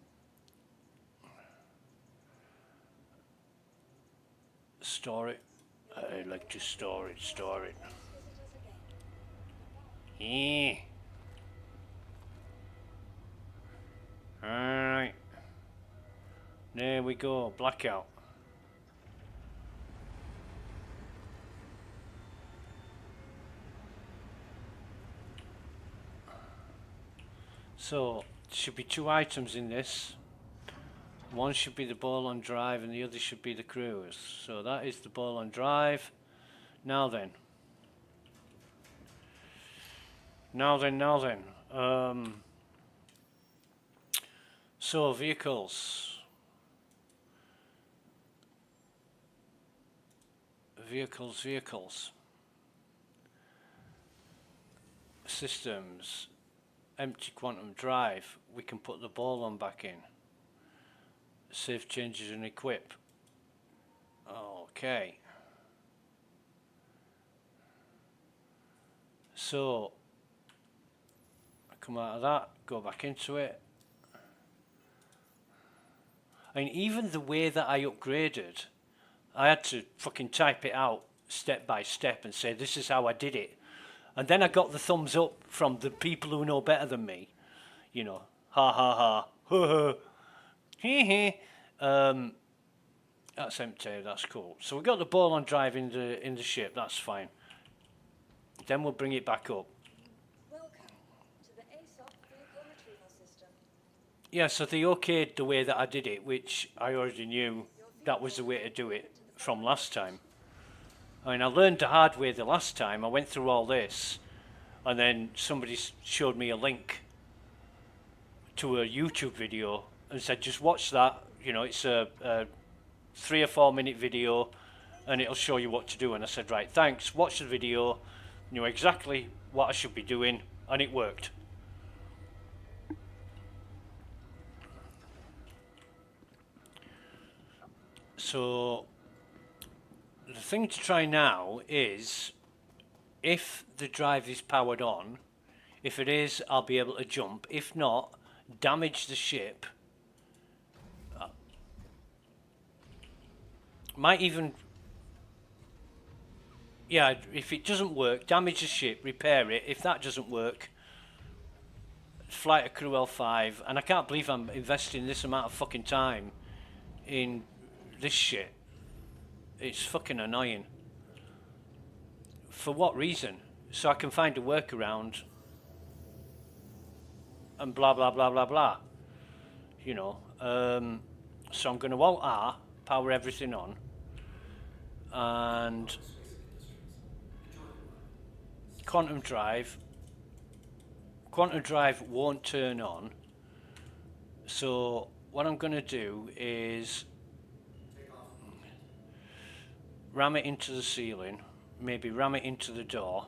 Store it. I like to store it. Store it. Please visit us again. Yeah. Alright. There we go. Blackout. So, should be 2 items in this. One should be the ball on drive and the other should be the cruise. So that is the ball on drive. Now then. So vehicles. Vehicles. Systems. Empty quantum drive. We can put the ball on back in. Save changes and equip. Okay. So I come out of that, go back into it. I mean, even the way that I upgraded, I had to fucking type it out step by step and say this is how I did it. And then I got the thumbs up from the people who know better than me. You know, ha ha ha, ha ha, hee hee. That's empty, that's cool. So we got the ball on drive in the ship, that's fine. Then we'll bring it back up. Welcome to the ASOP vehicle retrieval system. Yeah, so they okayed the way that I did it, which I already knew that was the way to do it from last time. I mean, I learned the hard way the last time. I went through all this, and then somebody showed me a link to a YouTube video and said, just watch that. You know, it's a 3 or 4 minute video, and it'll show you what to do. And I said, right, thanks. Watch the video. Knew exactly what I should be doing, and it worked. So the thing to try now is, if the drive is powered on, if it is, I'll be able to jump. If not, damage the ship. Might even, yeah, if it doesn't work, damage the ship, repair it. If that doesn't work, fly to Crew L5. And I can't believe I'm investing this amount of fucking time in this shit. It's fucking annoying. For what reason? So I can find a workaround and blah blah blah blah blah. You know. So I'm going to Alt R, power everything on, and quantum drive. Quantum drive won't turn on. So what I'm going to do is ram it into the ceiling, maybe ram it into the door.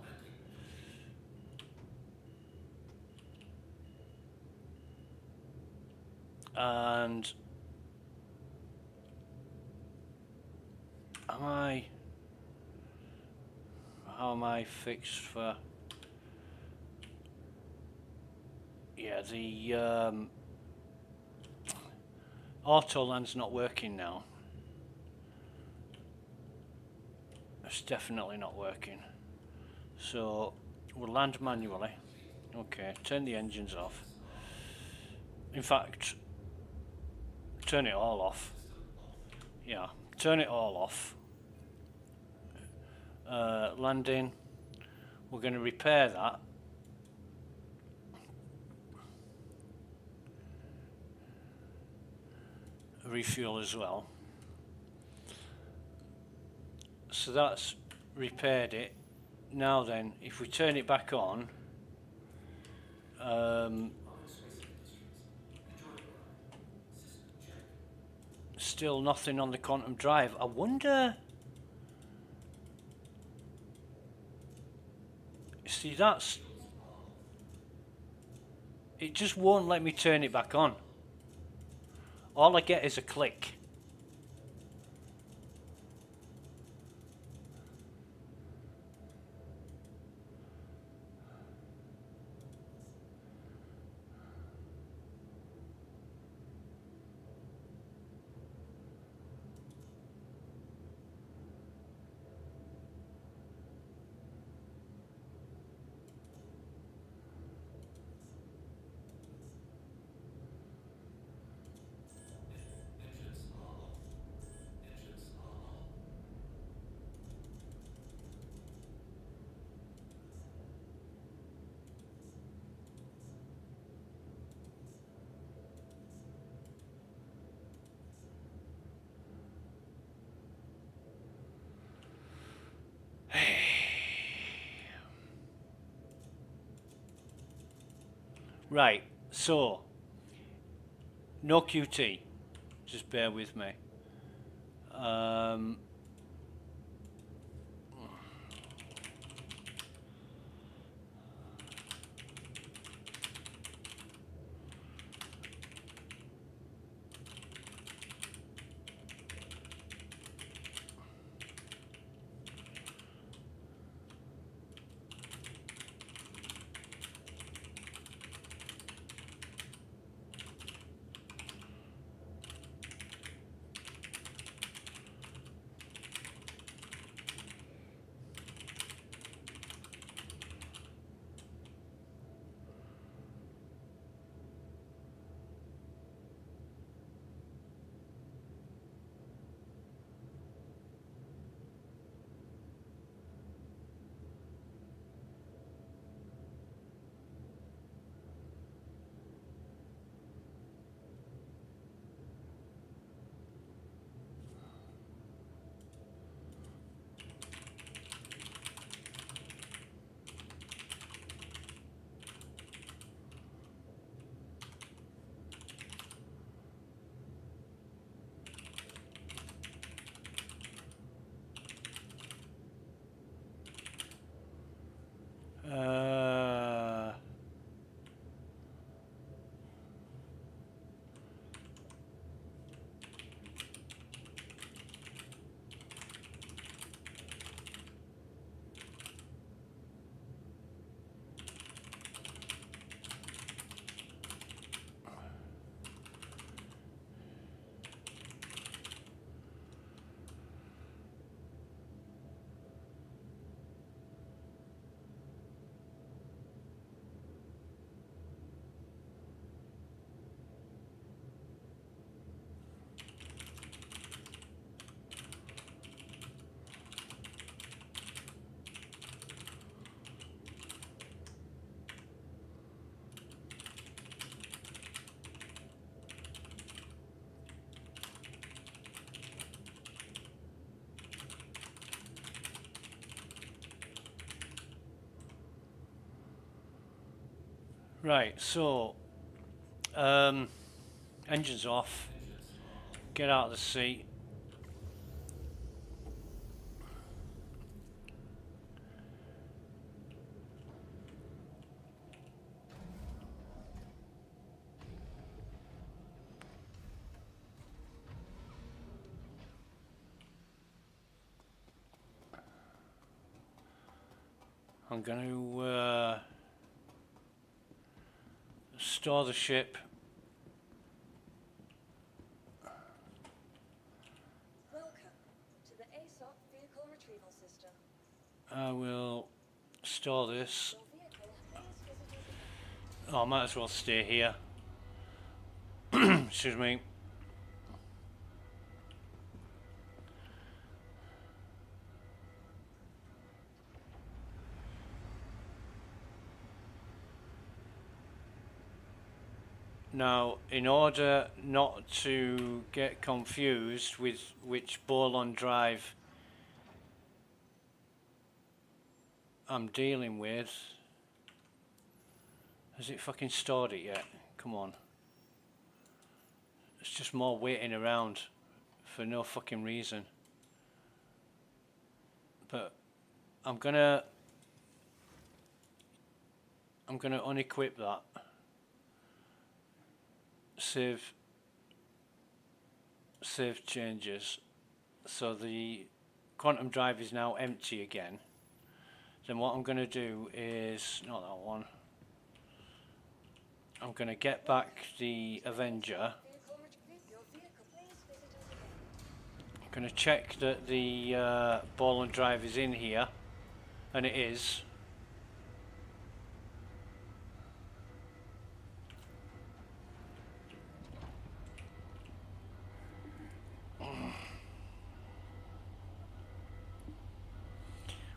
And how am I fixed for? Yeah, the auto land's not working now. It's definitely not working. So we'll land manually. Okay, turn the engines off. In fact, turn it all off. Yeah, turn it all off. Landing. We're going to repair that. Refuel as well. So that's repaired it. Now then, if we turn it back on, still nothing on the quantum drive. I wonder. See, that's. It just won't let me turn it back on. All I get is a click. Right, so no QT. Just bear with me. Um, uh, right, so engine's off. Get out of the seat. I'm going to store the ship. Welcome to the ASOP vehicle retrieval system. I will store this. Your vehicle please visit us. Oh, I might as well stay here. Excuse me. Now, in order not to get confused with which Bolon drive I'm dealing with, has it fucking stored it yet? Come on. It's just more waiting around for no fucking reason. But I'm gonna unequip that. Save changes. So the quantum drive is now empty again. Then what I'm going to do is, not that one, I'm going to get back the Avenger. Your vehicle please visit us again. I'm going to check that the ball and drive is in here, and it is.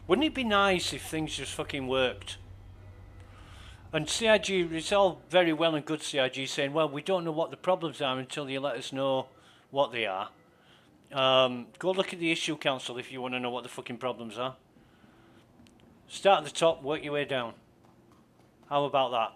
Wouldn't it be nice if things just fucking worked? And CIG, it's all very well and good CIG saying, well, we don't know what the problems are until you let us know what they are. Go look at the issue council if you want to know what the fucking problems are. Start at the top, work your way down. How about that?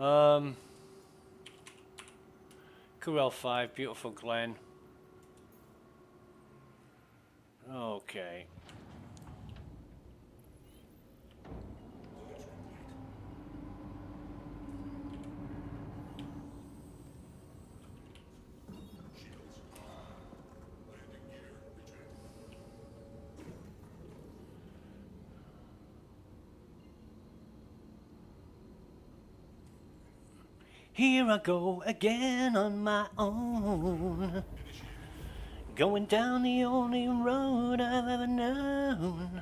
Corel 5, beautiful Glen. Okay. Here I go again on my own, going down the only road I've ever known.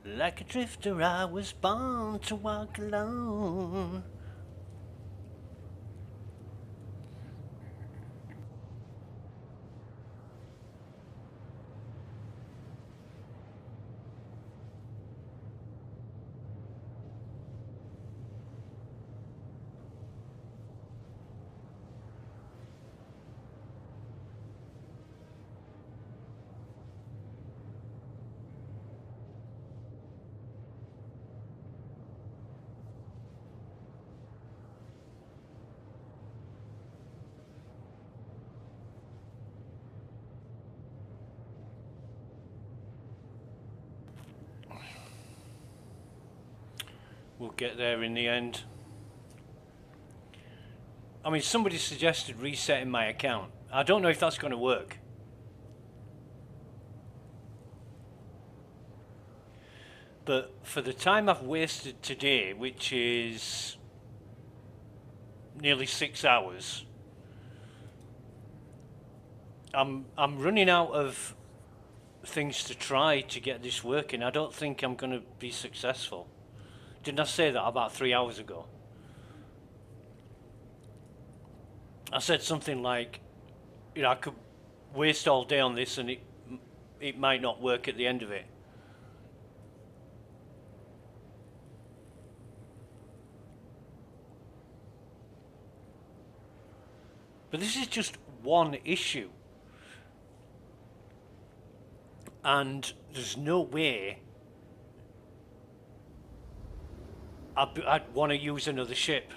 Like a drifter I was born to walk alone. We'll get there in the end. I mean, somebody suggested resetting my account. I don't know if that's going to work. But for the time I've wasted today, which is nearly 6 hours, I'm running out of things to try to get this working. I don't think I'm going to be successful. Didn't I say that about 3 hours ago? I said something like, you know, I could waste all day on this and it might not work at the end of it. But this is just one issue. And there's no way I'd want to use another ship.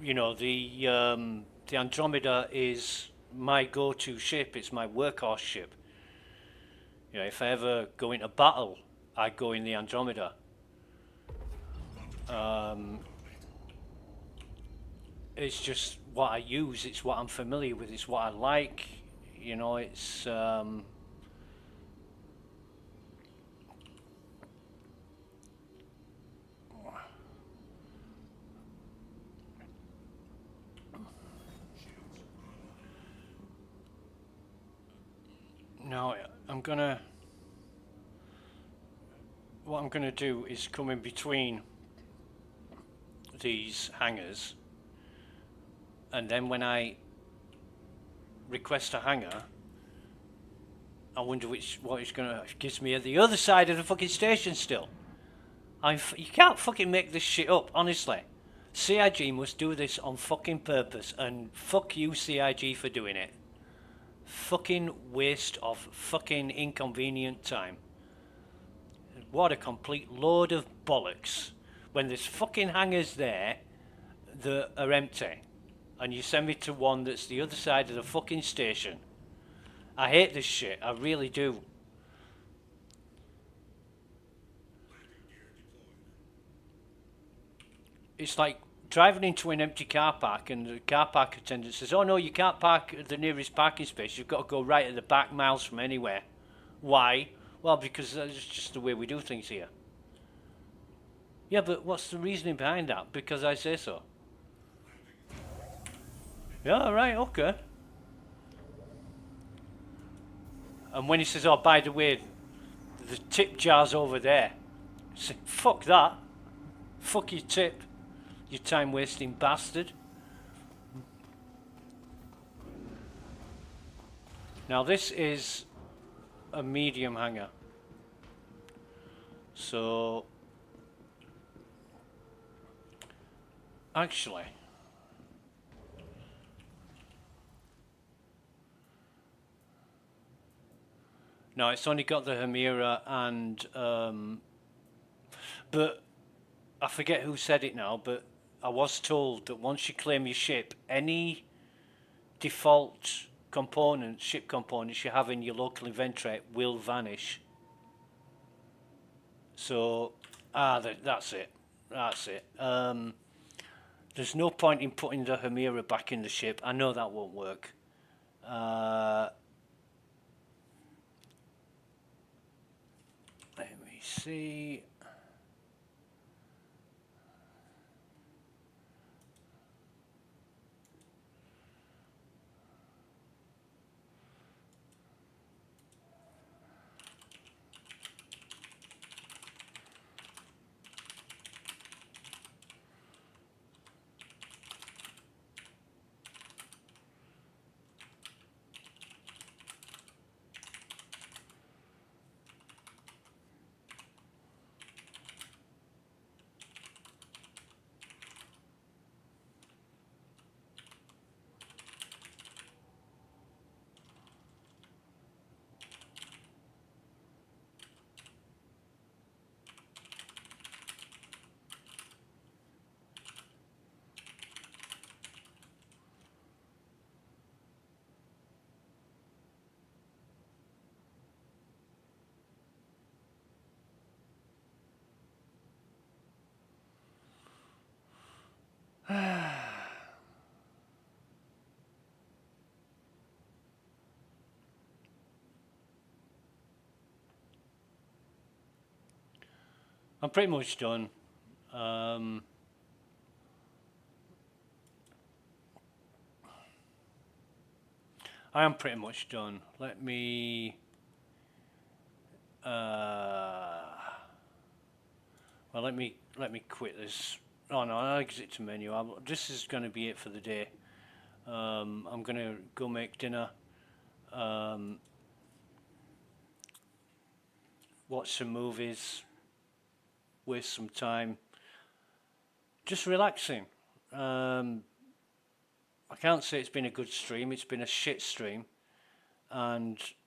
You know, the Andromeda is my go-to ship. It's my workhorse ship. You know, if I ever go into battle, I go in the Andromeda. It's just what I use. It's what I'm familiar with. It's what I like. You know, it's now what I'm gonna do is come in between these hangars, and then when I request a hangar, I wonder what it's gonna gives me at the other side of the fucking station still. You can't fucking make this shit up, honestly. CIG must do this on fucking purpose, and fuck you CIG for doing it. Fucking waste of fucking inconvenient time. What a complete load of bollocks. When there's fucking hangars there that are empty, and you send me to one that's the other side of the fucking station. I hate this shit, I really do. It's like driving into an empty car park and the car park attendant says, oh no, you can't park at the nearest parking space, you've got to go right at the back, miles from anywhere. Why? Well, because that's just the way we do things here. Yeah, but what's the reasoning behind that? Because I say so. Yeah, right, okay. And when he says, oh, by the way, the tip jar's over there. I say, fuck that. Fuck your tip, you time-wasting bastard. Now this is a medium hangar. So, actually, no, it's only got the Hemira and, but I forget who said it now, but I was told that once you claim your ship, any default components, ship components you have in your local inventory will vanish. So, that's it. That's it. There's no point in putting the Hemira back in the ship. I know that won't work. Let me see. I'm pretty much done. I am pretty much done. Let me. Well, let me quit this. Oh no, I'll exit to menu. This is going to be it for the day. I'm going to go make dinner. Watch some movies. Waste some time. Just relaxing. I can't say it's been a good stream. It's been a shit stream, and